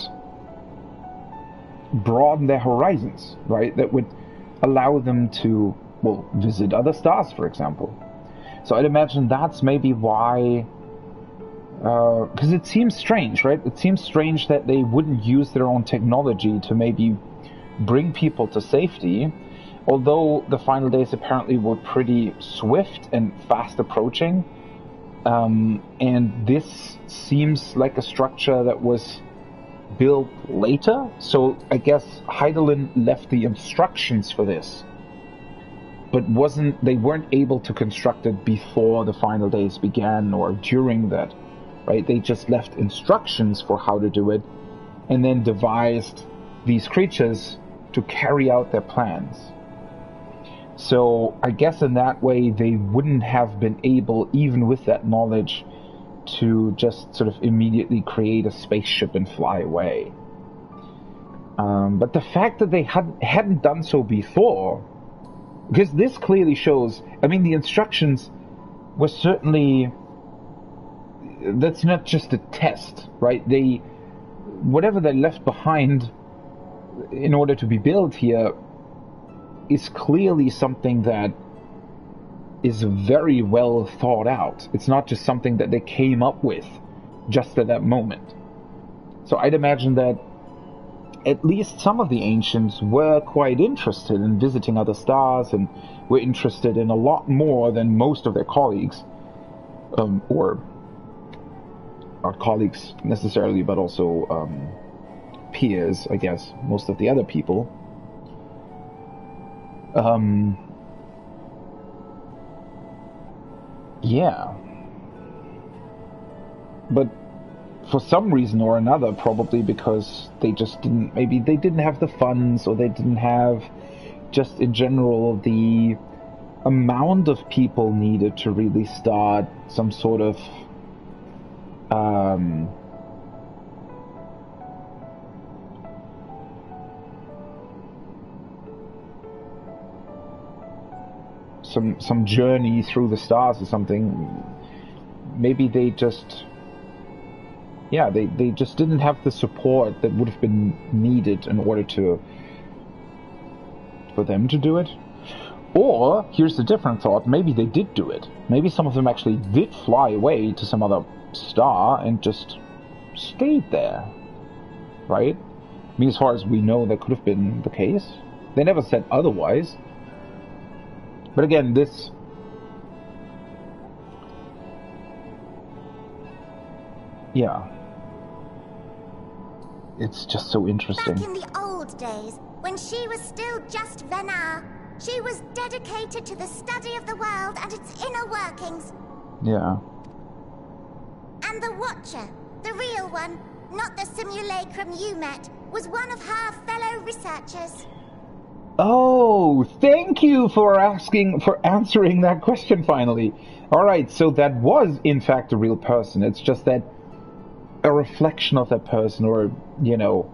broaden their horizons, right? That would allow them to, well, visit other stars, for example. So I'd imagine that's maybe why, because it seems strange, right? It seems strange that they wouldn't use their own technology to maybe bring people to safety, although the final days apparently were pretty swift and fast approaching. And this seems like a structure that was built later, so I guess Hydaelyn left the instructions for this, but they weren't able to construct it before the final days began or during that, right? They just left instructions for how to do it and then devised these creatures to carry out their plans. So I guess in that way they wouldn't have been able, even with that knowledge, to just sort of immediately create a spaceship and fly away. But the fact that they hadn't done so before, because this clearly shows, I mean, the instructions were certainly, that's not just a test, right? Whatever they left behind in order to be built here is clearly something that is very well thought out. It's not just something that they came up with just at that moment. So I'd imagine that at least some of the ancients were quite interested in visiting other stars and were interested in a lot more than most of their colleagues, or not colleagues necessarily, but also peers, I guess, most of the other people. Yeah. But for some reason or another, probably because they just didn't, maybe they didn't have the funds, or they didn't have, just in general, the amount of people needed to really start some sort of some journey through the stars or something. Maybe they just, they just didn't have the support that would have been needed in order for them to do it. Or, here's a different thought, maybe they did do it. Maybe some of them actually did fly away to some other star and just stayed there. Right? I mean, as far as we know, that could have been the case. They never said otherwise. But again, this... Yeah. It's just so interesting. Back in the old days, when she was still just Venar, she was dedicated to the study of the world and its inner workings. Yeah. And the Watcher, the real one, not the simulacrum you met, was one of her fellow researchers. Oh, thank you for answering that question finally. Alright, so that was in fact a real person. It's just that a reflection of that person, or, you know,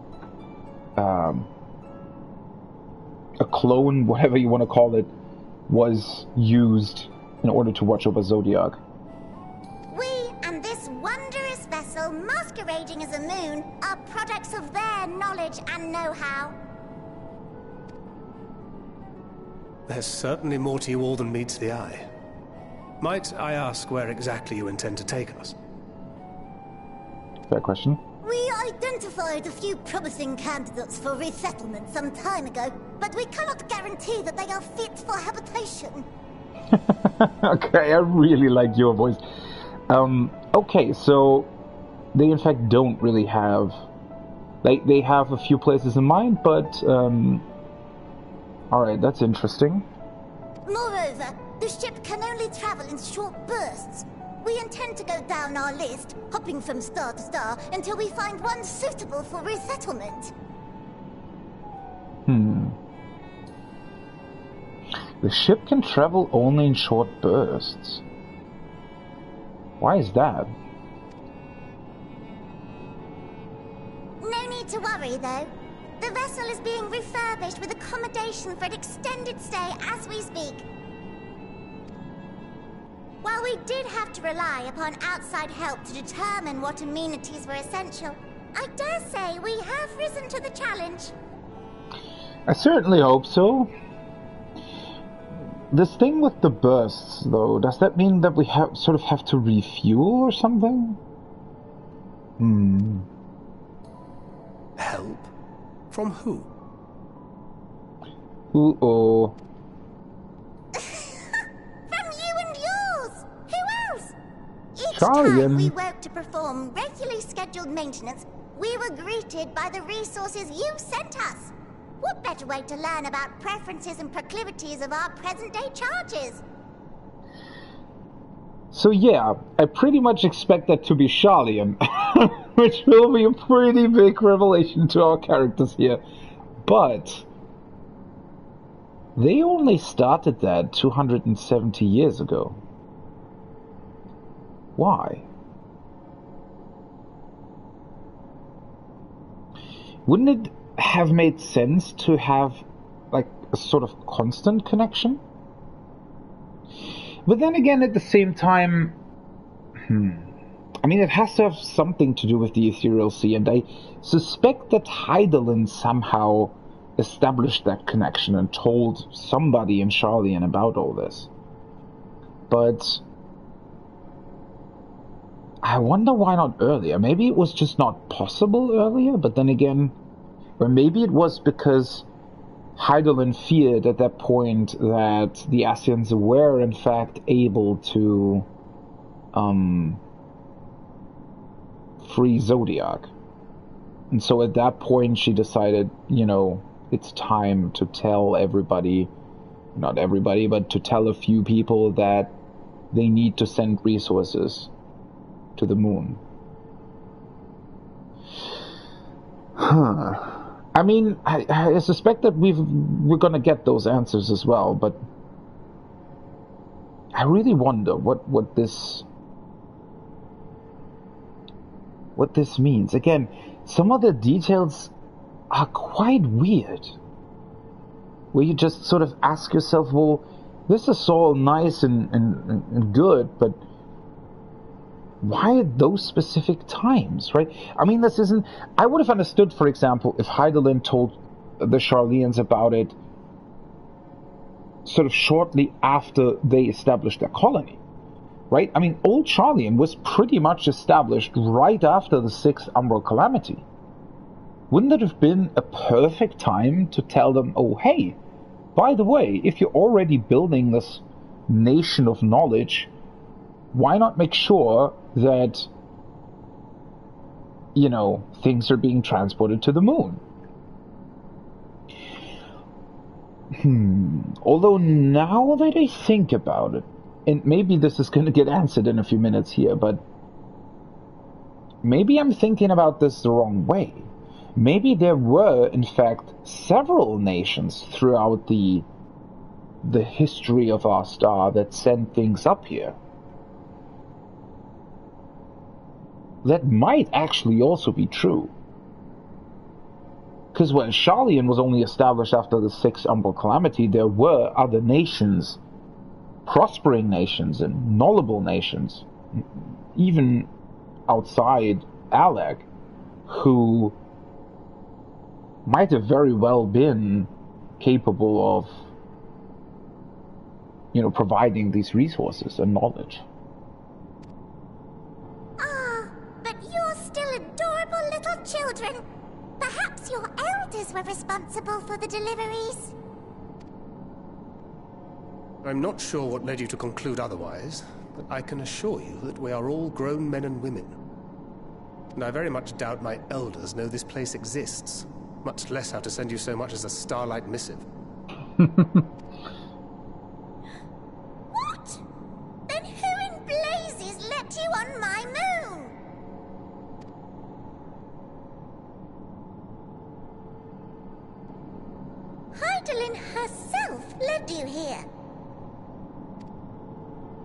a clone, whatever you want to call it, was used in order to watch over Zodiac. We and this wondrous vessel masquerading as a moon are products of their knowledge and know-how. There's certainly more to you all than meets the eye. Might I ask where exactly you intend to take us? Fair question. We identified a few promising candidates for resettlement some time ago, but we cannot guarantee that they are fit for habitation. Okay, I really like your voice. Okay, so they in fact don't really have... They have a few places in mind, but... Alright, that's interesting. Moreover, the ship can only travel in short bursts. We intend to go down our list, hopping from star to star, until we find one suitable for resettlement. The ship can travel only in short bursts. Why is that? No need to worry, though. The vessel is being refurbished with accommodation for an extended stay as we speak. While we did have to rely upon outside help to determine what amenities were essential, I dare say we have risen to the challenge. I certainly hope so. This thing with the bursts, though, does that mean that we have to refuel or something? Help? From who? Uh-oh. From you and yours! Who else? Each Charlie time we woke to perform regularly scheduled maintenance, we were greeted by the resources you sent us. What better way to learn about preferences and proclivities of our present-day charges? So yeah, I pretty much expect that to be Charlian, which will be a pretty big revelation to our characters here. But they only started that 270 years ago. Why? Wouldn't it have made sense to have like a sort of constant connection? But then again, at the same time, I mean, it has to have something to do with the Ethereal Sea, and I suspect that Hydaelyn somehow established that connection and told somebody in Charlian about all this. But I wonder why not earlier. Maybe it was just not possible earlier, but then again, or maybe it was because Hydaelyn feared at that point that the Ascians were in fact able to free Zodiac. And so at that point she decided, you know, it's time to tell everybody, not everybody, but to tell a few people that they need to send resources to the moon. I mean, I suspect that we're gonna get those answers as well, but I really wonder what this means. Again, some of the details are quite weird, where you just sort of ask yourself, well, This is all nice and good, but why at those specific times, right? I mean, this isn't... I would have understood, for example, if Hydaelyn told the Sharlaeans about it sort of shortly after they established their colony, right? I mean, Old Sharlaean was pretty much established right after the 6th Umbral Calamity. Wouldn't it have been a perfect time to tell them, oh, hey, by the way, if you're already building this nation of knowledge, why not make sure that, you know, things are being transported to the moon? Although now that I think about it, and maybe this is going to get answered in a few minutes here, but maybe I'm thinking about this the wrong way. Maybe there were, in fact, several nations throughout the history of our star that sent things up here. That might actually also be true. Because when Sharlaean was only established after the 6th Umbral Calamity, there were other nations, prospering nations and knowledgeable nations, even outside Alag, who might have very well been capable of, you know, providing these resources and knowledge. Ah, but you're still adorable little children. Perhaps your elders were responsible for the deliveries. I'm not sure what led you to conclude otherwise, but I can assure you that we are all grown men and women. And I very much doubt my elders know this place exists, much less how to send you so much as a starlight missive. What? Then who in blazes let you on my moon? Hydaelyn herself led you here.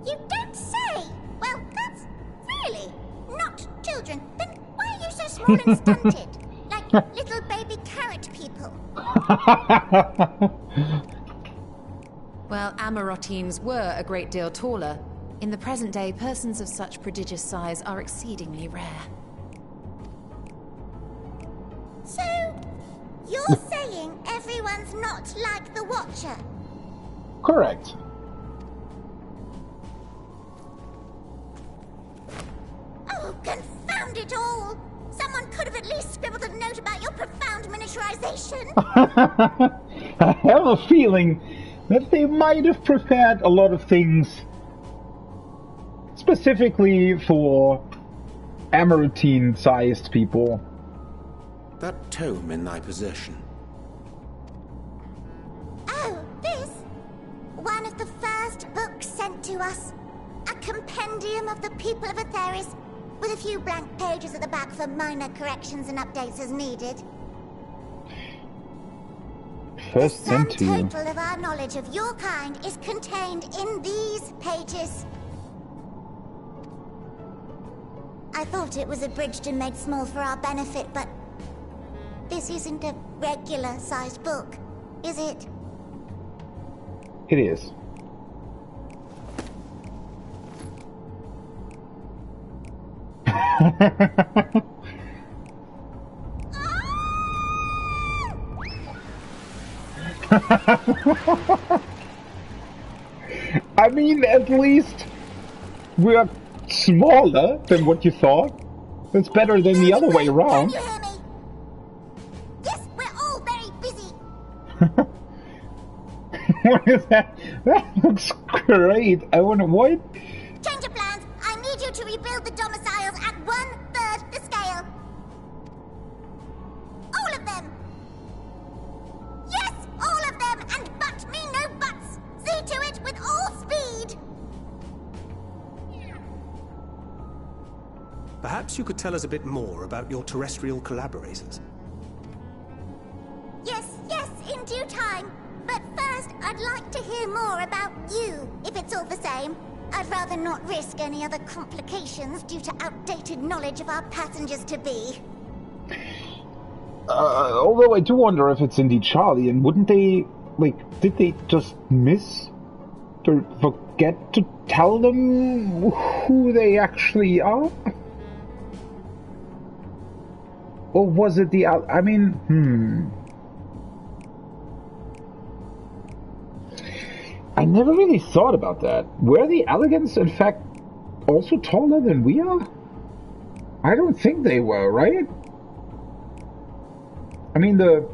You don't say! Well, that's really not children. Then why are you so small and stunted? Like little baby carrot people. Well, Amarotines were a great deal taller. In the present day, persons of such prodigious size are exceedingly rare. So, you're saying everyone's not like the Watcher? Correct. Oh, confound it all! Someone could have at least scribbled a note about your profound miniaturization. I have a feeling that they might have prepared a lot of things specifically for Amarotine-sized people. That tome in thy possession. Oh, this? One of the first books sent to us. A compendium of the people of Aetheris, with a few blank pages at the back for minor corrections and updates as needed. First the sum sent to you. total of our knowledge of your kind is contained in these pages. I thought it was abridged and made small for our benefit, but this isn't a regular-sized book, is it? It is. I mean, at least we're smaller than what you thought. That's better than the other way around. Can you hear me? Yes, we're all very busy. What is that? That looks great. I wonder what? Change of plans. I need you to rebuild the domiciles at 1/3 the scale. All of them. Yes, all of them, and but me no buts. See to it with all speed. Perhaps you could tell us a bit more about your terrestrial collaborators. Yes, in due time. But first, I'd like to hear more about you, if it's all the same. I'd rather not risk any other complications due to outdated knowledge of our passengers-to-be. Although I do wonder if it's indeed Charlie, and wouldn't they, like, did they just miss forget to tell them who they actually are? Or was it the... I mean, I never really thought about that. Were the Elegants, in fact, also taller than we are? I don't think they were, right? I mean, the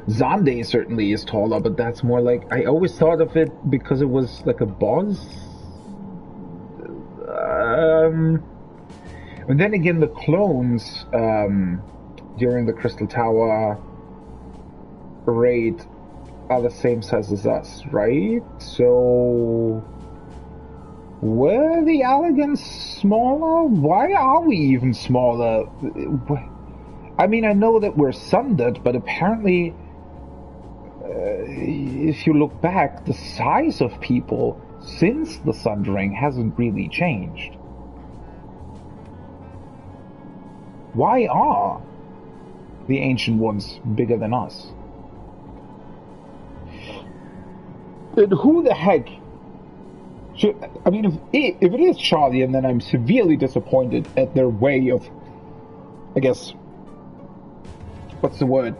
Zande certainly is taller, but that's more like... I always thought of it because it was like a boss. And then again, the clones during the Crystal Tower raid are the same size as us, right? So... were the Elegants smaller? Why are we even smaller? I mean, I know that we're sundered, but apparently, if you look back, the size of people since the sundering hasn't really changed. Why are the Ancient Ones bigger than us? And who the heck... I mean, if it is Charlian, then I'm severely disappointed at their way of, I guess, what's the word?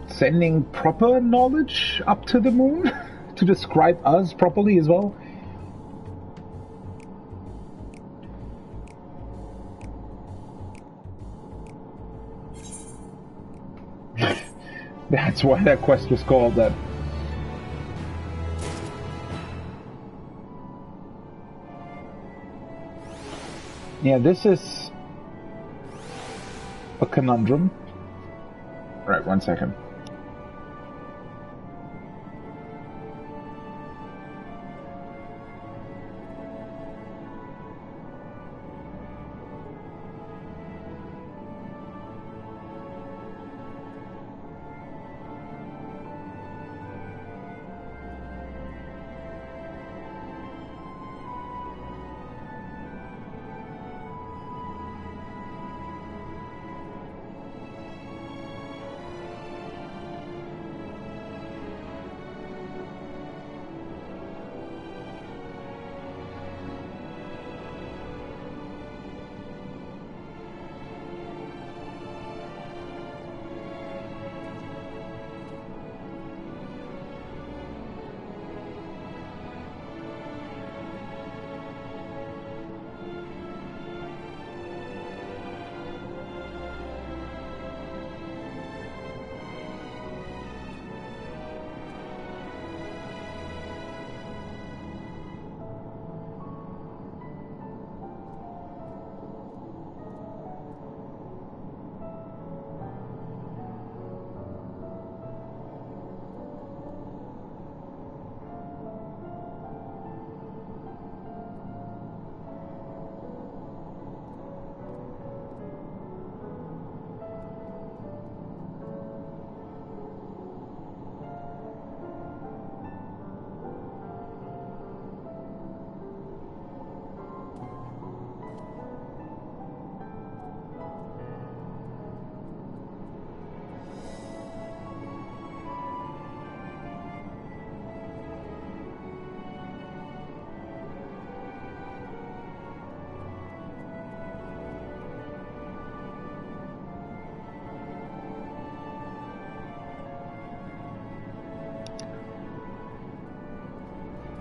Sending proper knowledge up to the moon to describe us properly as well. That's why that quest was called that. Yeah, this is a conundrum. Right, 1 second.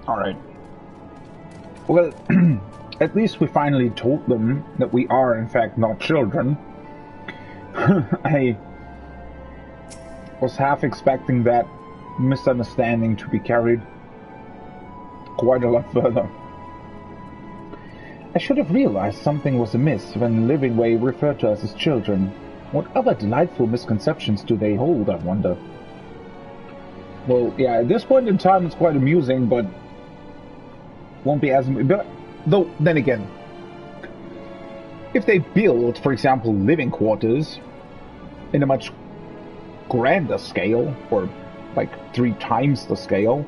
Alright. Well, at least we finally told them that we are, in fact, not children. I was half expecting that misunderstanding to be carried quite a lot further. I should have realized something was amiss when Livingway referred to us as children. What other delightful misconceptions do they hold, I wonder? Well, yeah, at this point in time it's quite amusing, but won't be as... But, though, then again, if they build, for example, living quarters in a much grander scale, or like 3 times the scale,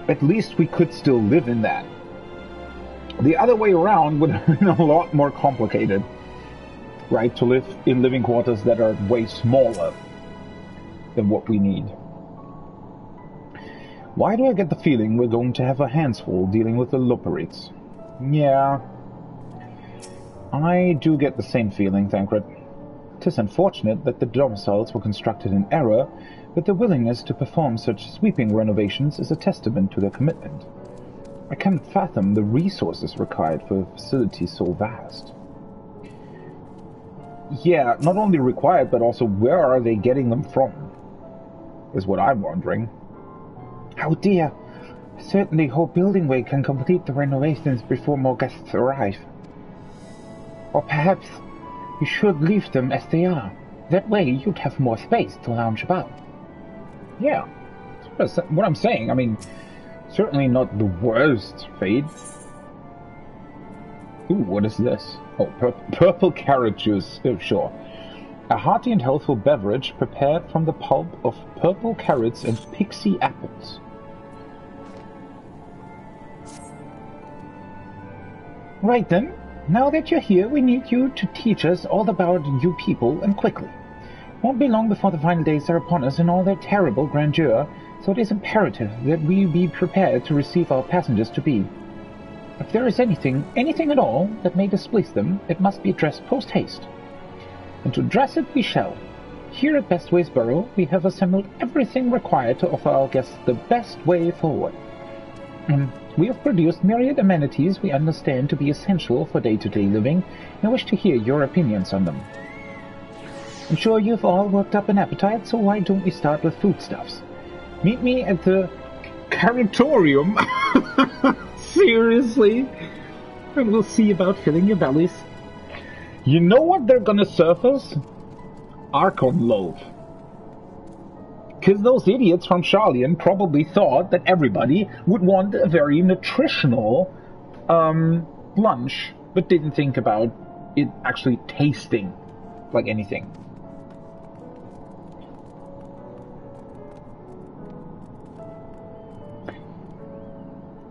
at least we could still live in that. The other way around would have been a lot more complicated, right? To live in living quarters that are way smaller. than what we need. Why do I get the feeling we're going to have our hands full dealing with the Loperites? Yeah, I do get the same feeling, Thancred. 'Tis unfortunate that the domiciles were constructed in error, but their willingness to perform such sweeping renovations is a testament to their commitment. I can't fathom the resources required for a facility so vast. Yeah, not only required, but also where are they getting them from? Is what I'm wondering. Oh dear, I certainly hope Buildingway can complete the renovations before more guests arrive. Or perhaps you should leave them as they are. That way you'd have more space to lounge about. Yeah, that's what I'm saying. I mean, certainly not the worst fate. Ooh, what is this? Oh, purple carrot juice. Oh, sure. A hearty and healthful beverage prepared from the pulp of purple carrots and pixie apples. Right then, now that you're here, we need you to teach us all about you people, and quickly. Won't be long before the final days are upon us in all their terrible grandeur, so it is imperative that we be prepared to receive our passengers to be. If there is anything at all, that may displease them, it must be addressed post-haste. And to address it we shall. Here at Bestwaysboro, we have assembled everything required to offer our guests the best way forward. We have produced myriad amenities we understand to be essential for day-to-day living, and I wish to hear your opinions on them. I'm sure you've all worked up an appetite, so why don't we start with foodstuffs? Meet me at the Caratorium. Seriously? And we'll see about filling your bellies. You know what they're gonna serve us? Archon loaf. Because those idiots from Sharlayan probably thought that everybody would want a very nutritional lunch, but didn't think about it actually tasting like anything.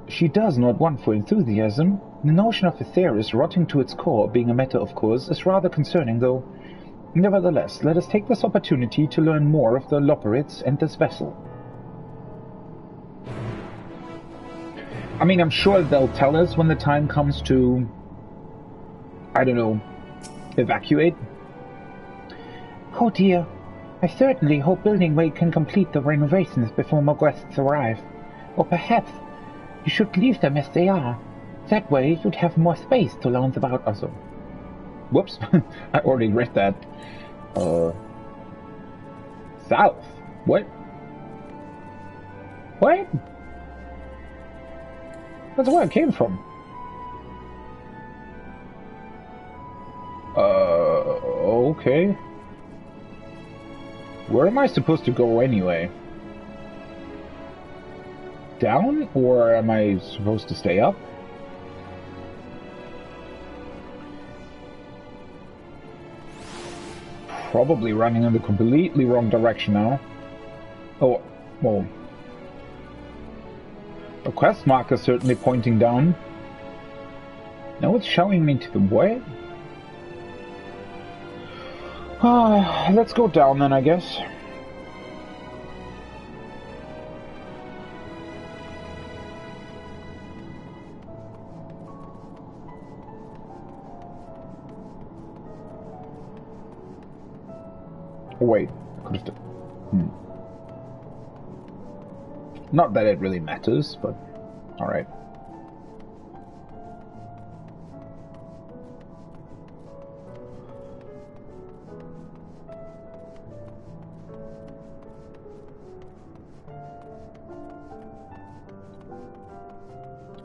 She does not want for enthusiasm. The notion of Aetheris rotting to its core being a matter of course is rather concerning, though. Nevertheless, let us take this opportunity to learn more of the Loperites and this vessel. I mean, I'm sure they'll tell us when the time comes to, I don't know, evacuate. Oh dear, I certainly hope Buildingway can complete the renovations before more guests arrive. Or perhaps you should leave them as they are. That way you'd have more space to lounge about also. Whoops, I already read that. South? What? What? That's where I came from. Okay. Where am I supposed to go anyway? Down? Or am I supposed to stay up? Probably running in the completely wrong direction now. Oh, well. The quest marker certainly pointing down. Now it's showing me to the what? Let's go down then, I guess. Oh, wait, I could have Not that it really matters, but alright.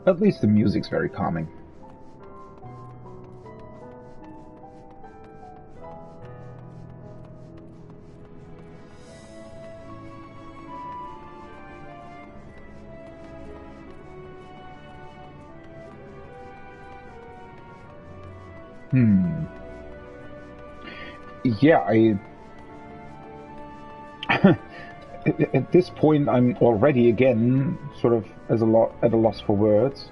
At least the music's very calming. Yeah, at this point I'm already again sort of at a loss for words.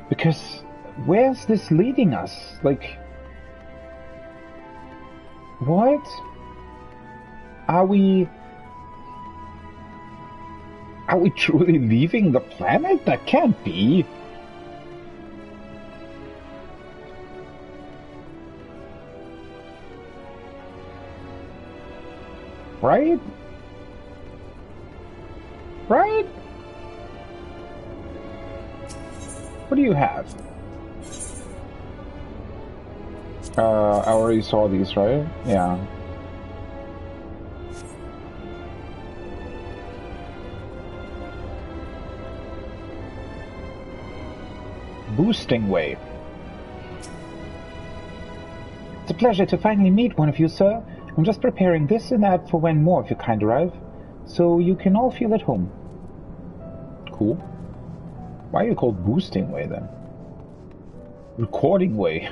Because where's this leading us? Like, What? Are we truly leaving the planet? That can't be. Right? Right? What do you have? I already saw these, right? Yeah. Boosting way. It's a pleasure to finally meet one of you, sir. I'm just preparing this and that for when more of your kind arrive, so you can all feel at home. Cool. Why are you called boosting way then? Recording way.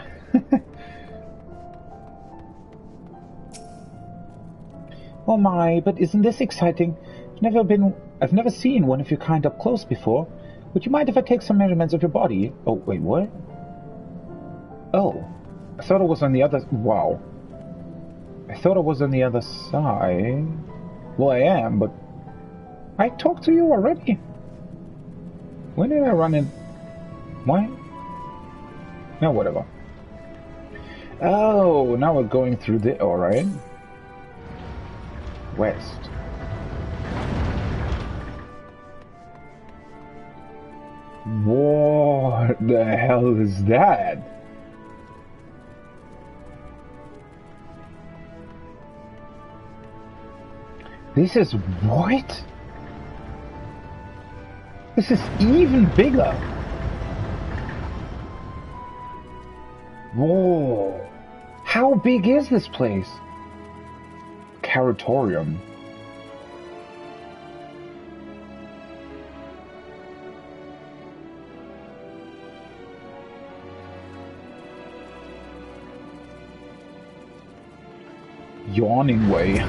Oh my, but isn't this exciting? I've never seen one of your kind up close before. Would you mind if I take some measurements of your body? Oh, wait, what? Oh, I thought it was on the other... Wow. I thought it was on the other side. Well, I am, but... I talked to you already. When did I run in? What? No, whatever. Oh, now we're going through the... Alright. West. What the hell is that? This is what? This is even bigger. Whoa. How big is this place? Caratorium. Yawning way.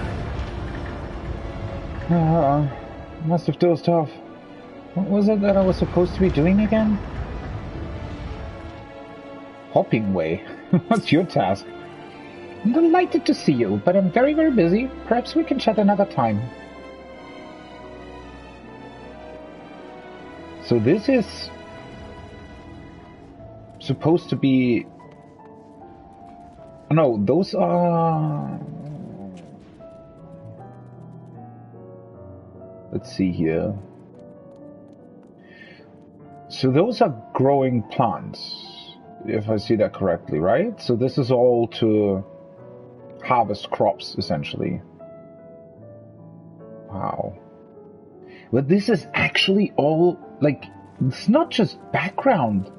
Must have dozed off. What was it that I was supposed to be doing again? Hopping way. What's your task? I'm delighted to see you, but I'm very, very busy. Perhaps we can chat another time. So this is supposed to be... Oh, no, those are... Let's see here. So those are growing plants, if I see that correctly, right? So this is all to harvest crops, essentially. Wow. But this is actually all, like, it's not just background.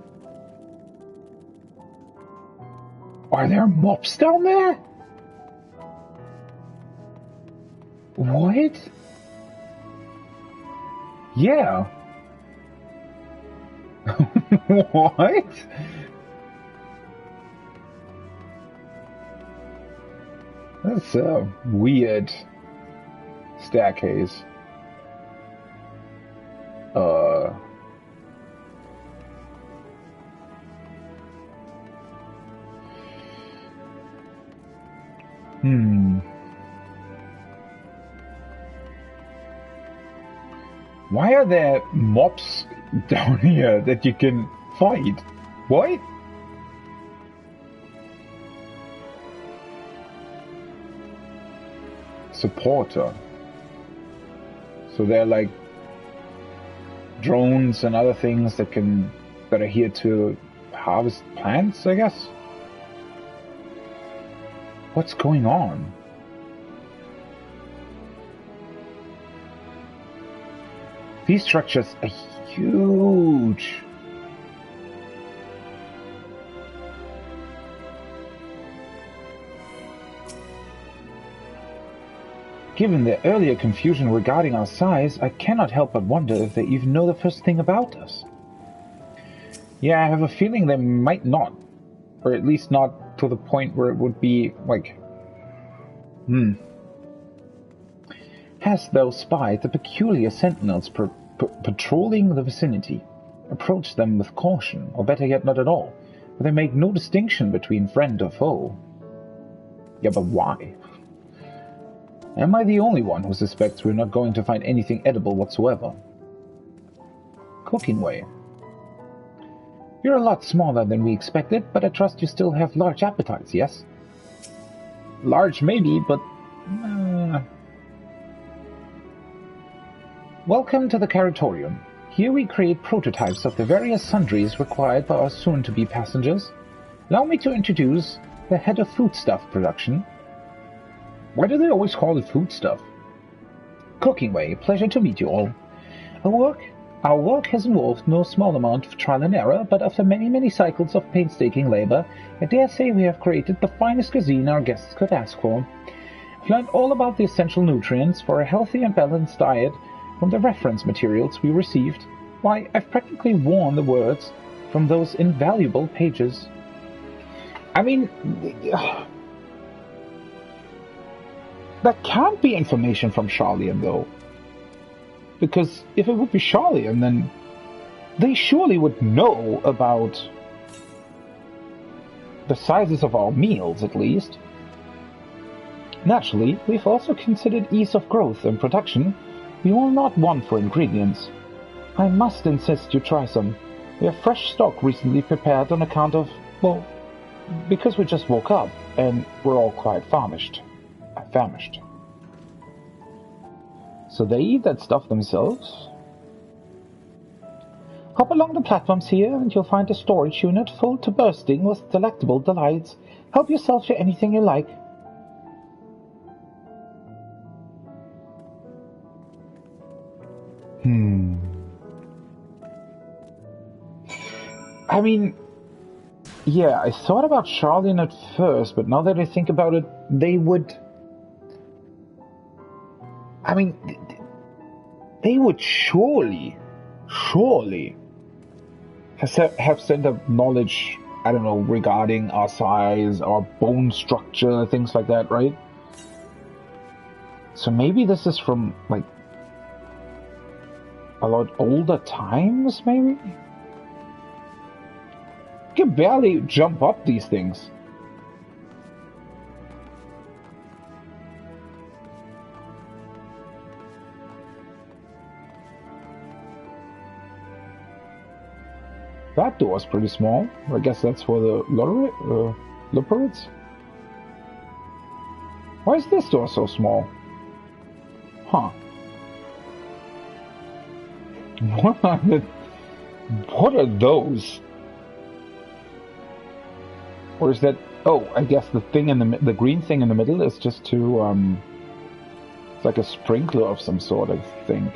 Are there mobs down there? What? Yeah. What? That's a weird staircase. Why are there mobs down here that you can fight? What? Supporter. So they're like drones and other things that are here to harvest plants, I guess. What's going on? These structures are huge. Given their earlier confusion regarding our size, I cannot help but wonder if they even know the first thing about us. Yeah, I have a feeling they might not. Or at least not to the point where it would be, like... Hast thou spied the peculiar sentinels patrolling the vicinity? Approach them with caution, or better yet not at all, for they make no distinction between friend or foe. Yeah, but why? Am I the only one who suspects we're not going to find anything edible whatsoever? Cooking way. You're a lot smaller than we expected, but I trust you still have large appetites, yes? Large maybe, but... Welcome to the Caratorium. Here we create prototypes of the various sundries required by our soon-to-be passengers. Allow me to introduce the head of foodstuff production. Why do they always call it foodstuff? Cooking way. Pleasure to meet you all. Our work has involved no small amount of trial and error, but after many cycles of painstaking labor, I dare say we have created the finest cuisine our guests could ask for. I've learned all about the essential nutrients for a healthy and balanced diet from the reference materials we received. Why, I've practically worn the words from those invaluable pages. I mean, that can't be information from Charlian, though. Because if it would be Charlian, then they surely would know about the sizes of our meals, at least. Naturally, we've also considered ease of growth and production. We will not want for ingredients. I must insist you try some. We have fresh stock recently prepared on account of, well, because we just woke up and we're all quite famished. So they eat that stuff themselves? Hop along the platforms here and you'll find a storage unit full to bursting with delectable delights. Help yourself to anything you like. I mean, yeah, I thought about Charlian at first, but now that I think about it, they would... I mean, they would surely have sent up knowledge, I don't know, regarding our size, our bone structure, things like that, right? So maybe this is from, like, a lot older times, maybe? You can barely jump up these things. That door's pretty small. I guess that's for the Luperids? Why is this door so small? Huh. What are those? Or is that... Oh, I guess the thing in the green thing in the middle is just to, it's like a sprinkler of some sort, I think.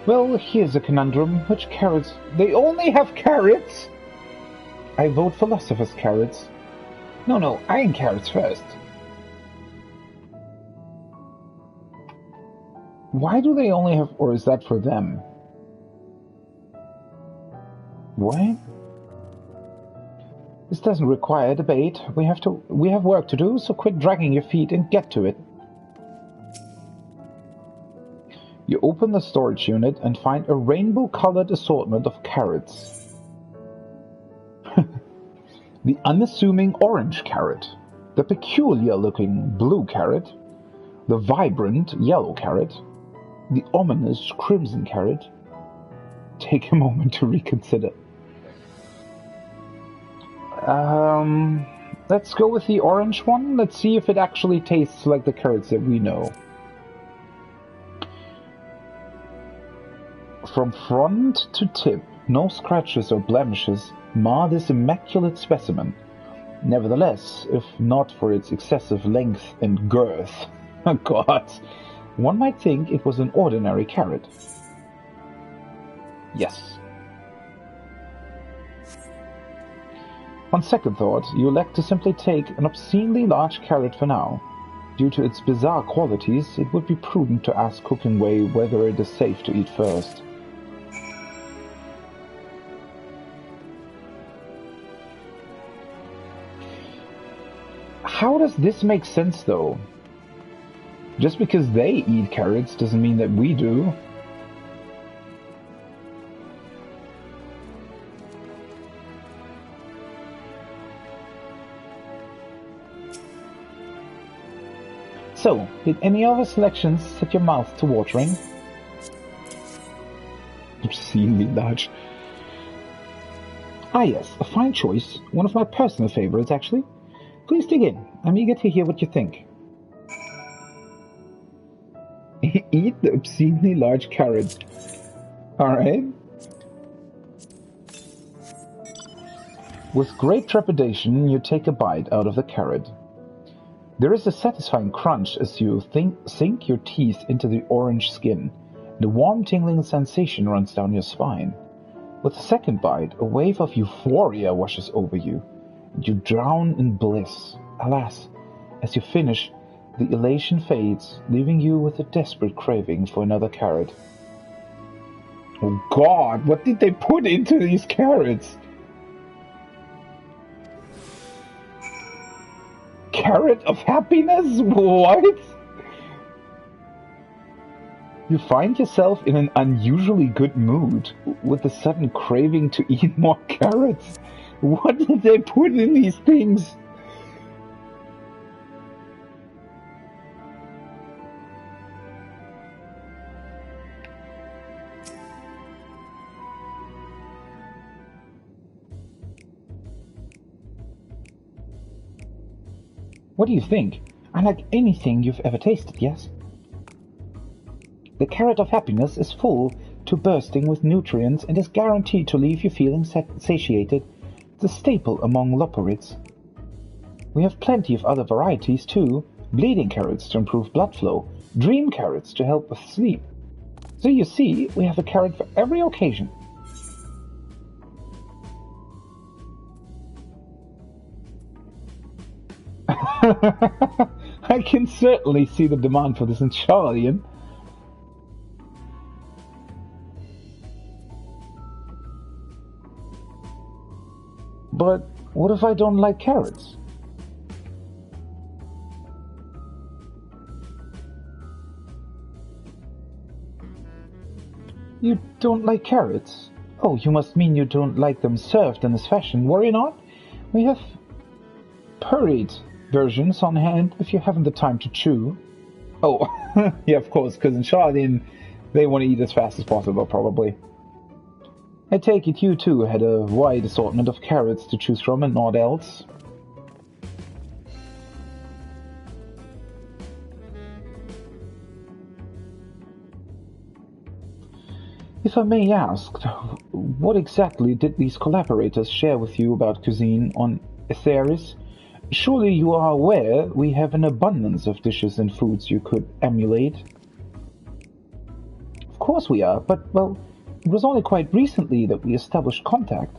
Well, here's a conundrum. Which carrots? They only have carrots? I vote Philosopher's carrots. No, iron carrots first. Why do they only have... Or is that for them? What? This doesn't require debate. We have work to do, so quit dragging your feet and get to it. You open the storage unit and find a rainbow-colored assortment of carrots. The unassuming orange carrot, the peculiar-looking blue carrot, the vibrant yellow carrot, the ominous crimson carrot. Take a moment to reconsider. Let's go with the orange one. Let's see if it actually tastes like the carrots that we know. From front to tip, no scratches or blemishes mar this immaculate specimen. Nevertheless, if not for its excessive length and girth, oh God, one might think it was an ordinary carrot. Yes. On second thought, you elect to simply take an obscenely large carrot for now. Due to its bizarre qualities, it would be prudent to ask Cooking Way whether it is safe to eat first. How does this make sense, though? Just because they eat carrots doesn't mean that we do. So, did any other selections set your mouth to watering? Obscenely large. Ah yes, a fine choice. One of my personal favorites, actually. Please dig in. I'm eager to hear what you think. Eat the obscenely large carrot. Alright. With great trepidation, you take a bite out of the carrot. There is a satisfying crunch as you sink your teeth into the orange skin, and a warm tingling sensation runs down your spine. With the second bite, a wave of euphoria washes over you, and you drown in bliss. Alas, as you finish, the elation fades, leaving you with a desperate craving for another carrot. Oh God, what did they put into these carrots? Carrot of happiness? What? You find yourself in an unusually good mood, with a sudden craving to eat more carrots. What did they put in these things? What do you think? I like anything you've ever tasted, yes? The carrot of happiness is full to bursting with nutrients and is guaranteed to leave you feeling satiated. It's a staple among loporids. We have plenty of other varieties too. Bleeding carrots to improve blood flow, dream carrots to help with sleep. So you see, we have a carrot for every occasion. I can certainly see the demand for this in Charlian. But what if I don't like carrots? You don't like carrots? Oh, you must mean you don't like them served in this fashion. Worry not. We have purried versions on hand if you haven't the time to chew. Oh, yeah, of course, because in Charlian, they want to eat as fast as possible, probably. I take it you too had a wide assortment of carrots to choose from and naught else. If I may ask, what exactly did these collaborators share with you about cuisine on Aetheris? Surely you are aware we have an abundance of dishes and foods you could emulate. Of course we are, but, well, it was only quite recently that we established contact.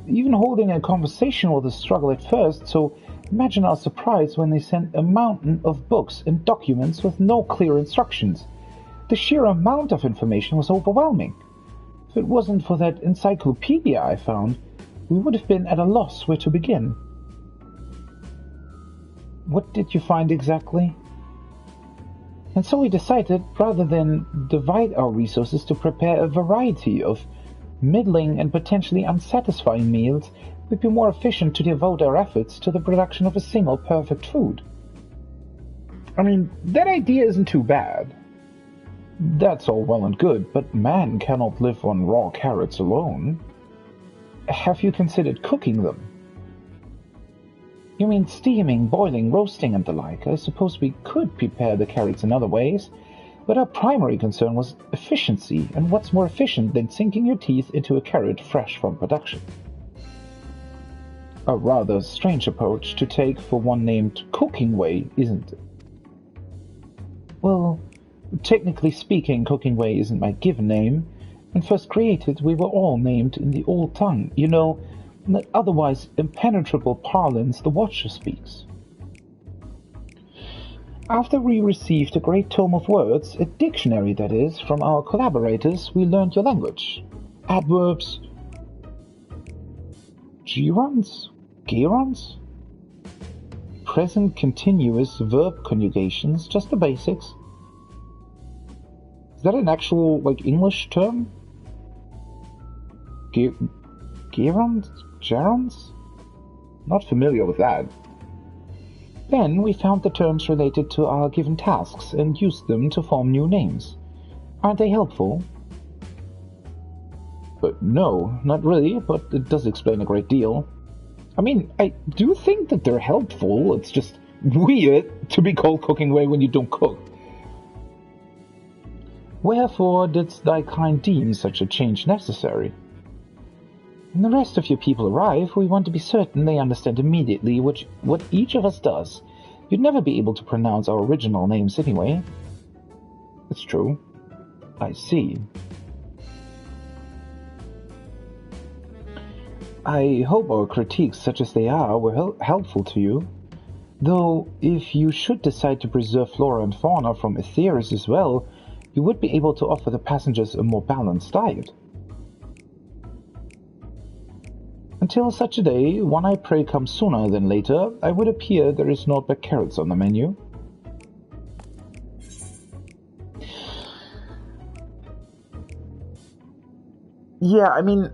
Even holding a conversation was a struggle at first, so imagine our surprise when they sent a mountain of books and documents with no clear instructions. The sheer amount of information was overwhelming. If it wasn't for that encyclopedia I found, we would have been at a loss where to begin. What did you find exactly? And so we decided, rather than divide our resources to prepare a variety of middling and potentially unsatisfying meals, it would be more efficient to devote our efforts to the production of a single perfect food. I mean, that idea isn't too bad. That's all well and good, but man cannot live on raw carrots alone. Have you considered cooking them? You mean steaming, boiling, roasting, and the like? I suppose we could prepare the carrots in other ways, but our primary concern was efficiency, and what's more efficient than sinking your teeth into a carrot fresh from production? A rather strange approach to take for one named Cooking Way, isn't it? Well, technically speaking, Cooking Way isn't my given name. When first created, we were all named in the old tongue, you know, that otherwise impenetrable parlance the Watcher speaks. After we received a great tome of words, a dictionary that is, from our collaborators, we learned your language. Adverbs, gerunds, present continuous verb conjugations, just the basics. Is that an actual, like, English term? Gerunds? Not familiar with that. Then we found the terms related to our given tasks and used them to form new names. Aren't they helpful? But no, not really, but it does explain a great deal. I mean, I do think that they're helpful. It's just weird to be called cooking away when you don't cook. Wherefore didst thy kind deem such a change necessary? When the rest of your people arrive, we want to be certain they understand immediately what each of us does. You'd never be able to pronounce our original names anyway. It's true. I see. I hope our critiques, such as they are, were helpful to you. Though, if you should decide to preserve flora and fauna from Aetheris as well, you would be able to offer the passengers a more balanced diet. Until such a day, one I pray comes sooner than later, I would appear there is naught but carrots on the menu. Yeah, I mean...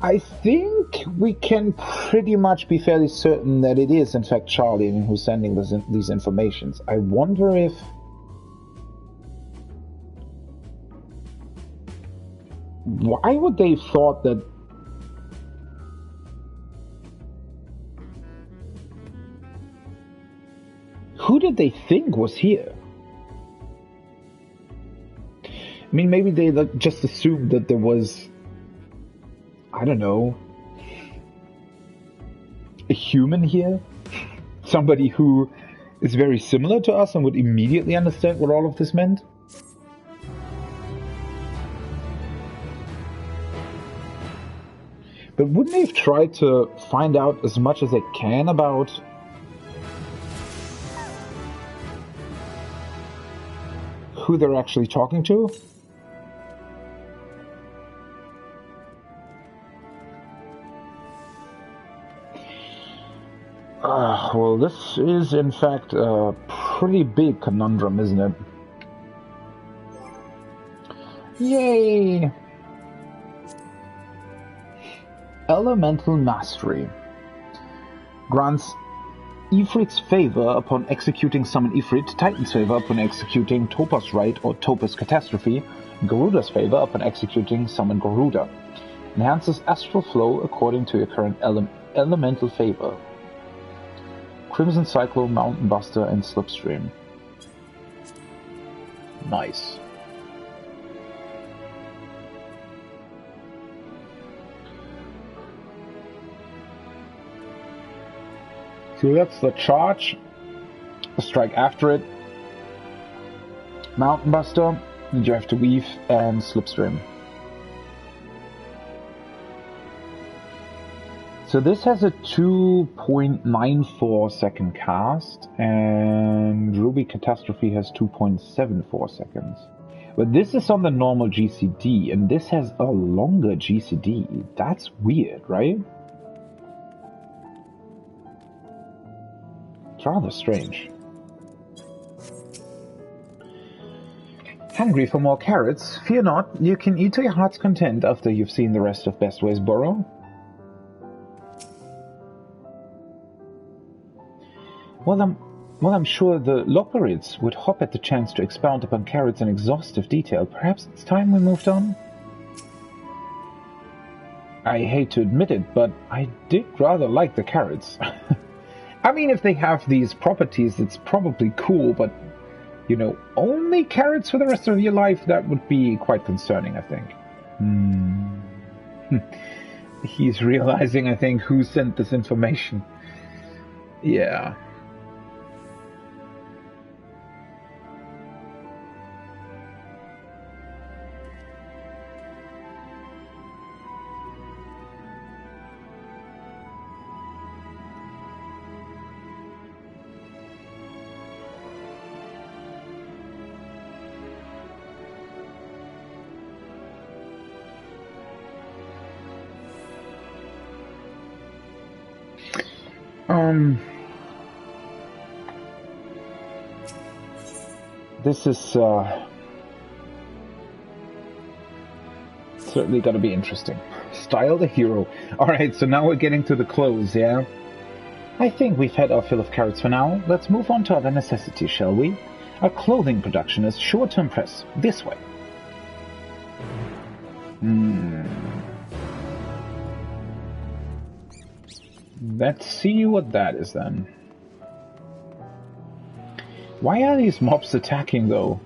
I think we can pretty much be fairly certain that it is in fact Charlie who's sending these informations. I wonder if... Why would they have thought that... Who did they think was here? I mean, maybe they just assumed that there was... I don't know, a human here? Somebody who is very similar to us and would immediately understand what all of this meant? But wouldn't they have tried to find out as much as they can about who they're actually talking to? Well, this is in fact a pretty big conundrum, isn't it? Yay! Elemental Mastery grants Ifrit's favor upon executing Summon Ifrit, Titan's favor upon executing Topaz Rite or Topaz Catastrophe, and Garuda's favor upon executing Summon Garuda. Enhances astral flow according to your current elemental favor. Crimson Cyclone, Mountain Buster, and Slipstream. Nice. So that's the charge. The strike after it. Mountain Buster, and you have to weave, and Slipstream. So this has a 2.94 second cast, and Ruby Catastrophe has 2.74 seconds. But this is on the normal GCD, and this has a longer GCD. That's weird, right? It's rather strange. Hungry for more carrots? Fear not, you can eat to your heart's content after you've seen the rest of Bestway's Burrow. Well, I'm sure the Lockerids would hop at the chance to expound upon carrots in exhaustive detail. Perhaps it's time we moved on? I hate to admit it, but I did rather like the carrots. I mean, if they have these properties, it's probably cool, but, you know, only carrots for the rest of your life, that would be quite concerning, I think. He's realizing, I think, who sent this information. Yeah. This is certainly going to be interesting. Style the hero. Alright, so now we're getting to the clothes, yeah? I think we've had our fill of carrots for now. Let's move on to other necessities, shall we? Our clothing production is sure to impress. This way. Let's see what that is then. Why are these mobs attacking though?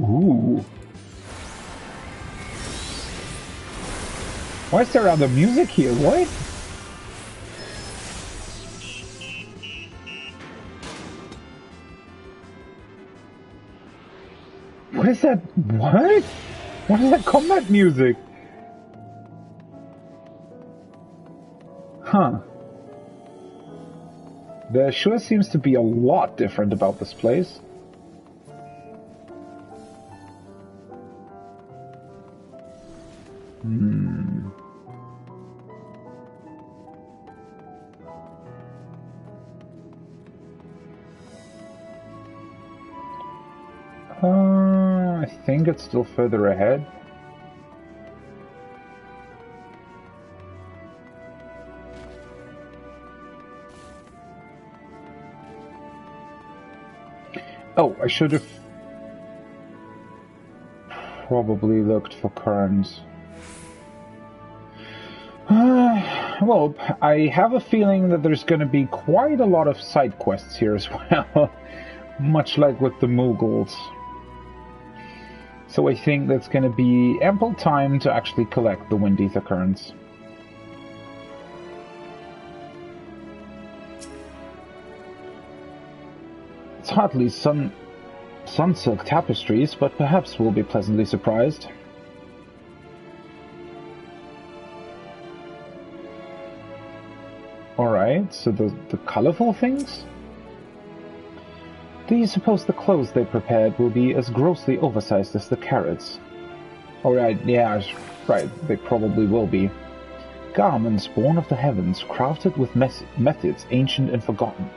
Ooh. Why is there other music here? What? What is that? What? What is that combat music? Huh. There sure seems to be a lot different about this place. I think it's still further ahead. Oh, I should have probably looked for currents. Well, I have a feeling that there's going to be quite a lot of side quests here as well, much like with the Mughals. So I think that's going to be ample time to actually collect the Wind Ether currents. It's hardly sun silk tapestries, but perhaps we'll be pleasantly surprised. Alright, so the colorful things? Do you suppose the clothes they prepared will be as grossly oversized as the carrots? Alright, yeah, right, they probably will be. Garments born of the heavens, crafted with methods ancient and forgotten.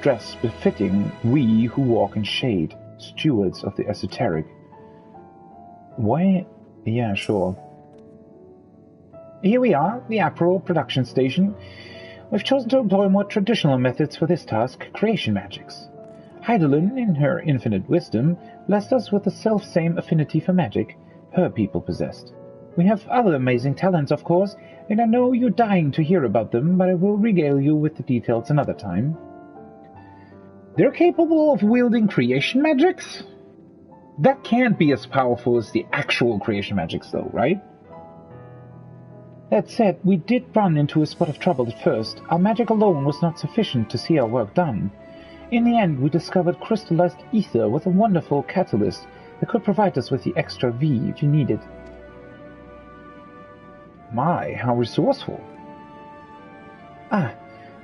Dress befitting we who walk in shade, stewards of the esoteric. Why? Yeah, sure. Here we are, the April production station. We've chosen to employ more traditional methods for this task, creation magics. Heidelin, in her infinite wisdom, blessed us with the self-same affinity for magic her people possessed. We have other amazing talents, of course, and I know you're dying to hear about them, but I will regale you with the details another time. They're capable of wielding creation magics? That can't be as powerful as the actual creation magics, though, right? That said, we did run into a spot of trouble at first. Our magic alone was not sufficient to see our work done. In the end, we discovered crystallized ether with a wonderful catalyst that could provide us with the extra V if you need it. My, how resourceful. Ah,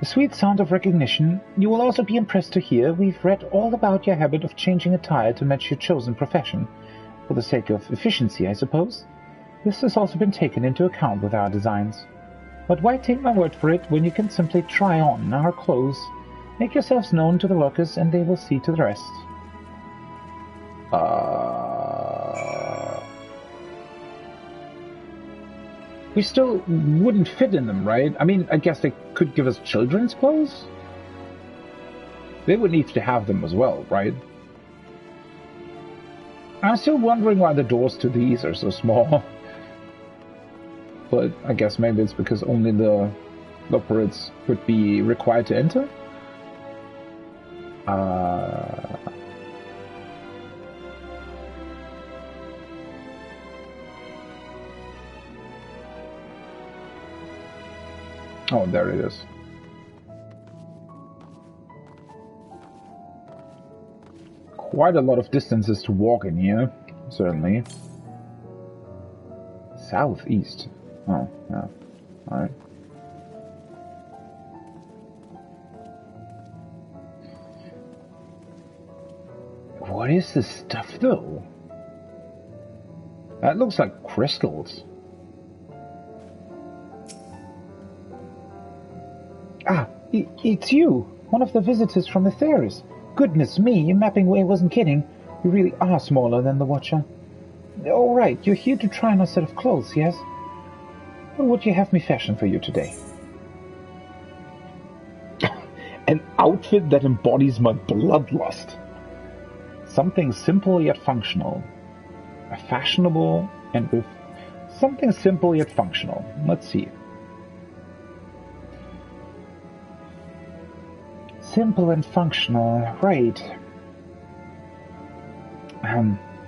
the sweet sound of recognition. You will also be impressed to hear we've read all about your habit of changing attire to match your chosen profession. For the sake of efficiency, I suppose. This has also been taken into account with our designs. But why take my word for it when you can simply try on our clothes? Make yourselves known to the workers and they will see to the rest. We still wouldn't fit in them, right? I mean, I guess they could give us children's clothes? They would need to have them as well, right? I'm still wondering why the doors to these are so small. But I guess maybe it's because only the Loporits would be required to enter? Oh, there it is. Quite a lot of distances to walk in here, certainly. Southeast. Oh, yeah. Alright. What is this stuff, though? That looks like crystals. Ah, it's you, one of the visitors from the Theris. goodness me, Mapping Way wasn't kidding. You really are smaller than the Watcher. All right, you're here to try on a set of clothes, yes? What would you have me fashion for you today? An outfit that embodies my bloodlust. Something simple yet functional. Fashionable and with something simple yet functional. Let's see. Simple and functional, right.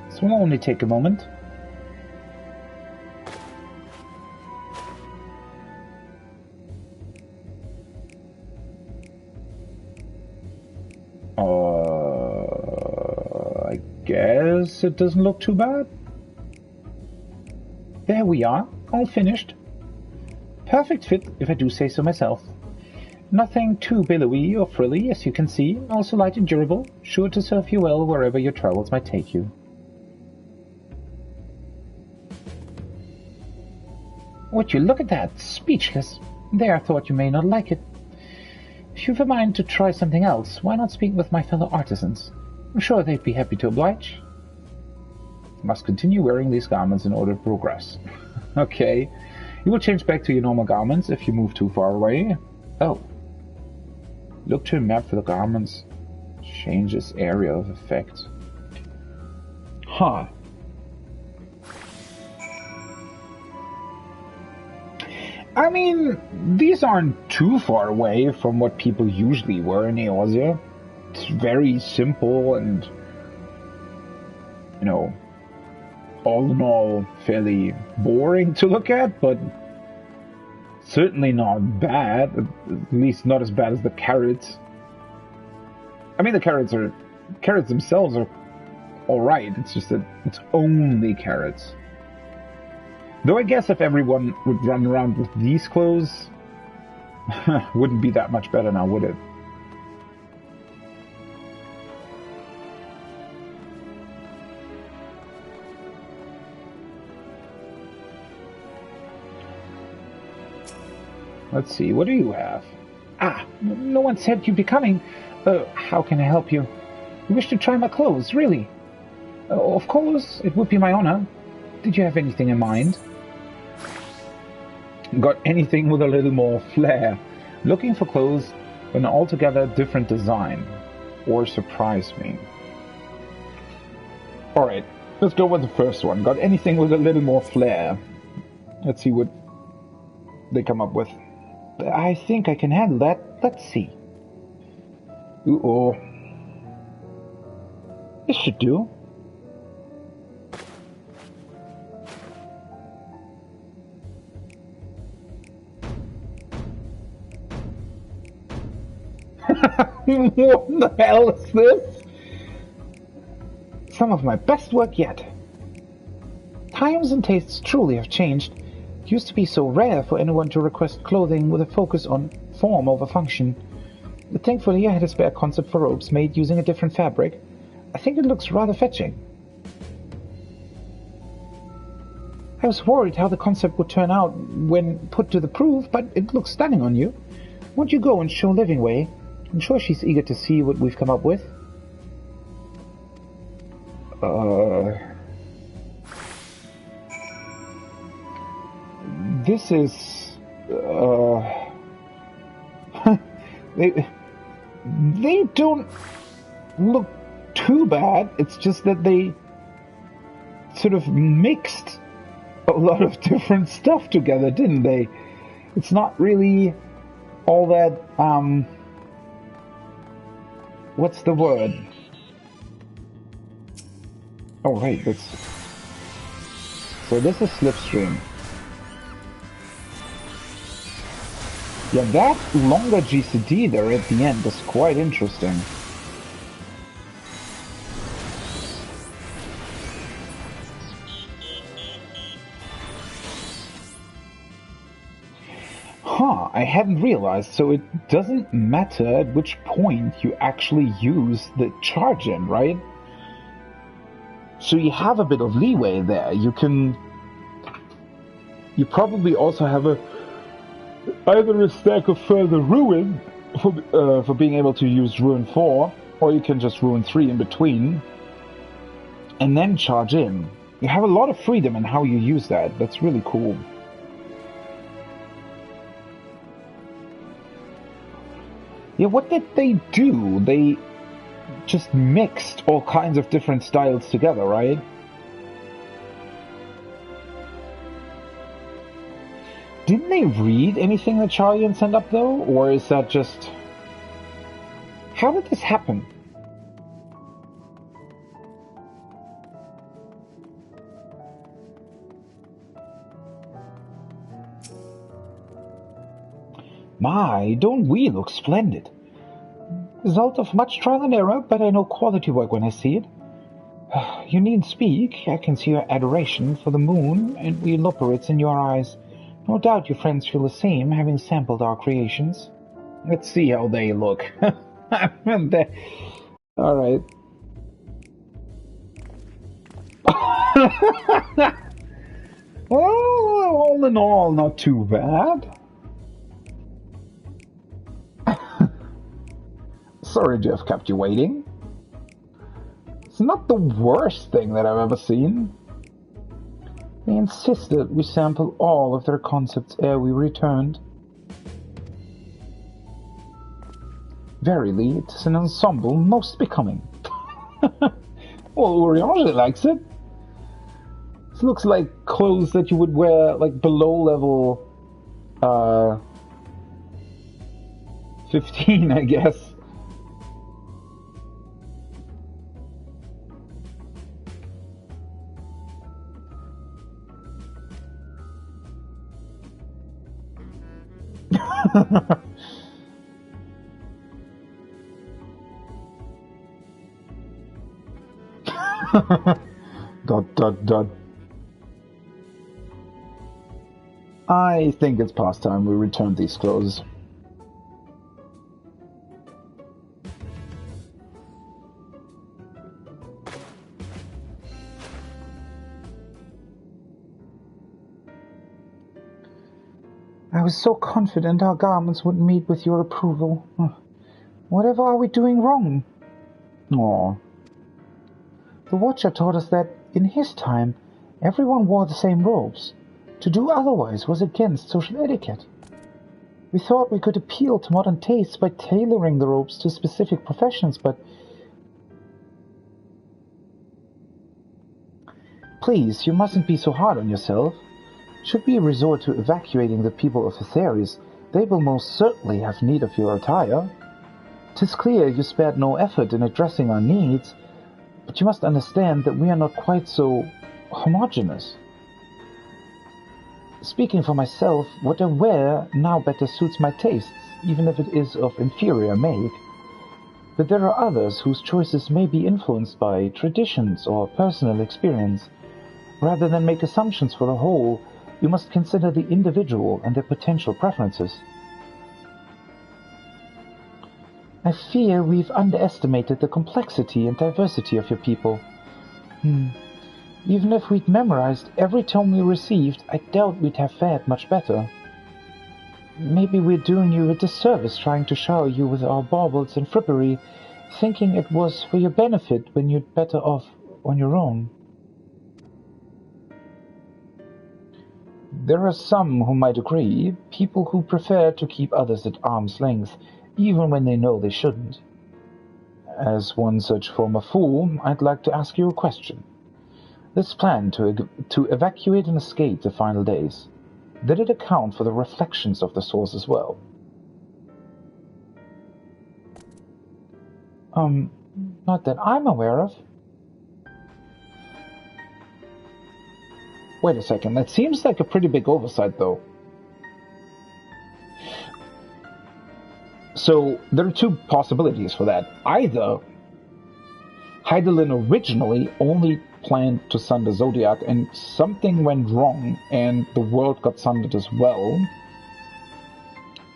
This will only take a moment. I guess it doesn't look too bad. There we are, all finished. Perfect fit, if I do say so myself. Nothing too billowy or frilly, as you can see, also light and durable, sure to serve you well wherever your travels might take you. Would you look at that? Speechless. There, I thought you may not like it. If you've a mind to try something else, why not speak with my fellow artisans? I'm sure they'd be happy to oblige. Must continue wearing these garments in order to progress. Okay. You will change back to your normal garments if you move too far away. Oh. Look to a map for the garments. Changes area of effect. Huh. I mean, these aren't too far away from what people usually wear in Eorzea. It's very simple and, you know, all in all fairly boring to look at, but certainly not bad. At least not as bad as the carrots. I mean, the carrots themselves are alright. It's just that it's only carrots. Though I guess if everyone would run around with these clothes, wouldn't be that much better now, would it? Let's see, what do you have? Ah, no one said you'd be coming. How can I help you? You wish to try my clothes, really? Of course, it would be my honor. Did you have anything in mind? Got anything with a little more flair? Looking for clothes with an altogether different design. Or surprise me. Alright, let's go with the first one. Got anything with a little more flair? Let's see what they come up with. I think I can handle that. Let's see. Uh-oh. This should do. What the hell is this? Some of my best work yet. Times and tastes truly have changed. It used to be so rare for anyone to request clothing with a focus on form over function. But thankfully I had a spare concept for robes made using a different fabric. I think it looks rather fetching. I was worried how the concept would turn out when put to the proof, but it looks stunning on you. Won't you go and show Livingway? I'm sure she's eager to see what we've come up with. This is... They don't look too bad. It's just that they sort of mixed a lot of different stuff together, didn't they? It's not really all that, what's the word? Oh, right, that's... So this is Slipstream. Yeah, that longer GCD there at the end is quite interesting. Huh, I hadn't realized, so it doesn't matter at which point you actually use the charge in, right? So you have a bit of leeway there. You probably also have either a stack of further ruin for being able to use Ruin 4, Or you can just ruin 3 in between, and then charge in. You have a lot of freedom in how you use that. That's really cool. Yeah, what did they do? They just mixed all kinds of different styles together, right? Didn't they read anything that Charlian sent up, though? Or is that just... How did this happen? My, don't we look splendid? Result of much trial and error, but I know quality work when I see it. You needn't speak. I can see your adoration for the moon, and we eluporates in your eyes. No doubt your friends feel the same, having sampled our creations. Let's see how they look. Alright. Well, all in all, not too bad. Sorry to have kept you waiting. It's not the worst thing that I've ever seen. They insisted we sample all of their concepts ere we returned. Verily, it is an ensemble most becoming. Well, Uriange likes it. This looks like clothes that you would wear, like, below level, 15, I guess. Dot. I think it's past time we return these clothes. I was so confident our garments would meet with your approval. Whatever are we doing wrong? Aw. The Watcher taught us that, in his time, everyone wore the same robes. To do otherwise was against social etiquette. We thought we could appeal to modern tastes by tailoring the robes to specific professions, but... Please, you mustn't be so hard on yourself. Should we resort to evacuating the people of Aetheris, they will most certainly have need of your attire. 'Tis clear you spared no effort in addressing our needs, but you must understand that we are not quite so homogeneous. Speaking for myself, what I wear now better suits my tastes, even if it is of inferior make. But there are others whose choices may be influenced by traditions or personal experience. Rather than make assumptions for the whole, you must consider the individual and their potential preferences. I fear we've underestimated the complexity and diversity of your people. Even if we'd memorized every tome we received, I doubt we'd have fared much better. Maybe we're doing you a disservice trying to shower you with our baubles and frippery, thinking it was for your benefit when you'd better off on your own. There are some who might agree, people who prefer to keep others at arm's length, even when they know they shouldn't. As one such former fool, I'd like to ask you a question. This plan to evacuate and escape the final days, did it account for the reflections of the source as well? Not that I'm aware of. Wait a second, that seems like a pretty big oversight, though. So, there are two possibilities for that. Either Hydaelyn originally only planned to sunder Zodiac and something went wrong and the world got sundered as well.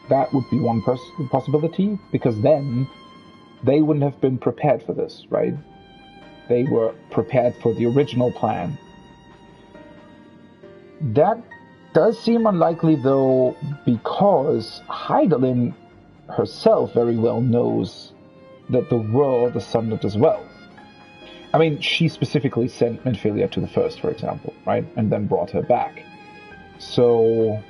That would be one possibility, because then they wouldn't have been prepared for this, right? They were prepared for the original plan. That does seem unlikely, though, because Hydaelyn herself very well knows that the world is sundered as well. I mean, she specifically sent Minfilia to the first, for example, right? And then brought her back. So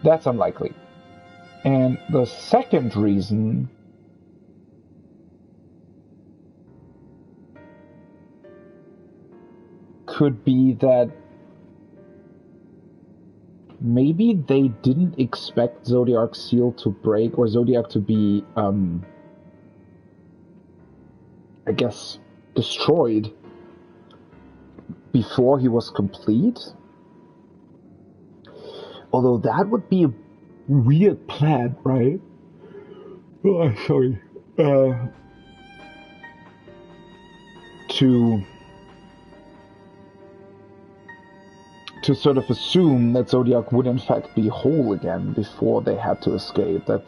that's unlikely. And the second reason could be that maybe they didn't expect Zodiac's seal to break, or Zodiac to be, I guess, destroyed before he was complete. Although that would be a weird plan, right? Oh, sorry. To sort of assume that Zodiac would in fact be whole again before they had to escape. That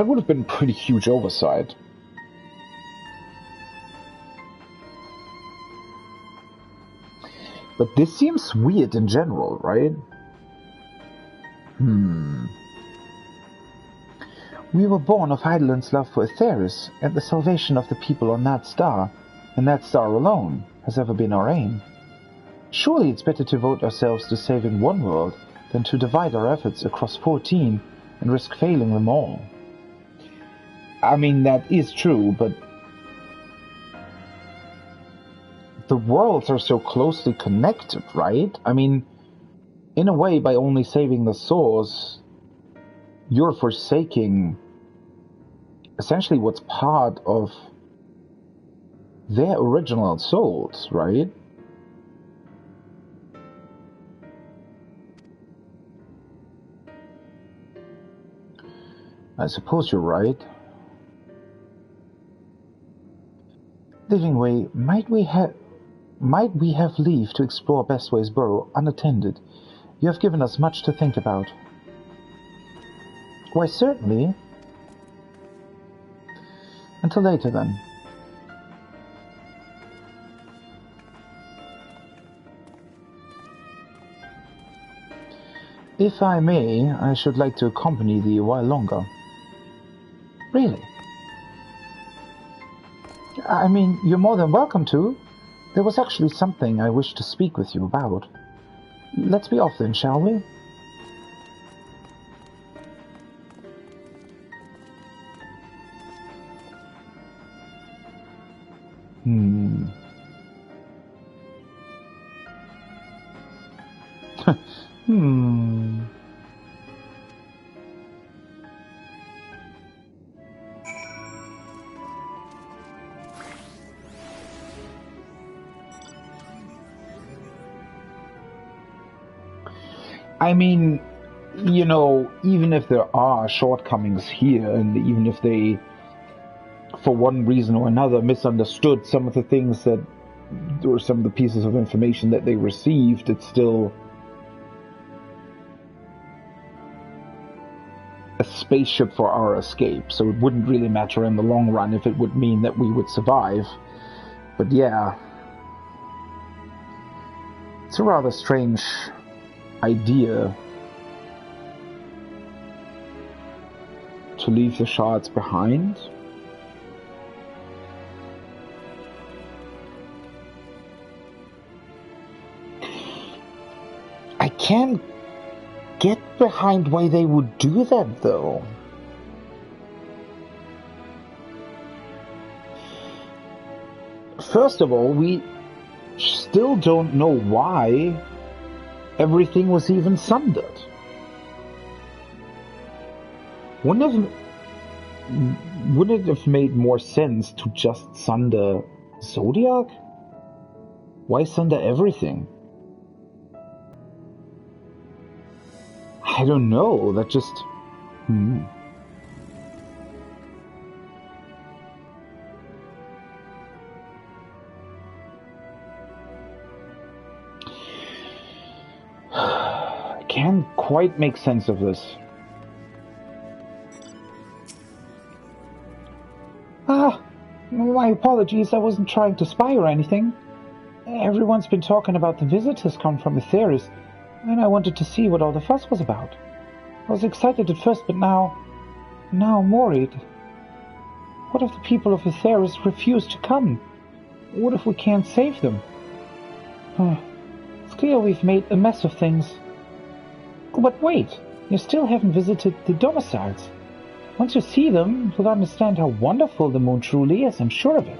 would have been a pretty huge oversight. But this seems weird in general, right? We were born of Heideland's love for Aetheris, and the salvation of the people on that star, and that star alone, has ever been our aim. Surely it's better to devote ourselves to saving one world than to divide our efforts across 14 and risk failing them all. I mean, that is true, but the worlds are so closely connected, right? I mean, in a way, by only saving the source, you're forsaking essentially what's part of their original souls, right? I suppose you're right. Livingway, might we have leave to explore Bestway's burrow unattended? You have given us much to think about. Why, certainly. Until later, then. If I may, I should like to accompany thee a while longer. Really? I mean, you're more than welcome to. There was actually something I wished to speak with you about. Let's be off then, shall we? I mean, you know, even if there are shortcomings here, and even if they, for one reason or another, misunderstood some of the things that, or some of the pieces of information that they received, it's still a spaceship for our escape, so it wouldn't really matter in the long run if it would mean that we would survive. But yeah, it's a rather strange idea to leave the shards behind. I can't get behind why they would do that, though. First of all, we still don't know why everything was even sundered. Wouldn't it have made more sense to just sunder Zodiac? Why sunder everything? I don't know, that just... I can't quite make sense of this. My apologies, I wasn't trying to spy or anything. Everyone's been talking about the visitors come from Aetheris. And I wanted to see what all the fuss was about. I was excited at first, but now I'm worried. What if the people of Atheris refuse to come? What if we can't save them? It's clear we've made a mess of things. But wait, you still haven't visited the domiciles. Once you see them, you'll understand how wonderful the moon truly is, I'm sure of it.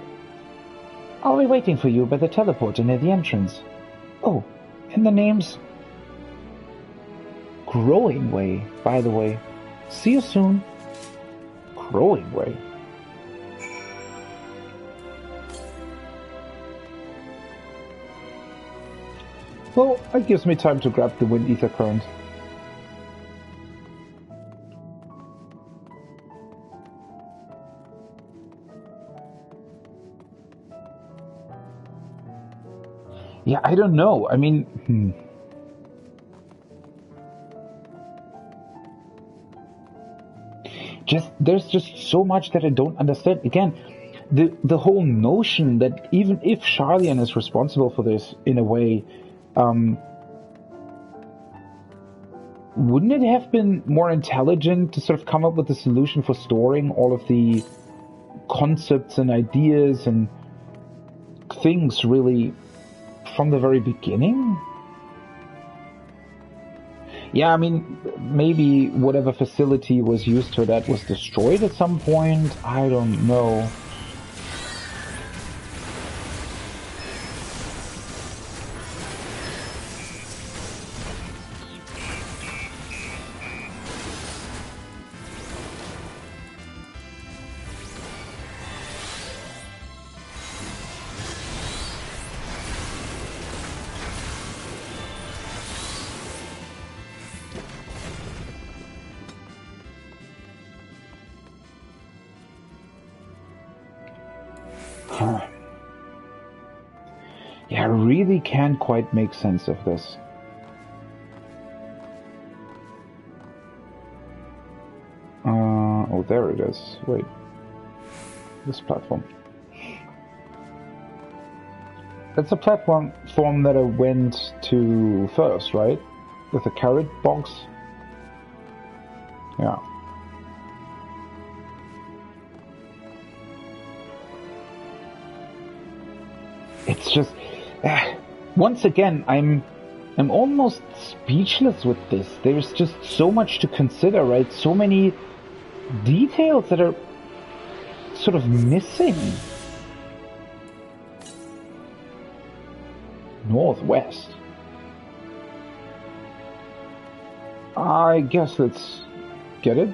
I'll be waiting for you by the teleporter near the entrance. Oh, and the name's Growing Way, by the way. See you soon. Growing Way. Well, that gives me time to grab the Wind Ether Current. Yeah, I don't know. I mean, there's just so much that I don't understand. Again, the whole notion that even if Sharlayan is responsible for this in a way, wouldn't it have been more intelligent to sort of come up with a solution for storing all of the concepts and ideas and things really from the very beginning? Yeah, I mean, maybe whatever facility was used for that was destroyed at some point. I don't know. Yeah, I really can't quite make sense of this. Oh, there it is. Wait. This platform. That's a platform that I went to first, right? With the carrot box? Yeah. It's just... once again, I'm almost speechless with this. There's just so much to consider, right? So many details that are sort of missing. Northwest. I guess let's get it.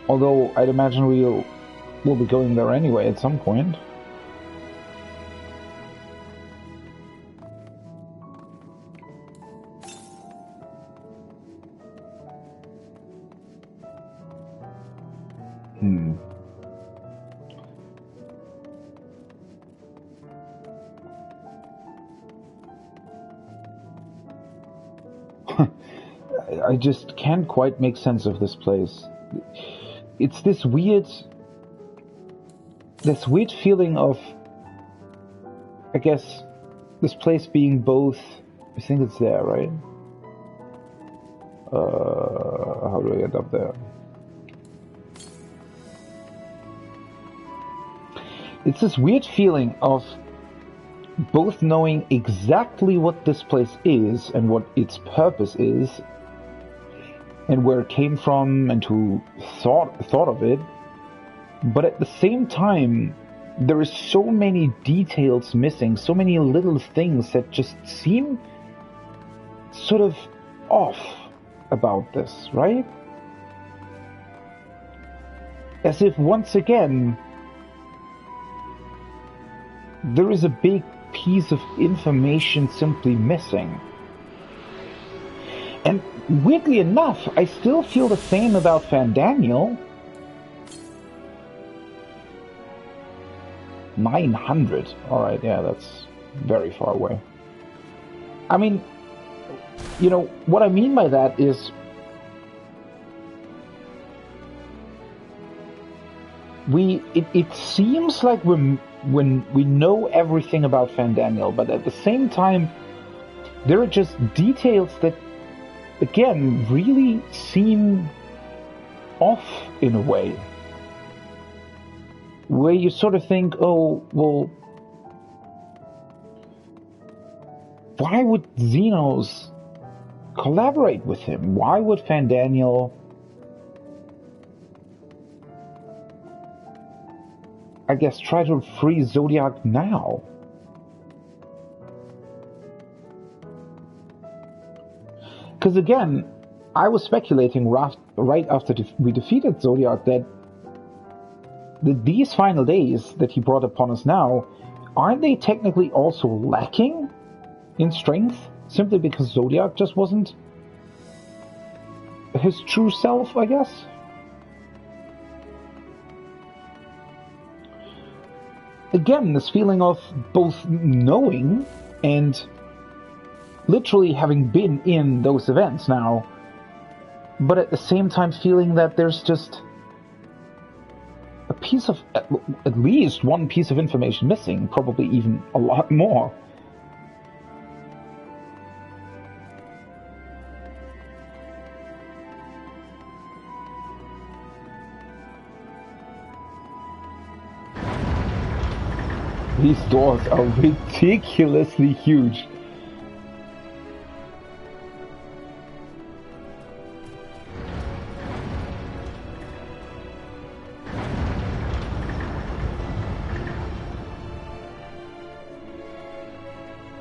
Although I'd imagine we'll be going there anyway at some point. I just can't quite make sense of this place. It's this weird feeling of, I guess, this place being both, I think it's there, right? How do I end up there? It's this weird feeling of both knowing exactly what this place is and what its purpose is, and where it came from and who thought of it, but at the same time, there is so many details missing, so many little things that just seem sort of off about this, right? As if once again, there is a big piece of information simply missing. And weirdly enough, I still feel the same about Fandaniel. 900. Alright, yeah, that's very far away. I mean, you know, what I mean by that is it seems like we're when we know everything about Fandaniel, but at the same time, there are just details that, again, really seem off in a way. Where you sort of think, oh, well, why would Xenos collaborate with him? Why would Fandaniel, I guess, try to free Zodiac now? Because again, I was speculating right after we defeated Zodiac that these final days that he brought upon us now, aren't they technically also lacking in strength? Simply because Zodiac just wasn't his true self, I guess? Again, this feeling of both knowing and literally having been in those events now, but at the same time feeling that there's just a piece of, at least one piece of information missing, probably even a lot more. These doors are ridiculously huge.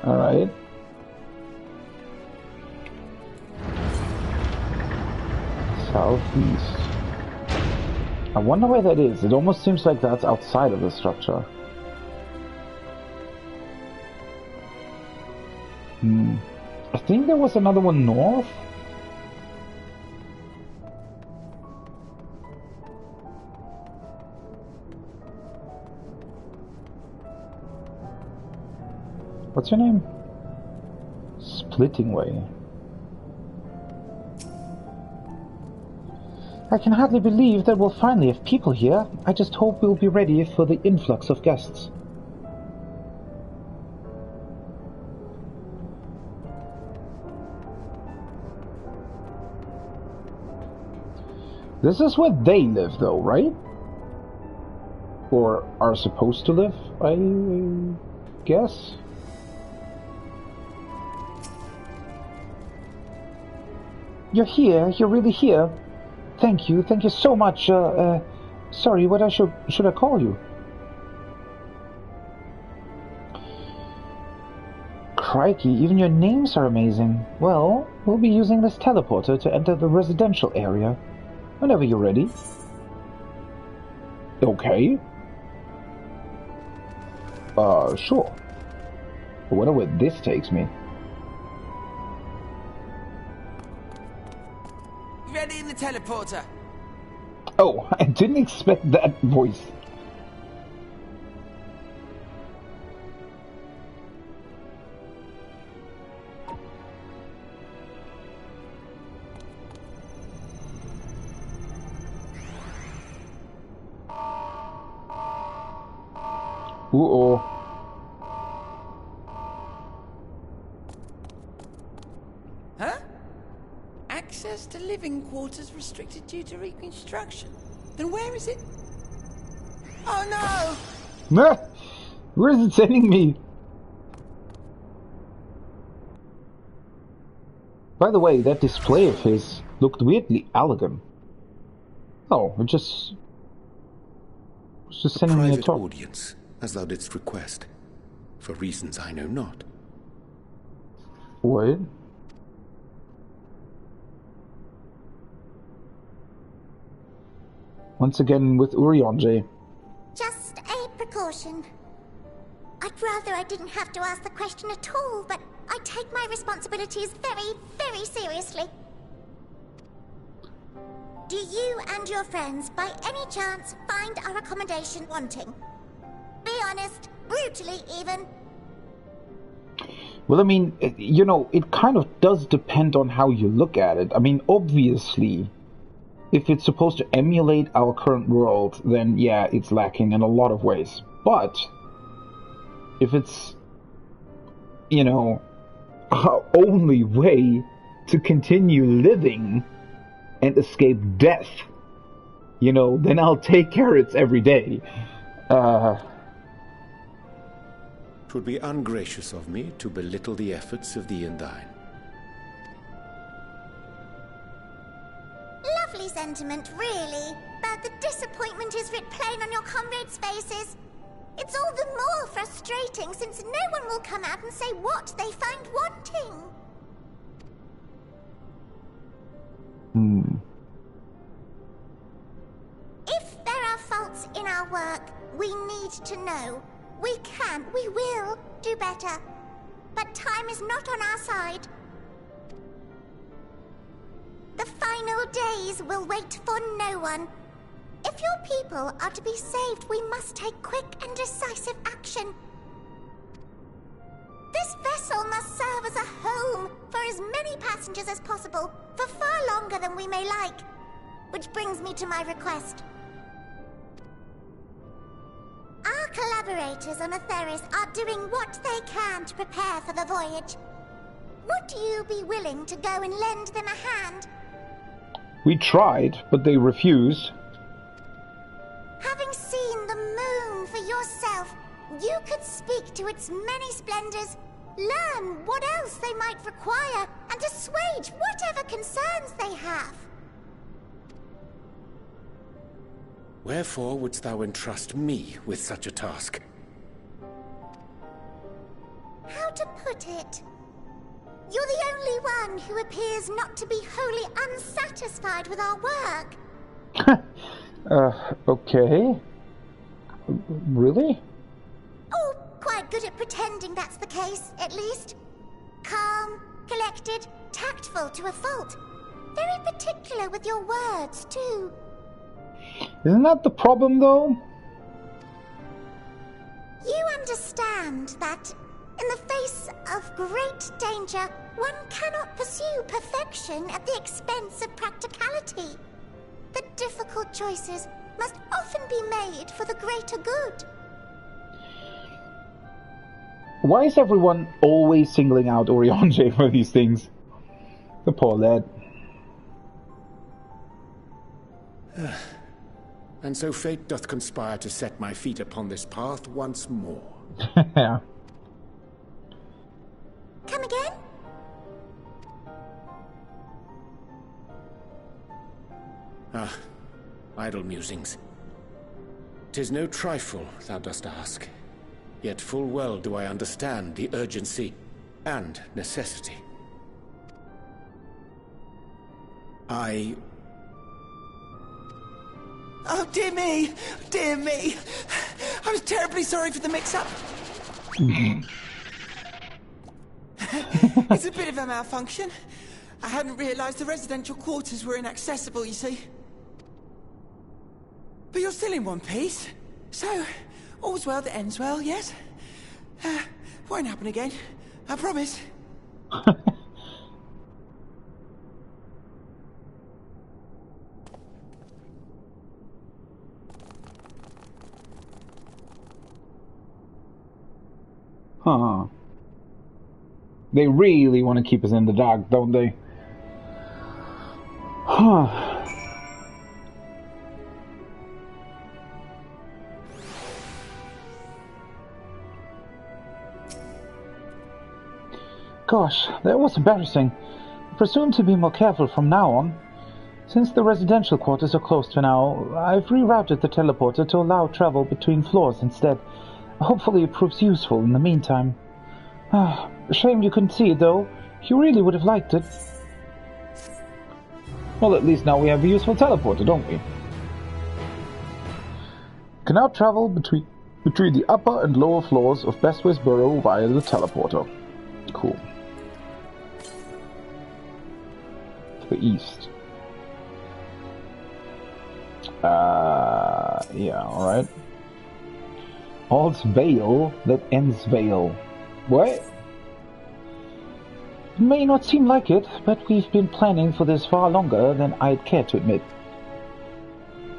All right. Southeast. I wonder where that is. It almost seems like that's outside of the structure. I think there was another one north. What's your name? Splitting Way. I can hardly believe that we'll finally have people here. I just hope we'll be ready for the influx of guests. This is where they live, though, right? Or are supposed to live, I guess? You're here, you're really here. Thank you so much. Sorry, what should I call you? Crikey, even your names are amazing. Well, we'll be using this teleporter to enter the residential area. Whenever you're ready. Okay. Sure. I wonder where this takes me. Ready in the teleporter. Oh, I didn't expect that voice. Uh-oh. Huh? Access to living quarters restricted due to reconstruction. Then where is it? Oh no! Where is it sending me? By the way, that display of his looked weirdly elegant. Oh, it's just sending me a talk. Audience, as thou didst request, for reasons I know not. What? Once again with Urionje. Just a precaution. I'd rather I didn't have to ask the question at all, but I take my responsibilities very, very seriously. Do you and your friends, by any chance, find our accommodation wanting? Be honest, brutally even. Well, I mean, you know, it kind of does depend on how you look at it. I mean, obviously, if it's supposed to emulate our current world, then yeah, it's lacking in a lot of ways. But if it's, you know, our only way to continue living and escape death, you know, then I'll take carrots every day. It would be ungracious of me to belittle the efforts of thee and thine. Lovely sentiment, really. But the disappointment is writ plain on your comrades' faces. It's all the more frustrating since no one will come out and say what they find wanting. If there are faults in our work, we need to know. We can, we will do better. But time is not on our side. The final days will wait for no one. If your people are to be saved, we must take quick and decisive action. This vessel must serve as a home for as many passengers as possible, for far longer than we may like. Which brings me to my request. Our collaborators on Atheris are doing what they can to prepare for the voyage. Would you be willing to go and lend them a hand? We tried, but they refused. Having seen the moon for yourself, you could speak to its many splendors, learn what else they might require, and assuage whatever concerns they have. Wherefore wouldst thou entrust me with such a task? How to put it? You're the only one who appears not to be wholly unsatisfied with our work. Okay. Really? Oh, quite good at pretending that's the case, at least. Calm, collected, tactful to a fault. Very particular with your words, too. Isn't that the problem, though? You understand that, in the face of great danger, one cannot pursue perfection at the expense of practicality. The difficult choices must often be made for the greater good. Why is everyone always singling out Orionje for these things? The poor lad. And so fate doth conspire to set my feet upon this path once more. Yeah. Come again? Idle musings. 'Tis no trifle thou dost ask, yet full well do I understand the urgency and necessity. Oh, dear me! Dear me! I'm terribly sorry for the mix-up. It's a bit of a malfunction. I hadn't realized the residential quarters were inaccessible, you see. But you're still in one piece. So, all's well that ends well, yes? Won't happen again. I promise. Huh. They really want to keep us in the dark, don't they? Huh. Gosh, that was embarrassing. I presume to be more careful from now on. Since the residential quarters are closed for now, I've rerouted the teleporter to allow travel between floors instead. Hopefully it proves useful in the meantime. Shame you couldn't see it, though. You really would have liked it. Well, at least now we have a useful teleporter, don't we? Can now travel between the upper and lower floors of Bestway's Burrow via the teleporter. Cool. To the east. Yeah, alright. All's veil that ends veil. What? It may not seem like it, but we've been planning for this far longer than I'd care to admit.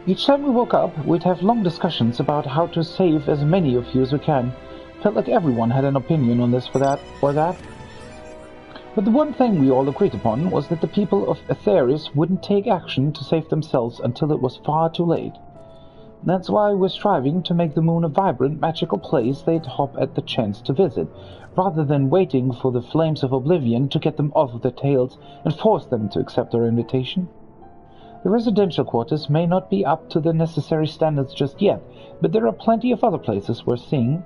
Each time we woke up, we'd have long discussions about how to save as many of you as we can. Felt like everyone had an opinion on this for that or that. But the one thing we all agreed upon was that the people of Aetherius wouldn't take action to save themselves until it was far too late. That's why we're striving to make the moon a vibrant, magical place they'd hop at the chance to visit, rather than waiting for the flames of oblivion to get them off of their tails and force them to accept our invitation. The residential quarters may not be up to the necessary standards just yet, but there are plenty of other places worth seeing.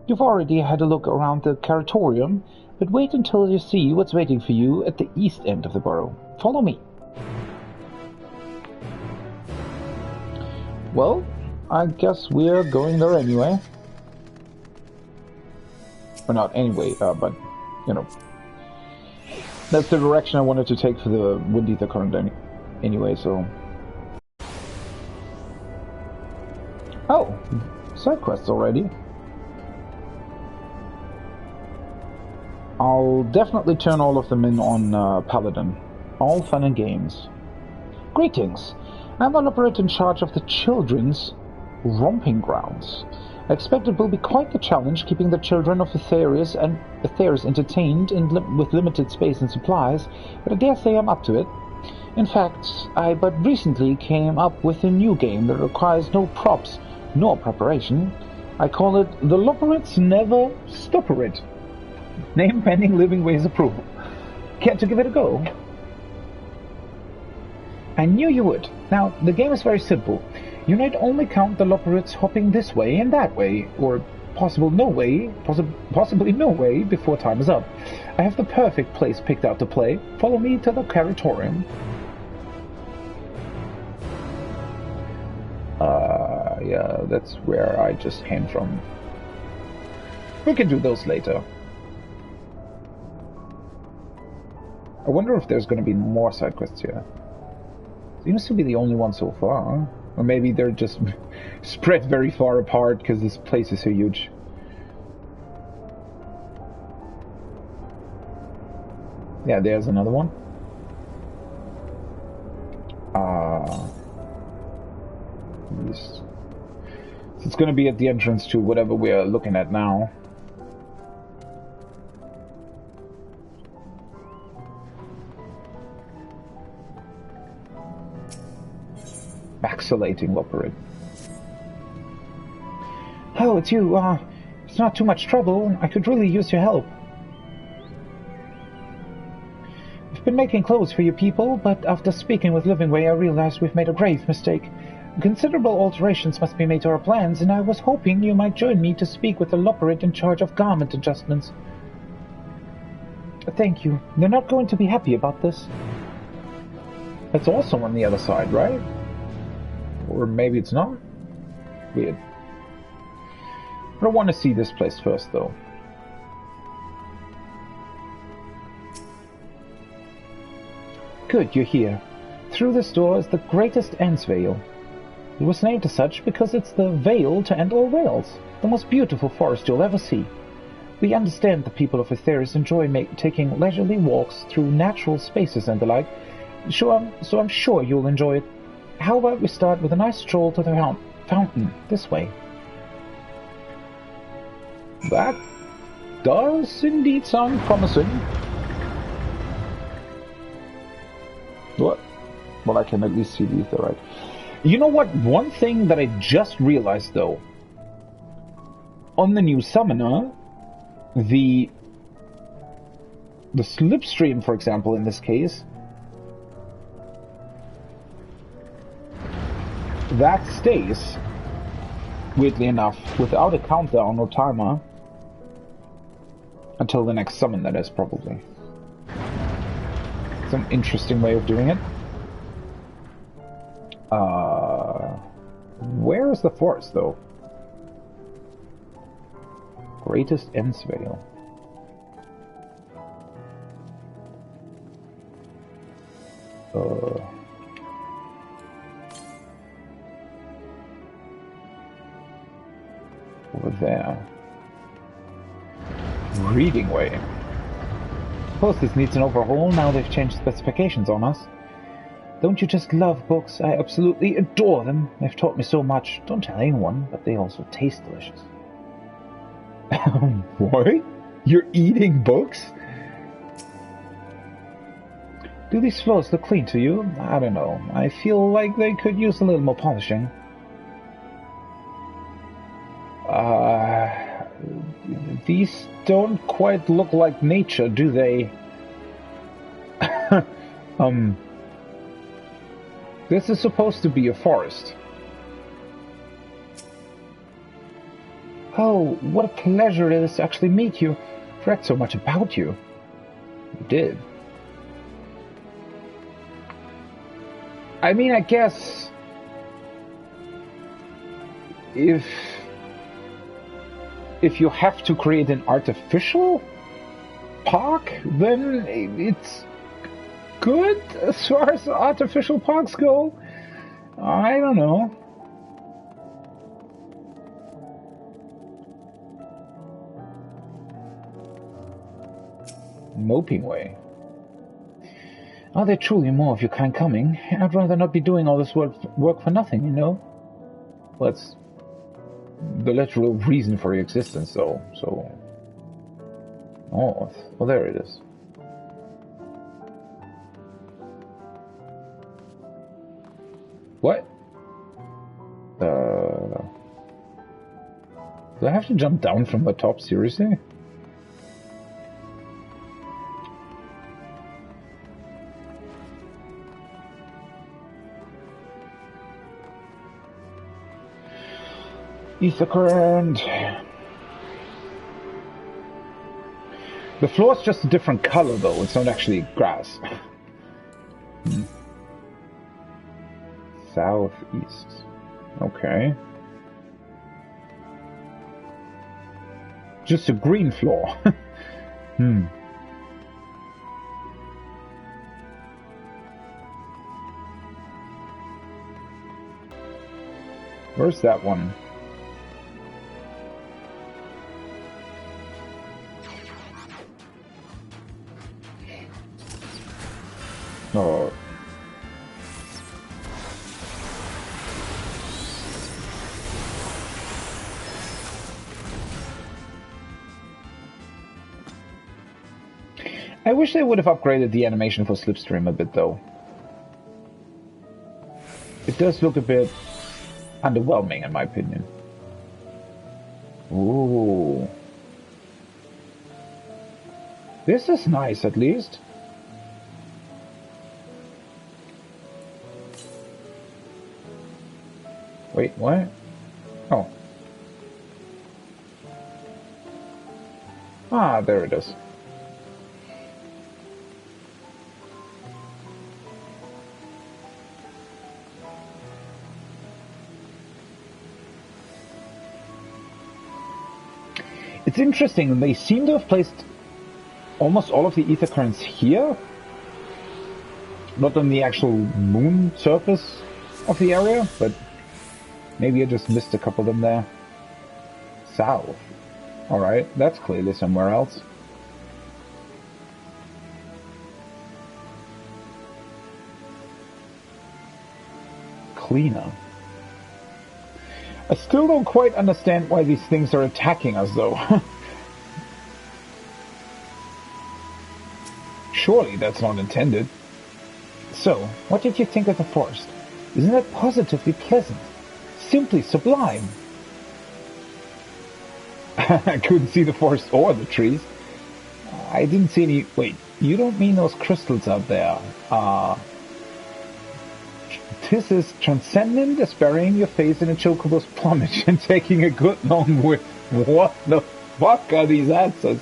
You've already had a look around the Caratorium, but wait until you see what's waiting for you at the east end of the borough. Follow me. Well, I guess we're going there anyway. Or not anyway, but, you know. That's the direction I wanted to take for the Wind Ether current anyway, so... Oh! Side quests already. I'll definitely turn all of them in on Paladin. All fun and games. Greetings! I'm the operator in charge of the children's romping grounds. I expect it will be quite the challenge keeping the children of Aetherius entertained with limited space and supplies, but I dare say I'm up to it. In fact, I but recently came up with a new game that requires no props nor preparation. I call it The Loporit's Never Stopperit. Name pending Living Ways approval. Care to give it a go? I knew you would. Now, the game is very simple. You need only count the Loporits hopping this way and that way, or possibly no way before time is up. I have the perfect place picked out to play. Follow me to the Caratorium. Yeah, that's where I just came from. We can do those later. I wonder if there's going to be more side quests here. Seems to be the only one so far. Or maybe they're just spread very far apart because this place is so huge. Yeah, there's another one. Yes. So it's going to be at the entrance to whatever we're looking at now. Vacillating Loporit. Oh, it's you. It's not too much trouble. I could really use your help. I've been making clothes for you people, but after speaking with Livingway, I realized we've made a grave mistake. Considerable alterations must be made to our plans, and I was hoping you might join me to speak with the Loporit in charge of garment adjustments. Thank you. They're not going to be happy about this. That's also on the other side, right? Or maybe it's not? Weird. I want to see this place first, though. Good, you're here. Through this door is the greatest Ends Vale. It was named as such because it's the veil to end all veils, the most beautiful forest you'll ever see. We understand the people of Aetherius enjoy taking leisurely walks through natural spaces and the like, so I'm sure you'll enjoy it. How about we start with a nice stroll to the fountain, this way? That does indeed sound promising. What? Well, I can at least see the Aetherite. You know what? One thing that I just realized, though. On the new summoner, the slipstream, for example, in this case, that stays, weirdly enough, without a countdown or timer, until the next summon, that is, probably. It's an interesting way of doing it. Where is the forest, though? Greatest Ends Vale. Over there. Reading Way. Suppose this needs an overhaul now they've changed specifications on us. Don't you just love books? I absolutely adore them. They've taught me so much. Don't tell anyone, but they also taste delicious. What? You're eating books? Do these floors look clean to you? I don't know. I feel like they could use a little more polishing. These don't quite look like nature, do they? This is supposed to be a forest. Oh, what a pleasure it is to actually meet you. I've read so much about you. You did. I mean, I guess if you have to create an artificial park, then it's good as far as artificial parks go. I don't know. Moping way. Are there truly more of your kind coming? I'd rather not be doing all this work for nothing, you know? Well, that's the literal reason for your existence, though, so... Oh, well, there it is. What? Do I have to jump down from the top, seriously? Ether current. The floor's just a different color, though. It's not actually grass. Southeast. Okay. Just a green floor. Where's that one? Oh. I wish they would have upgraded the animation for Slipstream a bit, though. It does look a bit underwhelming, in my opinion. Ooh. This is nice, at least. Wait, what? Oh. Ah, there it is. It's interesting, they seem to have placed almost all of the ether currents here. Not on the actual moon surface of the area, but maybe I just missed a couple of them there. South. Alright, that's clearly somewhere else. Cleaner. I still don't quite understand why these things are attacking us, though. Surely that's not intended. So, what did you think of the forest? Isn't it positively pleasant? Simply sublime. I couldn't see the forest or the trees. I didn't see any... Wait, you don't mean those crystals out there? This is transcendent as burying your face in a chocobo's plumage and taking a good long whiff. What the fuck are these answers?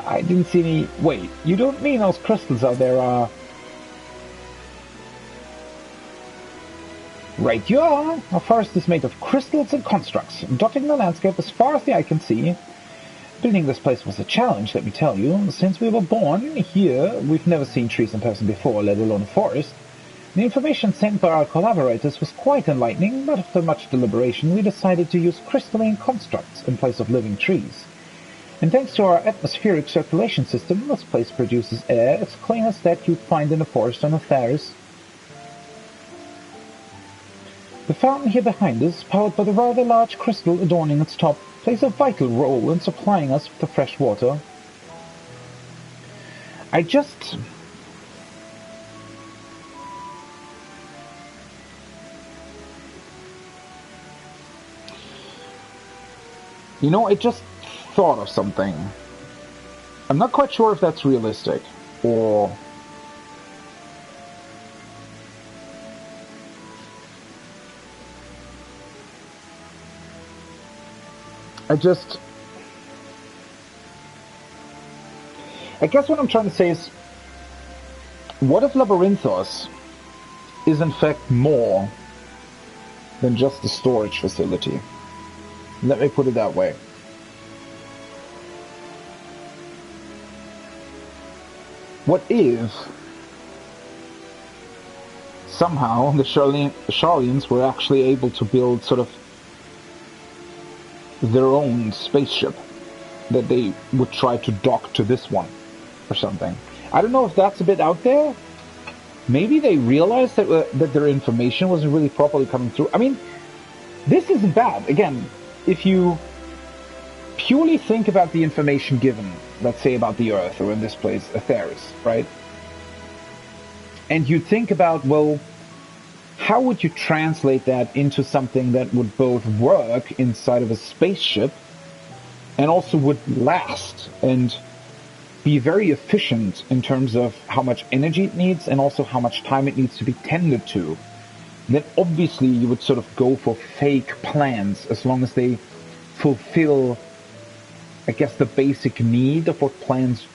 I didn't see any... Wait, you don't mean those crystals out there are... Right you are. Our forest is made of crystals and constructs, dotting the landscape as far as the eye can see. Building this place was a challenge, let me tell you. Since we were born here, we've never seen trees in person before, let alone a forest. The information sent by our collaborators was quite enlightening, but after much deliberation we decided to use crystalline constructs in place of living trees. And thanks to our atmospheric circulation system, this place produces air as clean as that you'd find in a forest on Earth. The fountain here behind us, powered by the rather large crystal adorning its top, plays a vital role in supplying us with the fresh water. You know, I just thought of something. I'm not quite sure if that's realistic, or... I guess what I'm trying to say is, what if Labyrinthos is in fact more than just a storage facility? Let me put it that way. What if somehow the Sharlians were actually able to build sort of their own spaceship that they would try to dock to this one or something? I don't know if that's a bit out there. Maybe they realized that their information wasn't really properly coming through. I mean, this isn't bad. Again, if you purely think about the information given, let's say about the Earth, or in this place, Atheris, right? And you think about, well, how would you translate that into something that would both work inside of a spaceship and also would last and be very efficient in terms of how much energy it needs and also how much time it needs to be tended to? Then obviously you would sort of go for fake plans as long as they fulfill, I guess, the basic need of what plans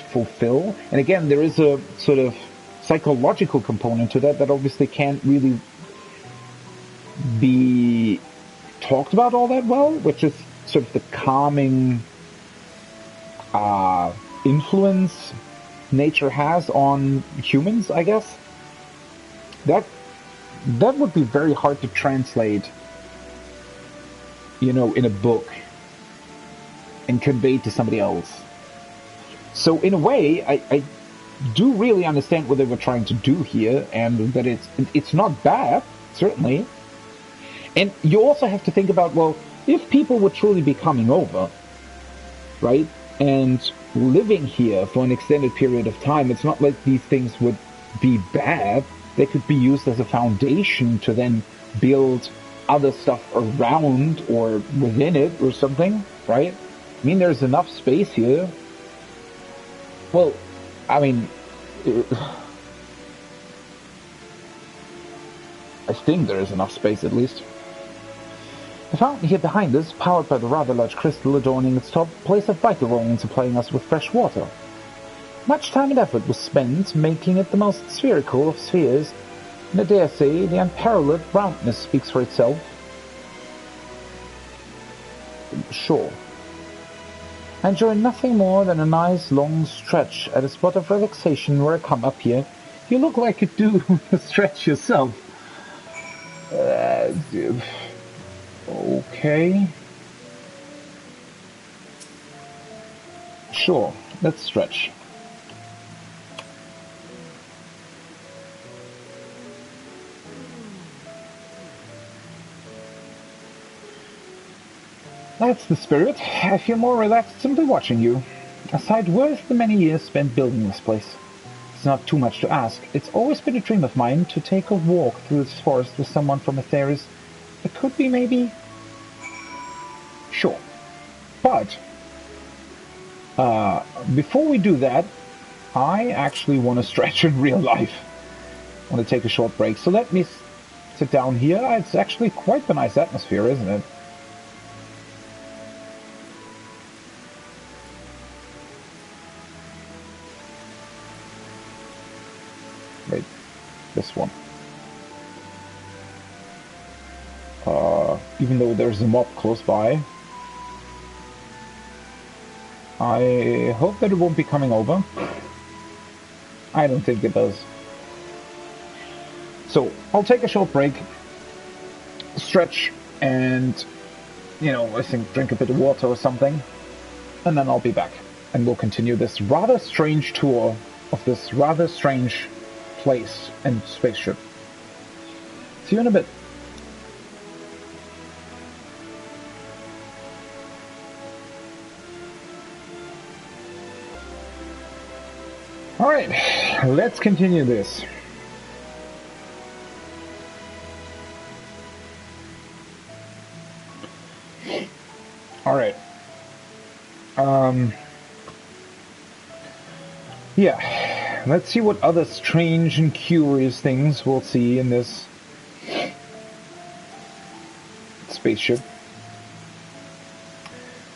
fulfill. And again, there is a sort of psychological component to that obviously can't really be talked about all that well, which is sort of the calming influence nature has on humans, I guess. That would be very hard to translate, you know, in a book and convey to somebody else. So in a way, I do really understand what they were trying to do here, and that it's not bad, certainly. And you also have to think about, well, if people would truly be coming over, right, and living here for an extended period of time, it's not like these things would be bad. They could be used as a foundation to then build other stuff around or within it or something, right? I mean, there's enough space here. Well, I mean, I think there is enough space at least. The fountain here behind us, powered by the rather large crystal adorning its top, plays a vital role in supplying us with fresh water. Much time and effort was spent making it the most spherical of spheres, and I dare say the unparalleled roundness speaks for itself. Sure. I enjoy nothing more than a nice long stretch at a spot of relaxation where I come up here. You look like you do a stretch yourself. Okay. Sure, let's stretch. That's the spirit. I feel more relaxed simply watching you. A sight worth the many years spent building this place. It's not too much to ask. It's always been a dream of mine to take a walk through this forest with someone from Atheris. It could be, maybe. Sure. But before we do that, I actually want to stretch in real life. I want to take a short break. So let me sit down here. It's actually quite a nice atmosphere, isn't it? Wait, this one. Even though there's a mob close by, I hope that it won't be coming over. I don't think it does. So I'll take a short break, stretch, and, you know, I think drink a bit of water or something, and then I'll be back. And we'll continue this rather strange tour of this rather strange place and spaceship. See you in a bit. Alright, let's continue this. Alright. Yeah, let's see what other strange and curious things we'll see in this spaceship.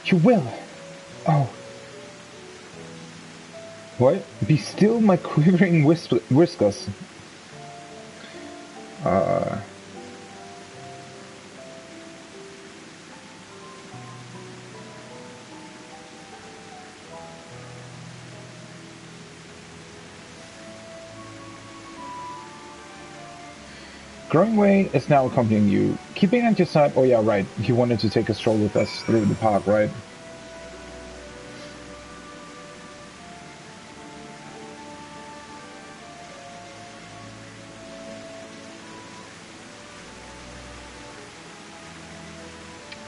You will. Oh. What? Be still, my quivering whiskers. Growingway is now accompanying you. Keeping at your side. Oh yeah, right. He wanted to take a stroll with us through the park, right?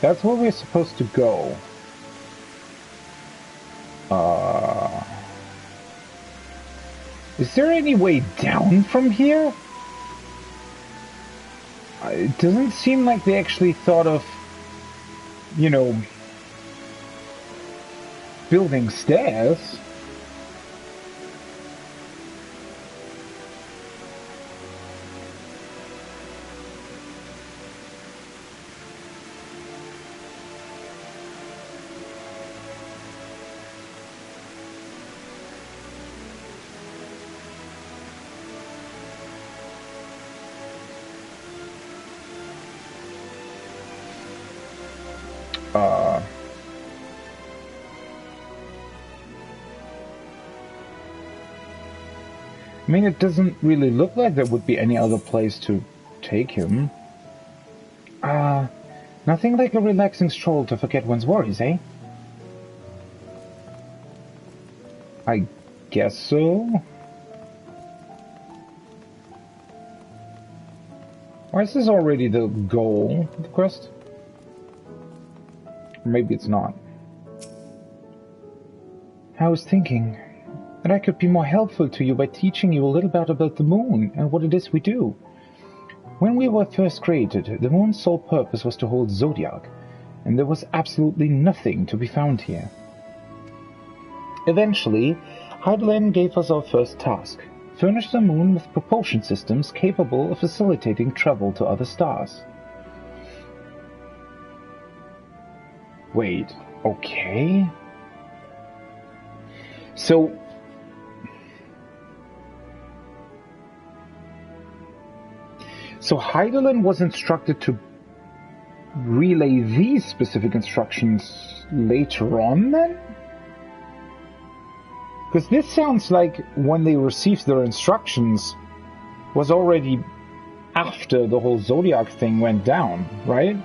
That's where we're supposed to go. Is there any way down from here? It doesn't seem like they actually thought of, you know, building stairs. I mean, it doesn't really look like there would be any other place to take him. Nothing like a relaxing stroll to forget one's worries, eh? I guess so. Or is this already the goal of the quest? Or maybe it's not. I was thinking that I could be more helpful to you by teaching you a little bit about the moon and what it is we do. When we were first created, the moon's sole purpose was to hold Zodiac, and there was absolutely nothing to be found here. Eventually, Heidelin gave us our first task: furnish the moon with propulsion systems capable of facilitating travel to other stars. Wait, okay? So Heidelin was instructed to relay these specific instructions later on, then? Because this sounds like when they received their instructions was already after the whole Zodiac thing went down, right?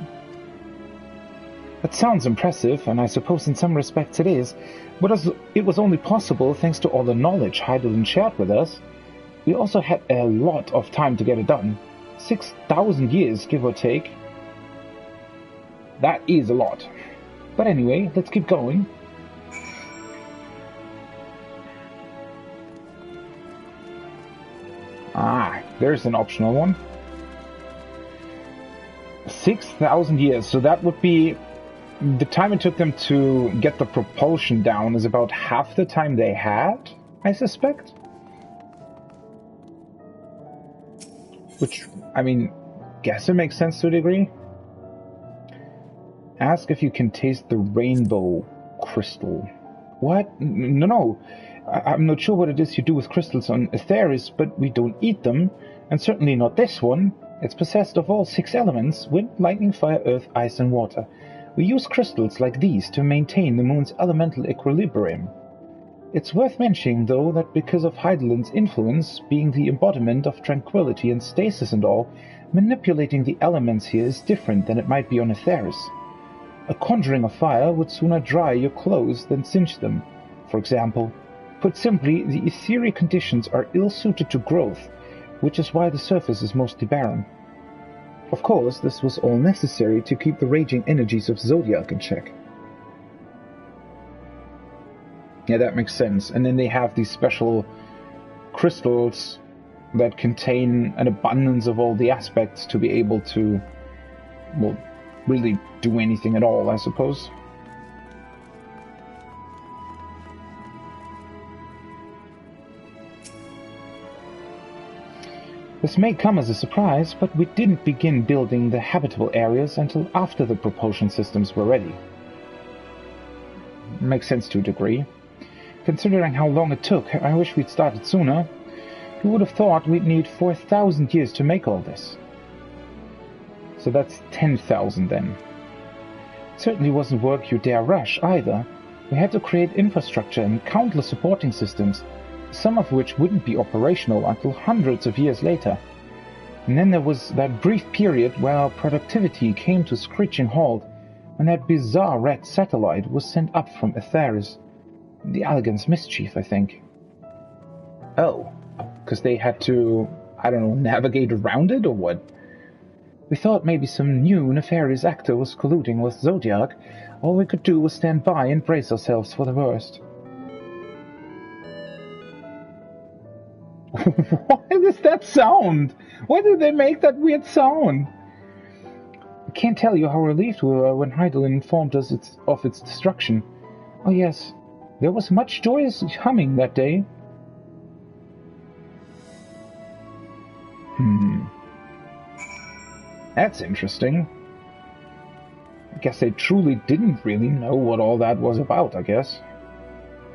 That sounds impressive, and I suppose in some respects it is, but as it was only possible thanks to all the knowledge Heidelin shared with us, we also had a lot of time to get it done. 6,000 years, give or take. That is a lot. But anyway, let's keep going. Ah, there's an optional one. 6,000 years, so that would be the time it took them to get the propulsion down is about half the time they had, I suspect. Which, I mean, guess it makes sense to a degree. Ask if you can taste the rainbow crystal. What? No. I'm not sure what it is you do with crystals on Aetheris, but we don't eat them, and certainly not this one. It's possessed of all 6 elements: wind, lightning, fire, earth, ice, and water. We use crystals like these to maintain the moon's elemental equilibrium. It's worth mentioning, though, that because of Heidelin's influence, being the embodiment of tranquility and stasis and all, manipulating the elements here is different than it might be on Aetheris. A conjuring of fire would sooner dry your clothes than singe them, for example. Put simply, the ethereal conditions are ill-suited to growth, which is why the surface is mostly barren. Of course, this was all necessary to keep the raging energies of Zodiac in check. Yeah, that makes sense. And then they have these special crystals that contain an abundance of all the aspects to be able to, well, really do anything at all, I suppose. This may come as a surprise, but we didn't begin building the habitable areas until after the propulsion systems were ready. Makes sense to a degree. Considering how long it took, I wish we'd started sooner. Who would have thought we'd need 4,000 years to make all this? So that's 10,000 then. It certainly wasn't work you dare rush, either. We had to create infrastructure and countless supporting systems, some of which wouldn't be operational until hundreds of years later. And then there was that brief period where our productivity came to a screeching halt, when that bizarre red satellite was sent up from Aetheris. The Allegan's mischief, I think. Oh, because they had to, I don't know, navigate around it or what? We thought maybe some new nefarious actor was colluding with Zodiac. All we could do was stand by and brace ourselves for the worst. Why does that sound? Why did they make that weird sound? I can't tell you how relieved we were when Heidelin informed us of its destruction. Oh yes, there was much joyous humming that day. That's interesting. I guess they truly didn't really know what all that was about, I guess.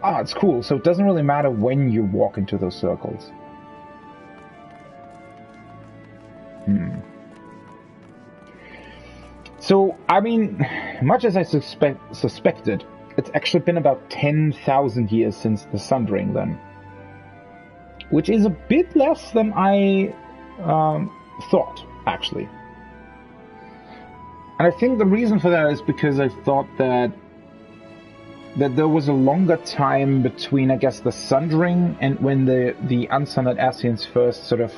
Ah, it's cool, so it doesn't really matter when you walk into those circles. So, I mean, much as I suspected, it's actually been about 10,000 years since the Sundering then. Which is a bit less than I thought, actually. And I think the reason for that is because I thought that there was a longer time between, I guess, the Sundering and when the Unsundered Ascians first sort of...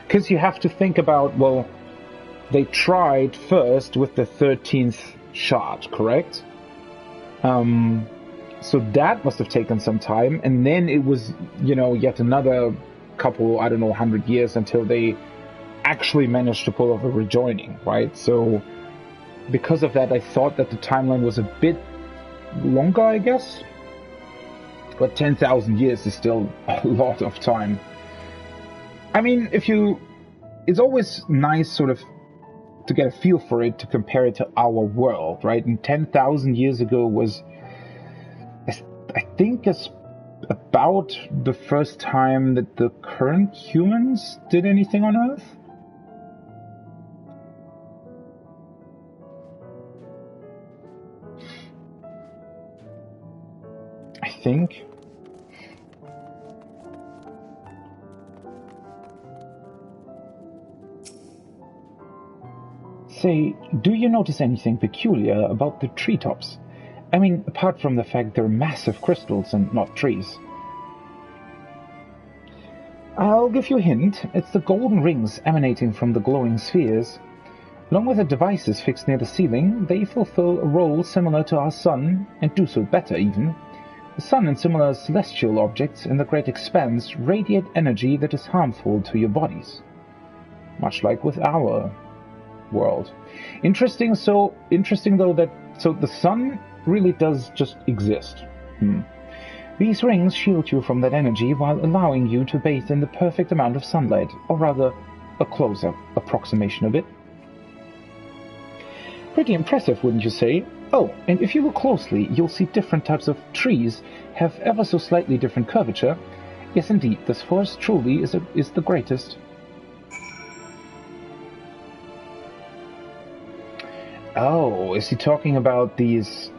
Because you have to think about, well, they tried first with the 13th shard, correct? So that must have taken some time, and then it was, yet another couple, 100 years until they actually managed to pull off a rejoining, right? So because of that, I thought that the timeline was a bit longer, I guess. But 10,000 years is still a lot of time. I mean, it's always nice sort of to get a feel for it, to compare it to our world, right? And 10,000 years ago was, I think, it's about the first time that the current humans did anything on Earth. I think. Say, do you notice anything peculiar about the treetops? I mean, apart from the fact they're massive crystals and not trees. I'll give you a hint. It's the golden rings emanating from the glowing spheres. Along with the devices fixed near the ceiling, they fulfill a role similar to our sun, and do so better even. The sun and similar celestial objects in the great expanse radiate energy that is harmful to your bodies. Much like with our world. Interesting though that the sun really does just exist. These rings shield you from that energy while allowing you to bathe in the perfect amount of sunlight, or rather, a close-up approximation of it. Pretty impressive, wouldn't you say? Oh, and if you look closely, you'll see different types of trees have ever so slightly different curvature. Yes, indeed, this forest truly is the greatest. Oh, is he talking about these,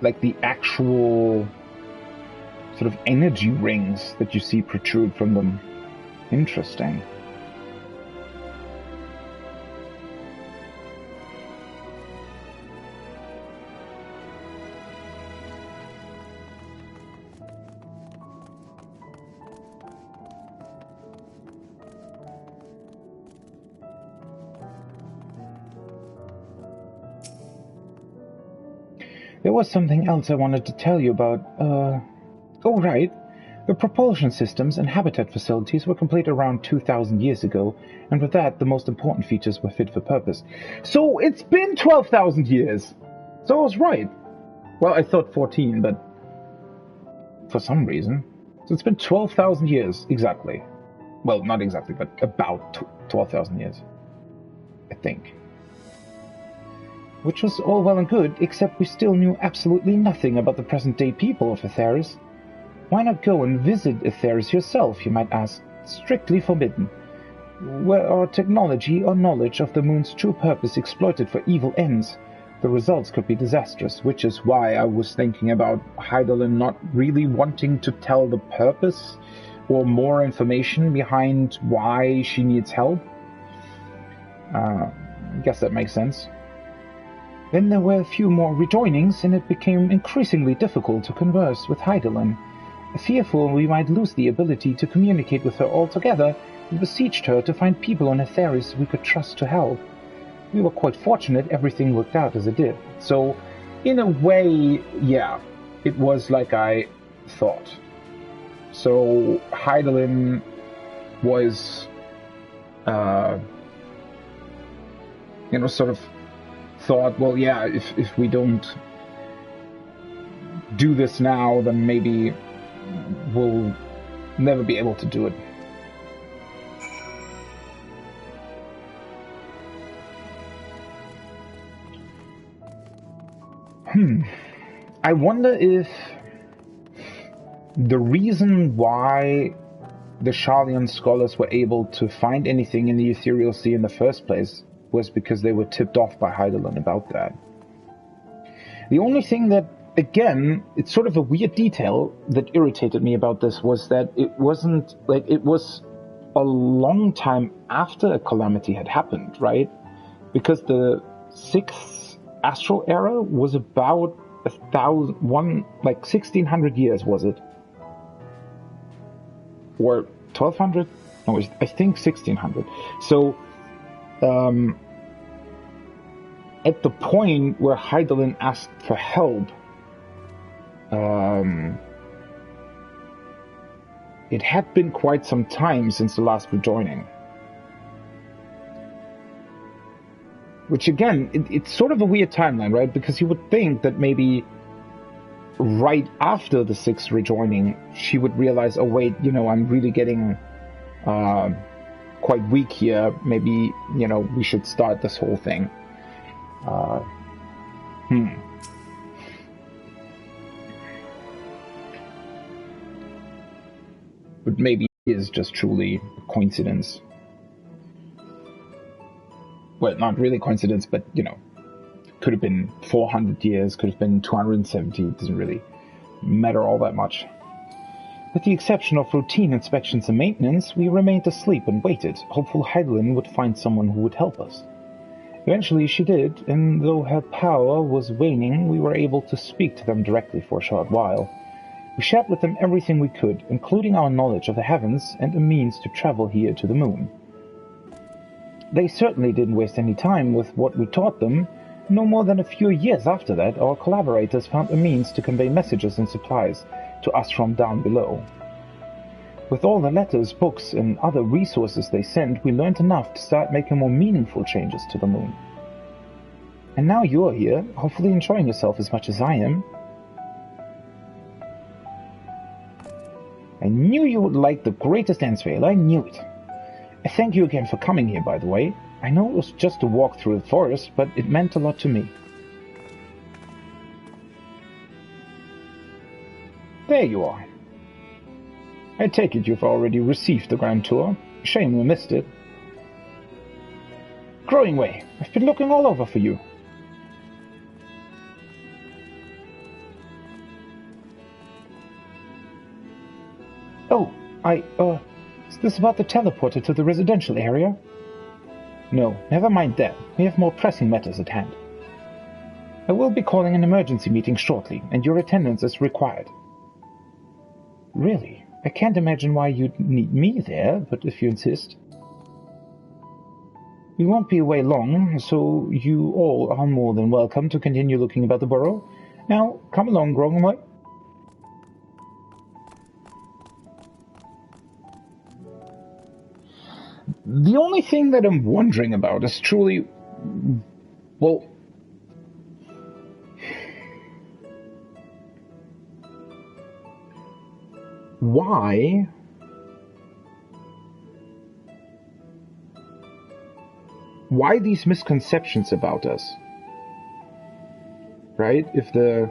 like the actual sort of energy rings that you see protrude from them? Interesting. There was something else I wanted to tell you about. Oh, right. The propulsion systems and habitat facilities were completed around 2,000 years ago, and with that, the most important features were fit for purpose. So it's been 12,000 years! So I was right. Well, I thought 14, but for some reason. So it's been 12,000 years, exactly. Well, not exactly, but about 12,000 years. I think. Which was all well and good, except we still knew absolutely nothing about the present-day people of Aetheris. Why not go and visit Aetheris yourself, you might ask? Strictly forbidden. Were our technology or knowledge of the moon's true purpose exploited for evil ends, the results could be disastrous, which is why I was thinking about Hydaelyn not really wanting to tell the purpose or more information behind why she needs help. I guess that makes sense. Then there were a few more rejoinings, and it became increasingly difficult to converse with Hydaelyn. Fearful we might lose the ability to communicate with her altogether, we beseeched her to find people on Aetheris we could trust to help. We were quite fortunate everything worked out as it did. So, in a way, yeah, it was like I thought. So, Hydaelyn was, sort of thought, well, yeah, if we don't do this now, then maybe we'll never be able to do it. I wonder if the reason why the Sharlayan scholars were able to find anything in the Ethereal Sea in the first place was because they were tipped off by Hydaelyn about that. The only thing that, again, it's sort of a weird detail that irritated me about this was that it wasn't, like, it was a long time after a calamity had happened, right? Because the 6th astral era was about 1,600 years, was it? Or 1,200? No, I think 1,600. So, at the point where Hydaelyn asked for help, it had been quite some time since the last rejoining. Which again, it's sort of a weird timeline, right? Because you would think that maybe right after the 6th rejoining, she would realize, oh wait, I'm really getting quite weak here. Maybe, we should start this whole thing. But maybe it is just truly a coincidence. Well, not really coincidence, but, could have been 400 years, could have been 270, it doesn't really matter all that much. With the exception of routine inspections and maintenance, we remained asleep and waited, hopeful Hydaelyn would find someone who would help us. Eventually she did, and though her power was waning, we were able to speak to them directly for a short while. We shared with them everything we could, including our knowledge of the heavens and a means to travel here to the moon. They certainly didn't waste any time with what we taught them. No more than a few years after that, our collaborators found a means to convey messages and supplies to us from down below. With all the letters, books, and other resources they sent, we learned enough to start making more meaningful changes to the moon. And now you're here, hopefully enjoying yourself as much as I am. I knew you would like the greatest Ensvale, I knew it. I thank you again for coming here, by the way. I know it was just a walk through the forest, but it meant a lot to me. There you are. I take it you've already received the Grand Tour. Shame we missed it. Growing Way, I've been looking all over for you. Oh, is this about the teleporter to the residential area? No, never mind that. We have more pressing matters at hand. I will be calling an emergency meeting shortly, and your attendance is required. Really? I can't imagine why you'd need me there, but if you insist. We won't be away long, so you all are more than welcome to continue looking about the burrow. Now, come along, Groggenway. The only thing that I'm wondering about is truly, well, why these misconceptions about us? Right? If the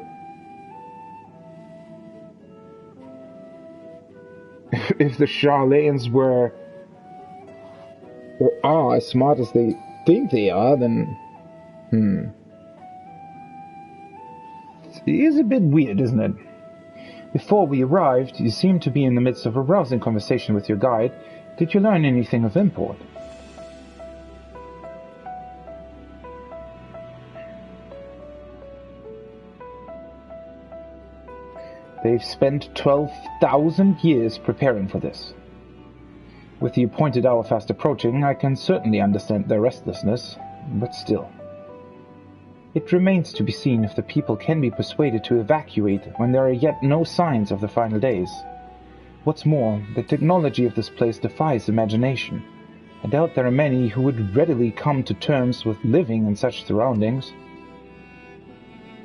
Charlayans were or are as smart as they think they are, then it is a bit weird, isn't it? Before we arrived, you seemed to be in the midst of a rousing conversation with your guide. Did you learn anything of import? They've spent 12,000 years preparing for this. With the appointed hour fast approaching, I can certainly understand their restlessness, but still. It remains to be seen if the people can be persuaded to evacuate when there are yet no signs of the final days. What's more, the technology of this place defies imagination. I doubt there are many who would readily come to terms with living in such surroundings.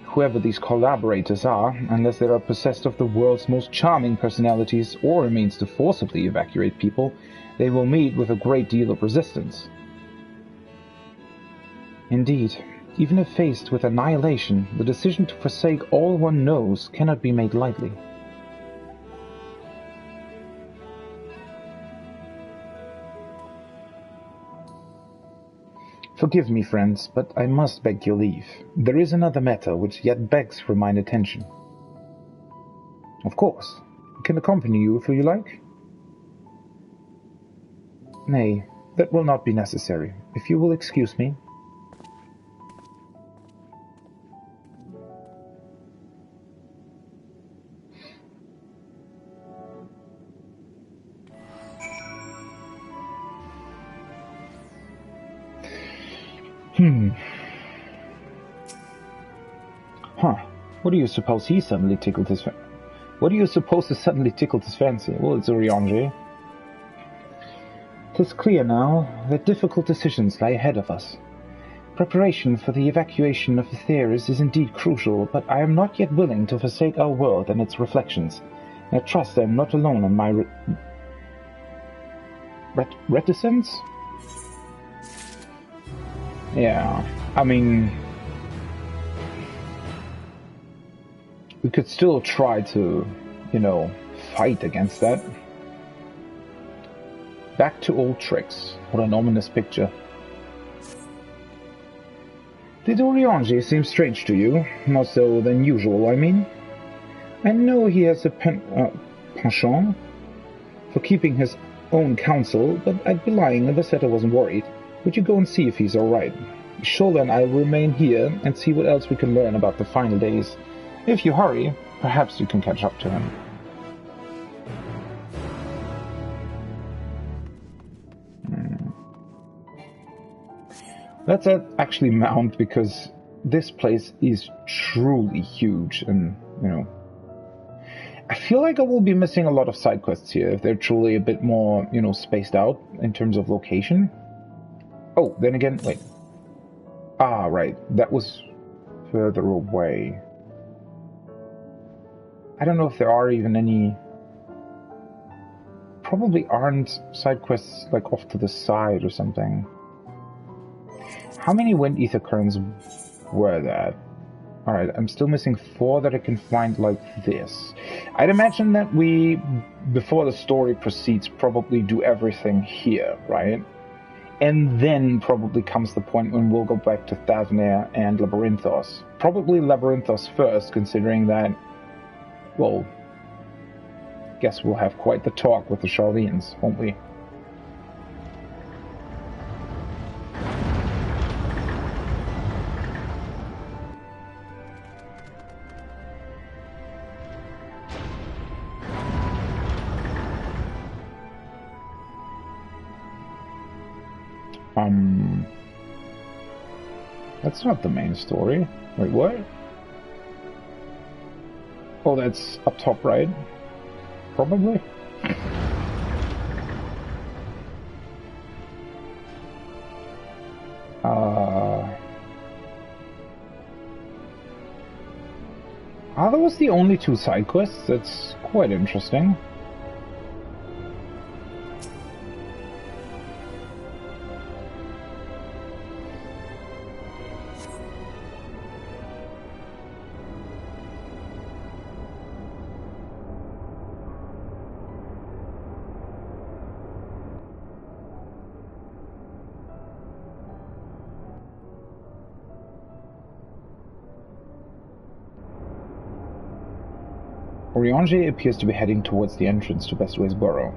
Whoever these collaborators are, unless they are possessed of the world's most charming personalities or a means to forcibly evacuate people, they will meet with a great deal of resistance. Indeed, even if faced with annihilation, the decision to forsake all one knows cannot be made lightly. Forgive me, friends, but I must beg your leave. There is another matter which yet begs for mine attention. Of course. I can accompany you if you like. Nay, that will not be necessary, if you will excuse me. What do you suppose he suddenly tickled his What do you suppose has suddenly tickled his fancy? Well, it's Urianger. 'Tis clear now that difficult decisions lie ahead of us. Preparation for the evacuation of the Theris is indeed crucial, but I am not yet willing to forsake our world and its reflections. I trust I am not alone in my reticence? Yeah, I mean, we could still try to, fight against that. Back to old tricks. What an ominous picture. Did Urianger seem strange to you? More so than usual, I mean? I know he has a penchant for keeping his own counsel, but I'd be lying if I said I wasn't worried. Would you go and see if he's alright? Shola and I will remain here and see what else we can learn about the final days. If you hurry, perhaps you can catch up to him. Let's actually mount, because this place is truly huge, and, I feel like I will be missing a lot of side quests here if they're truly a bit more, spaced out in terms of location. Oh, then again, wait. Ah, right, that was further away. I don't know if there are even any... Probably aren't side quests, like, off to the side or something. How many wind ether currents were that? Alright, I'm still missing 4 that I can find like this. I'd imagine that we, before the story proceeds, probably do everything here, right? And then probably comes the point when we'll go back to Thavnair and Labyrinthos. Probably Labyrinthos first, considering that, well, guess we'll have quite the talk with the Charlayans, won't we? That's not the main story. Wait, what? Oh, that's up top right? Probably? Are those the only 2 side quests? That's quite interesting. Oriange appears to be heading towards the entrance to Bestway's Burrow.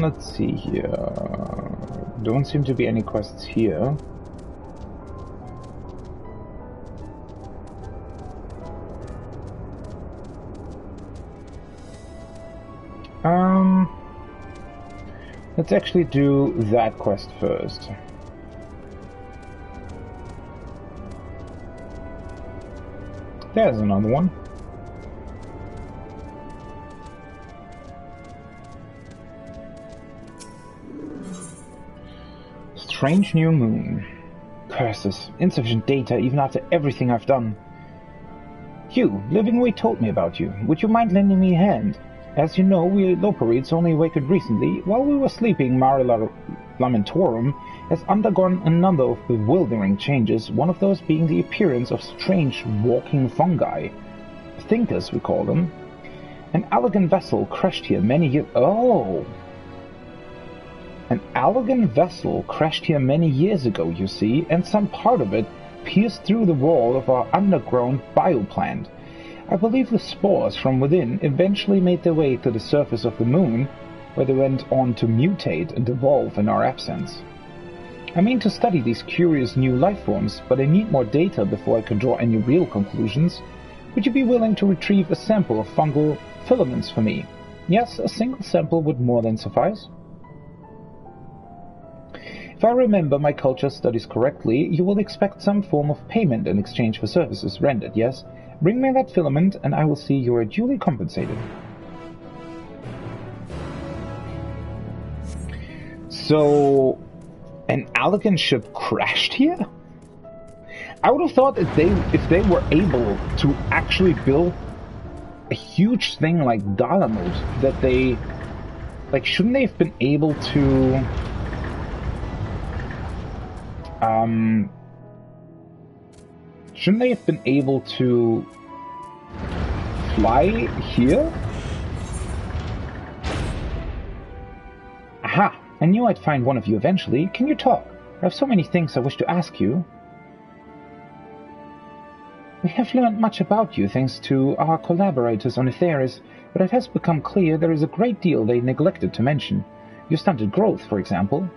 Let's see here. Don't seem to be any quests here. Let's actually do that quest first. There's another one. Strange new moon. Curses. Insufficient data even after everything I've done. Hugh, Livingway told me about you. Would you mind lending me a hand? As you know, we Loperites only awakened recently. While we were sleeping, Marilla Lamentorum has undergone a number of bewildering changes, one of those being the appearance of strange walking fungi. Thinkers, we call them. An elegant vessel crashed here many years... Oh! An elegant vessel crashed here many years ago, you see, and some part of it pierced through the wall of our underground bioplant. I believe the spores from within eventually made their way to the surface of the moon, where they went on to mutate and evolve in our absence. I mean to study these curious new life forms, but I need more data before I can draw any real conclusions. Would you be willing to retrieve a sample of fungal filaments for me? Yes, a single sample would more than suffice. If I remember my culture studies correctly, you will expect some form of payment in exchange for services rendered, yes? Bring me that filament, and I will see you are duly compensated. So, an elegant ship crashed here? I would have thought if they were able to actually build a huge thing like Dalamut, that they... Like, shouldn't they have been able to... Shouldn't they have been able to fly here? Aha! I knew I'd find one of you eventually. Can you talk? I have so many things I wish to ask you. We have learned much about you thanks to our collaborators on Etheris, but it has become clear there is a great deal they neglected to mention. Your stunted growth, for example.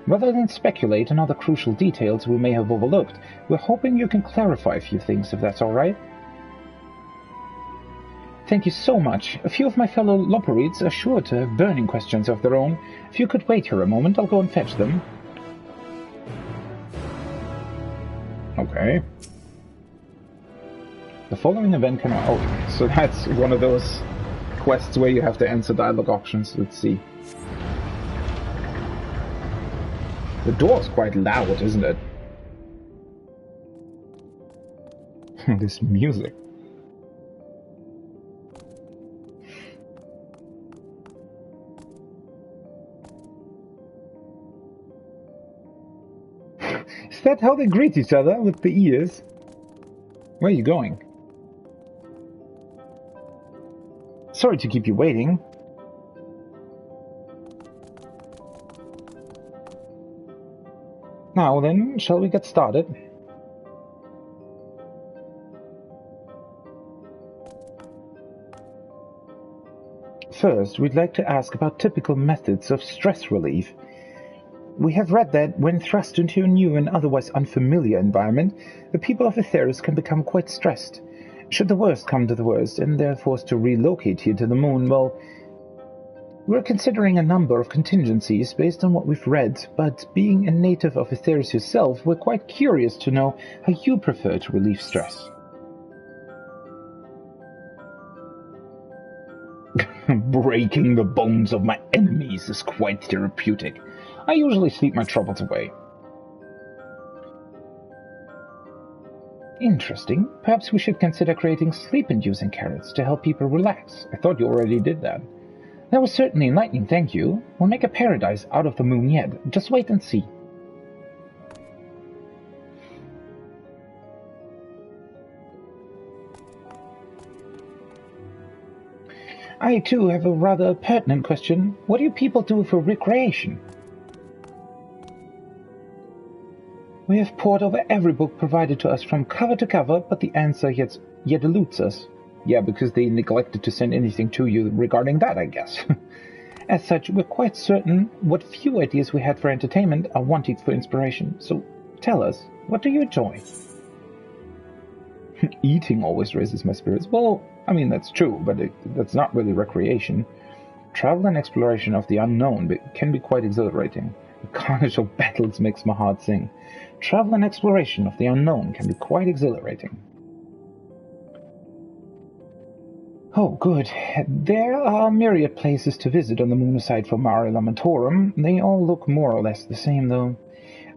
Rather than speculate on other crucial details we may have overlooked, we're hoping you can clarify a few things, if that's all right. Thank you so much. A few of my fellow Loperites are sure to have burning questions of their own. If you could wait here a moment, I'll go and fetch them. Okay. The following event can... Oh, so that's one of those quests where you have to answer dialogue options. Let's see. The door's quite loud, isn't it? This music. Is that how they greet each other, with the ears? Where are you going? Sorry to keep you waiting. Now then, shall we get started? First, we'd like to ask about typical methods of stress relief. We have read that when thrust into a new and otherwise unfamiliar environment, the people of Etheris can become quite stressed. Should the worst come to the worst, and they're forced to relocate here to the moon, well, we're considering a number of contingencies based on what we've read, but being a native of Etheris yourself, we're quite curious to know how you prefer to relieve stress. Breaking the bones of my enemies is quite therapeutic. I usually sleep my troubles away. Interesting. Perhaps we should consider creating sleep-inducing carrots to help people relax. I thought you already did that. That was certainly enlightening, thank you. We'll make a paradise out of the moon yet. Just wait and see. I, too, have a rather pertinent question. What do you people do for recreation? We have pored over every book provided to us from cover to cover, but the answer yet eludes us. Yeah, because they neglected to send anything to you regarding that, I guess. As such, we're quite certain what few ideas we had for entertainment are wanted for inspiration. So, tell us, what do you enjoy? Eating always raises my spirits. Well, I mean, that's true, but that's not really recreation. Travel and exploration of the unknown can be quite exhilarating. The carnage of battles makes my heart sing. Travel and exploration of the unknown can be quite exhilarating. Oh, good. There are myriad places to visit on the moon aside from Mare Lamentorum. They all look more or less the same, though.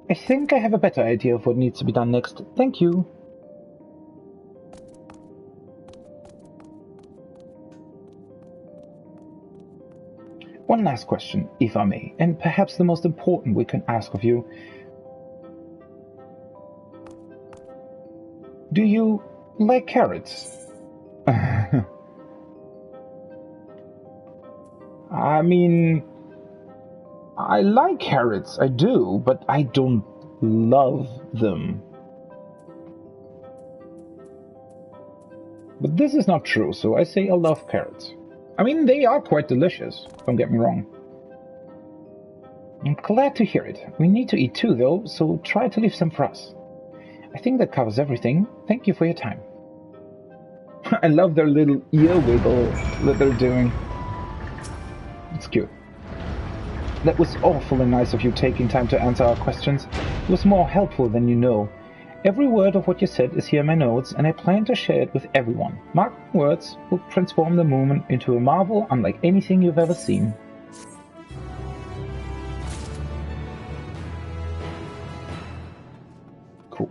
I think I have a better idea of what needs to be done next. Thank you. One last question, if I may, and perhaps the most important we can ask of you. Do you like carrots? I mean, I like carrots, I do, but I don't love them. But this is not true, so I say I love carrots. I mean, they are quite delicious, don't get me wrong. I'm glad to hear it. We need to eat too, though, so try to leave some for us. I think that covers everything. Thank you for your time. I love their little ear wiggle that they're doing. It's cute. That was awfully nice of you taking time to answer our questions. It was more helpful than you know. Every word of what you said is here in my notes, and I plan to share it with everyone. Mark my words, will transform the moon into a marvel unlike anything you've ever seen. Cool.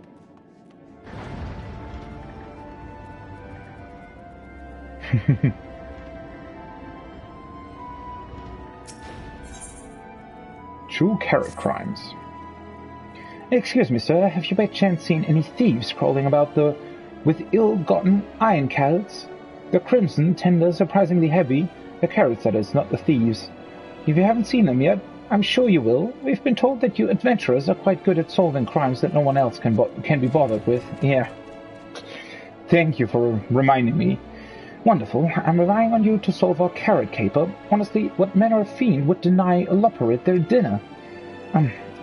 True carrot crimes. Excuse me, sir, have you by chance seen any thieves crawling about with ill-gotten iron carrots? The crimson, tender, surprisingly heavy. The carrots, that is, not the thieves. If you haven't seen them yet, I'm sure you will. We've been told that you adventurers are quite good at solving crimes that no one else can be bothered with. Yeah. Thank you for reminding me. Wonderful. I'm relying on you to solve our carrot caper. Honestly, what manner of fiend would deny a lopperit their dinner?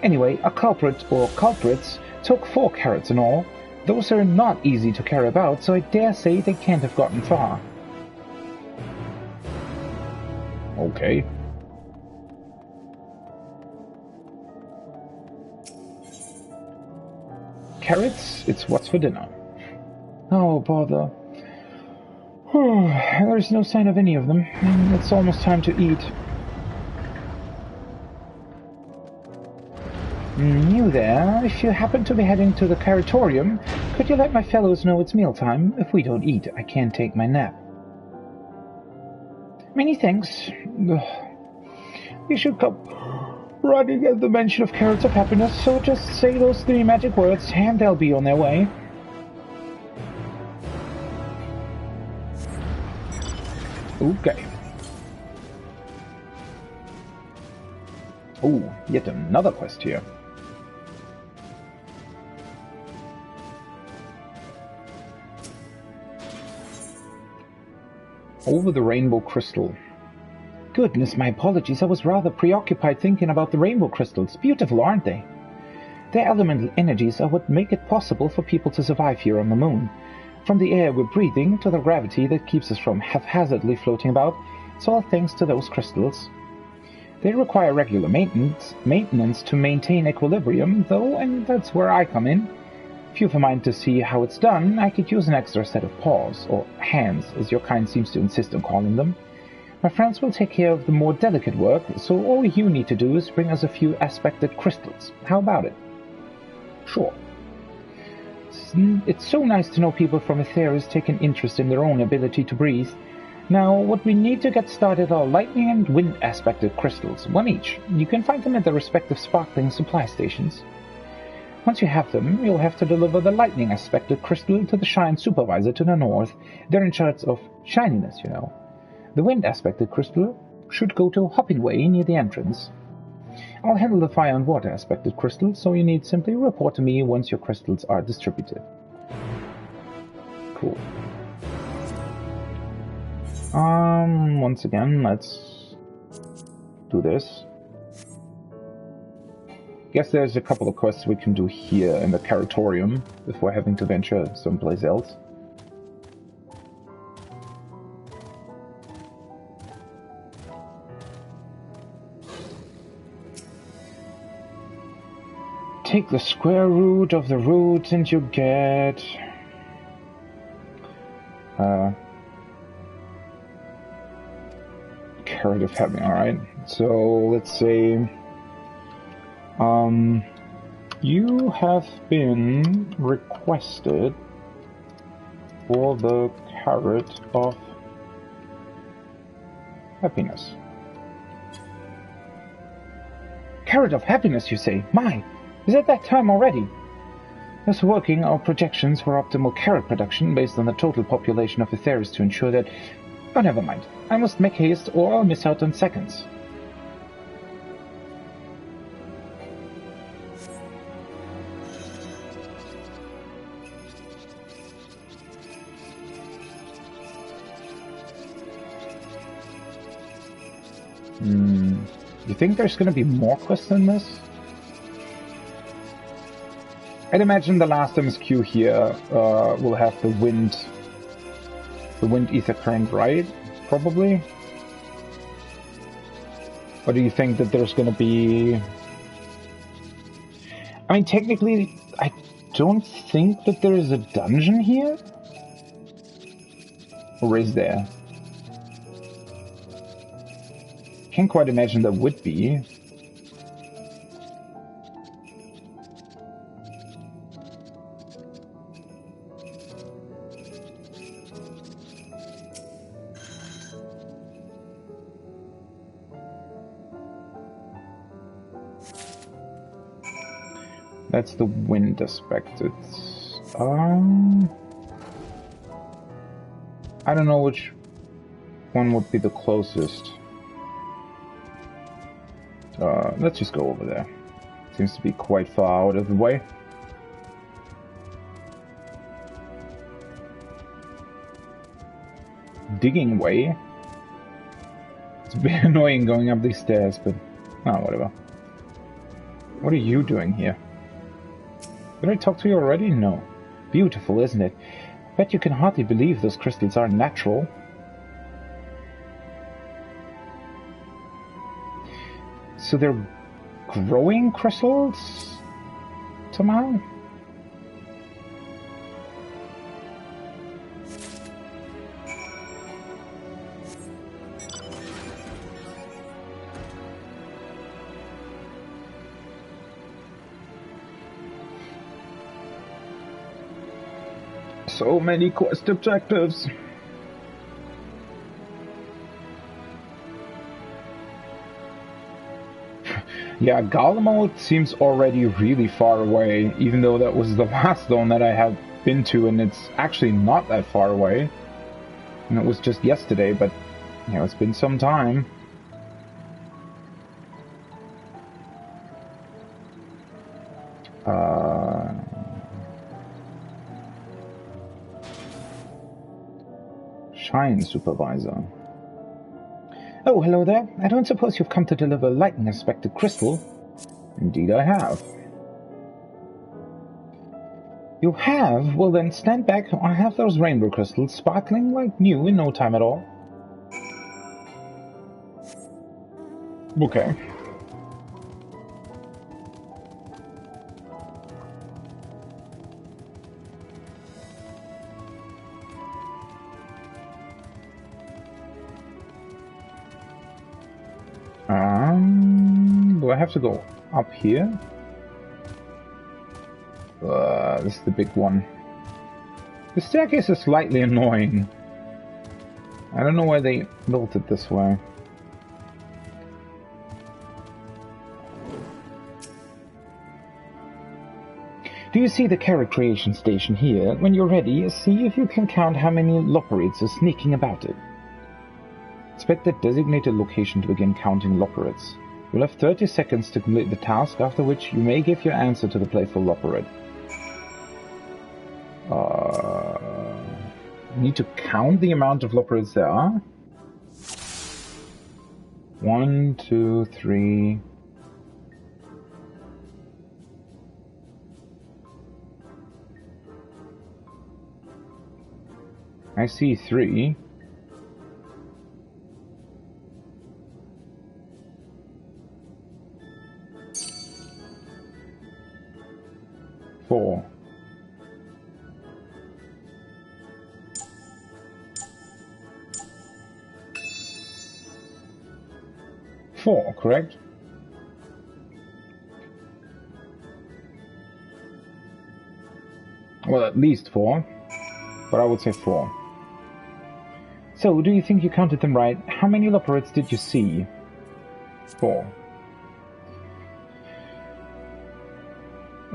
Anyway, a culprit, or culprits, took 4 carrots in all. Those are not easy to carry about, so I dare say they can't have gotten far. Okay. Carrots, it's what's for dinner. Oh, bother. There's no sign of any of them. It's almost time to eat. You there, if you happen to be heading to the Carrotorium, could you let my fellows know it's mealtime? If we don't eat, I can't take my nap. Many thanks. We should come running at the mention of carrots of happiness, so just say those 3 magic words and they'll be on their way. Okay. Oh, yet another quest here. Over the rainbow crystal. Goodness, my apologies. I was rather preoccupied thinking about the rainbow crystals. Beautiful, aren't they? Their elemental energies are what make it possible for people to survive here on the moon. From the air we're breathing to the gravity that keeps us from haphazardly floating about, it's all thanks to those crystals. They require regular maintenance to maintain equilibrium, though, and that's where I come in. If you've a mind to see how it's done, I could use an extra set of paws, or hands, as your kind seems to insist on calling them. My friends will take care of the more delicate work, so all you need to do is bring us a few aspected crystals. How about it? Sure. It's so nice to know people from Aetheris take an interest in their own ability to breathe. Now, what we need to get started are lightning and wind aspected crystals, one each. You can find them at the respective sparkling supply stations. Once you have them, you'll have to deliver the lightning aspected crystal to the Shine Supervisor to the north. They're in charge of shininess, you know. The wind aspected crystal should go to Hopping Way near the entrance. I'll handle the fire and water aspected crystals, so you need simply report to me once your crystals are distributed. Cool. Once again, let's do this. Guess there's a couple of quests we can do here in the Caratorium before having to venture someplace else. Take the square root of the root and you get... Carrot of Heaven, alright. So, let's say... you have been requested for the Carrot of Happiness. Carrot of Happiness, you say? My! Is it that time already? Thus working our projections for optimal carrot production based on the total population of Aetheris to ensure that... Oh, never mind. I must make haste or I'll miss out on seconds. You think there's going to be more quests than this? I'd imagine the last MSQ here will have the wind ether current, right? Probably. Or do you think that there's going to be... I mean, technically, I don't think that there is a dungeon here. Or is there? Can't quite imagine there would be. That's the wind aspect. It's I don't know which one would be the closest. Let's just go over there. Seems to be quite far out of the way. Digging way. It's a bit annoying going up these stairs, but whatever. What are you doing here? Did I talk to you already? No. Beautiful, isn't it? Bet you can hardly believe those crystals are natural. So they're growing crystals? Somehow? So many quest objectives. Yeah, Garlemald seems already really far away, even though that was the last zone that I have been to, and it's actually not that far away. And it was just yesterday, but, you know, it's been some time. Shine Supervisor. Oh, hello there. I don't suppose you've come to deliver lightning aspected crystal? Indeed I have. You have? Well then, stand back. I have those rainbow crystals sparkling like new in no time at all. Okay. do I have to go up here? This is the big one. The staircase is slightly annoying. I don't know why they built it this way. Do you see the carrot creation station here? When you're ready, see if you can count how many Loporrits are sneaking about it. Inspect the designated location to begin counting Loporrits. You'll have 30 seconds to complete the task, after which you may give your answer to the playful Loporrit. Need to count the amount of Loporrits there are. 1, 2, 3... I see 3. Four. Four, correct? Well, at least 4, but I would say 4. So, do you think you counted them right? How many Loporrits did you see? 4.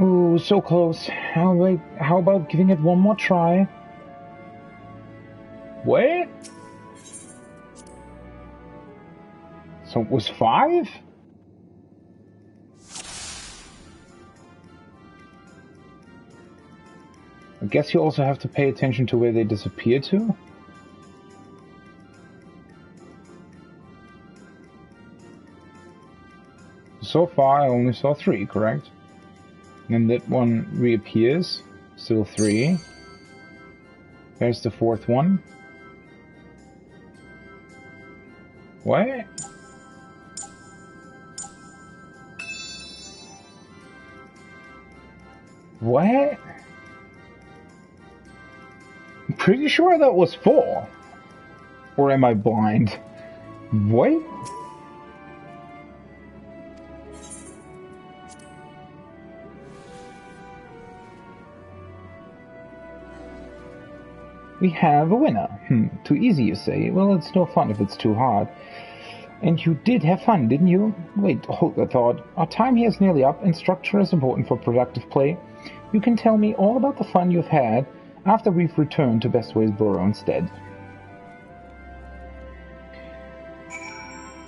Ooh, so close. How about giving it one more try? What? So it was 5? I guess you also have to pay attention to where they disappear to. So far I only saw 3, correct? And that one reappears. Still 3. There's the 4th one. What? What? I'm pretty sure that was 4. Or am I blind? What? We have a winner. Too easy, you say? Well, it's no fun if it's too hard. And you did have fun, didn't you? Wait, hold that thought. Our time here is nearly up, and structure is important for productive play. You can tell me all about the fun you've had after we've returned to Bestways Burrow instead.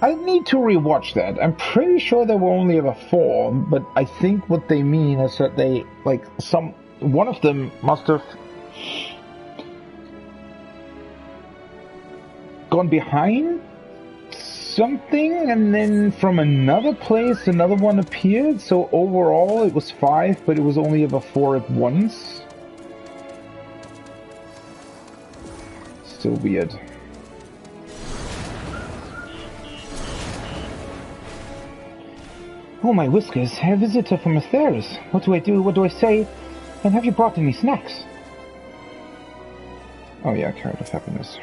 I need to rewatch that. I'm pretty sure there were only ever 4, but I think what they mean is that they, like, one of them must have gone behind something, and then from another place another one appeared, so overall it was 5, but it was only ever 4 at once. Still weird. Oh my whiskers, a visitor from Atheris. What do I do? What do I say? And have you brought any snacks? Oh yeah, Carrot of Happiness.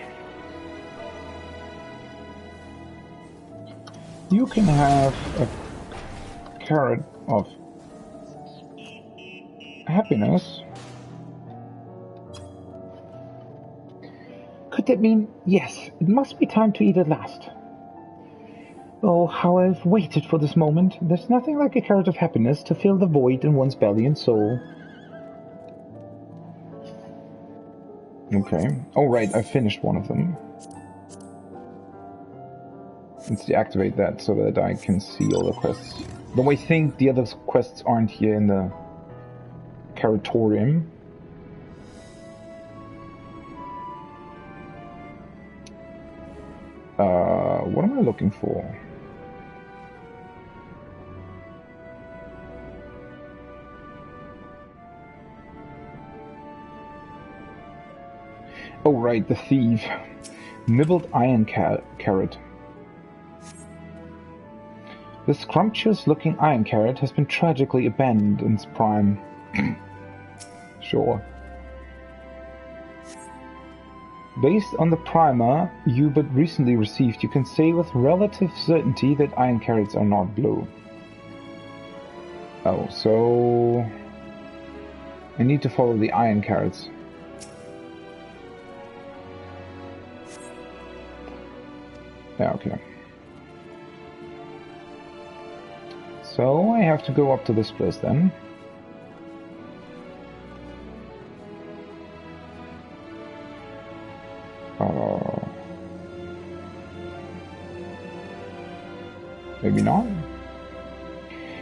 You can have a Carrot of Happiness. Could that mean, yes, it must be time to eat at last? Oh, how I've waited for this moment. There's nothing like a Carrot of Happiness to fill the void in one's belly and soul. Okay. Oh right, I finished one of them. Let's deactivate that so that I can see all the quests. Though I think the other quests aren't here in the Carrotorium. What am I looking for? Oh right, the thief. Nibbled iron carrot. The scrumptious-looking iron carrot has been tragically abandoned in its prime. Sure. Based on the primer you but recently received, you can say with relative certainty that iron carrots are not blue. Oh, so I need to follow the iron carrots. Yeah, okay. So I have to go up to this place then. Maybe not.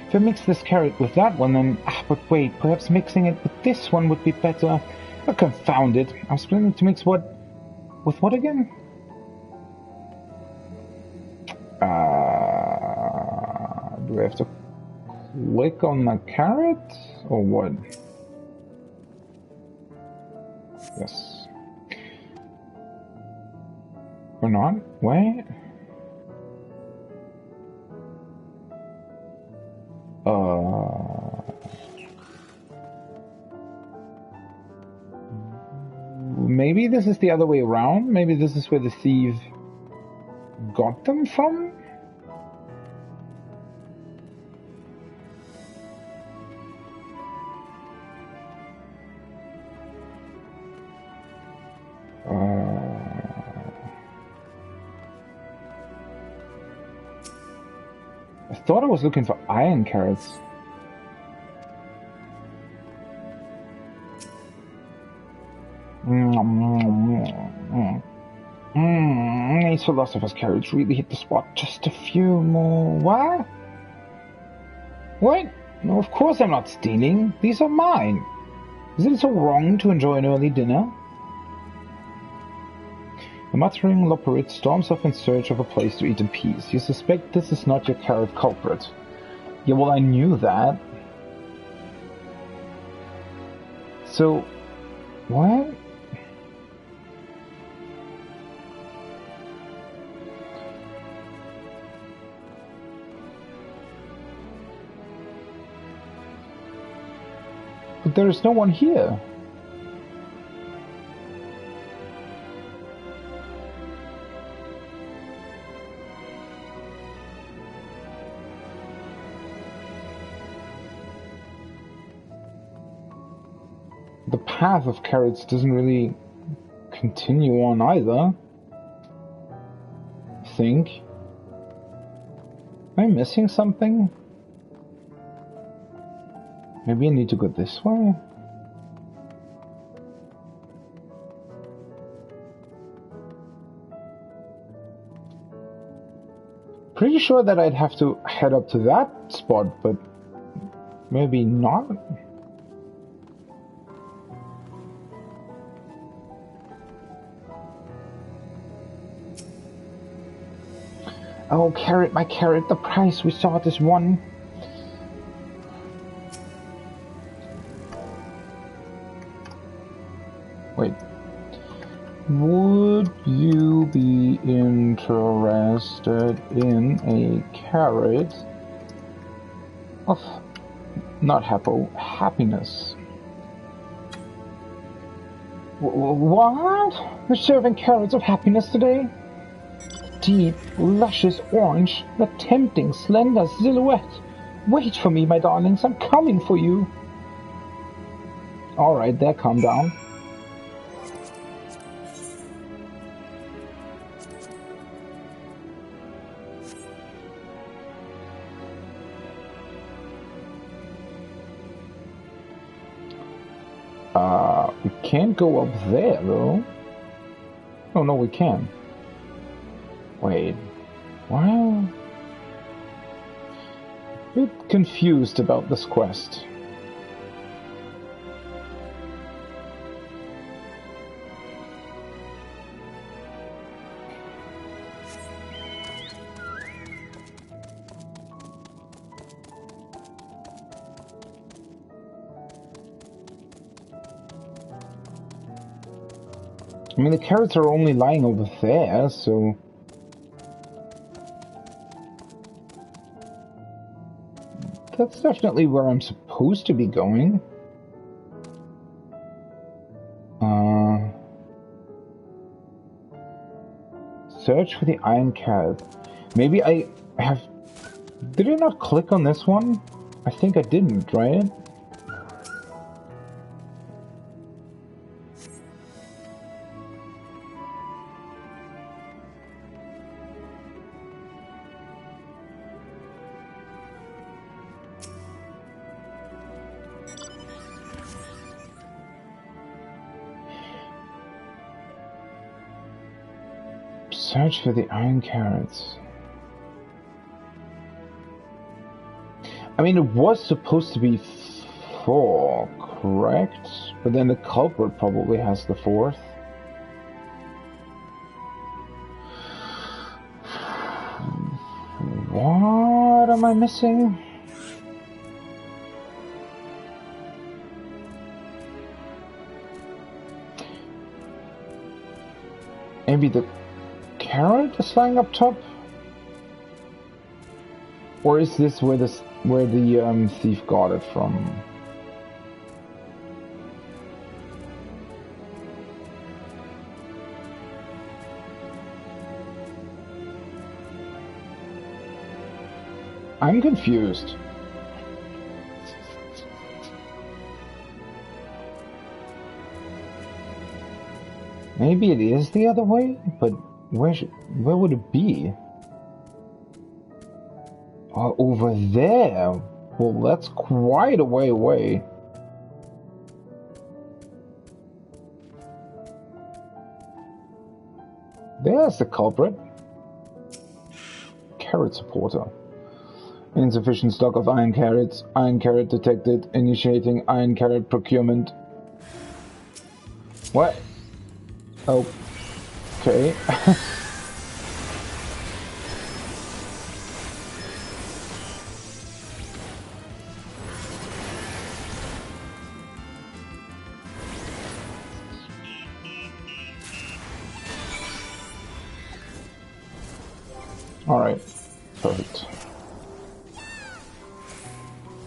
If I mix this carrot with that one, then... but wait, perhaps mixing it with this one would be better. Oh, confound it. I was planning to mix what... with what again? Do I have to click on the carrot? Or what? Yes. Or not? Wait. Maybe this is the other way around? Maybe this is where the thief got them from? I thought I was looking for iron carrots. These philosopher's carrots really hit the spot. Just a few more. What? What? No, of course I'm not stealing. These are mine. Is it so wrong to enjoy an early dinner? The muttering Loporrit storms off in search of a place to eat in peace. You suspect this is not your carrot culprit. Yeah, well, I knew that. So, what? But there is no one here. The path of carrots doesn't really continue on either. I think. Am I missing something? Maybe I need to go this way? Pretty sure that I'd have to head up to that spot, but maybe not. Oh, carrot, my carrot, the price we sought is one. Wait. Would you be interested in a carrot of, not happiness? What? You're serving carrots of happiness today? Deep, luscious orange, the tempting, slender silhouette. Wait for me, my darlings, I'm coming for you. Alright, there, calm down. We can't go up there, though. Oh, no, we can. Wait, what? A bit confused about this quest. I mean, the carrots are only lying over there, so... That's definitely where I'm supposed to be going. Search for the iron carrot. Maybe I have... Did I not click on this one? I think I didn't, right? Search for the iron carrots. I mean, it was supposed to be 4, correct? But then the culprit probably has the 4th. What am I missing? Maybe the carrot is lying up top? Or is this where the thief got it from? I'm confused. Maybe it is the other way, but where would it be? Oh, over there. Well, that's quite a way away. There's the culprit. Carrot supporter. Insufficient stock of iron carrots. Iron carrot detected. Initiating iron carrot procurement. What? Oh. Okay. Alright. Perfect.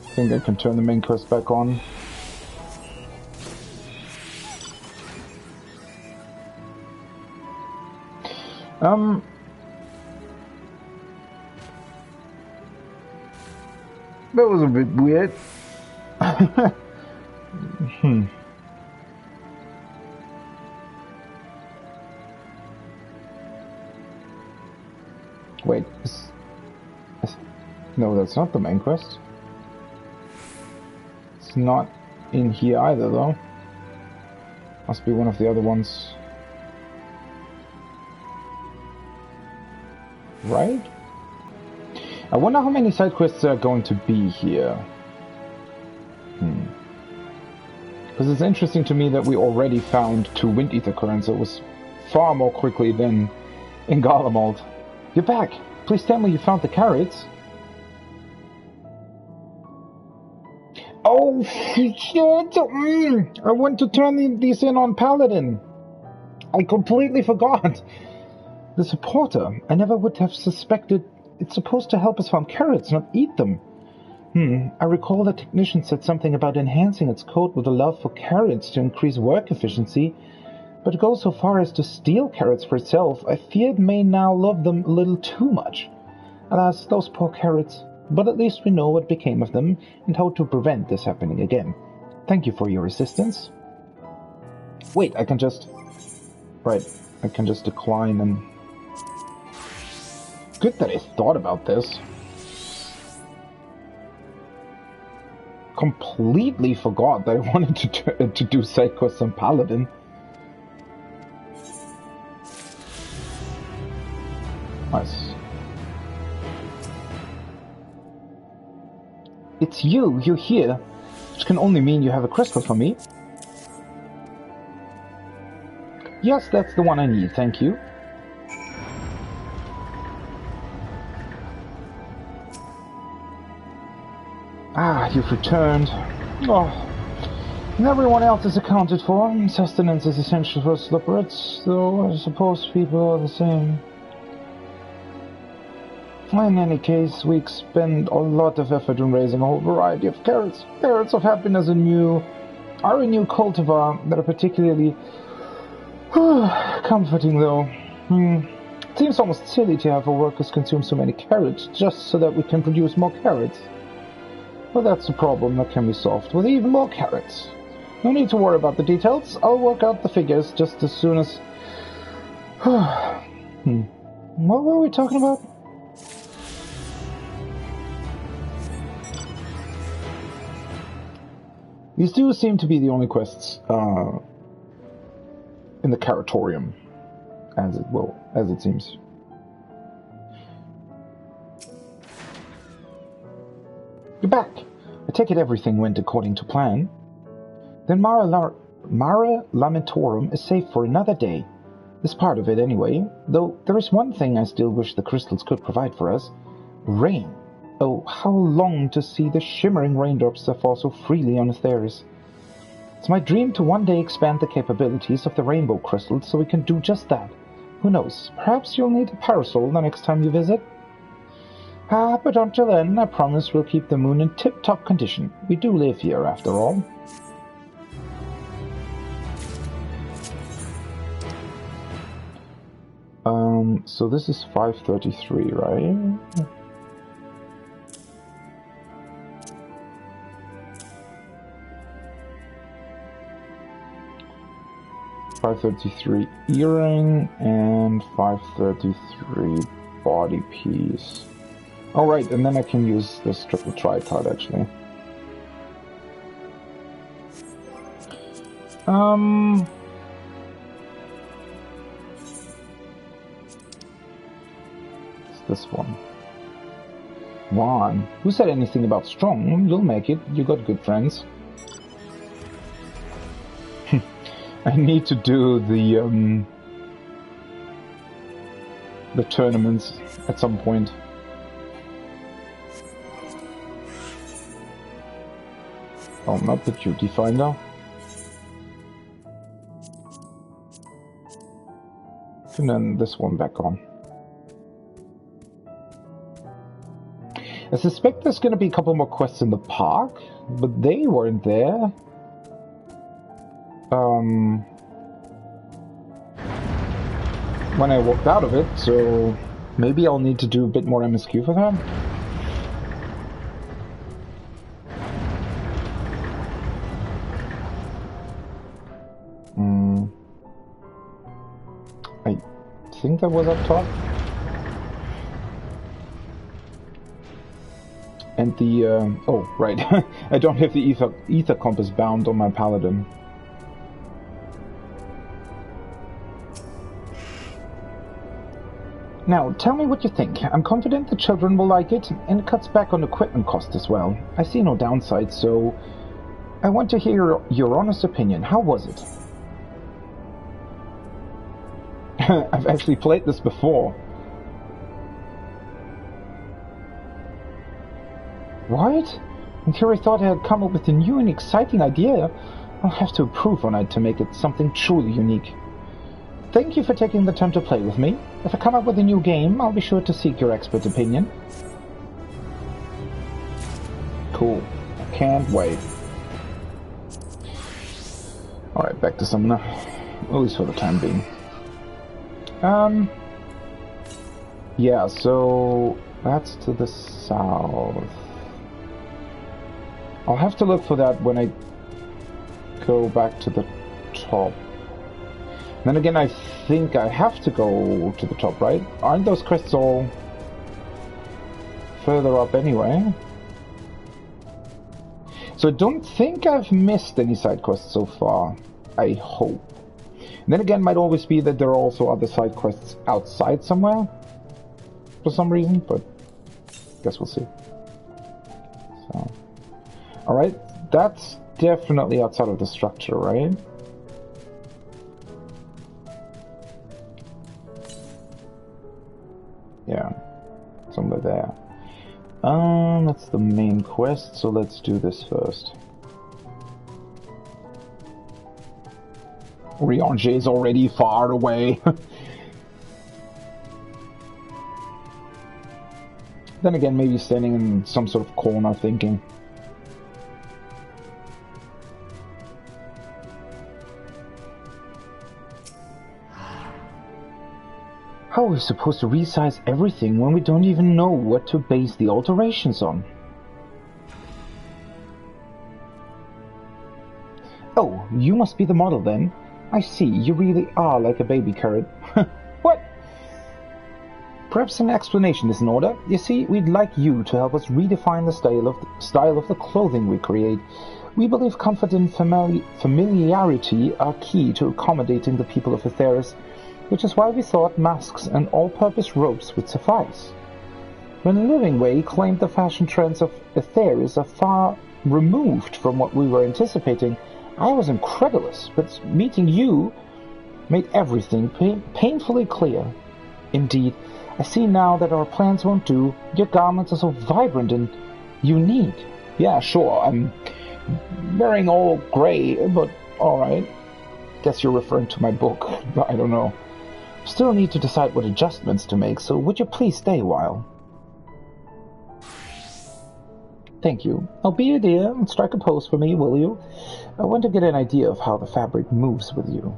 I think I can turn the main quest back on. That was a bit weird. Wait, no, that's not the main quest. It's not in here either, though. Must be one of the other ones. Right? I wonder how many side quests are going to be here. Because it's interesting to me that we already found 2 Wind Ether currents. It was far more quickly than in Garlemald. You're back! Please tell me you found the carrots. Oh, shit! I want to turn these in on Paladin. I completely forgot. The supporter. I never would have suspected it's supposed to help us farm carrots, not eat them. I recall the technician said something about enhancing its code with a love for carrots to increase work efficiency, but to go so far as to steal carrots for itself, I fear it may now love them a little too much. Alas, those poor carrots. But at least we know what became of them and how to prevent this happening again. Thank you for your assistance. Wait, I can just... Right, I can just decline and... Good that I thought about this. Completely forgot that I wanted to do side quests on Paladin. Nice. It's you, you're here, which can only mean you have a crystal for me. Yes, that's the one I need, thank you. Ah, you've returned. Oh, and everyone else is accounted for. Sustenance is essential for slipperets, though I suppose people are the same. In any case, we expend a lot of effort in raising a whole variety of carrots. Carrots of happiness are a new cultivar that are particularly comforting, though. It seems almost silly to have our workers consume so many carrots just so that we can produce more carrots. But that's a problem that can be solved with even more carrots. No need to worry about the details. I'll work out the figures just as soon as... What were we talking about? These do seem to be the only quests in the Carrotorium, as it seems. You're back. I take it everything went according to plan. Then Mara Lamentorum is safe for another day. This part of it, anyway. Though there is one thing I still wish the crystals could provide for us. Rain. Oh, how long to see the shimmering raindrops that fall so freely on Atheris. It's my dream to one day expand the capabilities of the rainbow crystals so we can do just that. Who knows, perhaps you'll need a parasol the next time you visit. But until then, I promise we'll keep the moon in tip-top condition. We do live here, after all. So this is 533, right? 533 earring and 533 body piece. Alright, and then I can use this triple tricard actually. It's this one. Juan, who said anything about strong? You'll make it, you got good friends. I need to do the tournaments at some point. Oh, not the duty finder. And then this one back on. I suspect there's going to be a couple more quests in the park, but they weren't there. When I walked out of it, so maybe I'll need to do a bit more MSQ for that. I think that was up top. And the, oh, right. I don't have the ether compass bound on my paladin. Now, tell me what you think. I'm confident the children will like it, and it cuts back on equipment cost as well. I see no downside, so I want to hear your honest opinion. How was it? I've actually played this before. What? In theory, I thought I had come up with a new and exciting idea. I'll have to improve on it to make it something truly unique. Thank you for taking the time to play with me. If I come up with a new game, I'll be sure to seek your expert opinion. Cool. I can't wait. Alright, back to Summoner. At least for the time being. Yeah, so that's to the south. I'll have to look for that when I go back to the top. Then again, I think I have to go to the top, right? Aren't those quests all further up anyway? So I don't think I've missed any side quests so far. I hope. And then again, might always be that there are also other side quests outside somewhere for some reason, but I guess we'll see. So, alright, that's definitely outside of the structure, right? Yeah, somewhere there. That's the main quest, so let's do this first. Riange is already far away. Then again, maybe standing in some sort of corner thinking. How are we supposed to resize everything when we don't even know what to base the alterations on? Oh, you must be the model then. I see, you really are like a baby carrot. What? Perhaps an explanation is in order. You see, we'd like you to help us redefine the style of the clothing we create. We believe comfort and familiarity are key to accommodating the people of Aetheris, which is why we thought masks and all-purpose robes would suffice. When Livingway claimed the fashion trends of Aetheris are far removed from what we were anticipating, I was incredulous, but meeting you made everything painfully clear. Indeed, I see now that our plans won't do. Your garments are so vibrant and unique. Yeah, sure, I'm wearing all grey, but alright. Guess you're referring to my book, but I don't know. Still need to decide what adjustments to make, so would you please stay a while? Thank you. I'll be a dear and strike a pose for me, will you? I want to get an idea of how the fabric moves with you.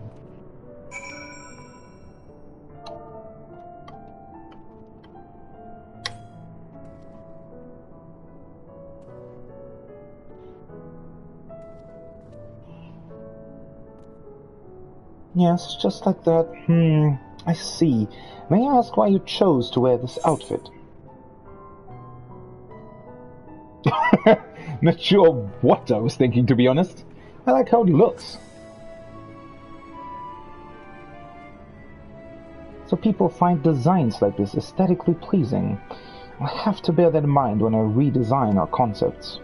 Yes, just like that. I see. May I ask why you chose to wear this outfit? Not sure what I was thinking, to be honest. I like how it looks. So people find designs like this aesthetically pleasing. I have to bear that in mind when I redesign our concepts.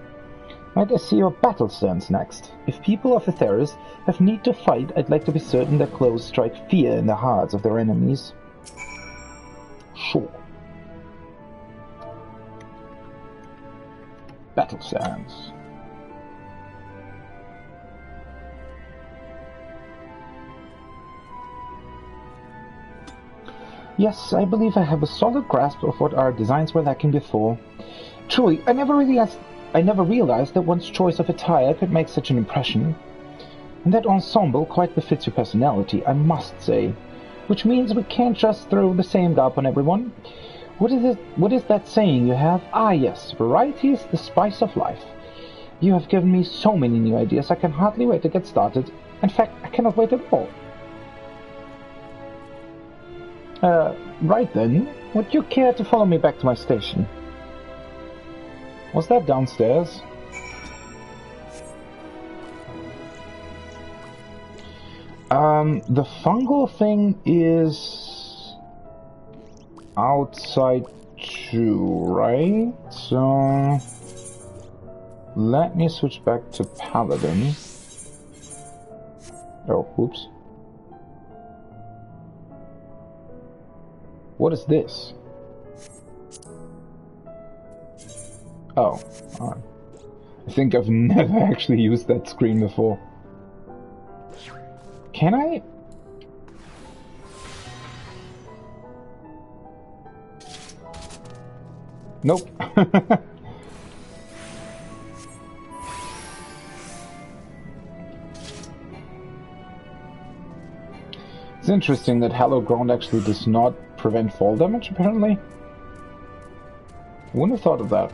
Might I see your battle stance next? If people of Aetheris have need to fight, I'd like to be certain their clothes strike fear in the hearts of their enemies. Sure. Battle stance. Yes, I believe I have a solid grasp of what our designs were lacking before. Truly, I never realized that one's choice of attire could make such an impression. And that ensemble quite befits your personality, I must say. Which means we can't just throw the same garb on everyone. What is that saying you have? Ah yes, variety is the spice of life. You have given me so many new ideas, I can hardly wait to get started. In fact, I cannot wait at all. Right then, would you care to follow me back to my station? Was that downstairs? The fungal thing is outside too, right? So let me switch back to Paladin. Oh, oops. What is this? Oh, alright. I think I've never actually used that screen before. Can I? Nope. It's interesting that Hallowed Ground actually does not prevent fall damage, apparently. Wouldn't have thought of that.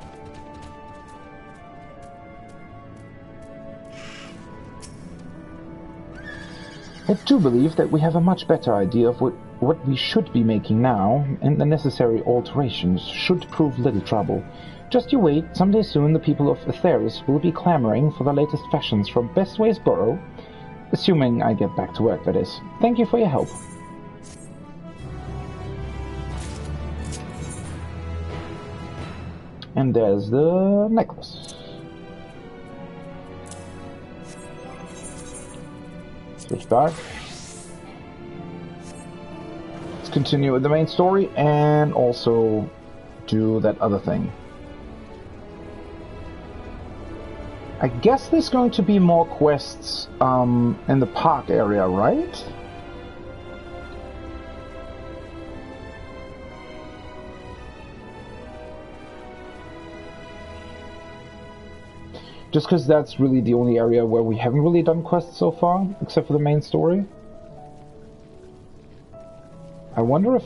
I do believe that we have a much better idea of what we should be making now, and the necessary alterations should prove little trouble. Just you wait, someday soon the people of Aetheris will be clamoring for the latest fashions from Bestways Borough, assuming I get back to work, that is. Thank you for your help. And there's the necklace. Switch back. Let's continue with the main story and also do that other thing. I guess there's going to be more quests in the park area, right? Just because that's really the only area where we haven't really done quests so far, except for the main story. I wonder if...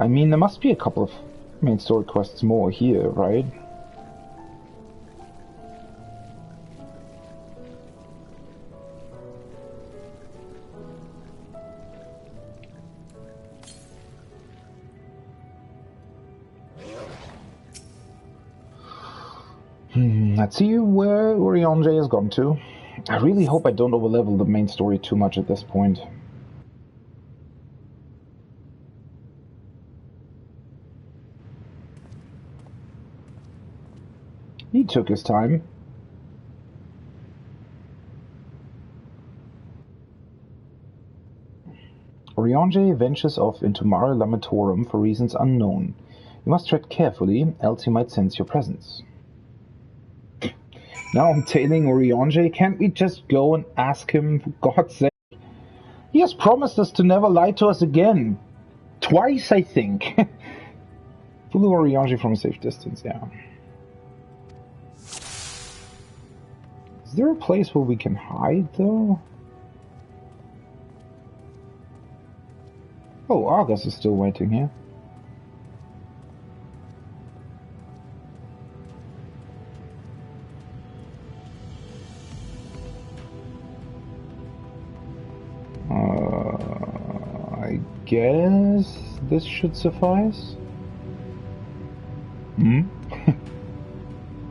I mean, there must be a couple of main story quests more here, right? Let's see where Urianger has gone to. I really hope I don't overlevel the main story too much at this point. He took his time. Urianger ventures off into Mare Lamatorum for reasons unknown. You must tread carefully, else he might sense your presence. Now I'm tailing Urianger. Can't we just go and ask him, for God's sake? He has promised us to never lie to us again. Twice, I think. Follow Urianger from a safe distance, yeah. Is there a place where we can hide, though? Oh, Argus is still waiting here. I guess this should suffice?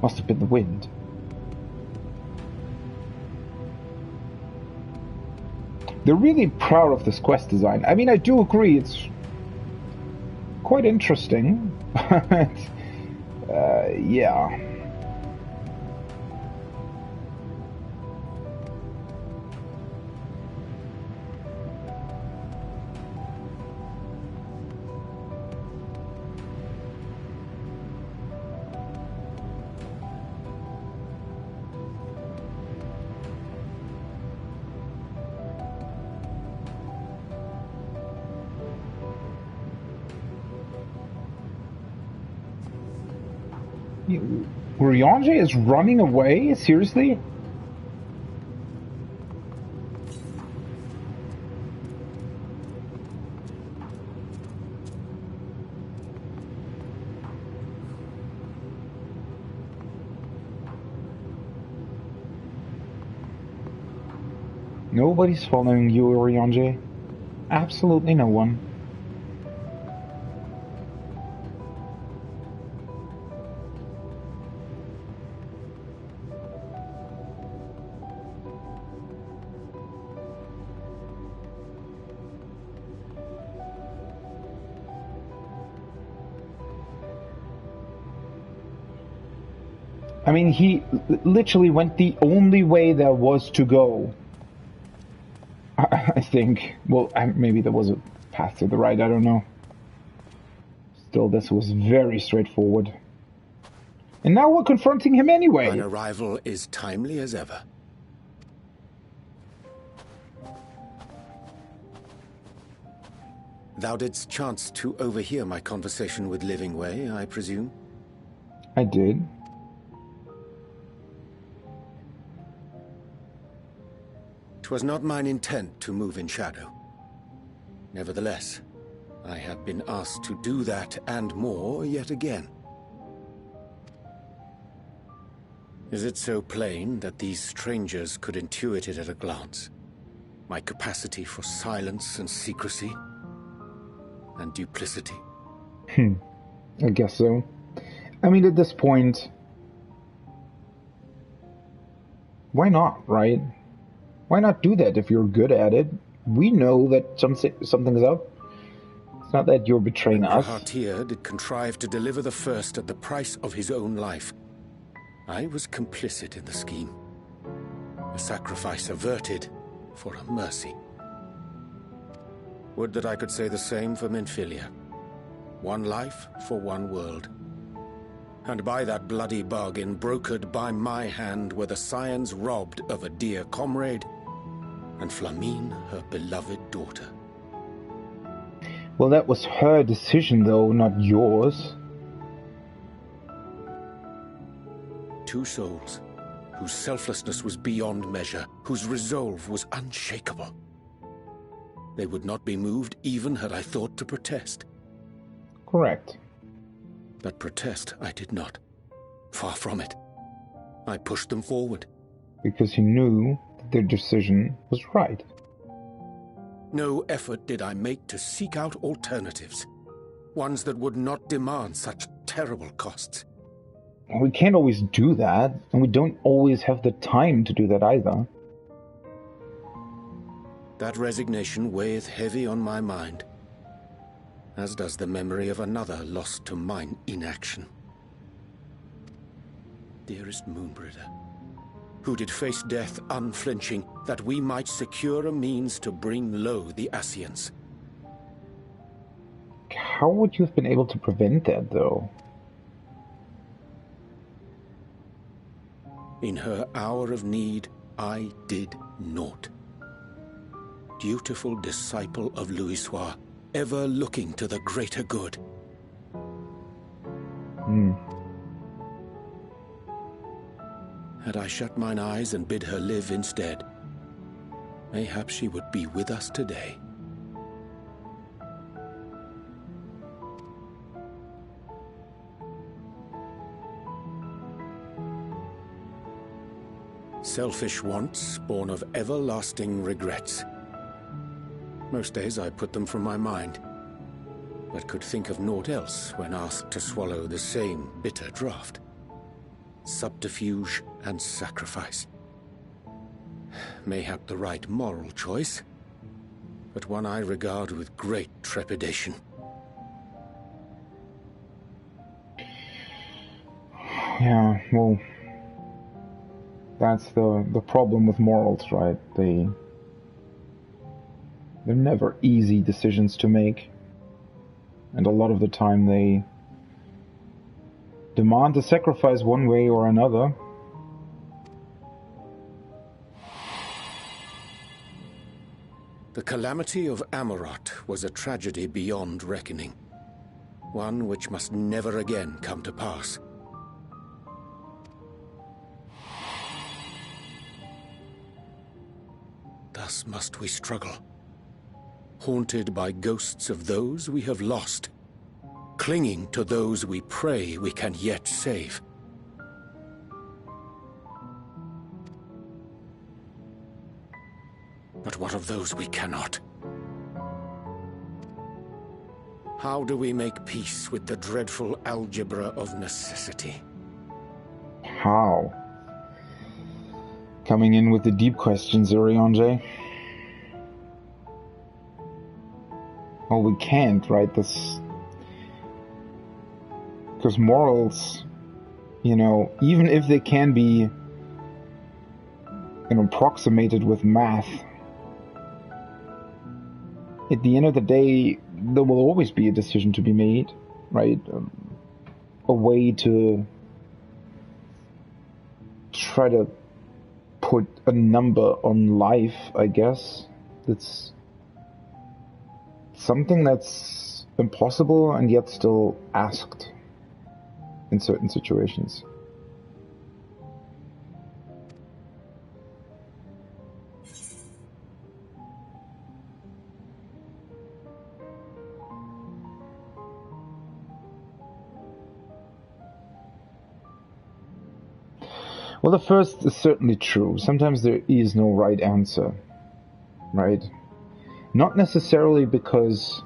Must have been the wind. They're really proud of this quest design. I mean, I do agree, it's quite interesting. Yeah. Urianger is running away? Seriously? Nobody's following you, Urianger. Absolutely no one. I mean, he literally went the only way there was to go. I think. Well, maybe there was a path to the right, I don't know. Still, this was very straightforward. And now we're confronting him anyway. Thine arrival is timely as ever. Thou didst chance to overhear my conversation with Livingway, I presume? I did. 'Twas not mine intent to move in shadow. Nevertheless, I have been asked to do that and more yet again. Is it so plain that these strangers could intuit it at a glance? My capacity for silence and secrecy and duplicity? I guess so. I mean, at this point, why not, right? Why not do that if you're good at it? We know that something's up. It's not that you're betraying us. Hartier did contrive to deliver the first at the price of his own life. I was complicit in the scheme. A sacrifice averted for a mercy. Would that I could say the same for Minfilia. One life for one world. And by that bloody bargain brokered by my hand were the scions robbed of a dear comrade and Flamine, her beloved daughter. Well, that was her decision, though, not yours. Two souls, whose selflessness was beyond measure, whose resolve was unshakable. They would not be moved even had I thought to protest. Correct. But protest I did not. Far from it. I pushed them forward. Because you knew that their decision was right. No effort did I make to seek out alternatives. Ones that would not demand such terrible costs. We can't always do that, and we don't always have the time to do that either. That resignation weigheth heavy on my mind, as does the memory of another lost to mine inaction. Dearest Moonbringer, who did face death unflinching, that we might secure a means to bring low the Ascians. How would you have been able to prevent that, though? In her hour of need, I did naught. Dutiful disciple of Louisoix, ever looking to the greater good. Had I shut mine eyes and bid her live instead, mayhap she would be with us today. Selfish wants, born of everlasting regrets. Most days I put them from my mind, but could think of naught else when asked to swallow the same bitter draught. Subterfuge and sacrifice. Mayhap the right moral choice, but one I regard with great trepidation. Yeah, well, that's the problem with morals, right? They're never easy decisions to make, and a lot of the time they demand a sacrifice one way or another. The calamity of Amarot was a tragedy beyond reckoning, one which must never again come to pass. Thus must we struggle, haunted by ghosts of those we have lost, clinging to those we pray we can yet save. But what of those we cannot? How do we make peace with the dreadful algebra of necessity? How? Coming in with the deep questions, Urianger. Well, we can't, right? This... Because morals, even if they can be, approximated with math, at the end of the day, there will always be a decision to be made, right? A way to try to put a number on life, I guess. That's something that's impossible and yet still asked in certain situations. Well, the first is certainly true. Sometimes there is no right answer, right? Not necessarily because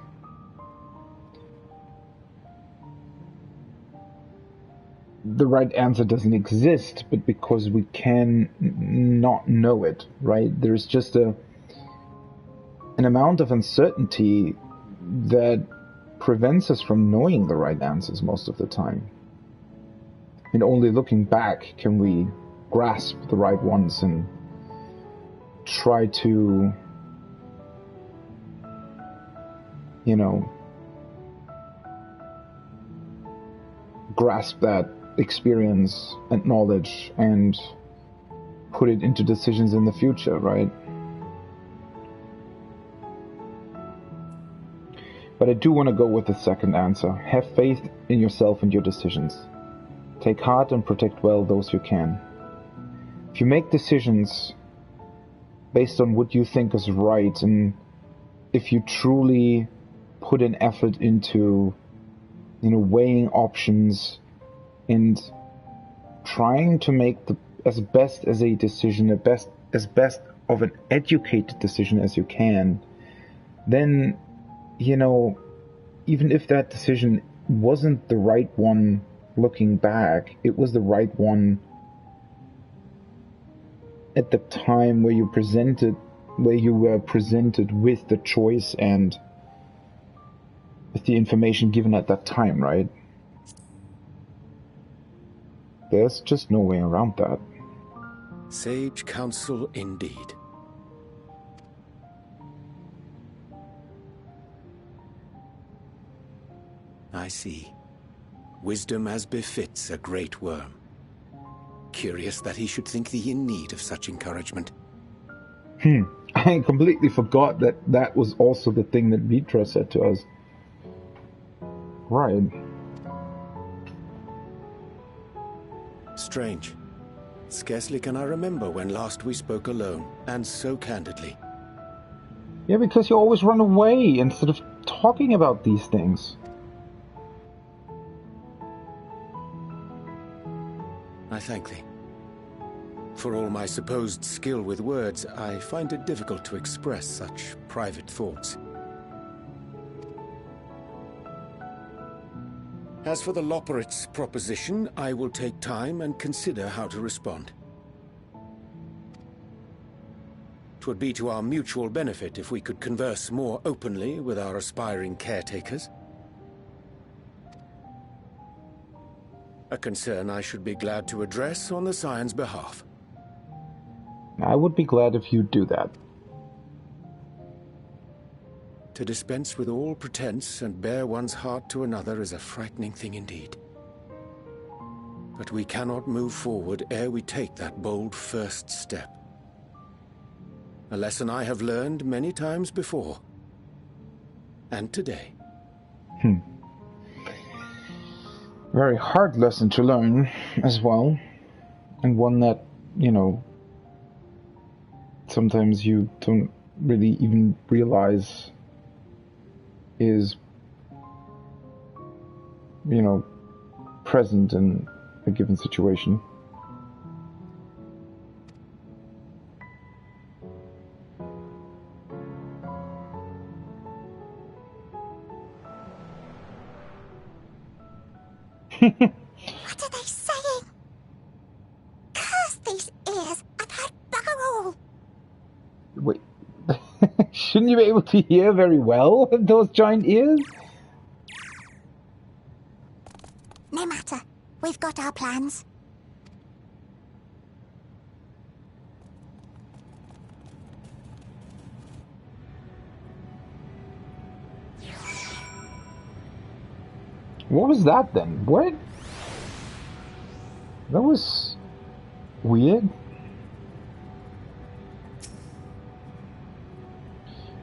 the right answer doesn't exist, but because we can not know it, right? There's just an amount of uncertainty that prevents us from knowing the right answers most of the time. And only looking back can we grasp the right ones and try to, grasp that experience and knowledge and put it into decisions in the future, right? But I do want to go with the second answer. Have faith in yourself and your decisions. Take heart and protect well those you can. If you make decisions based on what you think is right, and if you truly put an effort into, weighing options and trying to make as best as a decision, as best of an educated decision as you can, then, even if that decision wasn't the right one looking back, it was the right one at the time where you were presented with the choice and with the information given at that time, right? There's just no way around that. Sage counsel indeed. I see. Wisdom as befits a great worm. Curious that he should think thee in need of such encouragement. I completely forgot that that was also the thing that Vitra said to us. Right. Strange. Scarcely can I remember when last we spoke alone, and so candidly. Yeah, because you always run away instead of talking about these things. I thank thee. For all my supposed skill with words, I find it difficult to express such private thoughts. As for the Loporrit's proposition, I will take time and consider how to respond. 'Twould be to our mutual benefit if we could converse more openly with our aspiring caretakers. A concern I should be glad to address on the Scion's behalf. I would be glad if you'd do that. To dispense with all pretense and bare one's heart to another is a frightening thing indeed. But we cannot move forward ere we take that bold first step. A lesson I have learned many times before. And today. Very hard lesson to learn as well. And one that, you know, sometimes you don't really even realize is, you know, present in a given situation. What are they saying? Curse these ears! I've heard bugger all! Wait, shouldn't you be able to hear very well with those giant ears? No matter. We've got our plans. What was that then? What? That was weird.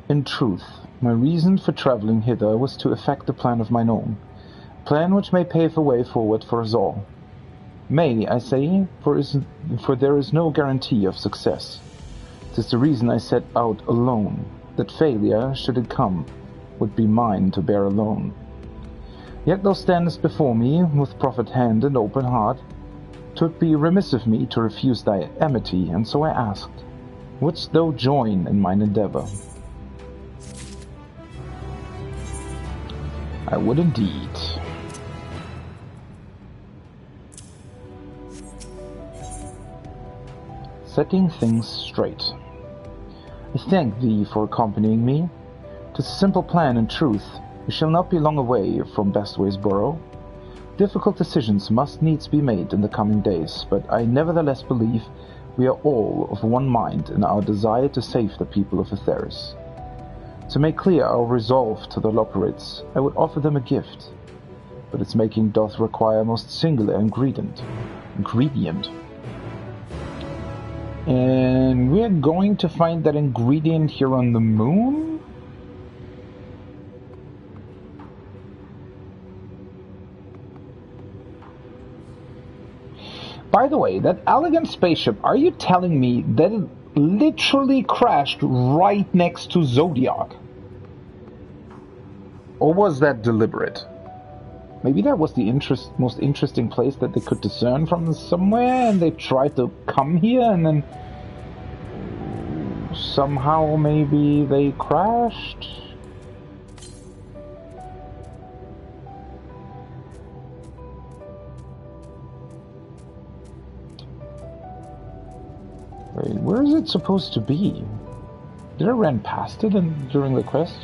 In truth, my reason for traveling hither was to effect a plan of mine own. A plan which may pave a way forward for us all. May, I say, for there is no guarantee of success. 'Tis the reason I set out alone, that failure, should it come, would be mine to bear alone. Yet thou standest before me, with proffered hand and open heart. 'Twould be remiss of me to refuse thy amity, and so I asked, wouldst thou join in mine endeavor? I would indeed. Setting things straight. I thank thee for accompanying me. 'Tis a simple plan in truth. We shall not be long away from Bestway's Burrow. Difficult decisions must needs be made in the coming days, but I nevertheless believe we are all of one mind in our desire to save the people of Atheris. To make clear our resolve to the Loporrits, I would offer them a gift, but its making doth require a most singular ingredient. And we're going to find that ingredient here on the moon? By the way, that elegant spaceship, are you telling me that it literally crashed right next to Zodiac? Or was that deliberate? Maybe that was the most interesting place that they could discern from somewhere, and they tried to come here, and then somehow maybe they crashed? Wait, where is it supposed to be? Did I run past it during the quest?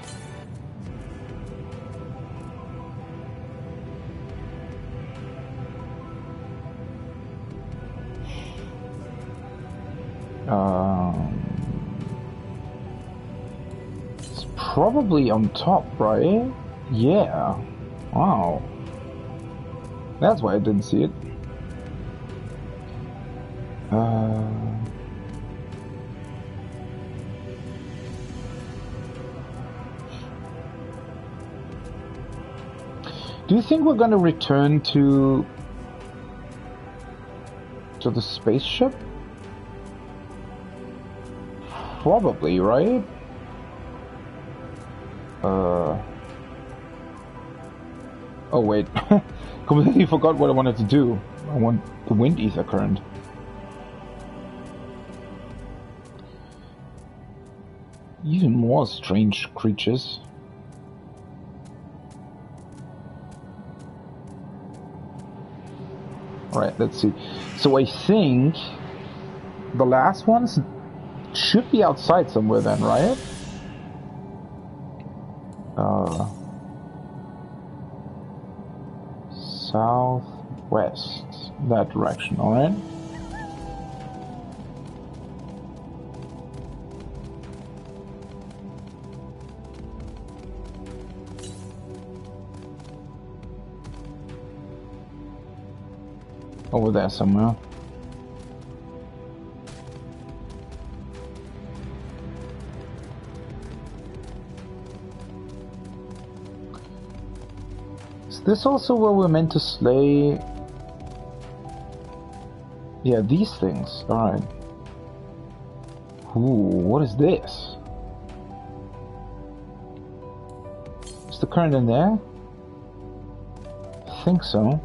It's probably on top, right? Yeah. Wow. That's why I didn't see it. Do you think we're gonna return to the spaceship? Probably, right? Oh wait, completely forgot what I wanted to do. I want the wind ether current. Even more strange creatures. Alright, let's see. So I think the last ones should be outside somewhere then, right? Southwest. That direction, alright? Over there somewhere. Is this also where we're meant to slay? Yeah, these things. Alright. Ooh, what is this? Is the current in there? I think so.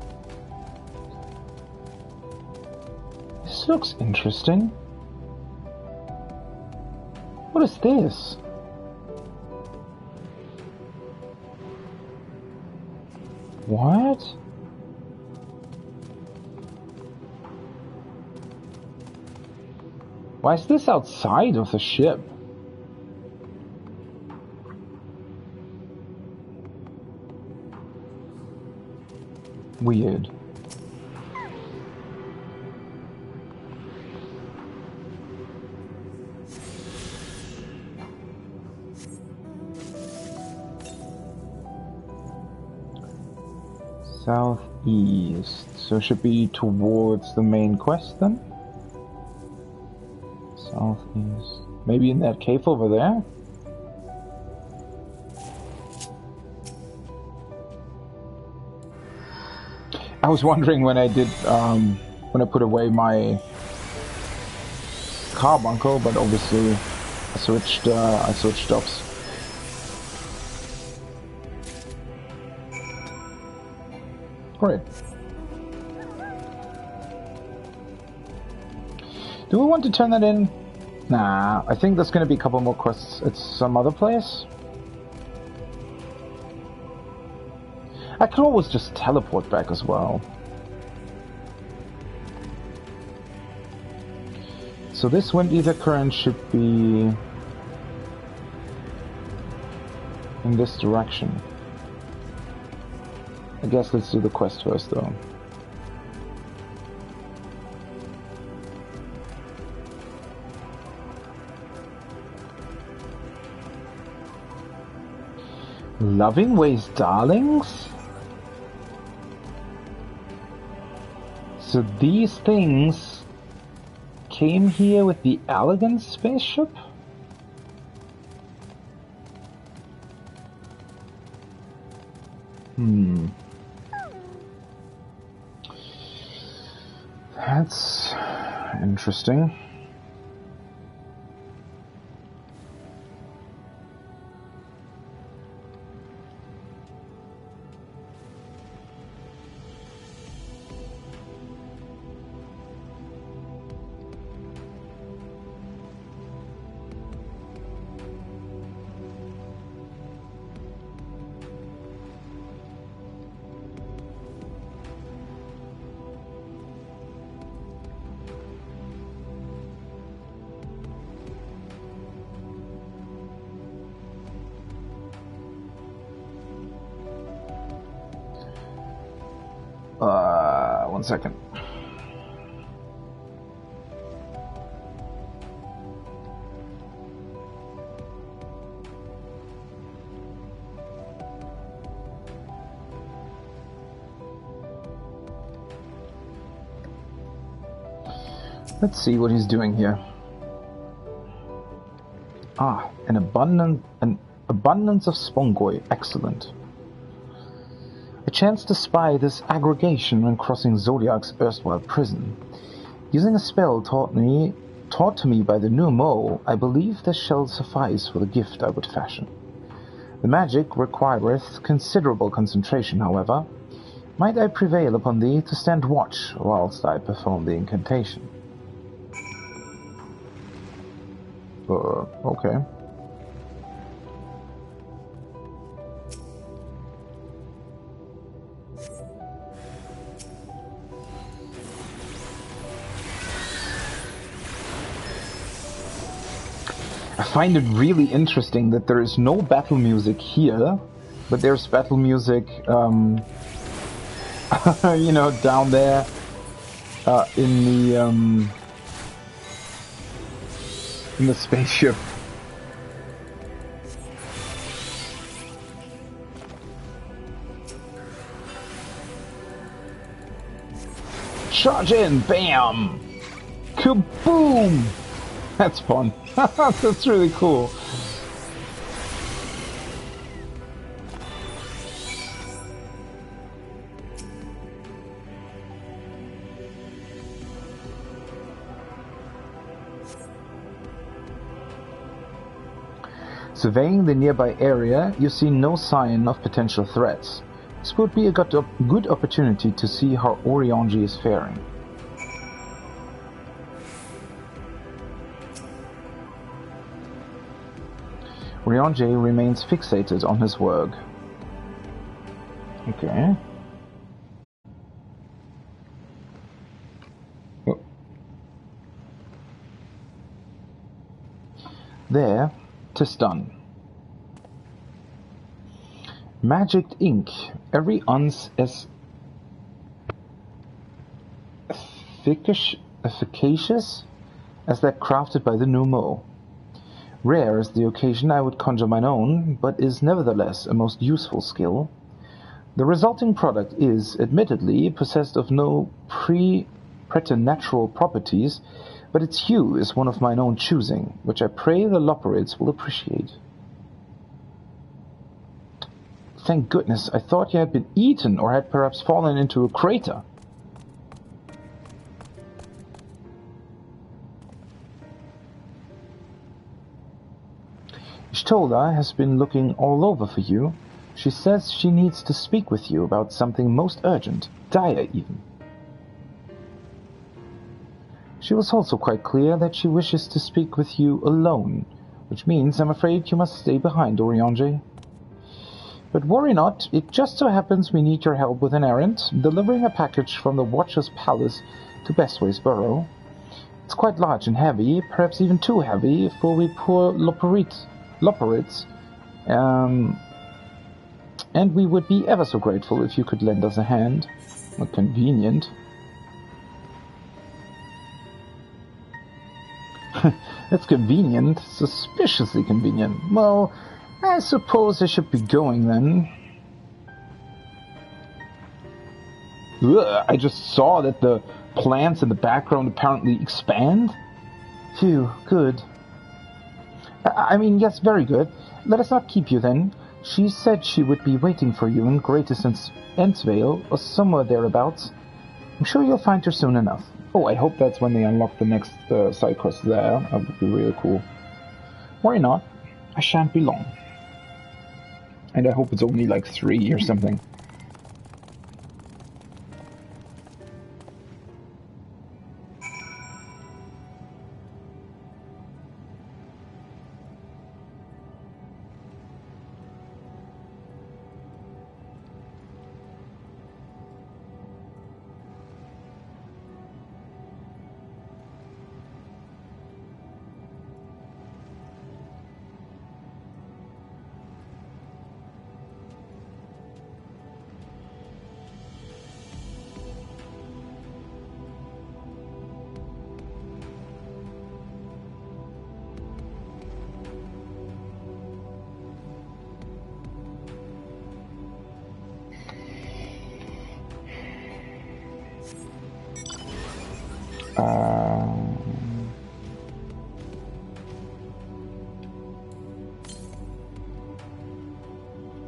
This looks interesting. What is this? What? Why is this outside of the ship? Weird. Southeast, so it should be towards the main quest then? Southeast. Maybe in that cave over there? I was wondering when I did, when I put away my carbuncle, but obviously I switched ops. Great. Do we want to turn that in? Nah, I think there's going to be a couple more quests at some other place. I could always just teleport back as well. So this wind ether current should be in this direction. I guess let's do the quest first though. Loving Ways Darlings? So these things came here with the Elegant spaceship? That's interesting. 1 second. Let's see what he's doing here. Ah, an abundance of spongoi. Excellent. A chance to spy this aggregation when crossing Zodiac's erstwhile prison. Using a spell taught to me by the new Mo, I believe this shall suffice for the gift I would fashion. The magic requireth considerable concentration, however. Might I prevail upon thee to stand watch whilst I perform the incantation? Okay. I find it really interesting that there is no battle music here, but there's battle music, you know, down there, in the spaceship. Charge in! Bam! Kaboom! That's fun. That's really cool. Surveying the nearby area, you see no sign of potential threats. This would be a good opportunity to see how Orianji is faring. Orianji remains fixated on his work. Okay. Oh. There, 'tis done. Magicked ink, every ounce as efficacious as that crafted by the new Mo. Rare is the occasion I would conjure mine own, but is nevertheless a most useful skill. The resulting product is, admittedly, possessed of no preternatural properties, but its hue is one of mine own choosing, which I pray the Loperids will appreciate. Thank goodness, I thought you had been eaten or had perhaps fallen into a crater. Ishtolda has been looking all over for you. She says she needs to speak with you about something most urgent, dire even. She was also quite clear that she wishes to speak with you alone, which means I'm afraid you must stay behind, Orianji. But worry not, it just so happens we need your help with an errand, delivering a package from the Watcher's Palace to Bestway's Burrow. It's quite large and heavy, perhaps even too heavy for we poor Loperids, and we would be ever so grateful if you could lend us a hand. Not convenient. It's convenient, suspiciously convenient. Well, I suppose I should be going then. Ugh, I just saw that the plants in the background apparently expand. Phew, good. I mean, yes, very good. Let us not keep you then. She said she would be waiting for you in Greatest Entsvale, or somewhere thereabouts. I'm sure you'll find her soon enough. Oh, I hope that's when they unlock the next side quest there. That would be really cool. Worry not. I shan't be long. And I hope it's only like 3 or something.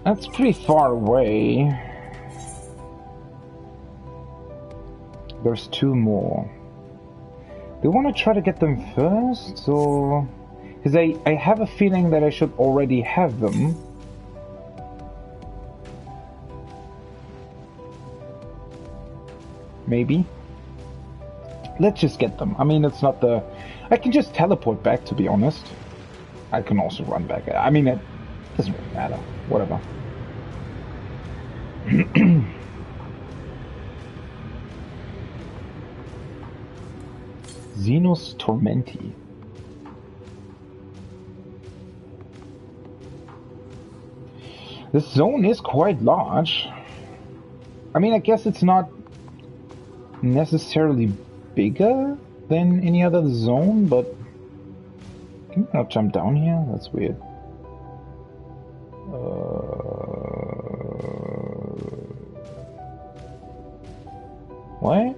That's pretty far away. There's 2 more. Do you want to try to get them first, or... Because I have a feeling that I should already have them. Maybe. Let's just get them. I mean, it's not the... I can just teleport back, to be honest. I can also run back. I mean, it doesn't really matter. Whatever. Xenos Tormenti. This zone is quite large. I mean, I guess it's not necessarily bigger than any other zone, but... Can I not jump down here? That's weird. What?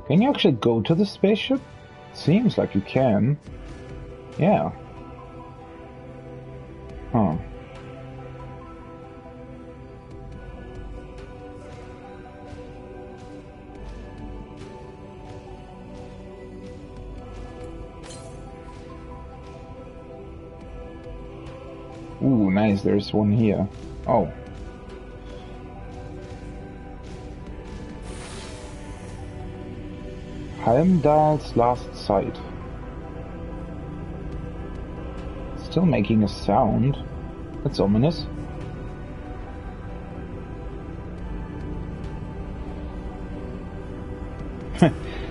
Can you actually go to the spaceship? Seems like you can. Yeah. Huh. Ooh, nice, there's one here. Oh. Heimdall's last sight. Still making a sound. That's ominous.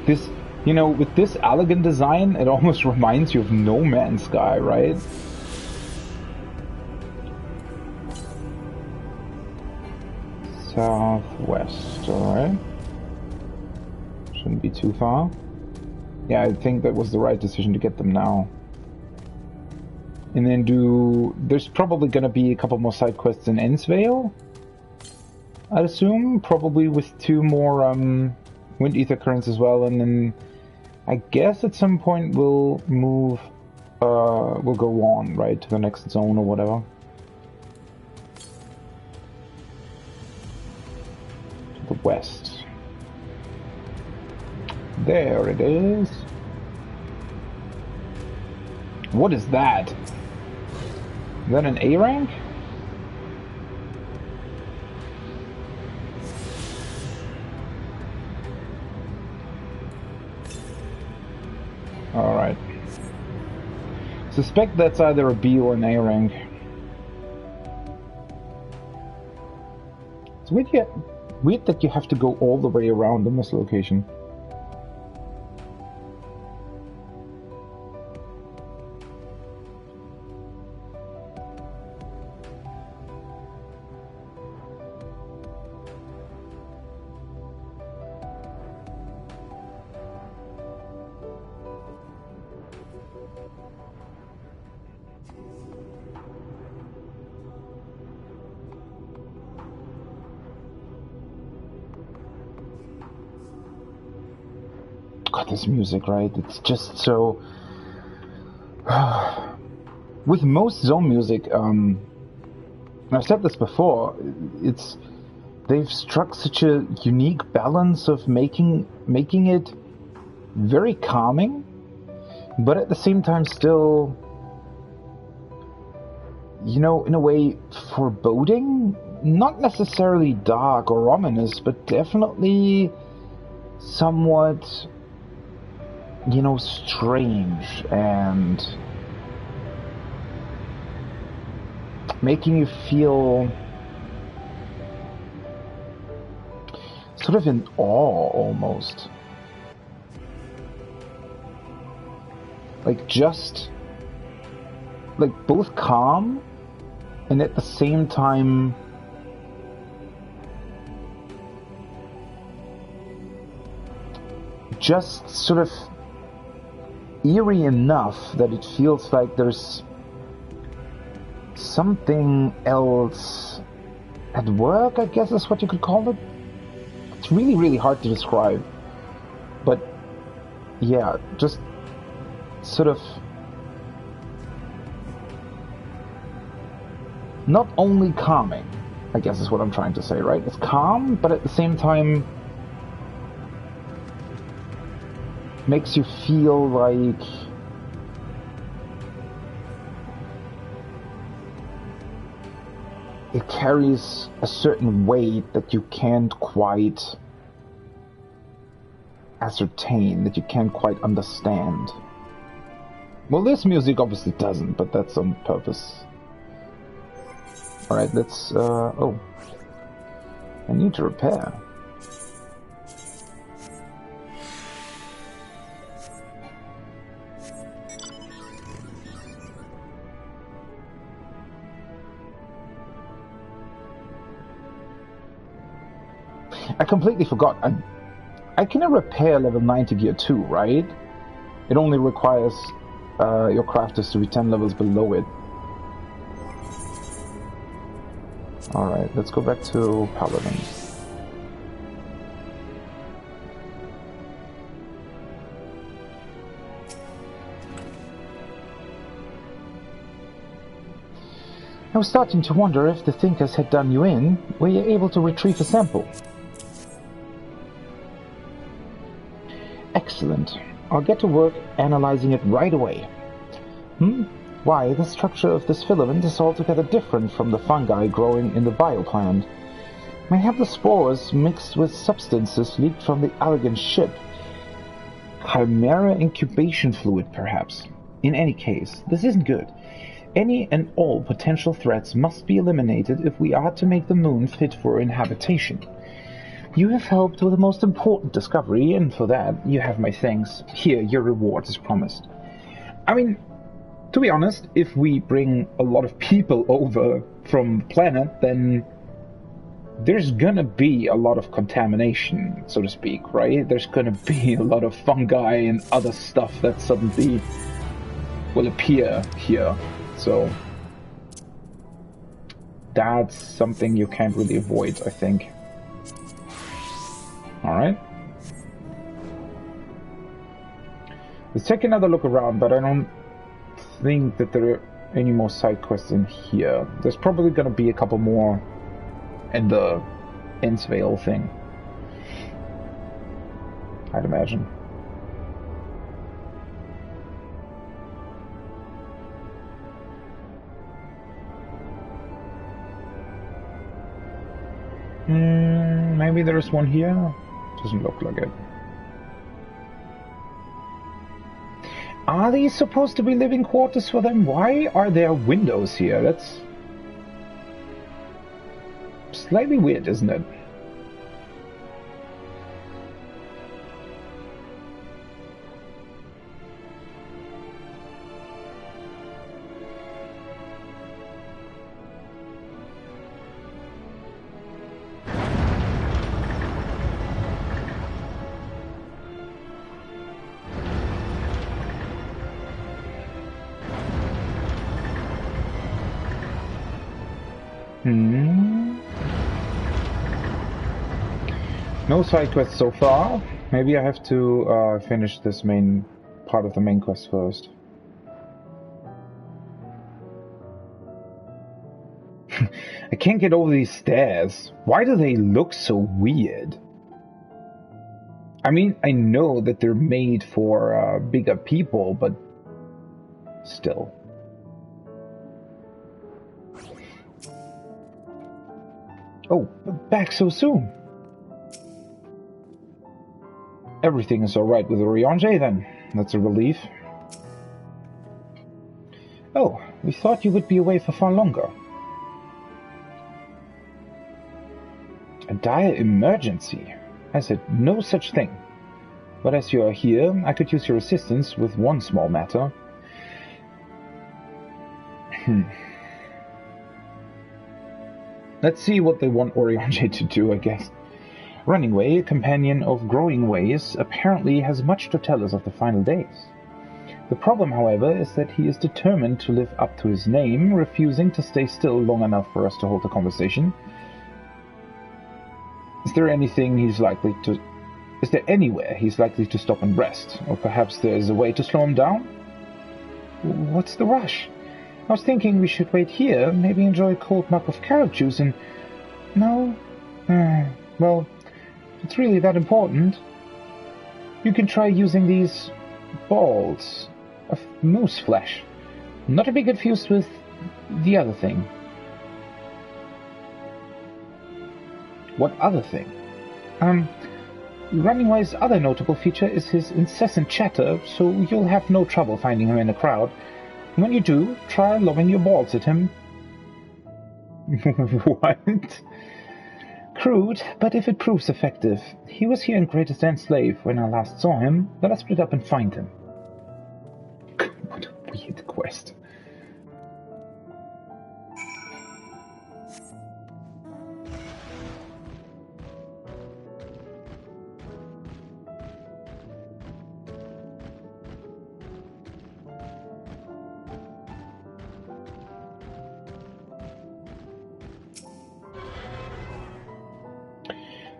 This, you know, with this elegant design, it almost reminds you of No Man's Sky, right? Southwest, alright. Shouldn't be too far. Yeah, I think that was the right decision to get them now. And then there's probably gonna be a couple more side quests in Ensvale, I'd assume, probably with 2 more Wind Ether Currents as well, and then I guess at some point we'll move, we'll go on, right, to the next zone or whatever. To the west. There it is. What is that? Is that an A rank? Alright. Suspect that's either a B or an A rank. It's weird that you have to go all the way around in this location. God, this music, right? It's just so... With most zone music, and I've said this before, they've struck such a unique balance of making it very calming, but at the same time still, you know, in a way foreboding. Not necessarily dark or ominous, but definitely somewhat, you know, strange and making you feel sort of in awe almost. Like just like both calm and at the same time just sort of eerie enough that it feels like there's something else at work, I guess is what you could call it. It's really, really hard to describe. But yeah, just sort of not only calming, I guess is what I'm trying to say, right? It's calm, but at the same time makes you feel like it carries a certain weight that you can't quite ascertain, that you can't quite understand. Well, this music obviously doesn't, but that's on purpose. Alright, let's, oh. I need to repair. I completely forgot. I can repair level 90 gear too, right? It only requires your crafters to be 10 levels below it. Alright, let's go back to Paladin. I was starting to wonder if the Thinkers had done you in. Were you able to retrieve a sample? Excellent. I'll get to work analyzing it right away. Why, the structure of this filament is altogether different from the fungi growing in the bioplant. May have the spores mixed with substances leaked from the Allegan ship. Chimera incubation fluid, perhaps. In any case, this isn't good. Any and all potential threats must be eliminated if we are to make the moon fit for inhabitation. You have helped with the most important discovery, and for that, you have my thanks. Here, your reward is promised. I mean, to be honest, if we bring a lot of people over from the planet, then there's gonna be a lot of contamination, so to speak, right? There's gonna be a lot of fungi and other stuff that suddenly will appear here, so that's something you can't really avoid, I think. Alright. Let's take another look around, but I don't think that there are any more side quests in here. There's probably going to be a couple more in the Ensvale thing, I'd imagine. Maybe there's one here? Doesn't look like it. Are these supposed to be living quarters for them? Why are there windows here? That's slightly weird, isn't it? No side quests so far. Maybe I have to finish this main part of the main quest first. I can't get over these stairs. Why do they look so weird? I mean, I know that they're made for bigger people, but still. Oh, back so soon. Everything is alright with Oriange then. That's a relief. Oh, we thought you would be away for far longer. A dire emergency? I said no such thing. But as you are here, I could use your assistance with one small matter. Let's see what they want Oriange to do, I guess. Runningway, a companion of Growing Ways, apparently has much to tell us of the final days. The problem, however, is that he is determined to live up to his name, refusing to stay still long enough for us to hold a conversation. Is there anything he's likely to... Is there anywhere he's likely to stop and rest? Or perhaps there's a way to slow him down? What's the rush? I was thinking we should wait here, maybe enjoy a cold mug of carrot juice and... No? Well, if it's really that important, you can try using these balls of moose flesh. Not to be confused with the other thing. What other thing? Runningway's other notable feature is his incessant chatter, so you'll have no trouble finding him in a crowd. When you do, try lobbing your balls at him. What? Crude, but if it proves effective. He was here in Greatest Enslave when I last saw him. Let us split up and find him. What a weird quest.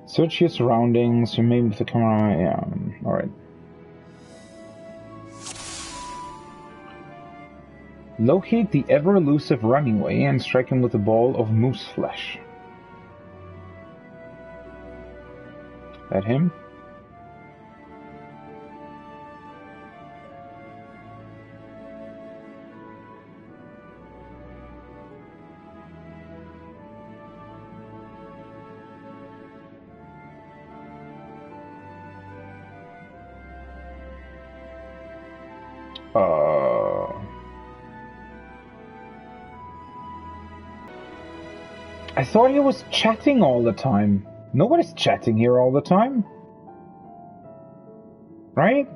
Search your surroundings, maybe with the camera, yeah, alright. Locate the ever-elusive Runningway and strike him with a ball of moose flesh. That him? I thought he was chatting all the time. Nobody's chatting here all the time. Right?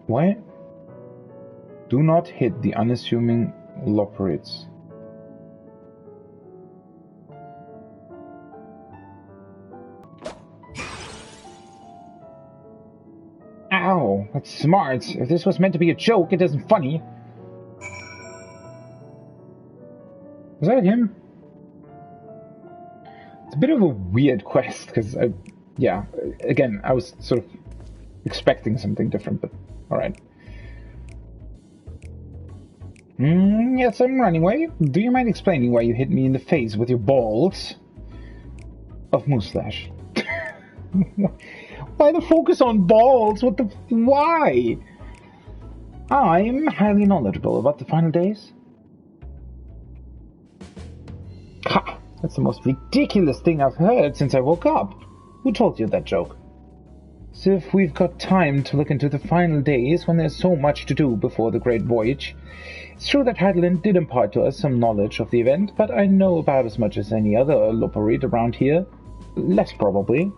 What? Do not hit the unassuming Loperids. Ow, that's smart. If this was meant to be a joke, it isn't funny. Was that him? It's a bit of a weird quest, because, yeah, again, I was sort of expecting something different, but alright. Yes, I'm running away. Do you mind explaining why you hit me in the face with your balls of moose flesh? Why the focus on balls? Why? I'm highly knowledgeable about the final days. Ha! That's the most ridiculous thing I've heard since I woke up. Who told you that joke? So if we've got time to look into the final days when there's so much to do before the Great Voyage. It's true that Heidelin did impart to us some knowledge of the event, but I know about as much as any other Loperid around here. Less probably.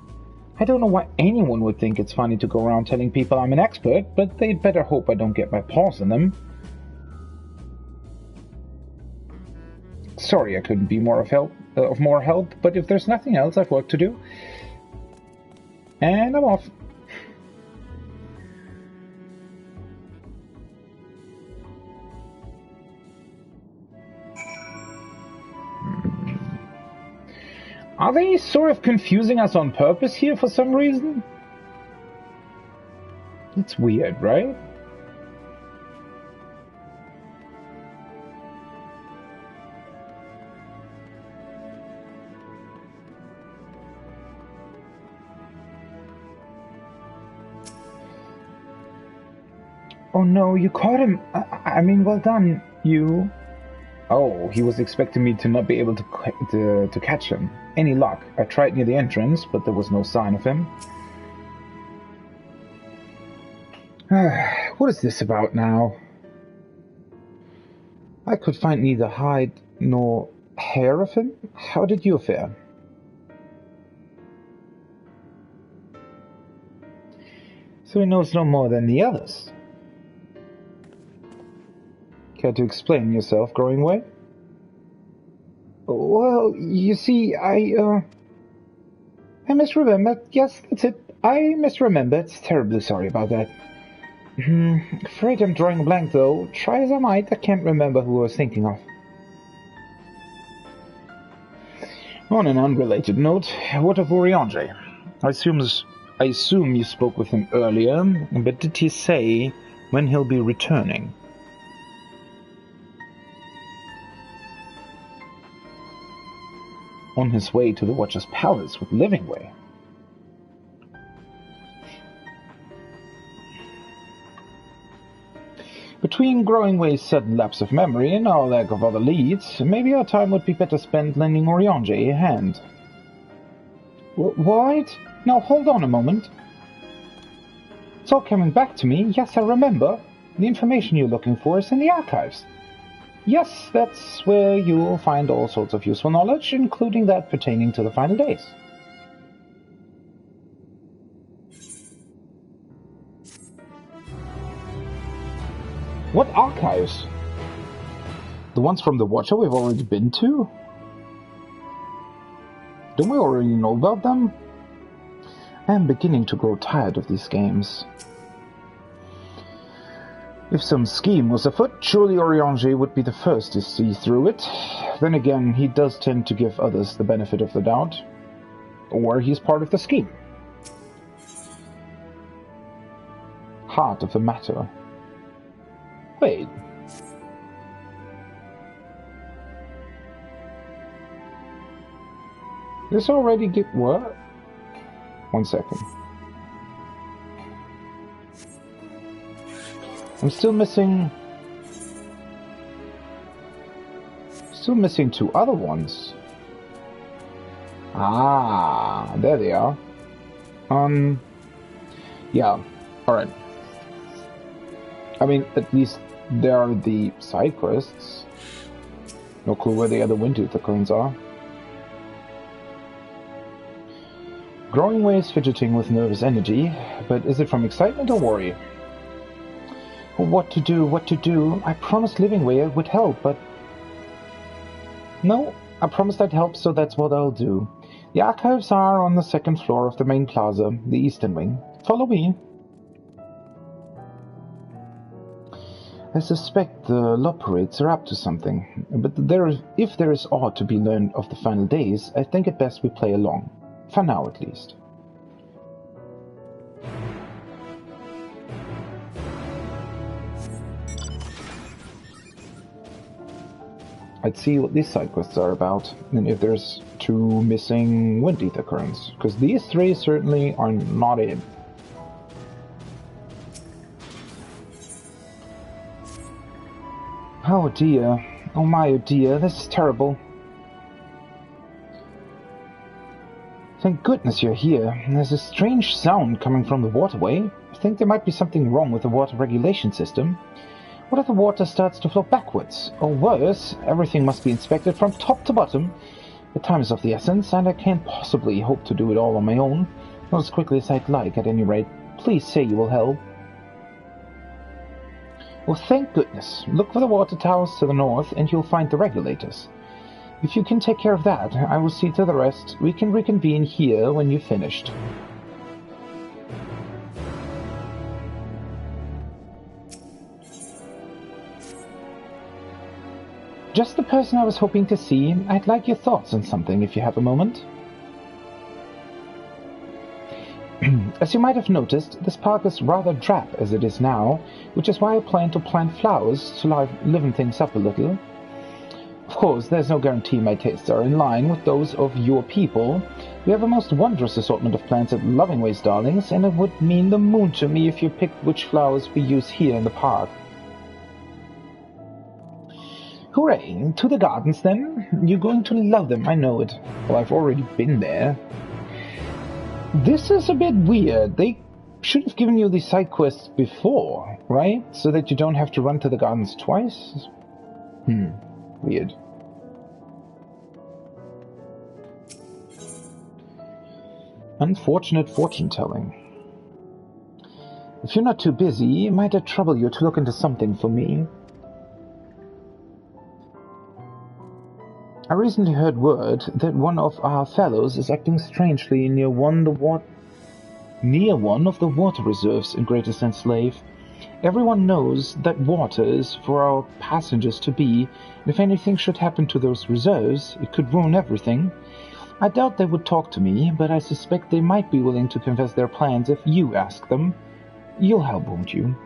I don't know why anyone would think it's funny to go around telling people I'm an expert, but they'd better hope I don't get my paws on them. Sorry I couldn't be more help, but if there's nothing else, I've work to do. And I'm off. Are they sort of confusing us on purpose here for some reason? It's weird, right? Oh no, you caught him. I mean, well done, you. Oh, he was expecting me to not be able to catch him. Any luck? I tried near the entrance, but there was no sign of him. What is this about now? I could find neither hide nor hair of him. How did you fare? So he knows no more than the others. Care to explain yourself, Growingway? Well, you see, I misremembered. Yes, that's it. I misremembered. It's terribly sorry about that. Afraid I'm drawing a blank, though. Try as I might, I can't remember who I was thinking of. On an unrelated note, what of Urianger? I assume you spoke with him earlier, but did he say when he'll be returning? On his way to the Watcher's Palace with Livingway. Between Growingway's sudden lapse of memory and our lack of other leads, maybe our time would be better spent lending Urianger a hand. What? Now hold on a moment. It's all coming back to me. Yes, I remember. The information you're looking for is in the archives. Yes, that's where you'll find all sorts of useful knowledge, including that pertaining to the final days. What archives? The ones from the Watcher we've already been to? Don't we already know about them? I am beginning to grow tired of these games. If some scheme was afoot, surely Urianger would be the first to see through it. Then again, he does tend to give others the benefit of the doubt. Or he's part of the scheme. Heart of the matter. Wait. This already get what? 1 second. I'm still missing 2 other ones. Ah, there they are. Yeah, alright. I mean, at least there are the side quests. No clue where the other Windtooth coins are. Growingway is fidgeting with nervous energy, but is it from excitement or worry? What to do? I promised Livingway would help, but... No, I promised I'd help, so that's what I'll do. The archives are on the 2nd floor of the main plaza, the eastern wing. Follow me. I suspect the Loperates are up to something, but if there is aught to be learned of the final days, I think it best we play along. For now, at least. I'd see what these side quests are about, and if there's 2 missing Windtooth currents, because these 3 certainly are not in. Oh dear, oh my oh dear, this is terrible. Thank goodness you're here. There's a strange sound coming from the waterway. I think there might be something wrong with the water regulation system. What if the water starts to flow backwards? Or worse, everything must be inspected from top to bottom. The time is of the essence, and I can't possibly hope to do it all on my own. Not as quickly as I'd like, at any rate. Please say you will help. Well, thank goodness. Look for the water towers to the north, and you'll find the regulators. If you can take care of that, I will see to the rest. We can reconvene here when you've finished. Just the person I was hoping to see. I'd like your thoughts on something, if you have a moment. As you might have noticed, this park is rather drab as it is now, which is why I plan to plant flowers to liven things up a little. Of course, there's no guarantee my tastes are in line with those of your people. We have a most wondrous assortment of plants at Lovingway's Darlings, and it would mean the moon to me if you picked which flowers we use here in the park. Hooray! To the gardens, then? You're going to love them, I know it. Well, I've already been there. This is a bit weird. They should have given you these side quests before, right? So that you don't have to run to the gardens twice? Weird. Unfortunate fortune-telling. If you're not too busy, might I trouble you to look into something for me? I recently heard word that one of our fellows is acting strangely near near one of the water reserves in Greater Slave. Everyone knows that water is for our passengers to be, and if anything should happen to those reserves, it could ruin everything. I doubt they would talk to me, but I suspect they might be willing to confess their plans if you ask them. You'll help, won't you?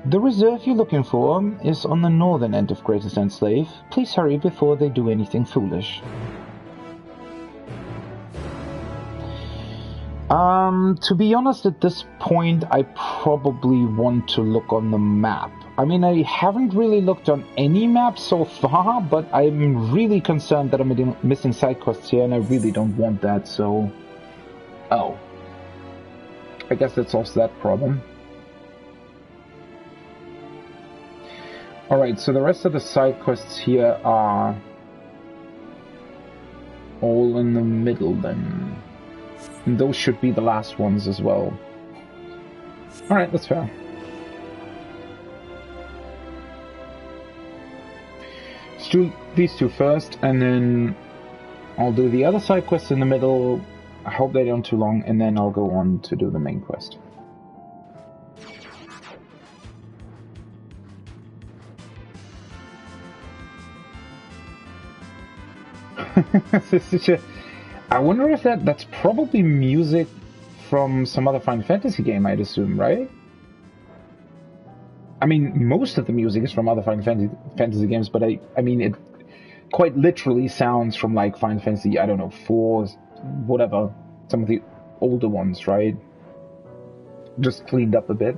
The reserve you're looking for is on the northern end of Greater Slave. Please hurry before they do anything foolish. To be honest, at this point, I probably want to look on the map. I mean, I haven't really looked on any map so far, but I'm really concerned that I'm missing side quests here, and I really don't want that, so... Oh. I guess that solves that problem. Alright, so the rest of the side quests here are... all in the middle, then. And those should be the last ones as well. Alright, that's fair. Let's do these two first, and then I'll do the other side quests in the middle. I hope they don't too long, and then I'll go on to do the main quest. I wonder if that's probably music from some other Final Fantasy game, I'd assume, right? I mean, most of the music is from other Final Fantasy games, but I mean, it quite literally sounds from, like, Final Fantasy, I don't know, 4, whatever, some of the older ones, right? Just cleaned up a bit.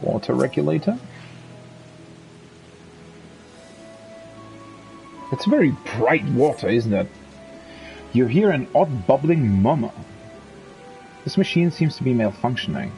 Water regulator. It's very bright water, isn't it? You hear an odd bubbling murmur. This machine seems to be malfunctioning.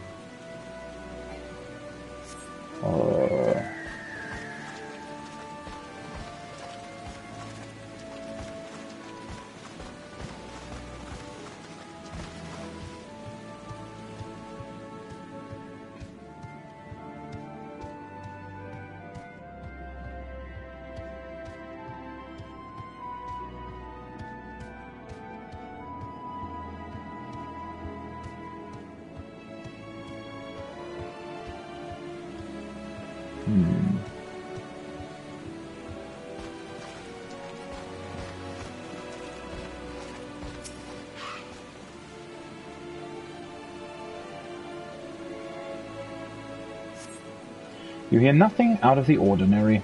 You hear nothing out of the ordinary.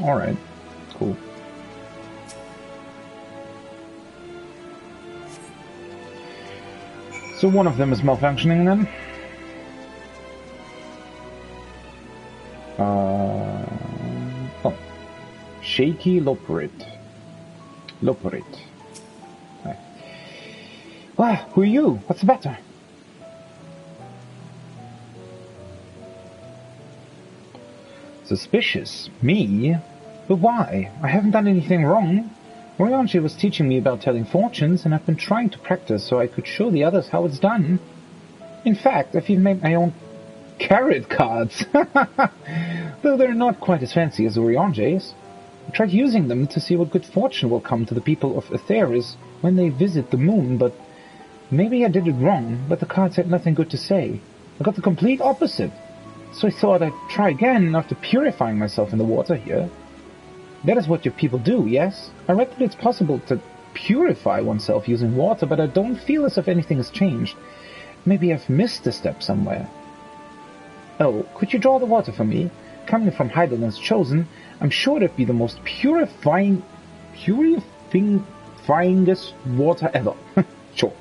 Alright, cool. So one of them is malfunctioning then? Oh. Shaky Loperit. Hi. Ah, who are you? What's the matter? Suspicious? Me? But why? I haven't done anything wrong. Oriange was teaching me about telling fortunes, and I've been trying to practice so I could show the others how it's done. In fact, I've even made my own carrot cards, though they're not quite as fancy as Oriange's. I tried using them to see what good fortune will come to the people of Aetheris when they visit the moon, but maybe I did it wrong, but the cards had nothing good to say. I got the complete opposite. So I thought I'd try again after purifying myself in the water here. That is what your people do, yes? I read that it's possible to purify oneself using water, but I don't feel as if anything has changed. Maybe I've missed a step somewhere. Oh, could you draw the water for me? Coming from Heidelland's Chosen, I'm sure it'd be the most purifyingest water ever. Sure.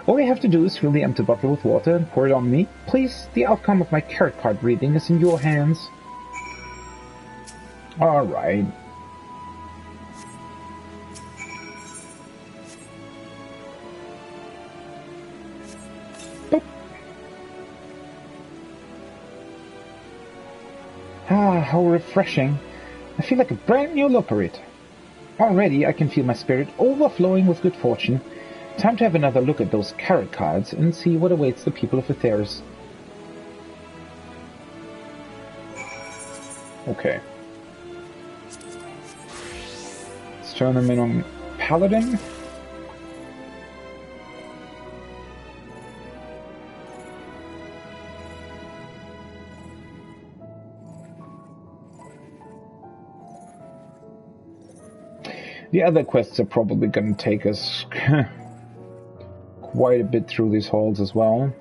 All I have to do is fill the empty bottle with water and pour it on me. Please, the outcome of my carrot card reading is in your hands. Alright. Ah, how refreshing. I feel like a brand new Loperit. Already I can feel my spirit overflowing with good fortune. time to have another look at those carrot cards and see what awaits the people of Aetheris. Okay. Let's turn them in on Paladin. The other quests are probably going to take us quite a bit through these halls as well.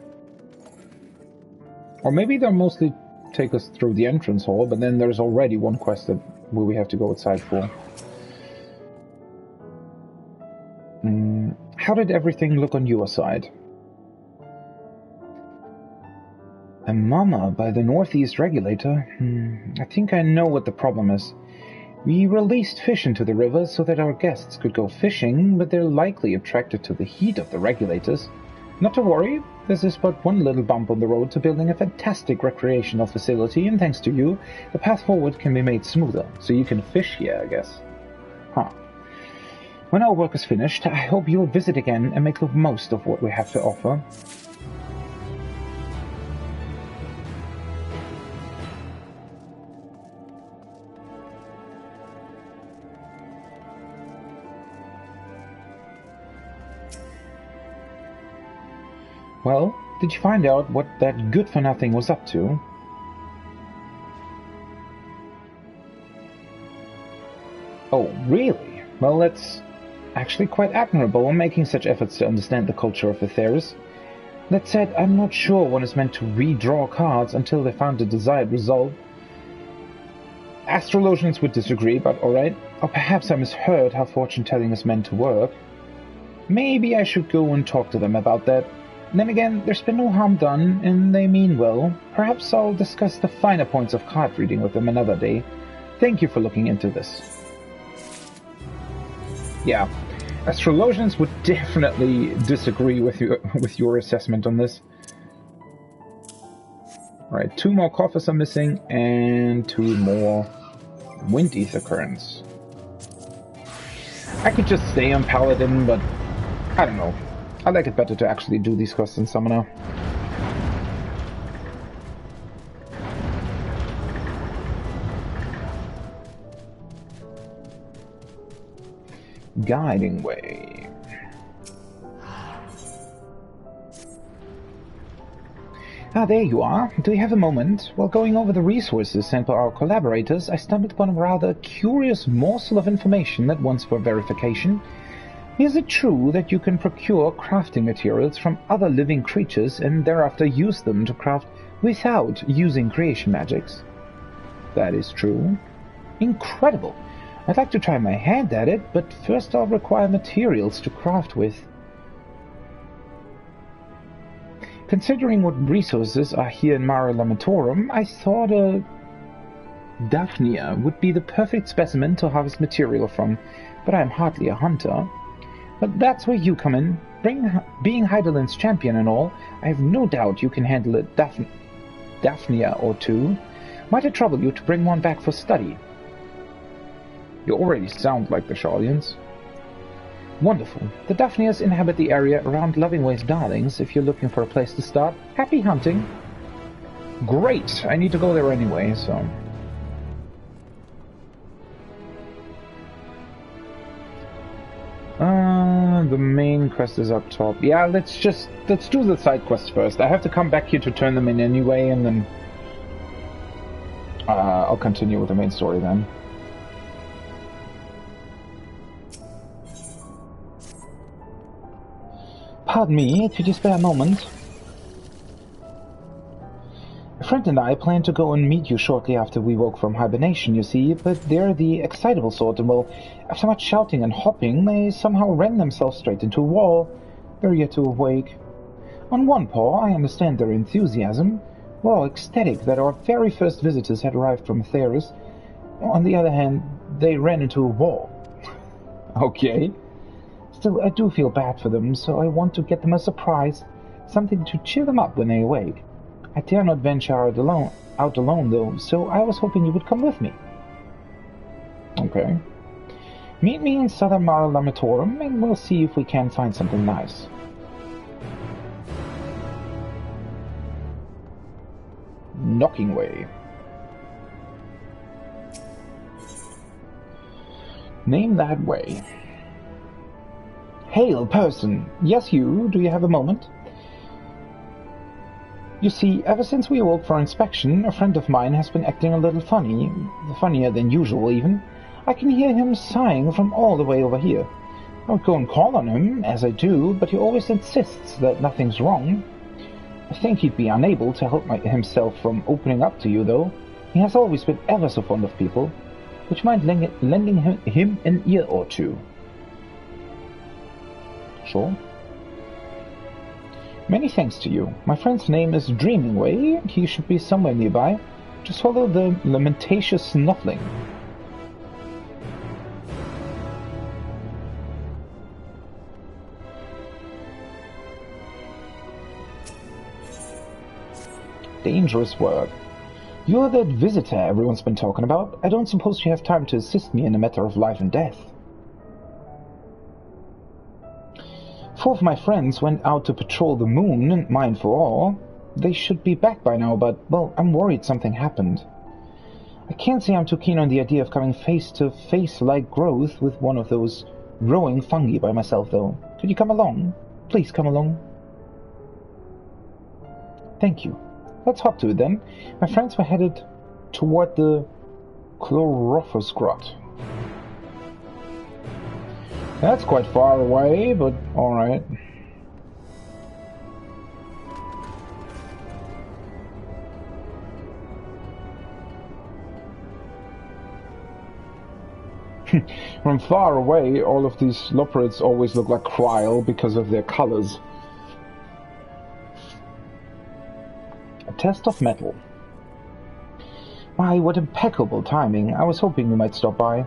Or maybe they'll mostly take us through the entrance hall, but then there's already one quest where we have to go outside for. How did everything look on your side? A mama by the Northeast Regulator? I think I know what the problem is. We released fish into the river so that our guests could go fishing, but they're likely attracted to the heat of the regulators. Not to worry, this is but one little bump on the road to building a fantastic recreational facility, and thanks to you, the path forward can be made smoother, so you can fish here, I guess. Huh. When our work is finished, I hope you'll visit again and make the most of what we have to offer. Well, did you find out what that good-for-nothing was up to? Oh, really? Well, that's actually quite admirable, making such efforts to understand the culture of Aetheris. That said, I'm not sure one is meant to redraw cards until they found the desired result. Astrologians would disagree, but alright. Or perhaps I misheard how fortune-telling is meant to work. Maybe I should go and talk to them about that. Then again, there's been no harm done, and they mean well. Perhaps I'll discuss the finer points of card reading with them another day. Thank you for looking into this. Yeah, astrologians would definitely disagree with your assessment on this. Alright, 2 more coffers are missing, and 2 more wind ether currents. I could just stay on Paladin, but I don't know. I like it better to actually do these quests in Summoner. Guiding Way. Ah, there you are. Do you have a moment? While going over the resources sent by our collaborators, I stumbled upon a rather curious morsel of information that wants for verification. Is it true that you can procure crafting materials from other living creatures and thereafter use them to craft without using creation magics? That is true. Incredible! I'd like to try my hand at it, but first I'll require materials to craft with. Considering what resources are here in Mare Lametorum, I thought a Daphnia would be the perfect specimen to harvest material from, but I am hardly a hunter. But that's where you come in. Being Heidelin's champion and all, I have no doubt you can handle a Daphnia or 2. Might it trouble you to bring one back for study? You already sound like the Shardians. Wonderful. The Daphnias inhabit the area around Lovingway's Darlings if you're looking for a place to start. Happy hunting! Great! I need to go there anyway, so... the main quest is up top. Yeah, let's do the side quests first. I have to come back here to turn them in anyway, and then I'll continue with the main story then. Pardon me, could you spare a moment? A friend and I plan to go and meet you shortly after we woke from hibernation, you see, but they're the excitable sort, and well, after much shouting and hopping, they somehow ran themselves straight into a wall. They're yet to awake. On one paw, I understand their enthusiasm. We're all ecstatic that our very first visitors had arrived from Aetheris. On the other hand, they ran into a wall. Okay. Still, I do feel bad for them, so I want to get them a surprise. Something to cheer them up when they awake. I dare not venture out alone, though, so I was hoping you would come with me. Okay. Meet me in southern Mara Lamatorum, and we'll see if we can find something nice. Knocking way. Name that way. Hail, person! Yes, you. Do you have a moment? You see, ever since we awoke for inspection, a friend of mine has been acting a little funny, funnier than usual even. I can hear him sighing from all the way over here. I would go and call on him, as I do, but he always insists that nothing's wrong. I think he'd be unable to help himself from opening up to you, though. He has always been ever so fond of people. Would you mind lending him an ear or two? Sure. Many thanks to you. My friend's name is Dreamingway. He should be somewhere nearby. Just follow the lamentatious snuffling. Dangerous work. You're that visitor everyone's been talking about. I don't suppose you have time to assist me in a matter of life and death. 4 of my friends went out to patrol the moon, mine for all. They should be back by now, but, well, I'm worried something happened. I can't say I'm too keen on the idea of coming face-to-face like growth with one of those growing fungi by myself, though. Could you come along? Please come along. Thank you. Let's hop to it then. My friends were headed toward the Chlorophyllus Grot. That's quite far away, but alright. From far away, all of these loprids always look like Kryl because of their colors. A test of metal. My, what impeccable timing. I was hoping you might stop by.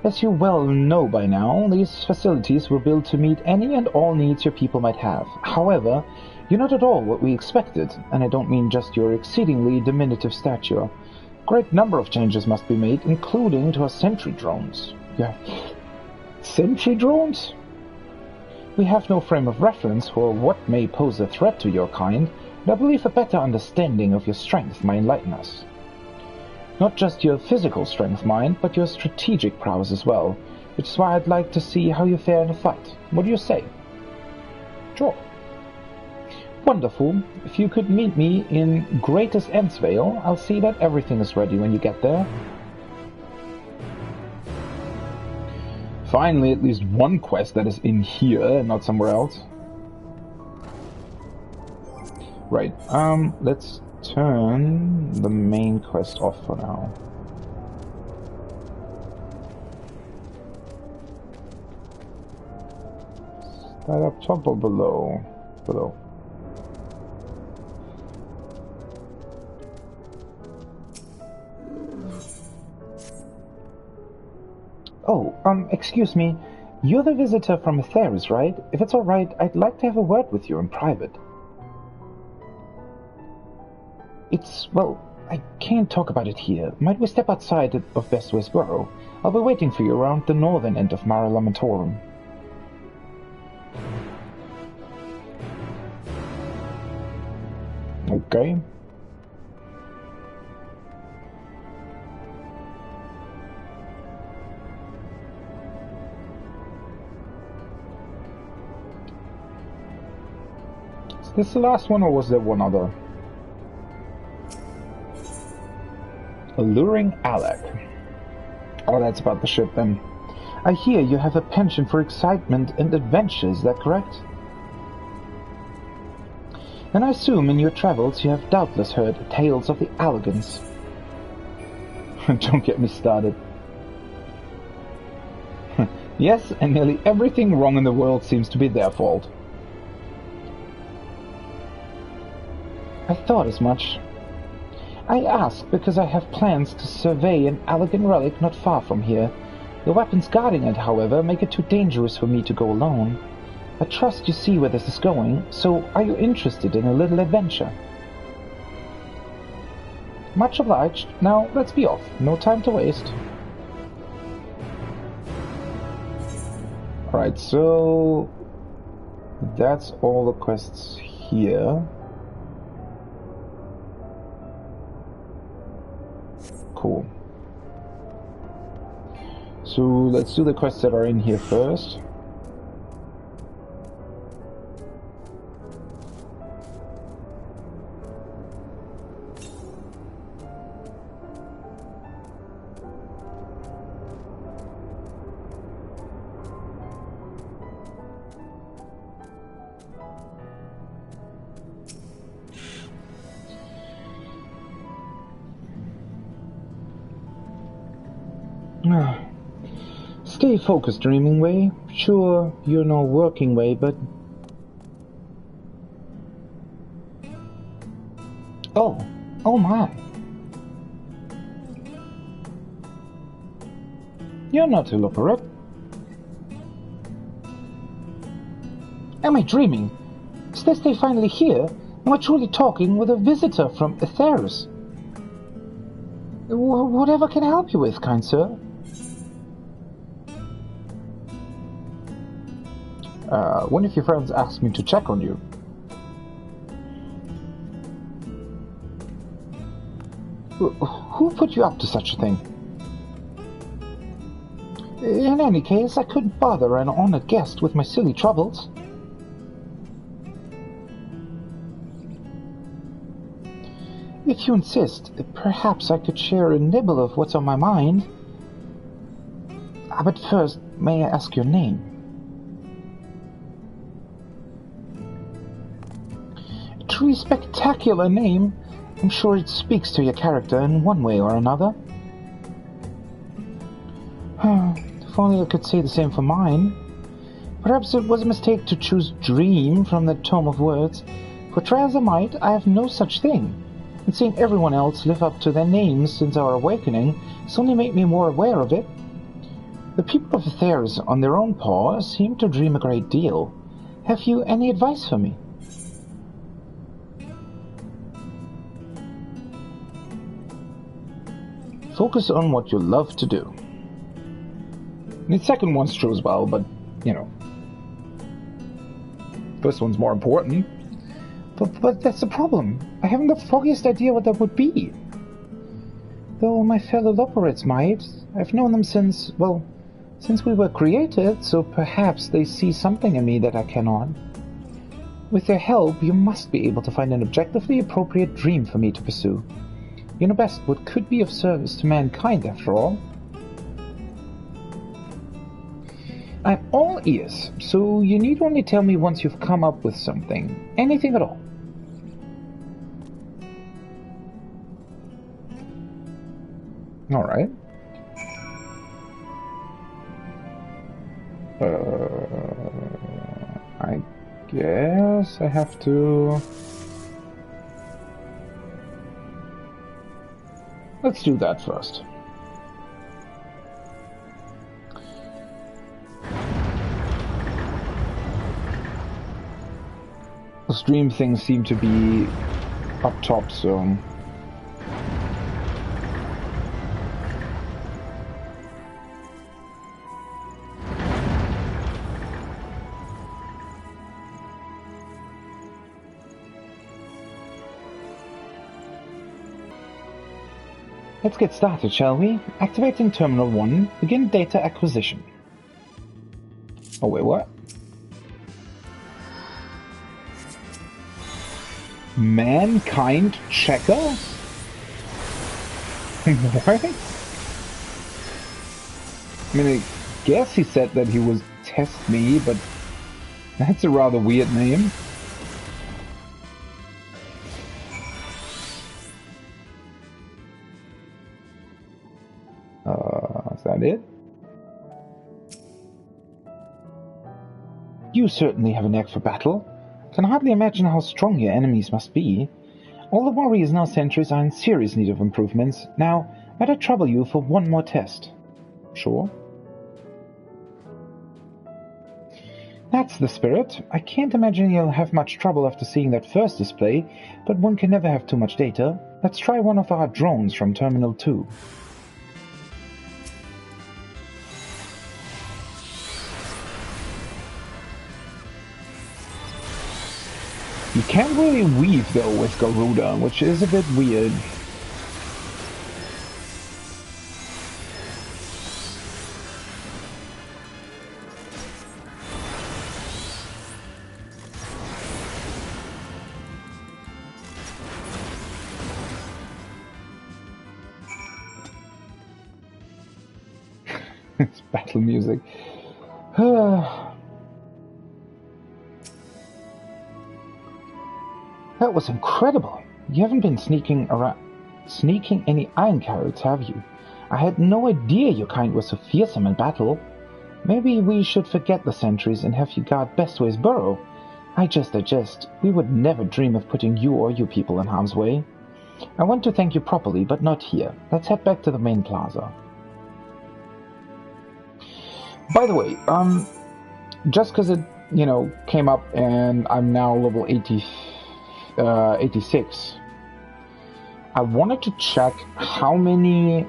As you well know by now, these facilities were built to meet any and all needs your people might have. However, you're not at all what we expected, and I don't mean just your exceedingly diminutive stature. A great number of changes must be made, including to our sentry drones. Yeah. Sentry drones? We have no frame of reference for what may pose a threat to your kind, but I believe a better understanding of your strength may enlighten us. Not just your physical strength, mind, but your strategic prowess as well, which is why I'd like to see how you fare in a fight. What do you say? Sure. Wonderful. If you could meet me in Greatest Endsvale, I'll see that everything is ready when you get there. Finally, at least one quest that is in here and not somewhere else. Right, let's turn the main quest off for now. Is that up top or below? Below. Oh, excuse me. You're the visitor from Atheris, right? If it's alright, I'd like to have a word with you in private. Well, I can't talk about it here. Might we step outside of Bestwest Borough? I'll be waiting for you around the northern end of Mara Lamatorum. Okay. Is this the last one, or was there one other? Alluring Alec. Oh, that's about the ship then. I hear you have a penchant for excitement and adventure, is that correct? And I assume in your travels you have doubtless heard tales of the Allegans. Don't get me started. Yes, and nearly everything wrong in the world seems to be their fault. I thought as much. I ask because I have plans to survey an Allegan relic not far from here. The weapons guarding it, however, make it too dangerous for me to go alone. I trust you see where this is going, so are you interested in a little adventure? Much obliged. Now, let's be off. No time to waste. Alright, so... that's all the quests here. Cool. So, let's do the quests that are in here first. Stay focused, Dreaming Way. Sure, you're no working way, but... Oh my. You're not illiterate. Am I dreaming? Is this day finally here? Am I truly talking with a visitor from Aetheris? Whatever can I help you with, kind sir? One of your friends asked me to check on you. Who put you up to such a thing? In any case, I couldn't bother an honored guest with my silly troubles. If you insist, perhaps I could share a nibble of what's on my mind. But first, may I ask your name? A truly spectacular name. I'm sure it speaks to your character in one way or another. If only I could say the same for mine. Perhaps it was a mistake to choose Dream from the Tome of Words, for try as I might, I have no such thing. And seeing everyone else live up to their names since our awakening has only made me more aware of it. The people of Aetheris, on their own paw, seem to dream a great deal. Have you any advice for me? Focus on what you love to do. The second one shows well, but, you know. First one's more important. But that's the problem. I haven't the foggiest idea what that would be. Though my fellow Loperates might. I've known them since we were created, so perhaps they see something in me that I cannot. With their help, you must be able to find an objectively appropriate dream for me to pursue. You know best what could be of service to mankind, after all. I'm all ears, so you need only tell me once you've come up with something. Anything at all. Alright. I guess I have to... Let's do that first. The stream things seem to be up top, so... Let's get started, shall we? Activating Terminal 1, begin data acquisition. Oh wait, what? Mankind checker? What? I mean, I guess he said that he was test me, but that's a rather weird name. Is that it? You certainly have a knack for battle. Can hardly imagine how strong your enemies must be. All the warriors in our centuries are in serious need of improvements. Now, might I trouble you for one more test? Sure. That's the spirit. I can't imagine you'll have much trouble after seeing that first display, but one can never have too much data. Let's try one of our drones from Terminal 2. You can't really weave though with Garuda, which is a bit weird. It's battle music. That was incredible. You haven't been sneaking any iron carrots, have you? I had no idea your kind was so fearsome in battle. Maybe we should forget the sentries and have you guard Bestway's burrow. I just suggest we would never dream of putting you or your people in harm's way. I want to thank you properly, but not here. Let's head back to the main plaza. By the way, just because it, came up and I'm now level 86, I wanted to check how many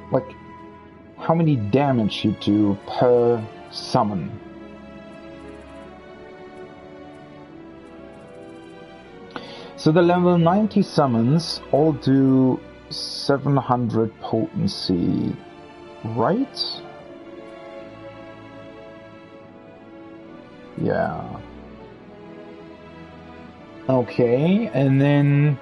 damage you do per summon. So the level 90 summons all do 700 potency, right? Yeah. Okay, and then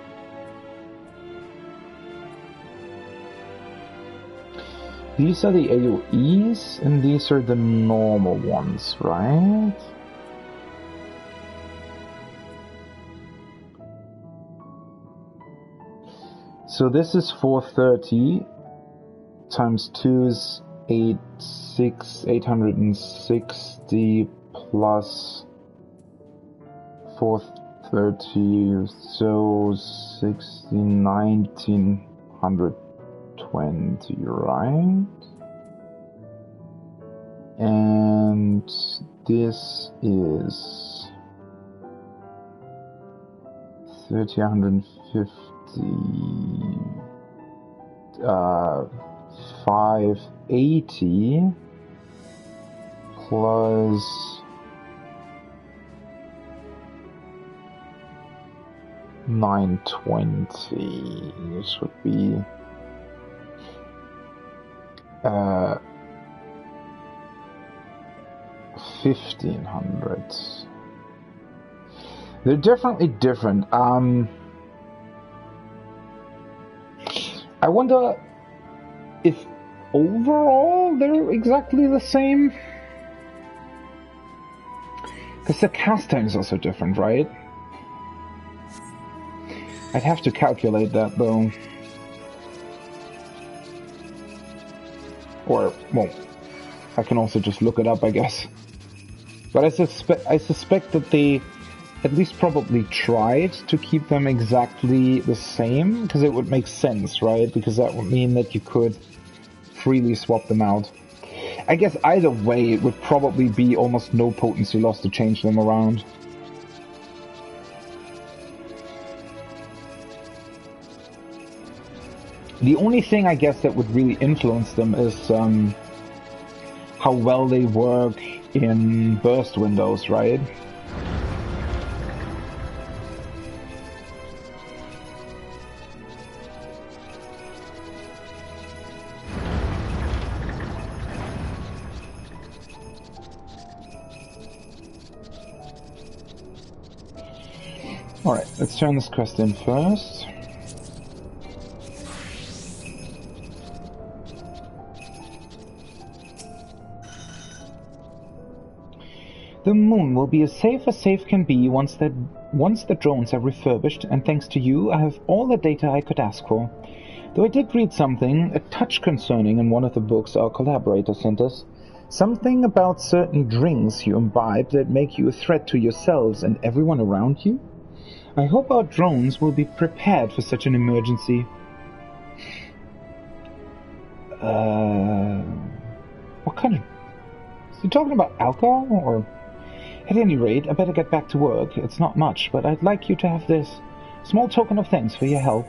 these are the AoEs, and these are the normal ones, right? So this is 430 times 2 is 860 plus 430, so 1920, right? And this is 350, 580 plus 920. This would be 1500. They're definitely different. I wonder if overall they're exactly the same. Because the cast time is also different, right? I'd have to calculate that though. Or, well, I can also just look it up, I guess. But I suspect that they at least probably tried to keep them exactly the same, because it would make sense, right? Because that would mean that you could freely swap them out. I guess either way, it would probably be almost no potency loss to change them around. The only thing I guess that would really influence them is how well they work in burst windows, right? Alright, let's turn this quest in first. The moon will be as safe can be once the drones are refurbished, and thanks to you, I have all the data I could ask for. Though I did read something, a touch concerning in one of the books our collaborator sent us. Something about certain drinks you imbibe that make you a threat to yourselves and everyone around you? I hope our drones will be prepared for such an emergency. What kind of... Is he talking about alcohol, or... At any rate, I better get back to work. It's not much, but I'd like you to have this small token of thanks for your help.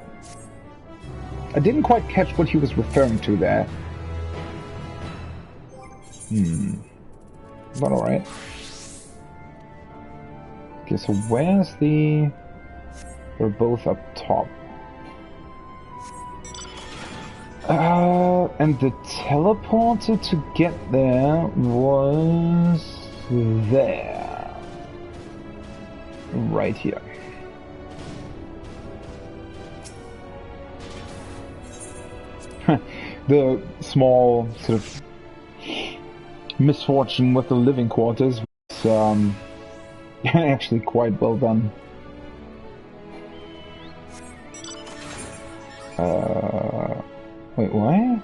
I didn't quite catch what he was referring to there. But alright. Okay, so where's the... They're both up top. And the teleporter to get there was... there. Right here. The small sort of misfortune with the living quarters was actually quite well done. Wait, what?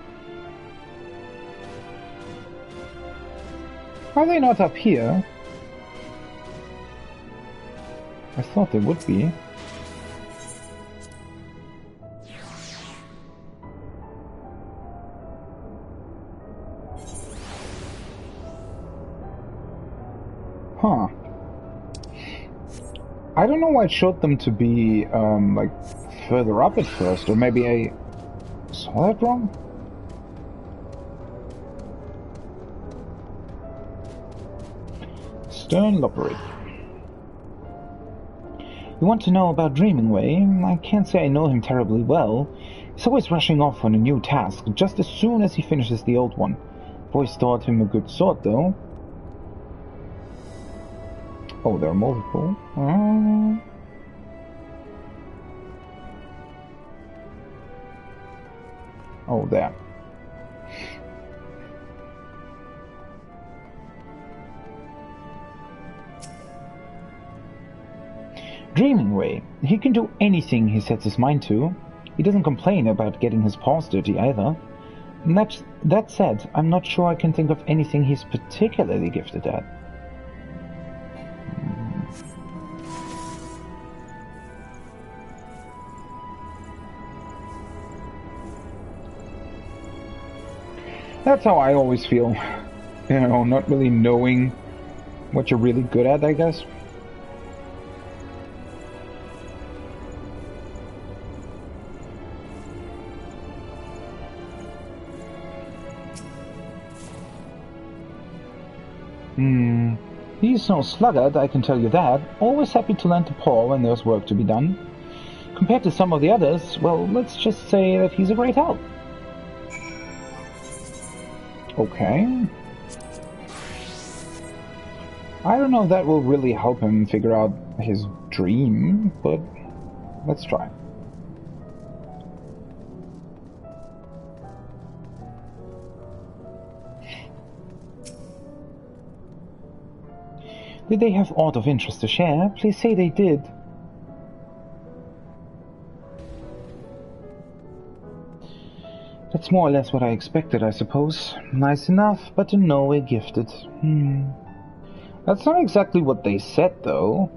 Are they not up here? I thought they would be. Huh. I don't know why it showed them to be, like, further up at first, or maybe I saw that wrong? Stern Loppery. You want to know about Dreamingway? I can't say I know him terribly well. He's always rushing off on a new task, just as soon as he finishes the old one. Boys thought him a good sort, though. Oh, there are multiple. Oh, there. Dreamingway. He can do anything he sets his mind to. He doesn't complain about getting his paws dirty either. That said, I'm not sure I can think of anything he's particularly gifted at. That's how I always feel. You know, not really knowing what you're really good at, I guess. He's no sluggard, I can tell you that. Always happy to lend a paw when there's work to be done. Compared to some of the others, well, let's just say that he's a great help. Okay. I don't know if that will really help him figure out his dream, but let's try. Did they have aught of interest to share? Please say they did. That's more or less what I expected, I suppose. Nice enough, but in no way gifted. That's not exactly what they said, though.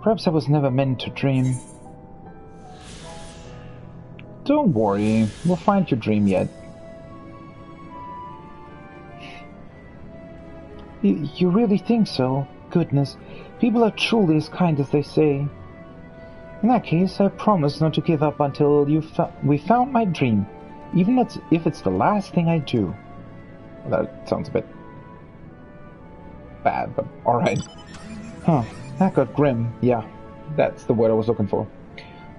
Perhaps I was never meant to dream. Don't worry, we'll find your dream yet. You really think so? Goodness, people are truly as kind as they say. In that case, I promise not to give up until we found my dream, even if it's the last thing I do. Well, that sounds a bit bad, but alright. Huh, that got grim. Yeah, that's the word I was looking for.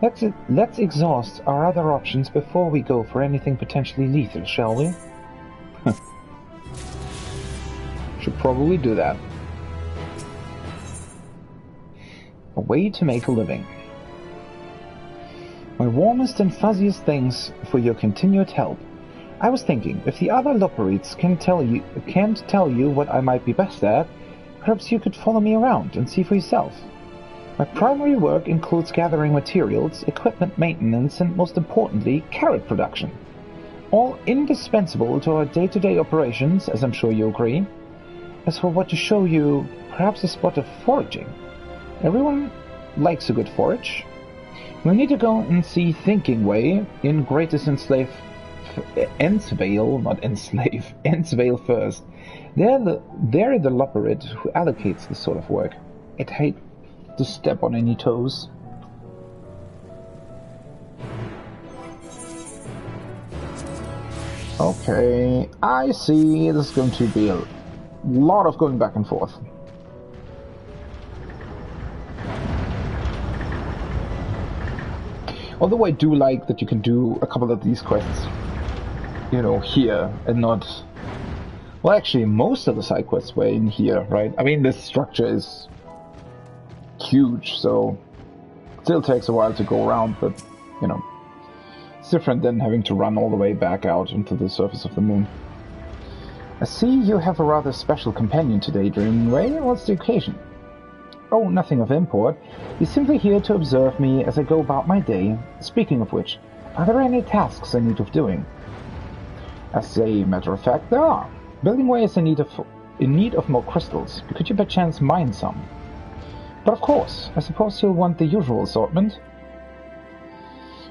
Let's exhaust our other options before we go for anything potentially lethal, shall we? Should probably do that. A way to make a living. My warmest and fuzziest thanks for your continued help. I was thinking, if the other Loperites can't tell you what I might be best at, perhaps you could follow me around and see for yourself. My primary work includes gathering materials, equipment maintenance, and most importantly, carrot production. All indispensable to our day-to-day operations, as I'm sure you agree. As for what to show you, perhaps a spot of foraging. Everyone likes a good forage. We need to go and see Thinking Way in Greatest Enslaved Ensvale, not enslave, Ensvale first. They're the Loperid who allocates this sort of work. I'd hate to step on any toes. Okay, I see. This is going to be a lot of going back and forth. Although I do like that you can do a couple of these quests, you know, here and not... Well, actually, most of the side quests were in here, right? I mean, this structure is huge, so it still takes a while to go around, but, you know, it's different than having to run all the way back out into the surface of the moon. I see you have a rather special companion today, Dreamway. What's the occasion? Oh, nothing of import. He's simply here to observe me as I go about my day. Speaking of which, are there any tasks in need of doing? As a matter of fact, there are. Billingway is in need of more crystals. Could you perchance mine some? But of course, I suppose you'll want the usual assortment.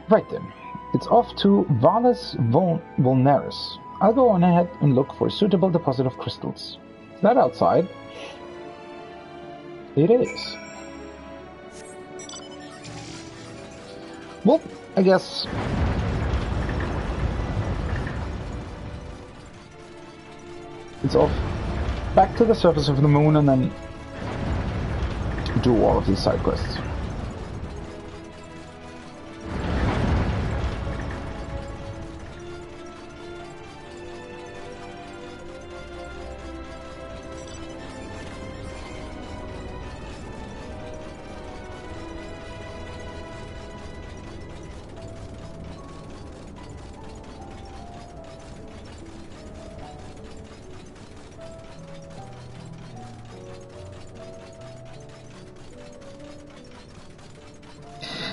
Right then, it's off to Valles Vulnerus. I'll go on ahead and look for a suitable deposit of crystals. Is that outside? It is. Well, I guess... it's off back to the surface of the moon and then do all of these side quests.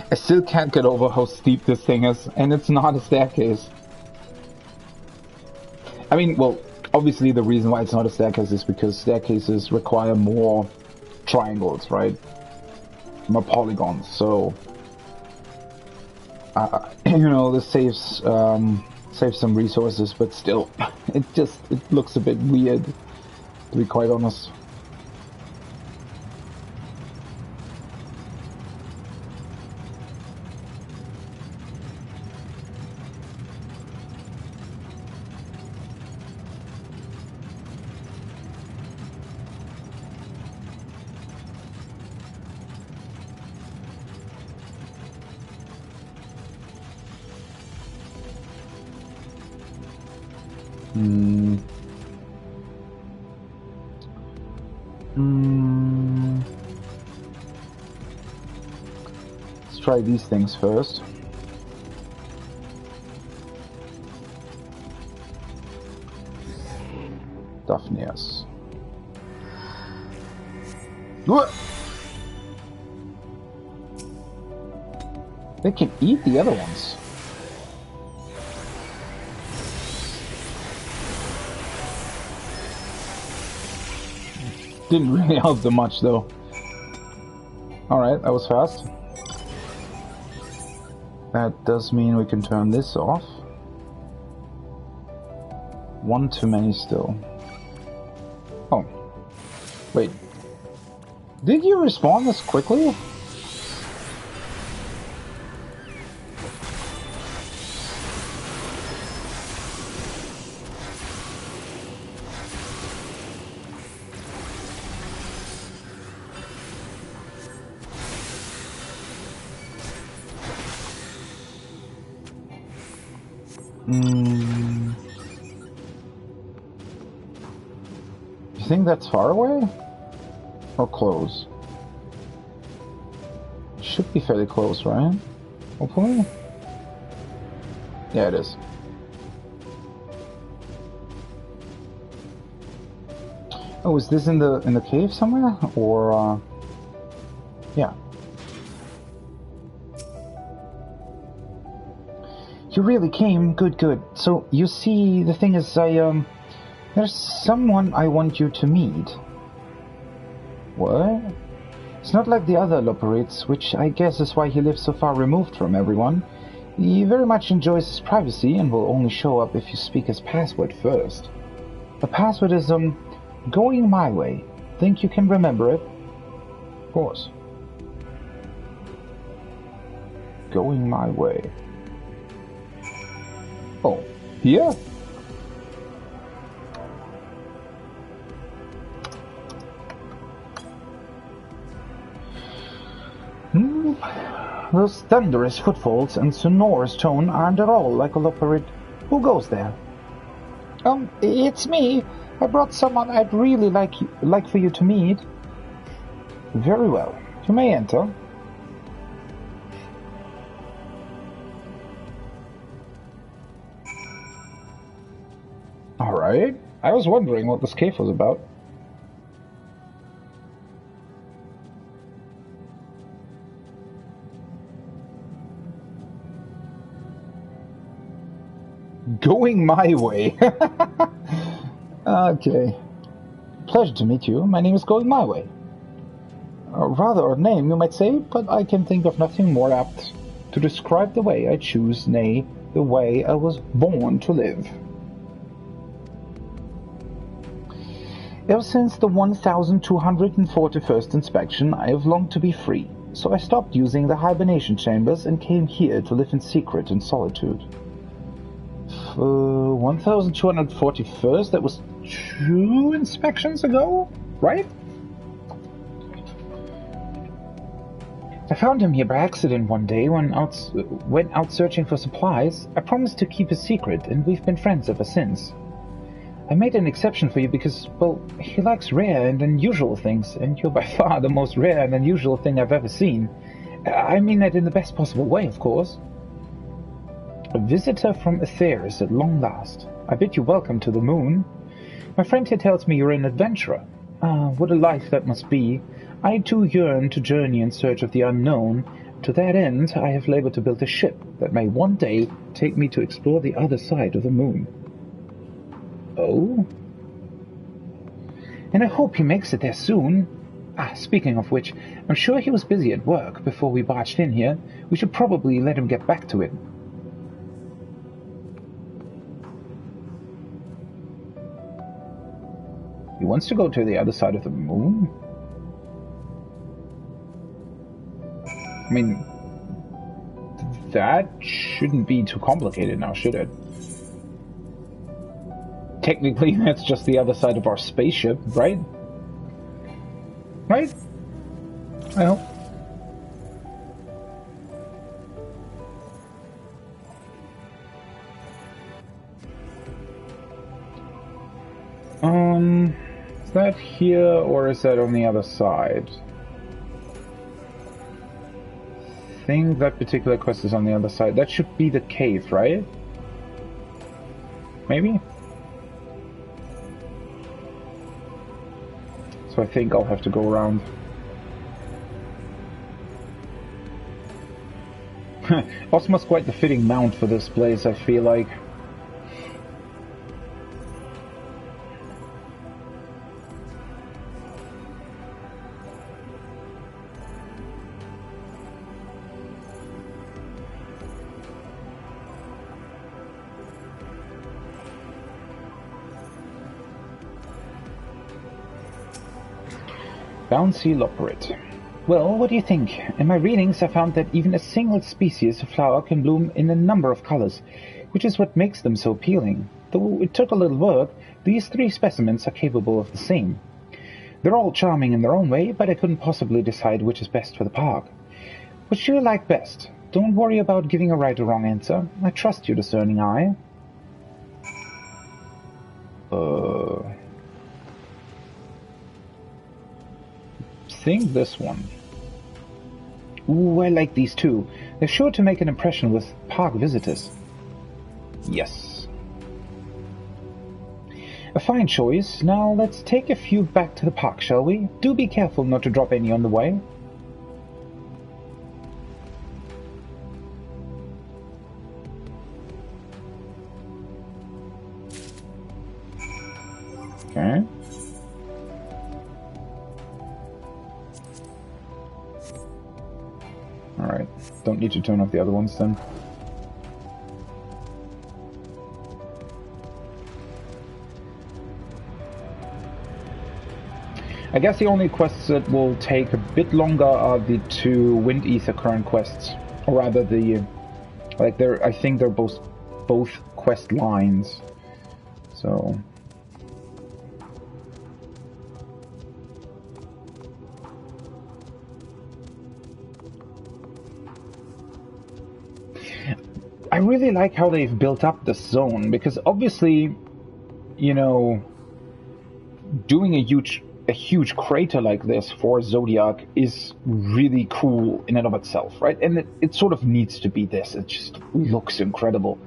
I still can't get over how steep this thing is, and it's not a staircase. I mean, well, obviously the reason why it's not a staircase is because staircases require more triangles, right? More polygons, so... you know, this saves some resources, but still, it looks a bit weird, to be quite honest. Let's try these things first. Daphnias. What? They can eat the other ones. Didn't really help them much, though. Alright, that was fast. That does mean we can turn this off. One too many still. Oh. Wait. Did you respawn this quickly? You think that's far away? Or close? It should be fairly close, right? Hopefully? Yeah, it is. Oh, is this in the cave somewhere? Or yeah. You really came? Good, good. So, you see, the thing is, there's someone I want you to meet. What? It's not like the other Loperids, which I guess is why he lives so far removed from everyone. He very much enjoys his privacy and will only show up if you speak his password first. The password is, going my way. Think you can remember it? Of course. Going my way. Oh, here? Those thunderous footfalls and sonorous tone aren't at all like a loperid. Who goes there? It's me. I brought someone I'd really like for you to meet. Very well. You may enter. Alright. I was wondering what this cave was about. Going my way. Okay. Pleasure to meet you. My name is Going My Way. A rather odd name, you might say, but I can think of nothing more apt to describe the way I choose, nay, the way I was born to live. Ever since the 1241st inspection, I have longed to be free, so I stopped using the hibernation chambers and came here to live in secret and solitude. 1241st, that was 2 inspections ago, right? I found him here by accident one day when went out searching for supplies. I promised to keep his secret, and we've been friends ever since. I made an exception for you because, well, he likes rare and unusual things, and you're by far the most rare and unusual thing I've ever seen. I mean that in the best possible way, of course. A visitor from Aetheris at long last. I bid you welcome to the moon. My friend here tells me you're an adventurer. Ah, what a life that must be. I too yearn to journey in search of the unknown. To that end, I have labored to build a ship that may one day take me to explore the other side of the moon. Oh? And I hope he makes it there soon. Ah, speaking of which, I'm sure he was busy at work before we barged in here. We should probably let him get back to it. He wants to go to the other side of the moon? I mean, that shouldn't be too complicated now, should it? Technically, that's just the other side of our spaceship, right? Right? I hope. Is that here, or is that on the other side? I think that particular quest is on the other side. That should be the cave, right? Maybe? So I think I'll have to go around. Osma's quite the fitting mount for this place, I feel like. Bouncy Loperit. Well, what do you think? In my readings I found that even a single species of flower can bloom in a number of colors, which is what makes them so appealing. Though it took a little work, these 3 specimens are capable of the same. They're all charming in their own way, but I couldn't possibly decide which is best for the park. Which do you like best? Don't worry about giving a right or wrong answer. I trust your discerning eye. Think this one. Ooh, I like these too. They're sure to make an impression with park visitors. Yes. A fine choice. Now let's take a few back to the park, shall we? Do be careful not to drop any on the way. Okay. Alright, don't need to turn off the other ones then. I guess the only quests that will take a bit longer are the 2 Wind Ether current quests, or rather the like they're. I think they're both quest lines. So. I really like how they've built up this zone, because obviously, you know, doing a huge crater like this for Zodiac is really cool in and of itself, right? And it sort of needs to be this. It just looks incredible.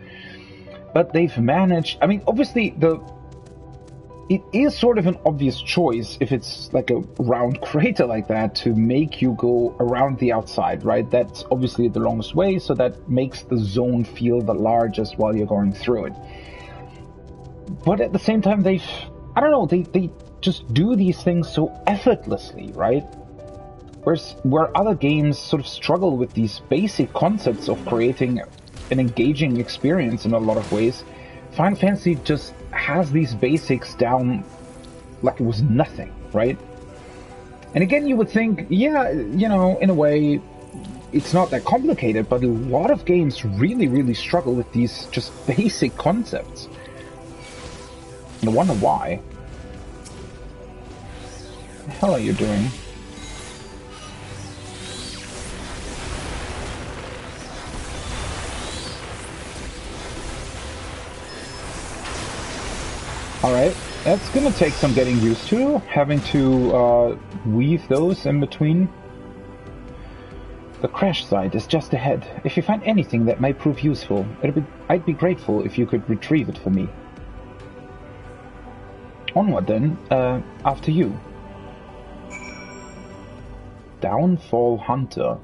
But they've managed, I mean, obviously it is sort of an obvious choice if it's like a round crater like that to make you go around the outside, right? That's obviously the longest way, so that makes the zone feel the largest while you're going through it. But at the same time, they just do these things so effortlessly, right? Where other games sort of struggle with these basic concepts of creating an engaging experience in a lot of ways, Final Fantasy just has these basics down like it was nothing, right? And again, you would think, yeah, you know, in a way, it's not that complicated, but a lot of games really, really struggle with these just basic concepts. And I wonder why. What the hell are you doing? Alright, that's gonna take some getting used to, having to weave those in between. The crash site is just ahead. If you find anything that may prove useful, I'd be grateful if you could retrieve it for me. Onward then, after you. Downfall Hunter.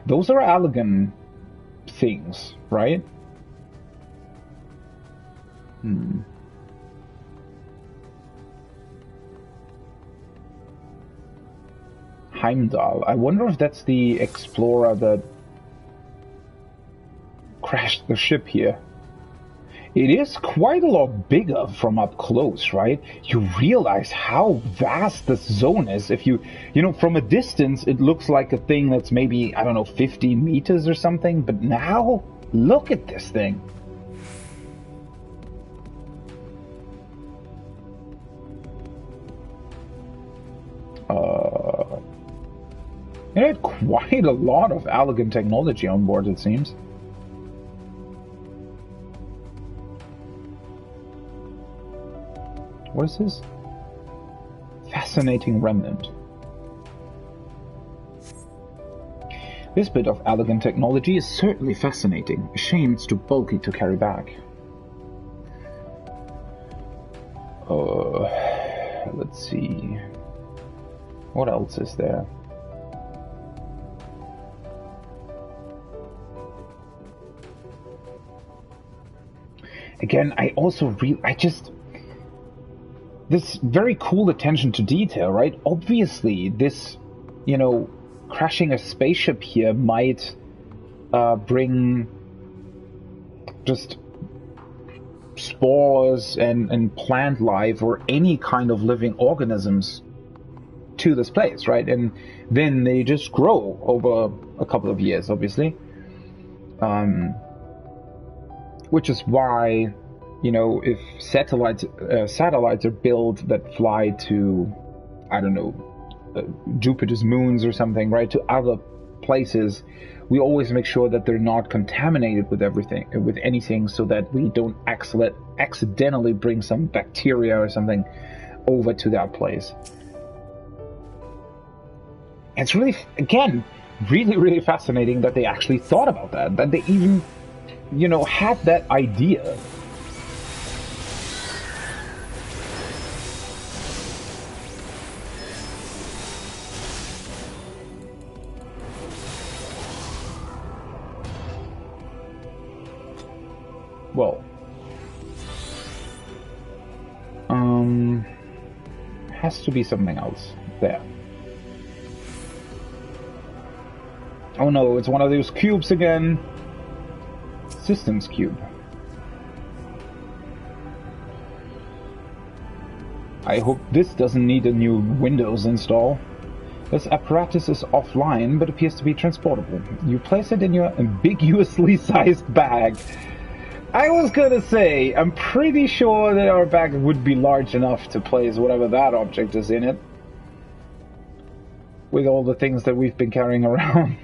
Those are Allegan things, right? Heimdall. I wonder if that's the explorer that crashed the ship here. It is quite a lot bigger from up close, right? You realize how vast this zone is. If you know, from a distance, it looks like a thing that's maybe, I don't know, 50 meters or something. But now, look at this thing. It had quite a lot of Allegan technology on board, it seems. What is this? Fascinating remnant. This bit of Allegan technology is certainly fascinating. A shame it's too bulky to carry back. Let's see. What else is there? Again, this very cool attention to detail, right? Obviously, this, you know, crashing a spaceship here might bring just spores and plant life or any kind of living organisms to this place, right? And then they just grow over a couple of years, obviously. Which is why, you know, if satellites are built that fly to, I don't know, Jupiter's moons or something, right, to other places, we always make sure that they're not contaminated with anything, so that we don't accidentally bring some bacteria or something over to that place. It's really, again, really, really fascinating that they actually thought about that they even, you know, had that idea. Well, has to be something else there. Oh no, it's one of those cubes again. Systems cube. I hope this doesn't need a new Windows install. This apparatus is offline, but appears to be transportable. You place it in your ambiguously sized bag. I was gonna say, I'm pretty sure that our bag would be large enough to place whatever that object is in it. With all the things that we've been carrying around.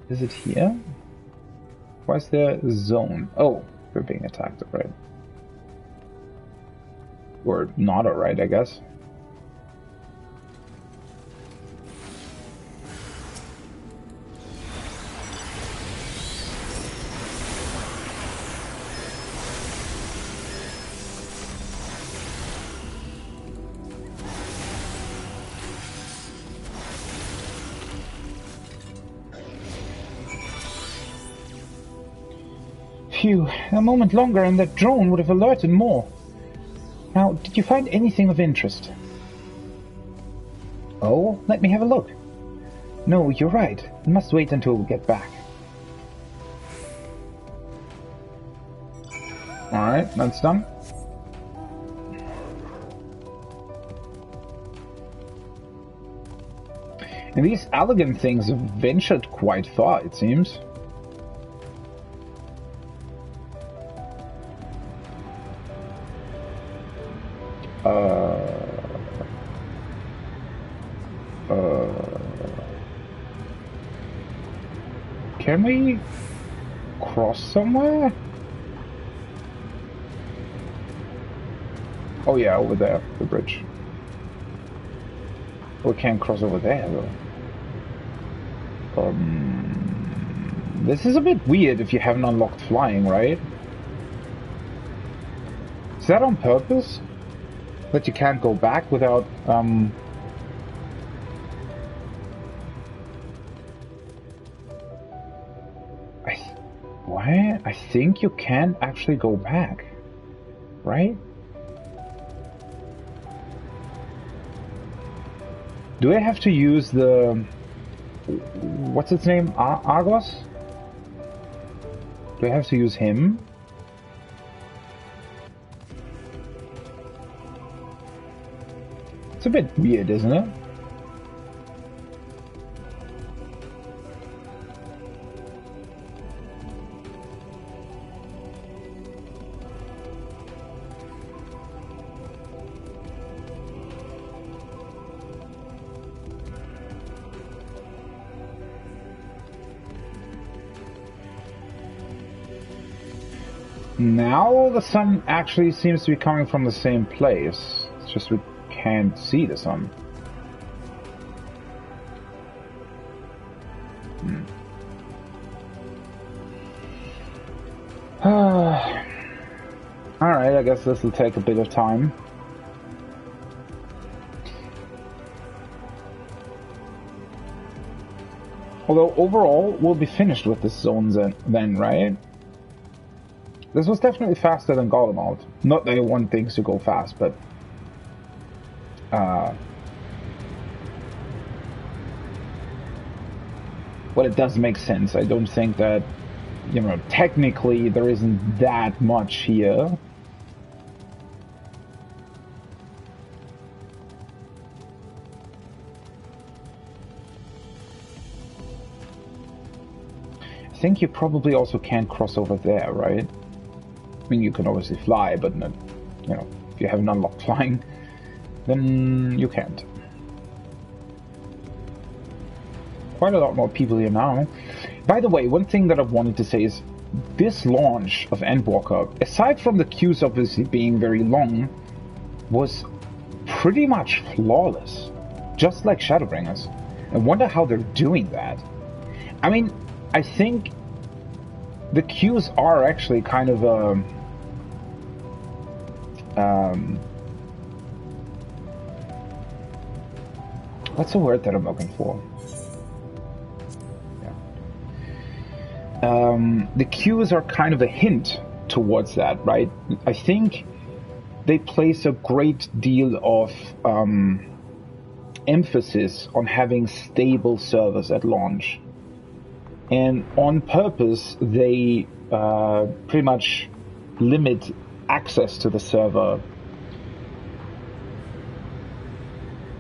Is it here? Why is there a zone? Oh, we're being attacked, right? Or not alright, I guess. Phew, a moment longer and that drone would have alerted more. Now, did you find anything of interest? Oh, let me have a look. No, you're right. I must wait until we get back. Alright, that's done. And these elegant things have ventured quite far, it seems. Can we cross somewhere? Oh yeah, over there, the bridge. We can't cross over there though. This is a bit weird if you haven't unlocked flying, right? Is that on purpose? That you can't go back without, Why? I think you can't actually go back, right? Do I have to use the... What's its name? Argos? Do I have to use him? It's a bit weird, isn't it? Now the sun actually seems to be coming from the same place. It's just we can't see the sun. Alright, I guess this will take a bit of time. Although overall, we'll be finished with this zone then, right? This was definitely faster than Golem. Not that I want things to go fast, but... well, it does make sense. I don't think that, you know, technically there isn't that much here. I think you probably also can't cross over there, right? I mean, you can obviously fly, but not, you know, if you haven't unlocked flying, then you can't. Quite a lot more people here now. By the way, one thing that I wanted to say is this launch of Endwalker, aside from the queues obviously being very long, was pretty much flawless, just like Shadowbringers. I wonder how they're doing that. I mean, I think the queues are actually kind of what's the word that I'm looking for? Yeah. The queues are kind of a hint towards that, right? I think they place a great deal of emphasis on having stable servers at launch. And on purpose, they pretty much limit access to the server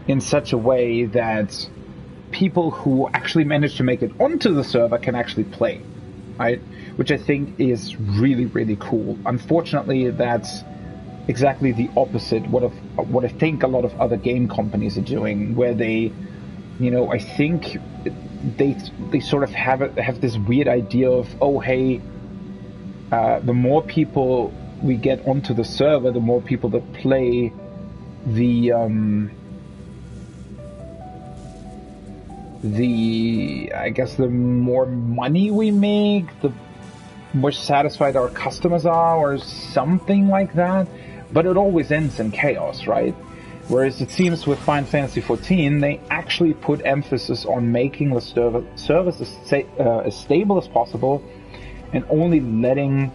in such a way that people who actually manage to make it onto the server can actually play, right? Which I think is really, really cool. Unfortunately, that's exactly the opposite what I think a lot of other game companies are doing, where they, you know, I think they sort of have this weird idea of, oh hey, the more people we get onto the server, the more people that play, I guess the more money we make, the more satisfied our customers are, or something like that. But it always ends in chaos, right? Whereas it seems with Final Fantasy XIV, they actually put emphasis on making the service as stable as possible, and only letting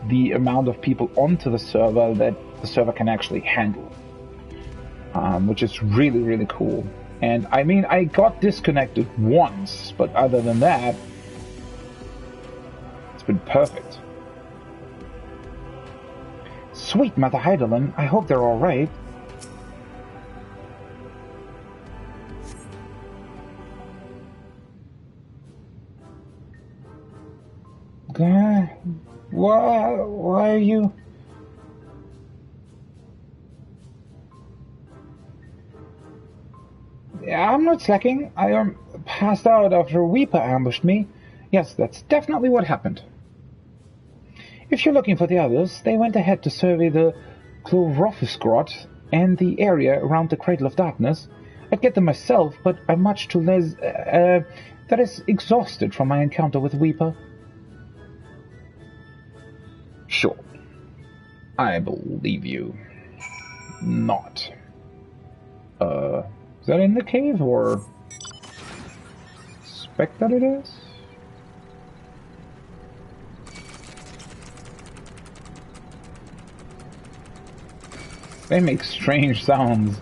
the amount of people onto the server that the server can actually handle, which is really, really cool. And I mean, I got disconnected once, but other than that, it's been perfect. Sweet Mother Heidelin, I hope they're all right. Why are you... I'm not slacking. I am passed out after Weeper ambushed me. Yes, that's definitely what happened. If you're looking for the others, they went ahead to survey the Chlorophyll Grot and the area around the Cradle of Darkness. I'd get them myself, but I'm much too that is exhausted from my encounter with Weeper. Sure. I believe you. Not. Is that in the cave, or... Suspect that it is? They make strange sounds.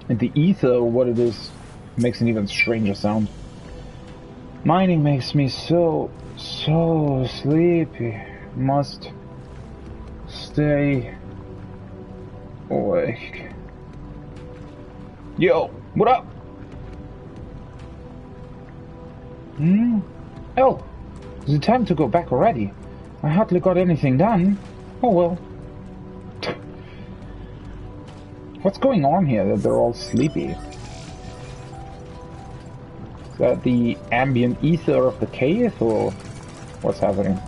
And the ether, what it is, makes an even stranger sound. Mining makes me so sleepy. Must stay awake. Yo, what up? Oh, is it time to go back already? I hardly got anything done. Oh well. What's going on here that they're all sleepy? Is that the ambient ether of the cave, or what's happening?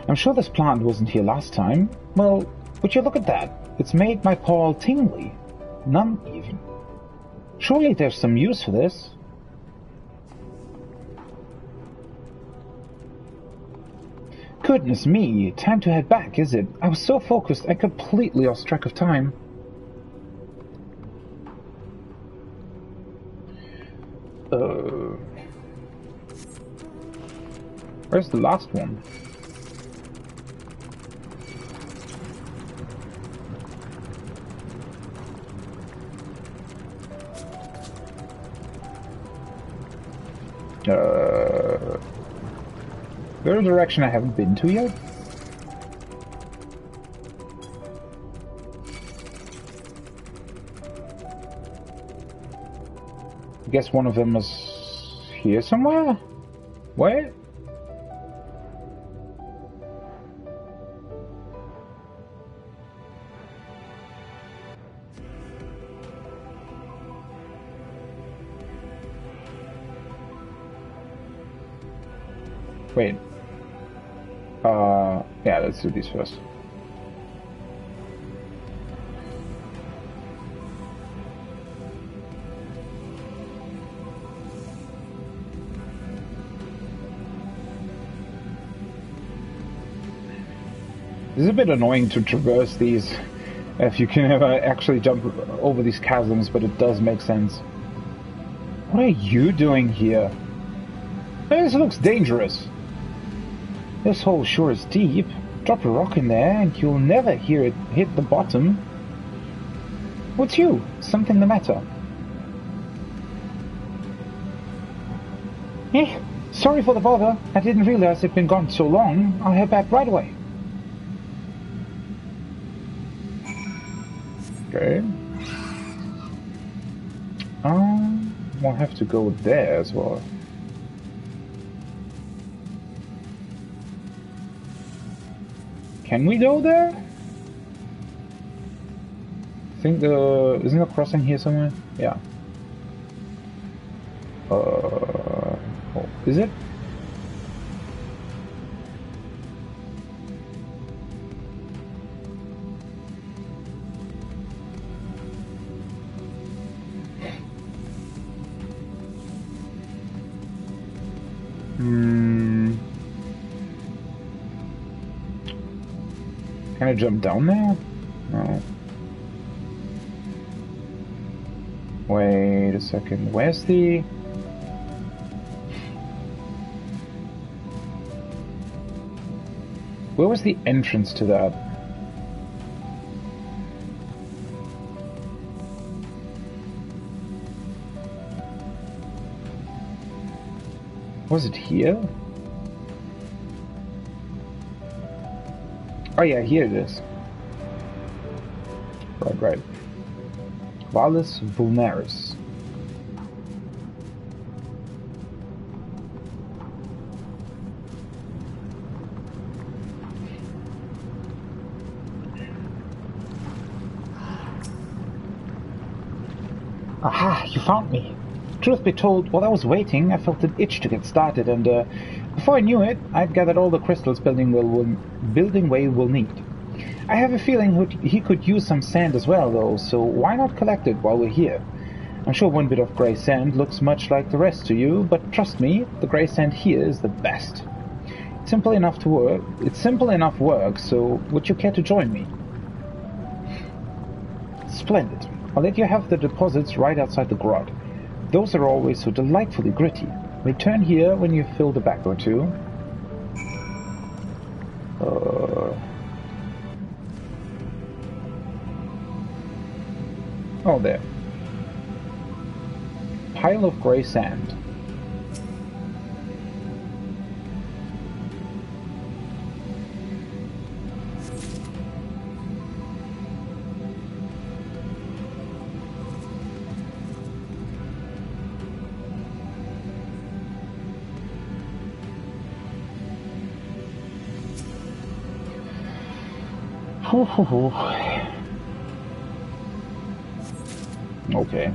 I'm sure this plant wasn't here last time. Well, would you look at that? It's made my paw tingly. Numb even. Surely there's some use for this. Goodness me, time to head back, is it? I was so focused I completely lost track of time. Where's the last one? Is there a direction I haven't been to yet? I guess one of them is here somewhere? Where? Wait. Yeah, let's do these first. This is a bit annoying to traverse these if you can ever actually jump over these chasms, but it does make sense. What are you doing here? This looks dangerous. This hole sure is deep. Drop a rock in there and you'll never hear it hit the bottom. What's you? Something the matter? Sorry for the bother. I didn't realize it'd been gone so long. I'll head back right away. Okay. We'll have to go there as well. Can we go there? I think isn't there a crossing here somewhere? Yeah. Oh, is it? Can I jump down there? No. Wait a second. Where's the... Where was the entrance to that? Was it here? Oh yeah, here it is. Right. Vallis Vulnerus. Aha, you found me. Truth be told, while I was waiting, I felt an itch to get started, and before I knew it, I'd gathered all the crystals Building Way will need. I have a feeling he could use some sand as well, though, so why not collect it while we're here? I'm sure one bit of grey sand looks much like the rest to you, but trust me, the grey sand here is the best. It's simple enough work, so would you care to join me? Splendid. I'll let you have the deposits right outside the grot. Those are always so delightfully gritty. Return here when you've filled a bag or two. Oh, there. Pile of grey sand. Okay.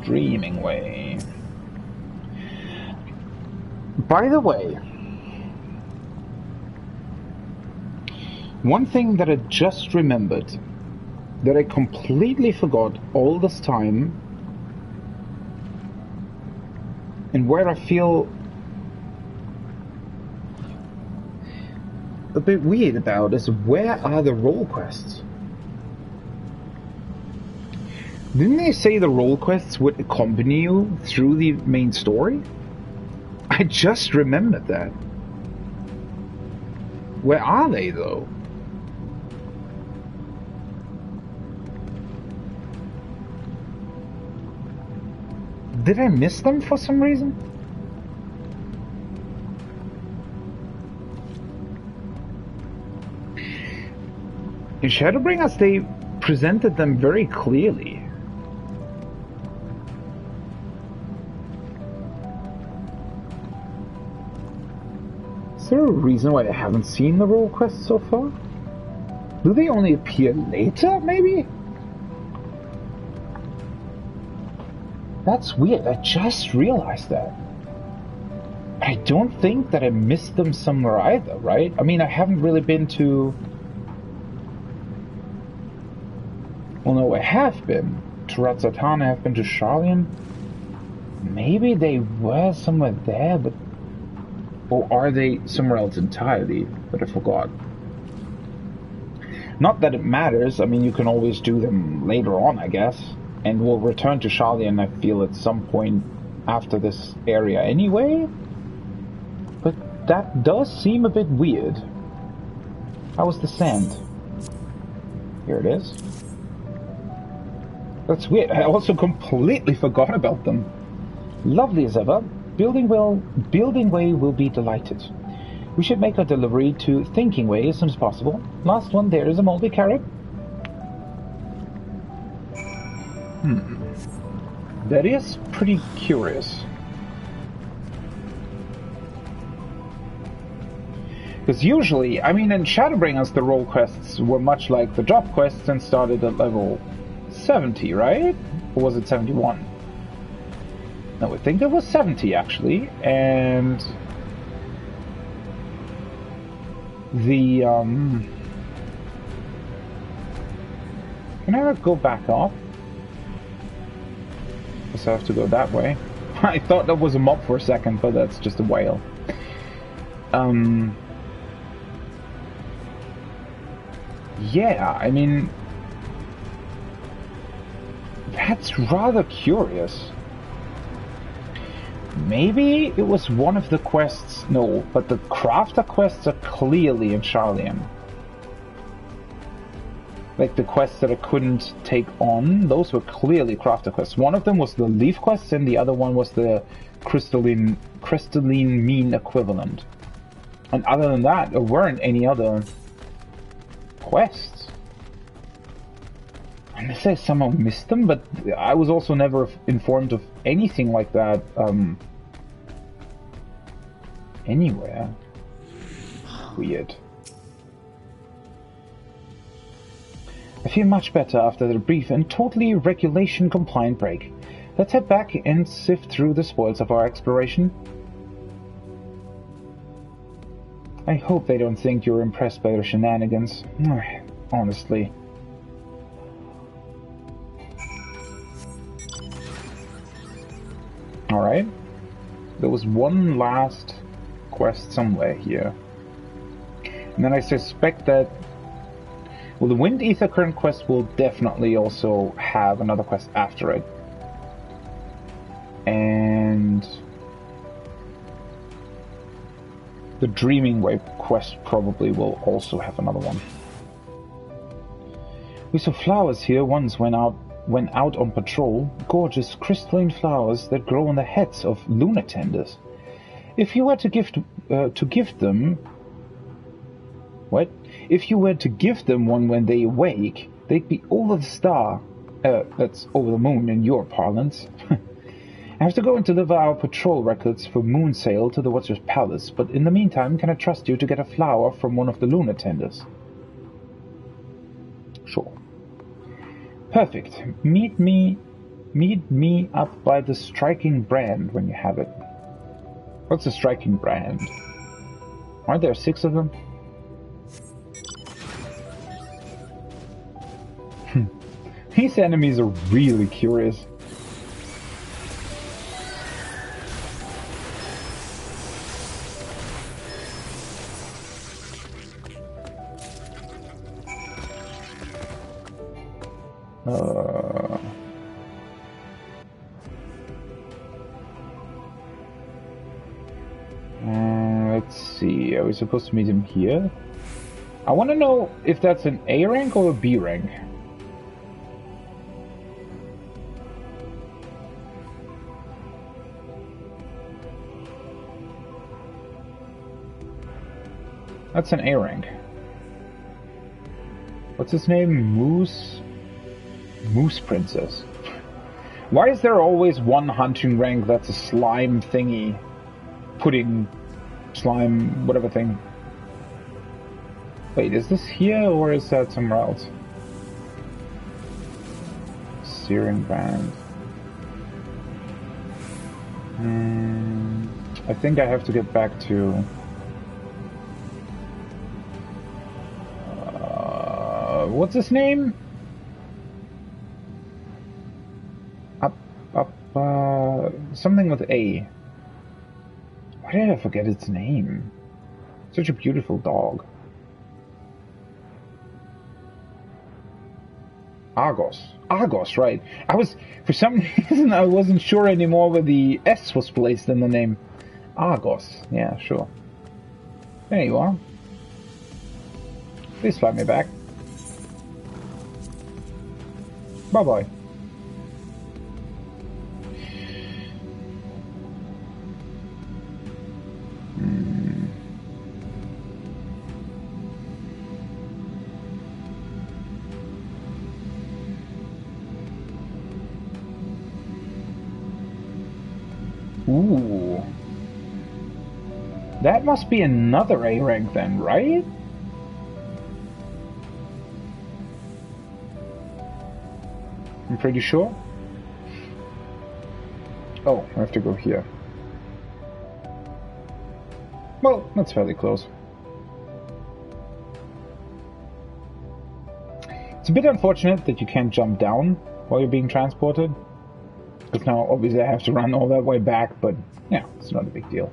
Dreaming Way. By the way, one thing that I just remembered, that I completely forgot all this time, and where I feel a bit weird about, is where are the role quests? Didn't they say the role quests would accompany you through the main story? I just remembered that. Where are they, though? Did I miss them for some reason? In Shadowbringers, they presented them very clearly. Is there a reason why I haven't seen the role quests so far? Do they only appear later, maybe? That's weird, I just realized that. I don't think that I missed them somewhere either, right? I mean, I haven't really been to... Well, no, I have been to Ratzatan, I have been to Sharlayan. Maybe they were somewhere there, but... Or are they somewhere else entirely? But I forgot. Not that it matters. I mean, you can always do them later on, I guess. And we'll return to Sharlayan, I feel, at some point after this area anyway. But that does seem a bit weird. How was the sand? Here it is. That's weird. I also completely forgot about them. Lovely as ever. Building Way will be delighted. We should make our delivery to Thinking Way as soon as possible. Last one there is a moldy carrot. That is pretty curious. Because usually, I mean, in Shadowbringers, the role quests were much like the job quests and started at level 70, right? Or was it 71? No, I think it was 70, actually. And the, can I go back up? Guess I have to go that way. I thought that was a mob for a second, but that's just a whale. Yeah, I mean... That's rather curious. Maybe it was one of the quests... No, but the crafter quests are clearly in Sharlayan. Like the quests that I couldn't take on, those were clearly crafter quests. One of them was the leaf quests and the other one was the crystalline mean equivalent. And other than that, there weren't any other quests. Unless I somehow missed them, but I was also never informed of anything like that anywhere. Weird. I feel much better after the brief and totally regulation-compliant break. Let's head back and sift through the spoils of our exploration. I hope they don't think you're impressed by their shenanigans. Honestly. Alright. There was one last quest somewhere here. And then I suspect that... Well, the Wind Ether Current quest will definitely also have another quest after it. And... the Dreaming Wave quest probably will also have another one. We saw flowers here once when out on patrol. Gorgeous crystalline flowers that grow on the heads of lunatenders. If you were to give them... What? If you were to give them one when they awake, they'd be over the star. That's over the moon in your parlance. I have to go and deliver our patrol records for moon sail to the Watcher's Palace, but in the meantime, can I trust you to get a flower from one of the lunatenders? Sure. Perfect. Meet me up by the striking brand when you have it. What's a striking brand? Aren't there 6 of them? These enemies are really curious. Let's see, are we supposed to meet him here? I want to know if that's an A rank or a B rank. That's an A rank. What's his name? Moose Princess. Why is there always one hunting rank that's a slime thingy? Pudding, slime, whatever thing. Wait, is this here or is that somewhere else? Searing Band. I think I have to get back to... what's his name? something with A. Why did I forget its name? Such a beautiful dog. Argos. Argos, right. For some reason, I wasn't sure anymore where the S was placed in the name. Argos. Yeah, sure. There you are. Please fly me back. Bye-bye. Ooh. That must be another A rank then, right? I'm pretty sure. Oh, I have to go here. Well, that's fairly close. It's a bit unfortunate that you can't jump down while you're being transported. Because now, obviously, I have to run all that way back, but yeah, it's not a big deal.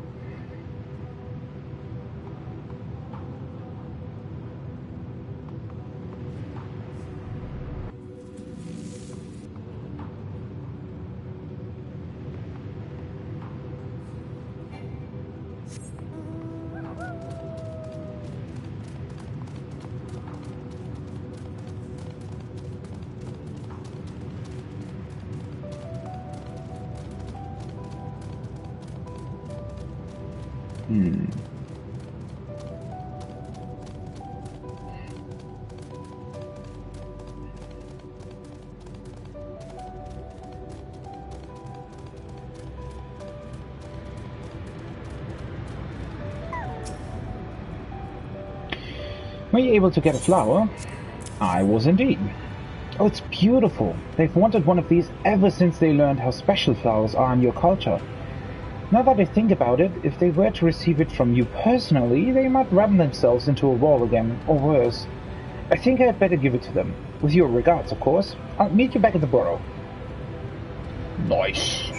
Were you able to get a flower? I was indeed. Oh, it's beautiful. They've wanted one of these ever since they learned how special flowers are in your culture. Now that I think about it, if they were to receive it from you personally, they might ram themselves into a wall again, or worse. I think I'd better give it to them. With your regards, of course. I'll meet you back at the burrow. Nice.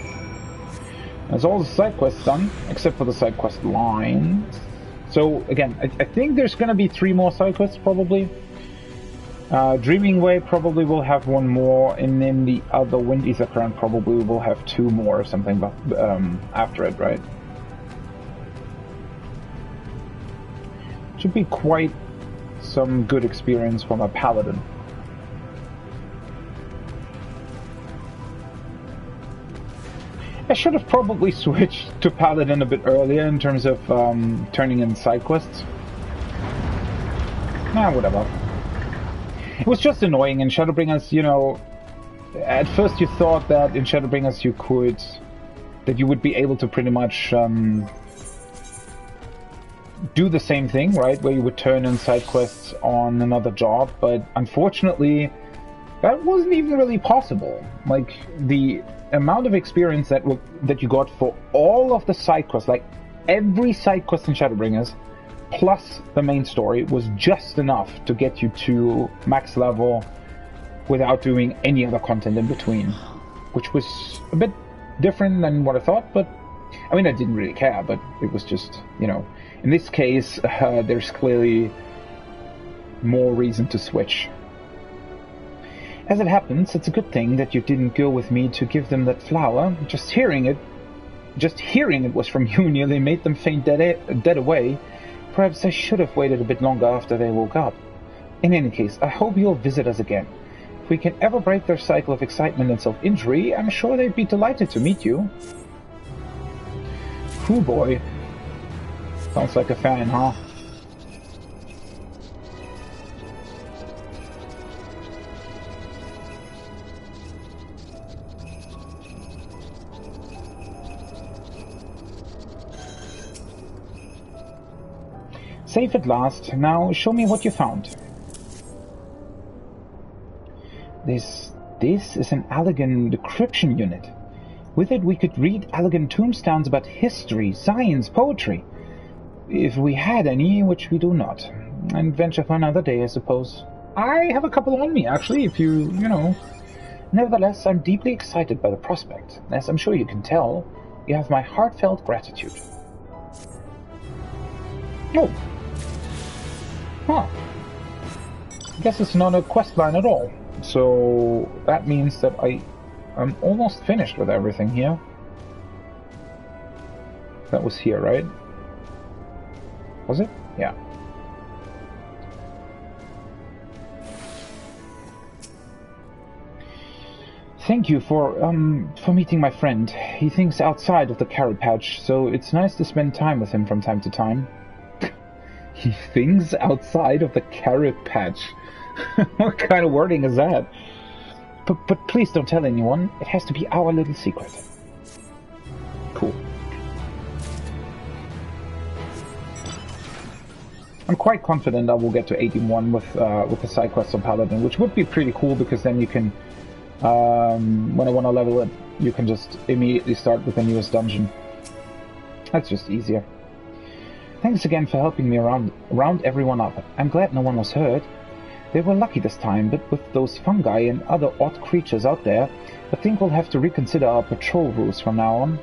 That's all the side quests done, except for the side quest lines. So, again, I think there's going to be 3 more side quests, probably. Dreaming Way probably will have 1 more, and then the other Wind Ether Current probably will have 2 more or something after it, right? Should be quite some good experience from a paladin. I should have probably switched to Paladin a bit earlier in terms of turning in side quests. Nah, whatever. It was just annoying in Shadowbringers, you know. At first you thought that in Shadowbringers you would be able to pretty much do the same thing, right? Where you would turn in side quests on another job, but unfortunately that wasn't even really possible. Like, the amount of experience that you got for all of the side quests, like every side quest in Shadowbringers, plus the main story, was just enough to get you to max level without doing any other content in between. Which was a bit different than what I thought, but I mean, I didn't really care, but it was just, you know, in this case, there's clearly more reason to switch. As it happens, it's a good thing that you didn't go with me to give them that flower. Just hearing it was from you nearly made them faint dead away. Perhaps I should have waited a bit longer after they woke up. In any case, I hope you'll visit us again. If we can ever break their cycle of excitement and self-injury, I'm sure they'd be delighted to meet you. Hoo boy. Sounds like a fan, huh? Safe at last. Now show me what you found. This is an Allegan decryption unit. With it we could read Allegan tombstones about history, science, poetry. If we had any, which we do not. An adventure for another day, I suppose. I have a couple on me, actually, if you know. Nevertheless, I'm deeply excited by the prospect. As I'm sure you can tell, You have my heartfelt gratitude. Oh. Huh. Guess it's not a quest line at all. So that means that I'm almost finished with everything here. That was here, right? Was it? Yeah. Thank you for meeting my friend. He thinks outside of the carrot patch, so it's nice to spend time with him from time to time. He thinks outside of the carrot patch? What kind of wording is that? But please don't tell anyone. It has to be our little secret. Cool. I'm quite confident I will get to 81 with the side quest on Paladin, which would be pretty cool because then you can, when I want to level it, you can just immediately start with the newest dungeon. That's just easier. Thanks again for helping me round everyone up. I'm glad no one was hurt. They were lucky this time, but with those fungi and other odd creatures out there, I think we'll have to reconsider our patrol rules from now on.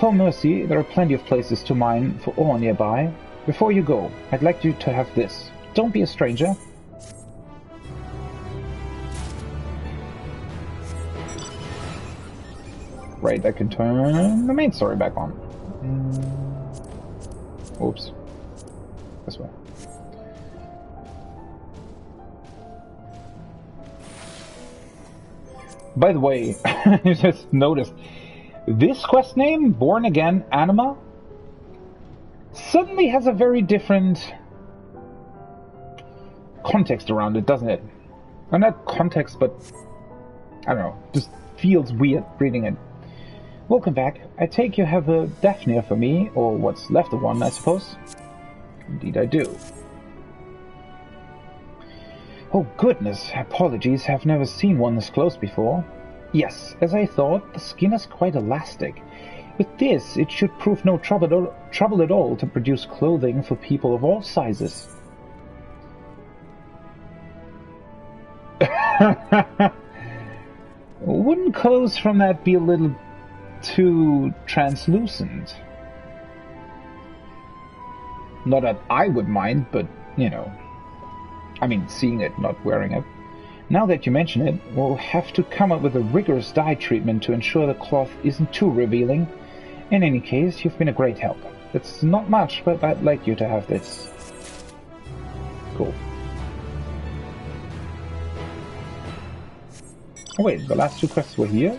For mercy, there are plenty of places to mine for ore nearby. Before you go, I'd like you to have this. Don't be a stranger. Right, I can turn the main story back on. Oops. This way. By the way, I just noticed this quest name, Born Again Anima, suddenly has a very different context around it, doesn't it? Or not context, but I don't know, just feels weird reading it. Welcome back. I take you have a Daphnia for me, or what's left of one, I suppose. Indeed I do. Oh goodness, apologies, I've never seen one this close before. Yes, as I thought, the skin is quite elastic. With this, it should prove no trouble at all to produce clothing for people of all sizes. Wouldn't clothes from that be a little too translucent? Not that I would mind, but, you know. I mean, seeing it, not wearing it. Now that you mention it, we'll have to come up with a rigorous dye treatment to ensure the cloth isn't too revealing. In any case, you've been a great help. It's not much, but I'd like you to have this. Cool. Oh wait, the last two quests were here?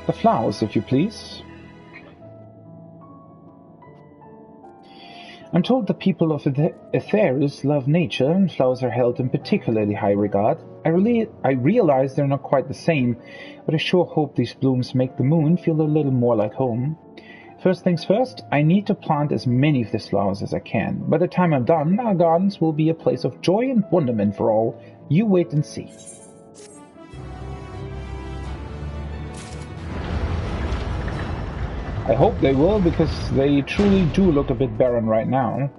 The flowers, if you please. I'm told the people of Aetheris love nature, and flowers are held in particularly high regard. I realize they're not quite the same, but I sure hope these blooms make the moon feel a little more like home. First things first, I need to plant as many of these flowers as I can. By the time I'm done, our gardens will be a place of joy and wonderment for all. You wait and see. I hope they will, because they truly do look a bit barren right now.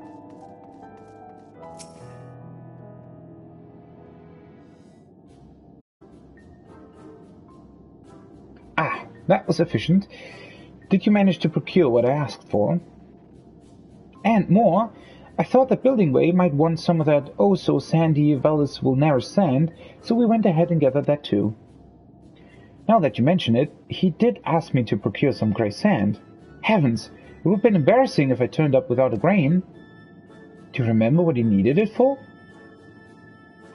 Ah, that was efficient. Did you manage to procure what I asked for? And more, I thought that Building Way might want some of that oh-so-sandy Valles Vulnerus sand, so we went ahead and gathered that too. Now that you mention it, he did ask me to procure some grey sand. Heavens, it would have been embarrassing if I turned up without a grain. Do you remember what he needed it for?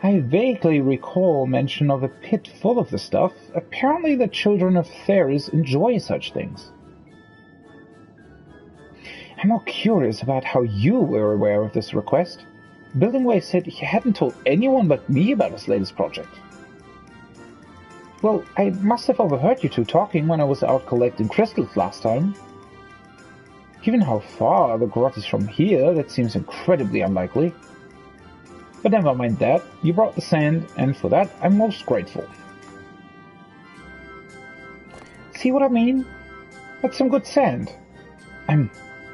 I vaguely recall mention of a pit full of the stuff. Apparently the children of Theris enjoy such things. I'm more curious about how you were aware of this request. Buildingway said he hadn't told anyone but me about his latest project. Well, I must have overheard you two talking when I was out collecting crystals last time. Given how far the grot is from here, that seems incredibly unlikely. But never mind that, you brought the sand, and for that I'm most grateful. See what I mean? That's some good sand.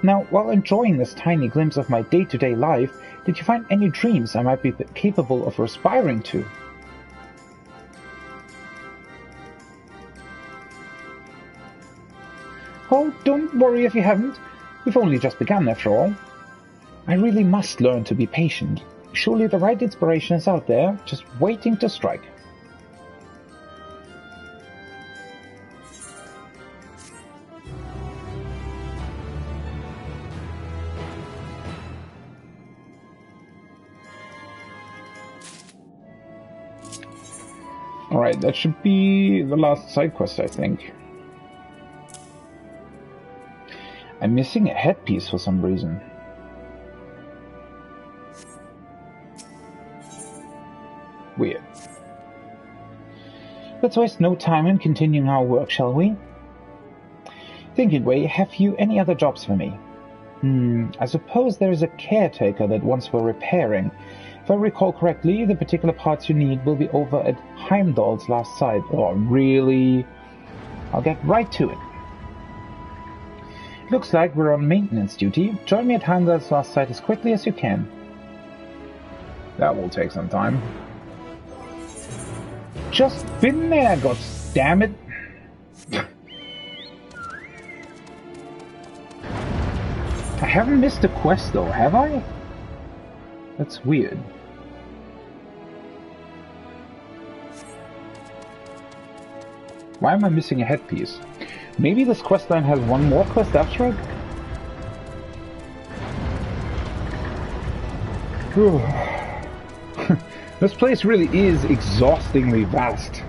Now, while enjoying this tiny glimpse of my day-to-day life, did you find any dreams I might be capable of aspiring to? Oh, don't worry if you haven't. We've only just begun, after all. I really must learn to be patient. Surely the right inspiration is out there, just waiting to strike. Alright, that should be the last side quest, I think. I'm missing a headpiece for some reason. Weird. Let's waste no time in continuing our work, shall we? Thinking way, have you any other jobs for me? I suppose there is a caretaker that wants we're repairing. If I recall correctly, the particular parts you need will be over at Heimdall's last site. Oh, really? I'll get right to it. Looks like we're on maintenance duty. Join me at Heimdall's last site as quickly as you can. That will take some time. Just been there, goddammit! I haven't missed a quest though, have I? That's weird. Why am I missing a headpiece? Maybe this questline has one more quest after it? This place really is exhaustingly vast.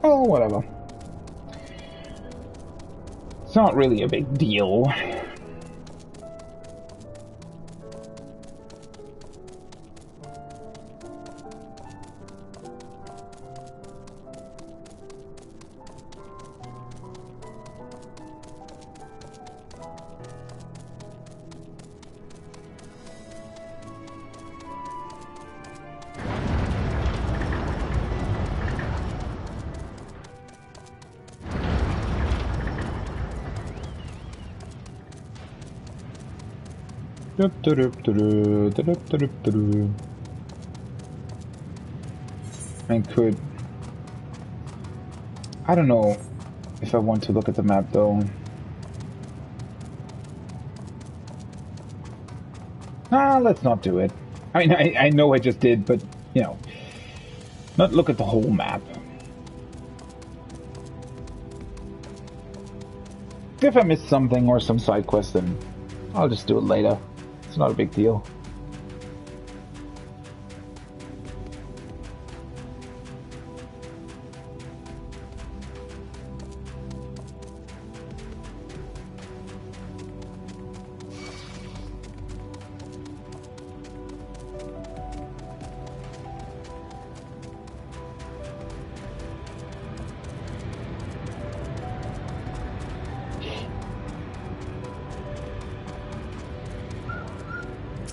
Oh, whatever. It's not really a big deal. I could... I don't know if I want to look at the map though. Let's not do it. I mean, I know I just did, but, you know, not look at the whole map. If I missed something or some side quest, then I'll just do it later. It's not a big deal.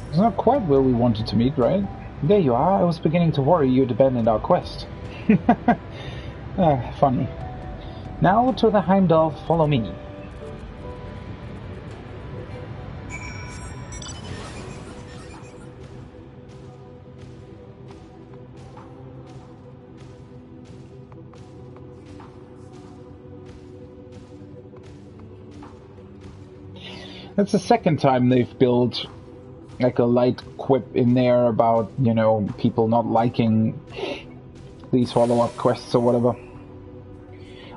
It's not quite where we wanted to meet, right? There you are. I was beginning to worry you'd abandoned our quest. Funny. Now to the Heimdall, follow me. That's the second time they've built like a light quip in there about, you know, people not liking these follow-up quests or whatever.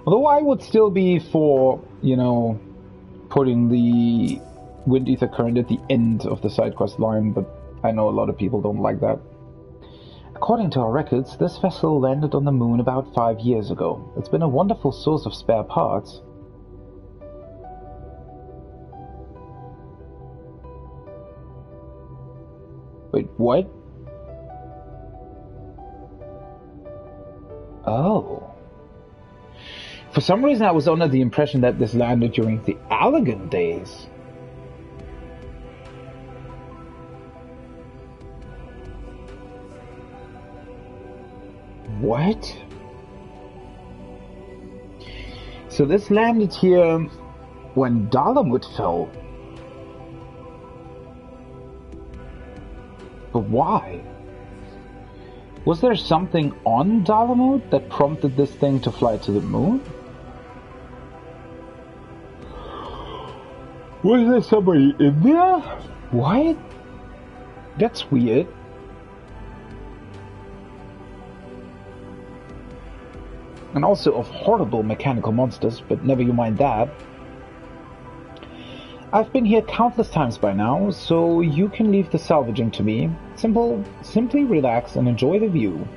Although I would still be for, you know, putting the Wind Ether Current at the end of the side quest line, but I know a lot of people don't like that. According to our records, this vessel landed on the moon about 5 years ago. It's been a wonderful source of spare parts. Wait, what? Oh. For some reason, I was under the impression that this landed during the Allegan days. What? So this landed here when Dalamut fell. But why? Was there something on Dalamut that prompted this thing to fly to the moon? Was there somebody in there? What? That's weird. And also of horrible mechanical monsters, but never you mind that. I've been here countless times by now, so you can leave the salvaging to me. Simply relax and enjoy the view.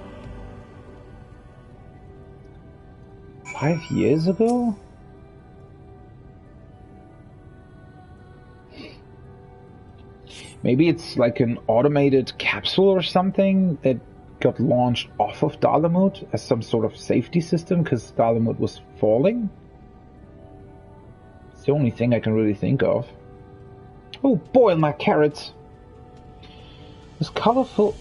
5 years ago? Maybe it's like an automated capsule or something that got launched off of Dalamut as some sort of safety system because Dalamut was falling. It's the only thing I can really think of. Oh, boil my carrots! This colorful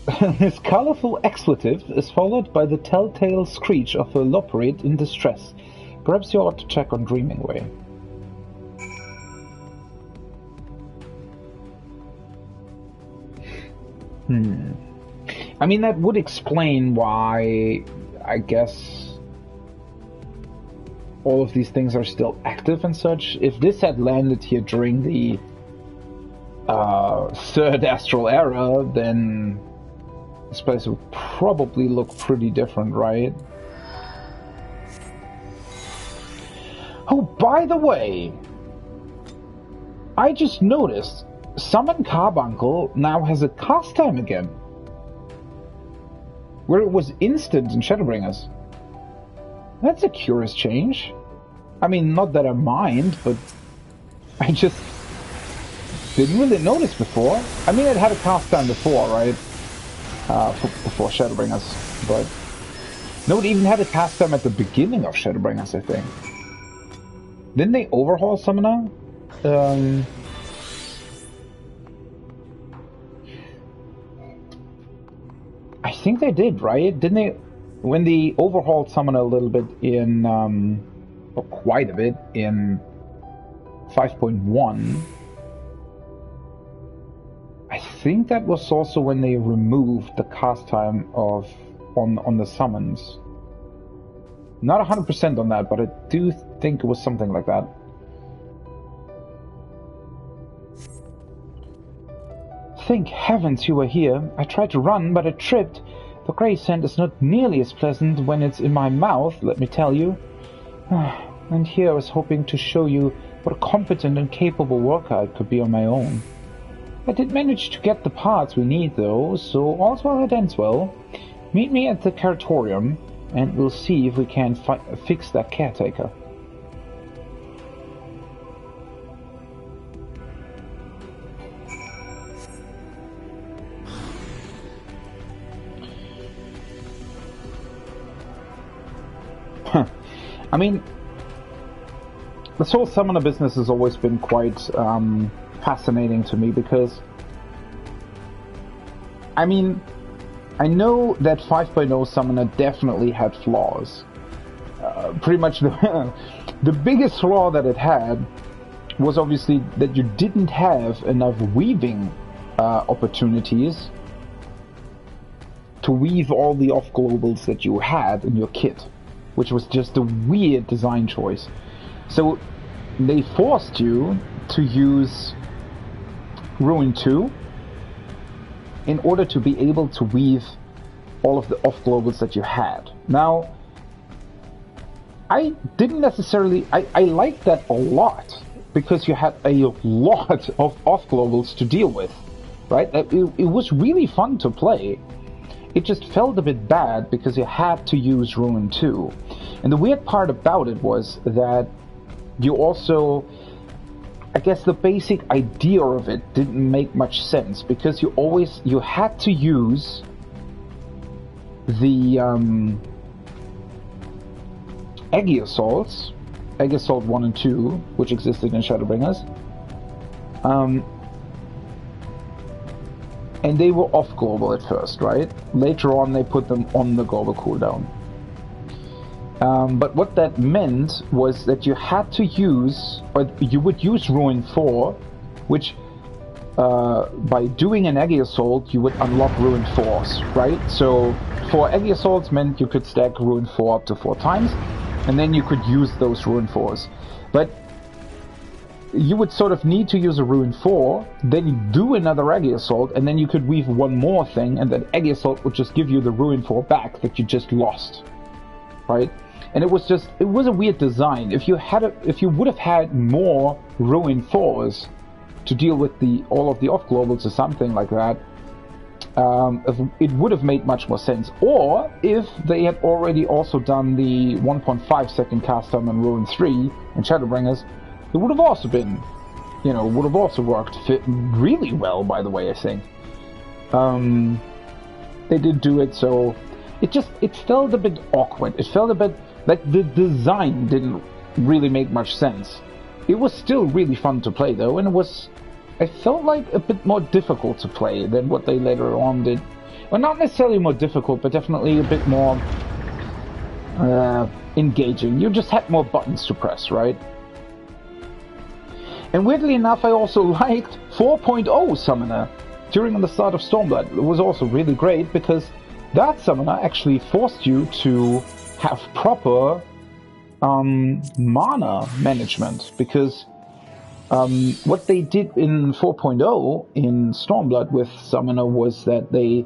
expletive is followed by the telltale screech of a loporrit in distress. Perhaps you ought to check on Dreamingway. I mean, that would explain why, I guess, all of these things are still active and such. If this had landed here during the third astral era, then this place would probably look pretty different, right? Oh, by the way, I just noticed Summon Carbuncle now has a cast time again, where it was instant in Shadowbringers. That's a curious change. I mean, not that I mind, but I just didn't really notice before. I mean, it had a cast time before, right? Before Shadowbringers, but no, it even had a cast time at the beginning of Shadowbringers, I think. Didn't they overhaul Summoner? I think they did, right? Didn't they? When they overhauled Summoner a little bit in, or quite a bit in 5.1, I think that was also when they removed the cast time of on the summons. Not 100% on that, but I do think it was something like that. Thank heavens you were here. I tried to run, but I tripped. The grey scent is not nearly as pleasant when it's in my mouth, let me tell you. And here I was hoping to show you what a competent and capable worker I could be on my own. I did manage to get the parts we need, though, so all's well that ends well. Meet me at the Curatorium, and we'll see if we can fix that caretaker. I mean, this whole summoner business has always been quite fascinating to me because, I mean, I know that 5.0 summoner definitely had flaws. Pretty much the biggest flaw that it had was obviously that you didn't have enough weaving opportunities to weave all the off-globals that you had in your kit, which was just a weird design choice. So they forced you to use Ruin 2 in order to be able to weave all of the off-globals that you had. Now, I didn't necessarily... I liked that a lot, because you had a lot of off-globals to deal with, right? It was really fun to play. It just felt a bit bad because you had to use Ruin 2. And the weird part about it was that you also... I guess the basic idea of it didn't make much sense, because you had to use the Eggy Assaults, Eggy Assault 1 and 2, which existed in Shadowbringers. And they were off global at first, right? Later on they put them on the global cooldown. But what that meant was that you had to use, or you would use Ruin 4, which by doing an Eggy Assault you would unlock Ruin 4s, right? So 4 Eggy Assaults meant you could stack Ruin 4 up to 4 times, and then you could use those Ruin 4s. But you would sort of need to use a Ruin 4, then you do another Eggy Assault, and then you could weave one more thing, and that Eggy Assault would just give you the Ruin 4 back that you just lost, right? And it was a weird design. If you would have had more Ruin 4s to deal with all of the off globals or something like that, it would have made much more sense. Or if they had already also done the 1.5 second cast time on Ruin 3 in Shadowbringers, it would have also been, would have also worked really well, by the way, I think. They did do it, so it felt a bit awkward. It felt a bit like the design didn't really make much sense. It was still really fun to play though, and I felt like a bit more difficult to play than what they later on did. Well, not necessarily more difficult, but definitely a bit more engaging. You just had more buttons to press, right? And weirdly enough, I also liked 4.0 Summoner during the start of Stormblood. It was also really great because that Summoner actually forced you to have proper mana management, because what they did in 4.0 in Stormblood with Summoner was that they,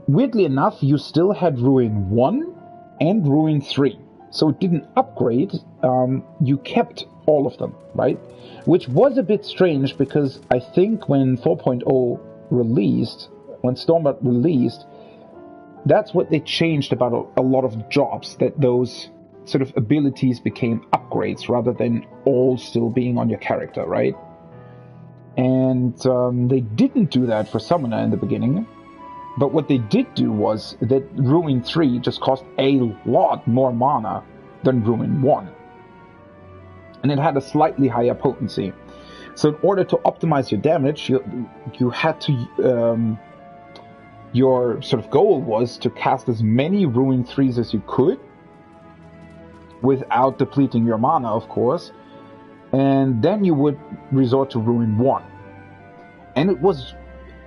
weirdly enough, you still had Ruin 1 and Ruin 3. So it didn't upgrade, you kept all of them, right? Which was a bit strange because I think when 4.0 released, when Stormblood released, that's what they changed about a lot of jobs, that those sort of abilities became upgrades rather than all still being on your character, right? And they didn't do that for Summoner in the beginning. But what they did do was that Ruin 3 just cost a lot more mana than Ruin 1. And it had a slightly higher potency. So in order to optimize your damage, you had to... your sort of goal was to cast as many Ruin 3s as you could, without depleting your mana, of course. And then you would resort to Ruin 1. And it was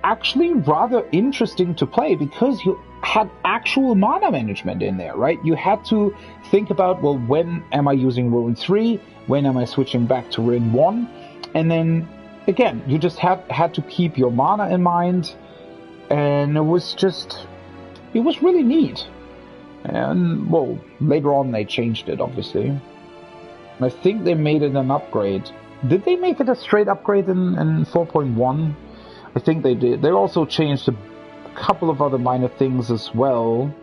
actually rather interesting to play because you had actual mana management in there, right? You had to think about, well, when am I using Ruin 3? When am I switching back to Ruin 1? And then, again, you just had to keep your mana in mind. And it was really neat. And, well, later on they changed it, obviously. I think they made it an upgrade. Did they make it a straight upgrade in 4.1? I think they did. They also changed a couple of other minor things as well.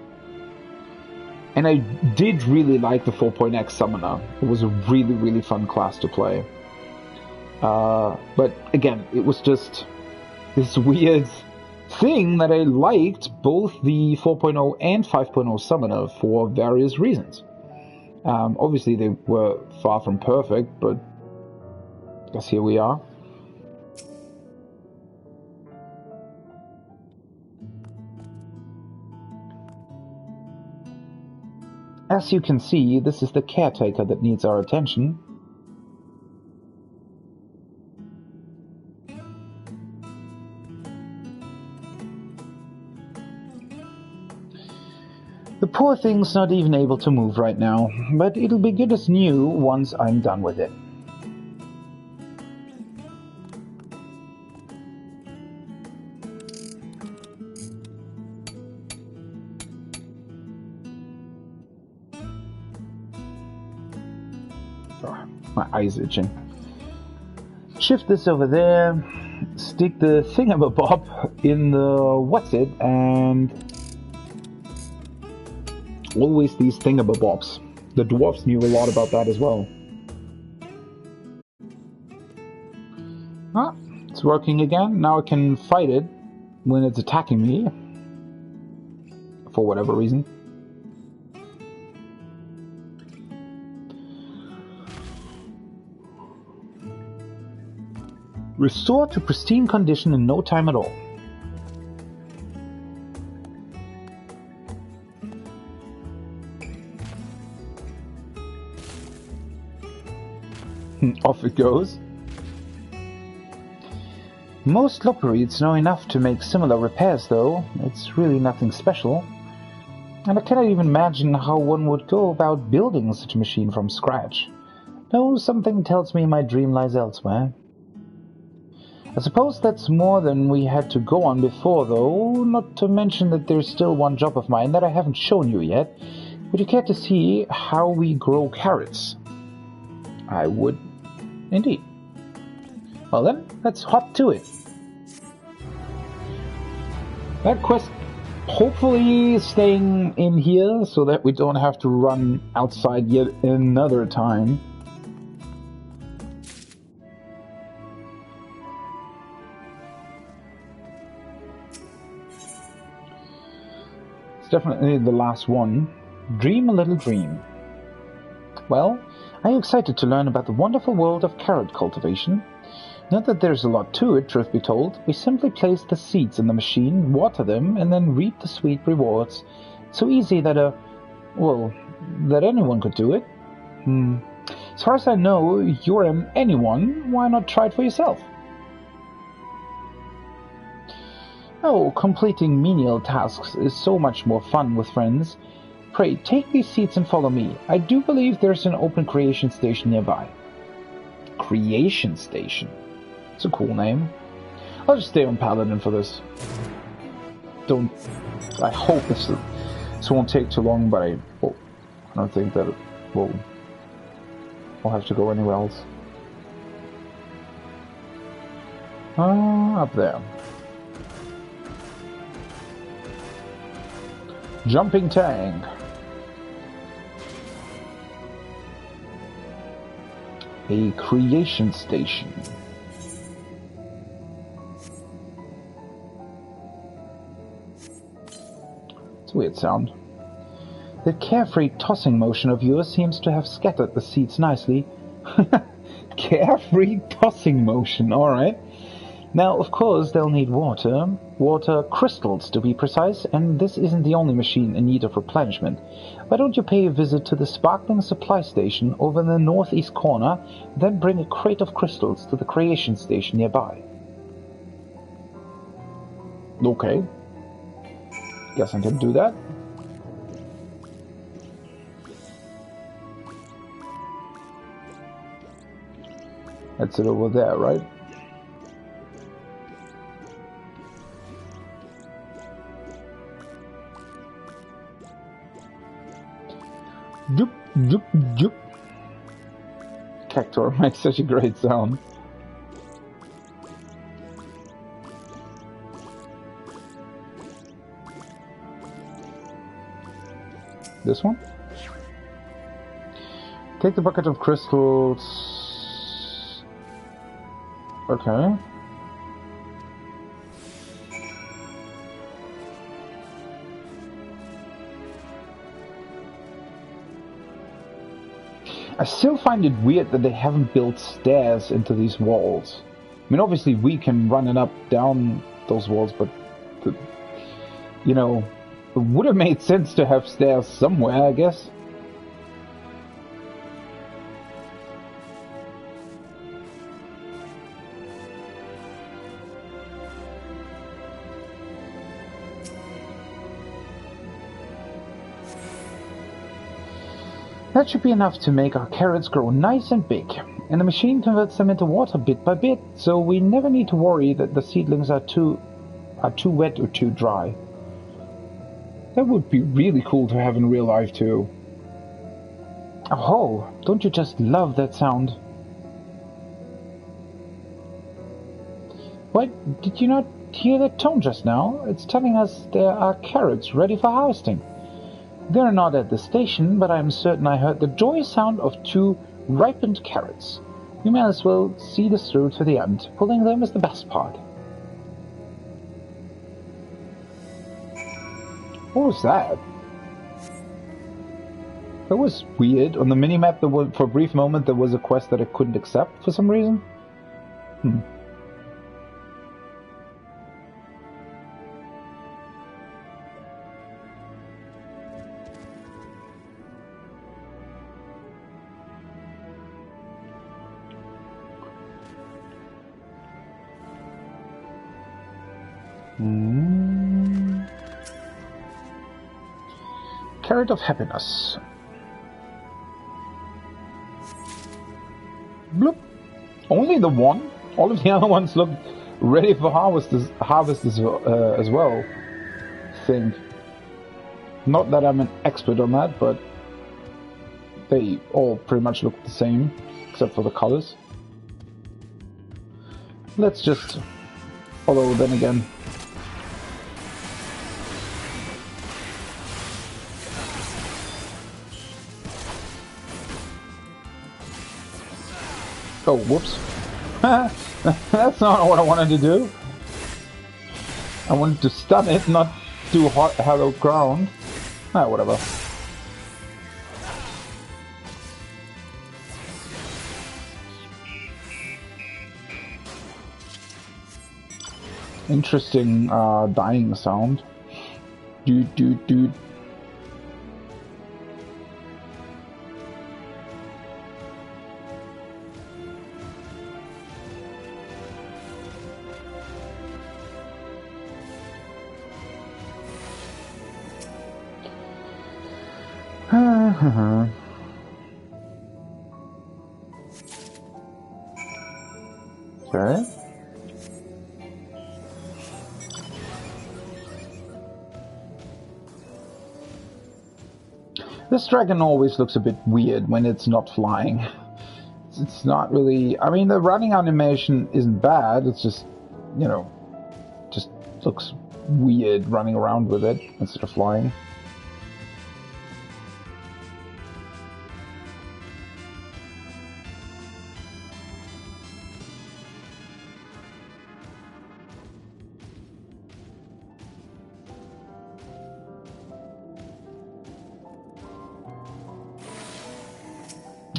And I did really like the 4.x Summoner. It was a really, really fun class to play. But again, it was just this weird thing that I liked both the 4.0 and 5.0 Summoner for various reasons. Obviously they were far from perfect, but I guess here we are. As you can see, this is the caretaker that needs our attention. The poor thing's not even able to move right now, but it'll be good as new once I'm done with it. Oh, my eye's itching. Shift this over there, stick the thingamabob in the what's-it, and always these thingamabobs. The dwarves knew a lot about that as well. Ah, it's working again. Now I can fight it when it's attacking me. For whatever reason. Restore to pristine condition in no time at all. Off it goes. Most Lopereeds know enough to make similar repairs, though. It's really nothing special. And I cannot even imagine how one would go about building such a machine from scratch. No, something tells me my dream lies elsewhere. I suppose that's more than we had to go on before, though, not to mention that there's still one job of mine that I haven't shown you yet. Would you care to see how we grow carrots? I would, indeed. Well then, let's hop to it. That quest hopefully staying in here so that we don't have to run outside yet another time. It's definitely the last one. Dream a little dream. Well, are you excited to learn about the wonderful world of carrot cultivation? Not that there's a lot to it, truth be told. We simply place the seeds in the machine, water them, and then reap the sweet rewards. So easy that that anyone could do it. As far as I know, you're an anyone. Why not try it for yourself? Oh, completing menial tasks is so much more fun with friends. Pray, take these seats and follow me. I do believe there's an open creation station nearby. Creation station? It's a cool name. I'll just stay on Paladin for this. I hope this won't take too long, but I don't think that we'll have to go anywhere else. Up there. Jumping tank. A creation station. It's a weird sound. The carefree tossing motion of yours seems to have scattered the seeds nicely. Carefree tossing motion, alright. Now, of course, they'll need water crystals to be precise, and this isn't the only machine in need of replenishment. Why don't you pay a visit to the sparkling supply station over in the northeast corner, then bring a crate of crystals to the creation station nearby? Okay. Guess I can do that. That's it over there, right? Joop, joop, joop. Cactor makes such a great sound. This one? Take the bucket of crystals. Okay. I still find it weird that they haven't built stairs into these walls. I mean, obviously we can run it up, down those walls, but, you know, it would have made sense to have stairs somewhere, I guess. That should be enough to make our carrots grow nice and big, and the machine converts them into water bit by bit, so we never need to worry that the seedlings are too wet or too dry. That would be really cool to have in real life too. Oh, don't you just love that sound? What? Did you not hear that tone just now? It's telling us there are carrots ready for harvesting. They're not at the station, but I'm certain I heard the joyous sound of 2 ripened carrots. You may as well see this through to the end. Pulling them is the best part. What was that? That was weird. On the minimap, for a brief moment, there was a quest that I couldn't accept for some reason. Carrot of happiness. Bloop. Only the one? All of the other ones look ready for harvest as well, I think. Not that I'm an expert on that, but they all pretty much look the same, except for the colors. Let's just... Although, then again... Oh, whoops. That's not what I wanted to do. I wanted to stun it, not do hallowed ground. Ah, whatever. Interesting dying sound. Doot doot doot. Okay. This dragon always looks a bit weird when it's not flying. It's not really... I mean, the running animation isn't bad, it's just, you know, just looks weird running around with it instead of flying.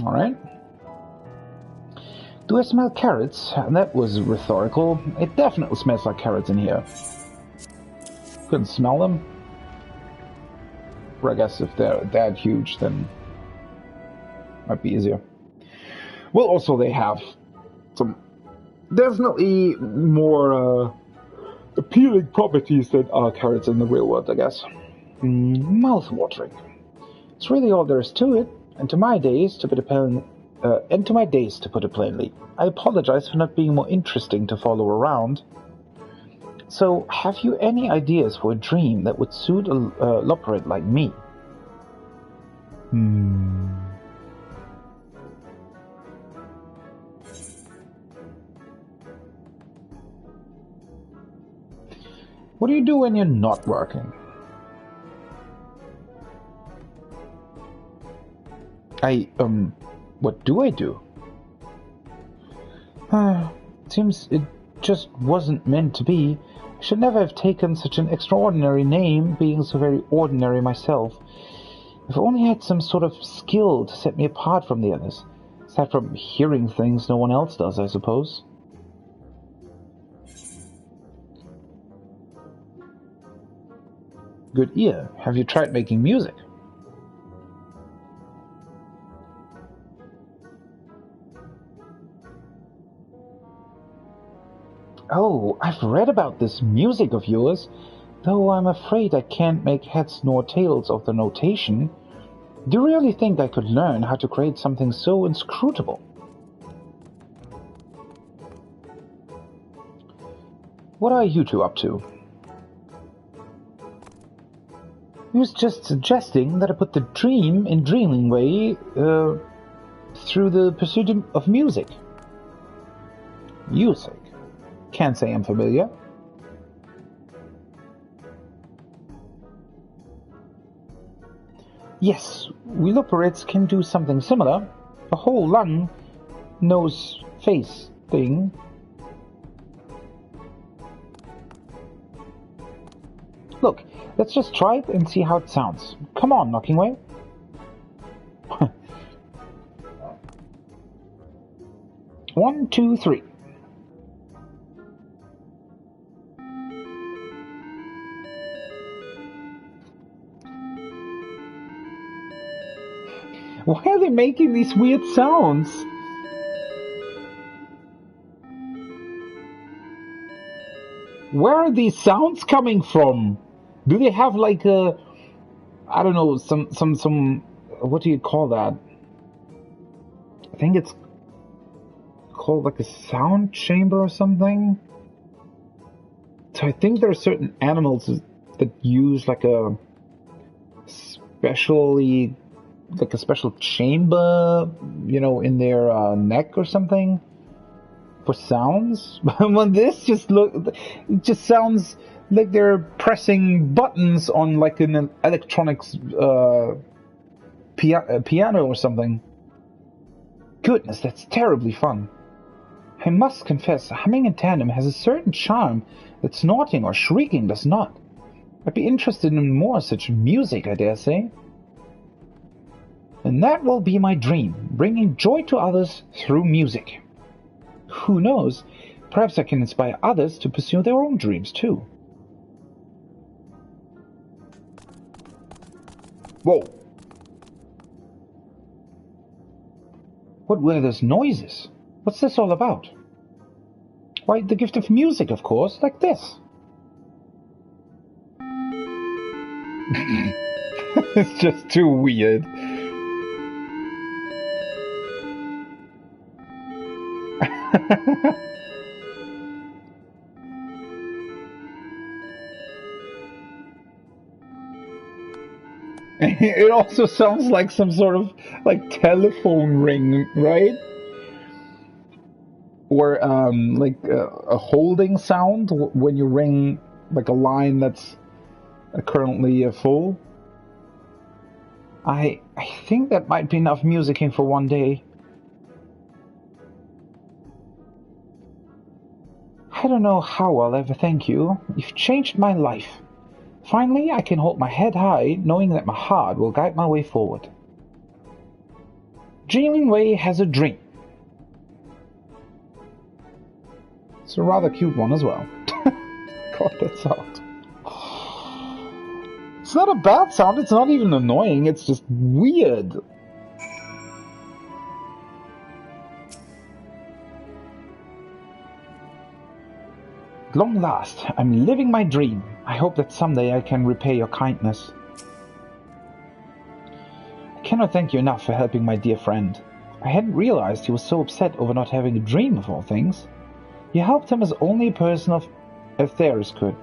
Alright. Do I smell carrots? That was rhetorical. It definitely smells like carrots in here. Couldn't smell them? Or I guess if they're that huge, then might be easier. Well, also they have some definitely more appealing properties than are carrots in the real world, I guess. Mouth-watering. It's really all there is to it. And to my days, to put it plainly, I apologize for not being more interesting to follow around. So, have you any ideas for a dream that would suit a loperate like me? What do you do when you're not working? What do I do? Seems it just wasn't meant to be. I should never have taken such an extraordinary name, being so very ordinary myself. If only I had some sort of skill to set me apart from the others. Aside from hearing things no one else does, I suppose. Good ear. Have you tried making music? Oh, I've read about this music of yours, though I'm afraid I can't make heads nor tails of the notation. Do you really think I could learn how to create something so inscrutable? What are you two up to? He was just suggesting that I put the dream in dreaming way through the pursuit of music. Music? Can't say I'm familiar. Yes, we Loperates can do something similar. A whole lung, nose, face thing. Look, let's just try it and see how it sounds. Come on, Knockingway. 1, 2, 3. Why are they making these weird sounds? Where are these sounds coming from? Do they have like a, I don't know, some, what do you call that? I think it's called like a sound chamber or something. So I think there are certain animals that use like a special chamber, you know, in their neck or something for sounds. Well, this it just sounds like they're pressing buttons on like an electronics piano or something. Goodness, that's terribly fun. I must confess, humming in tandem has a certain charm that snorting or shrieking does not. I'd be interested in more such music, I dare say. And that will be my dream, bringing joy to others through music. Who knows, perhaps I can inspire others to pursue their own dreams too. Whoa! What were those noises? What's this all about? Why, the gift of music, of course, like this. It's just too weird. It also sounds like some sort of like telephone ring, right? Or like a holding sound when you ring like a line that's currently full. I think that might be enough musicking for one day. I don't know how I'll ever thank you. You've changed my life. Finally, I can hold my head high, knowing that my heart will guide my way forward. Dreaming Way has a dream. It's a rather cute one as well. God, that sound. It's not a bad sound, it's not even annoying, it's just weird. At long last, I'm living my dream. I hope that someday I can repay your kindness. I cannot thank you enough for helping my dear friend. I hadn't realized he was so upset over not having a dream of all things. You helped him as only a person of Aetheris could.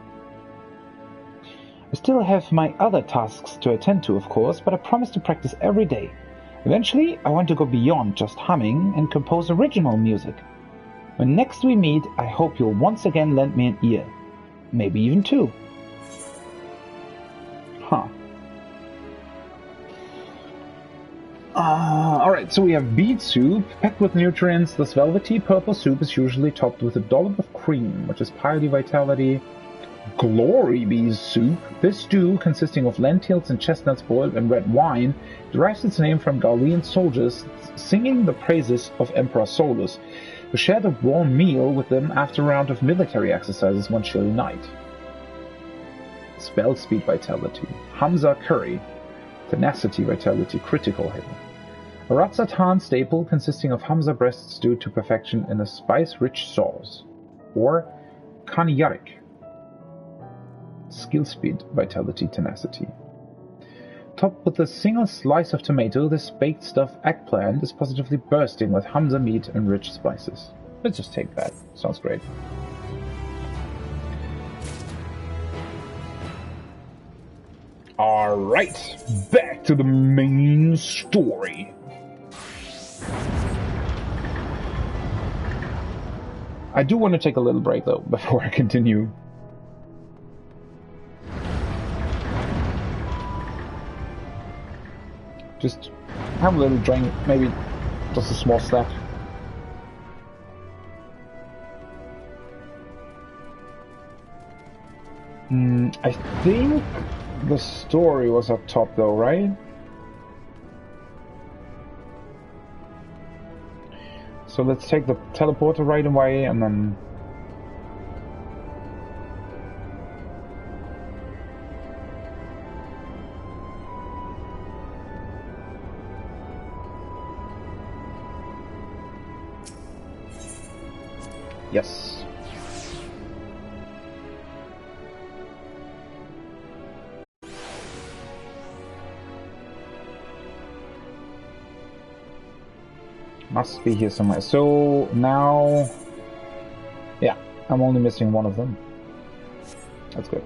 I still have my other tasks to attend to, of course, but I promise to practice every day. Eventually, I want to go beyond just humming and compose original music. When next we meet, I hope you'll once again lend me an ear. Maybe even two. Huh. Alright, so we have beet soup, packed with nutrients. This velvety purple soup is usually topped with a dollop of cream, which is piety vitality. Glory Bees soup. This stew, consisting of lentils and chestnuts boiled in red wine, derives its name from Gallian soldiers singing the praises of Emperor Solus, who shared a warm meal with them after a round of military exercises one chilly night. Spell speed vitality. Hamza curry. Tenacity vitality critical hit. A Ratzatan staple consisting of Hamza breast stewed to perfection in a spice-rich sauce. Or Kaniyarik. Skill speed, vitality, tenacity. Topped with a single slice of tomato, this baked stuffed eggplant is positively bursting with Hamza meat and rich spices. Let's just take that. Sounds great. Alright, back to the main story. I do want to take a little break though, before I continue. Just have a little drink, maybe just a small snack. I think the story was up top though, right? So let's take the teleporter right away and then... Yes. Must be here somewhere. So now... Yeah, I'm only missing one of them. That's good.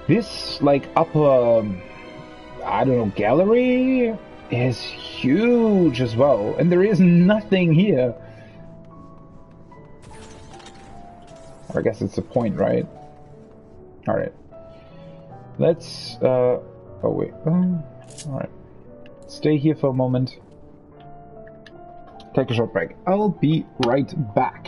This, like, upper... I don't know, gallery is huge as well. And there is nothing here. I guess it's a point, right? Alright. Let's, oh wait. Alright. Stay here for a moment. Take a short break. I'll be right back.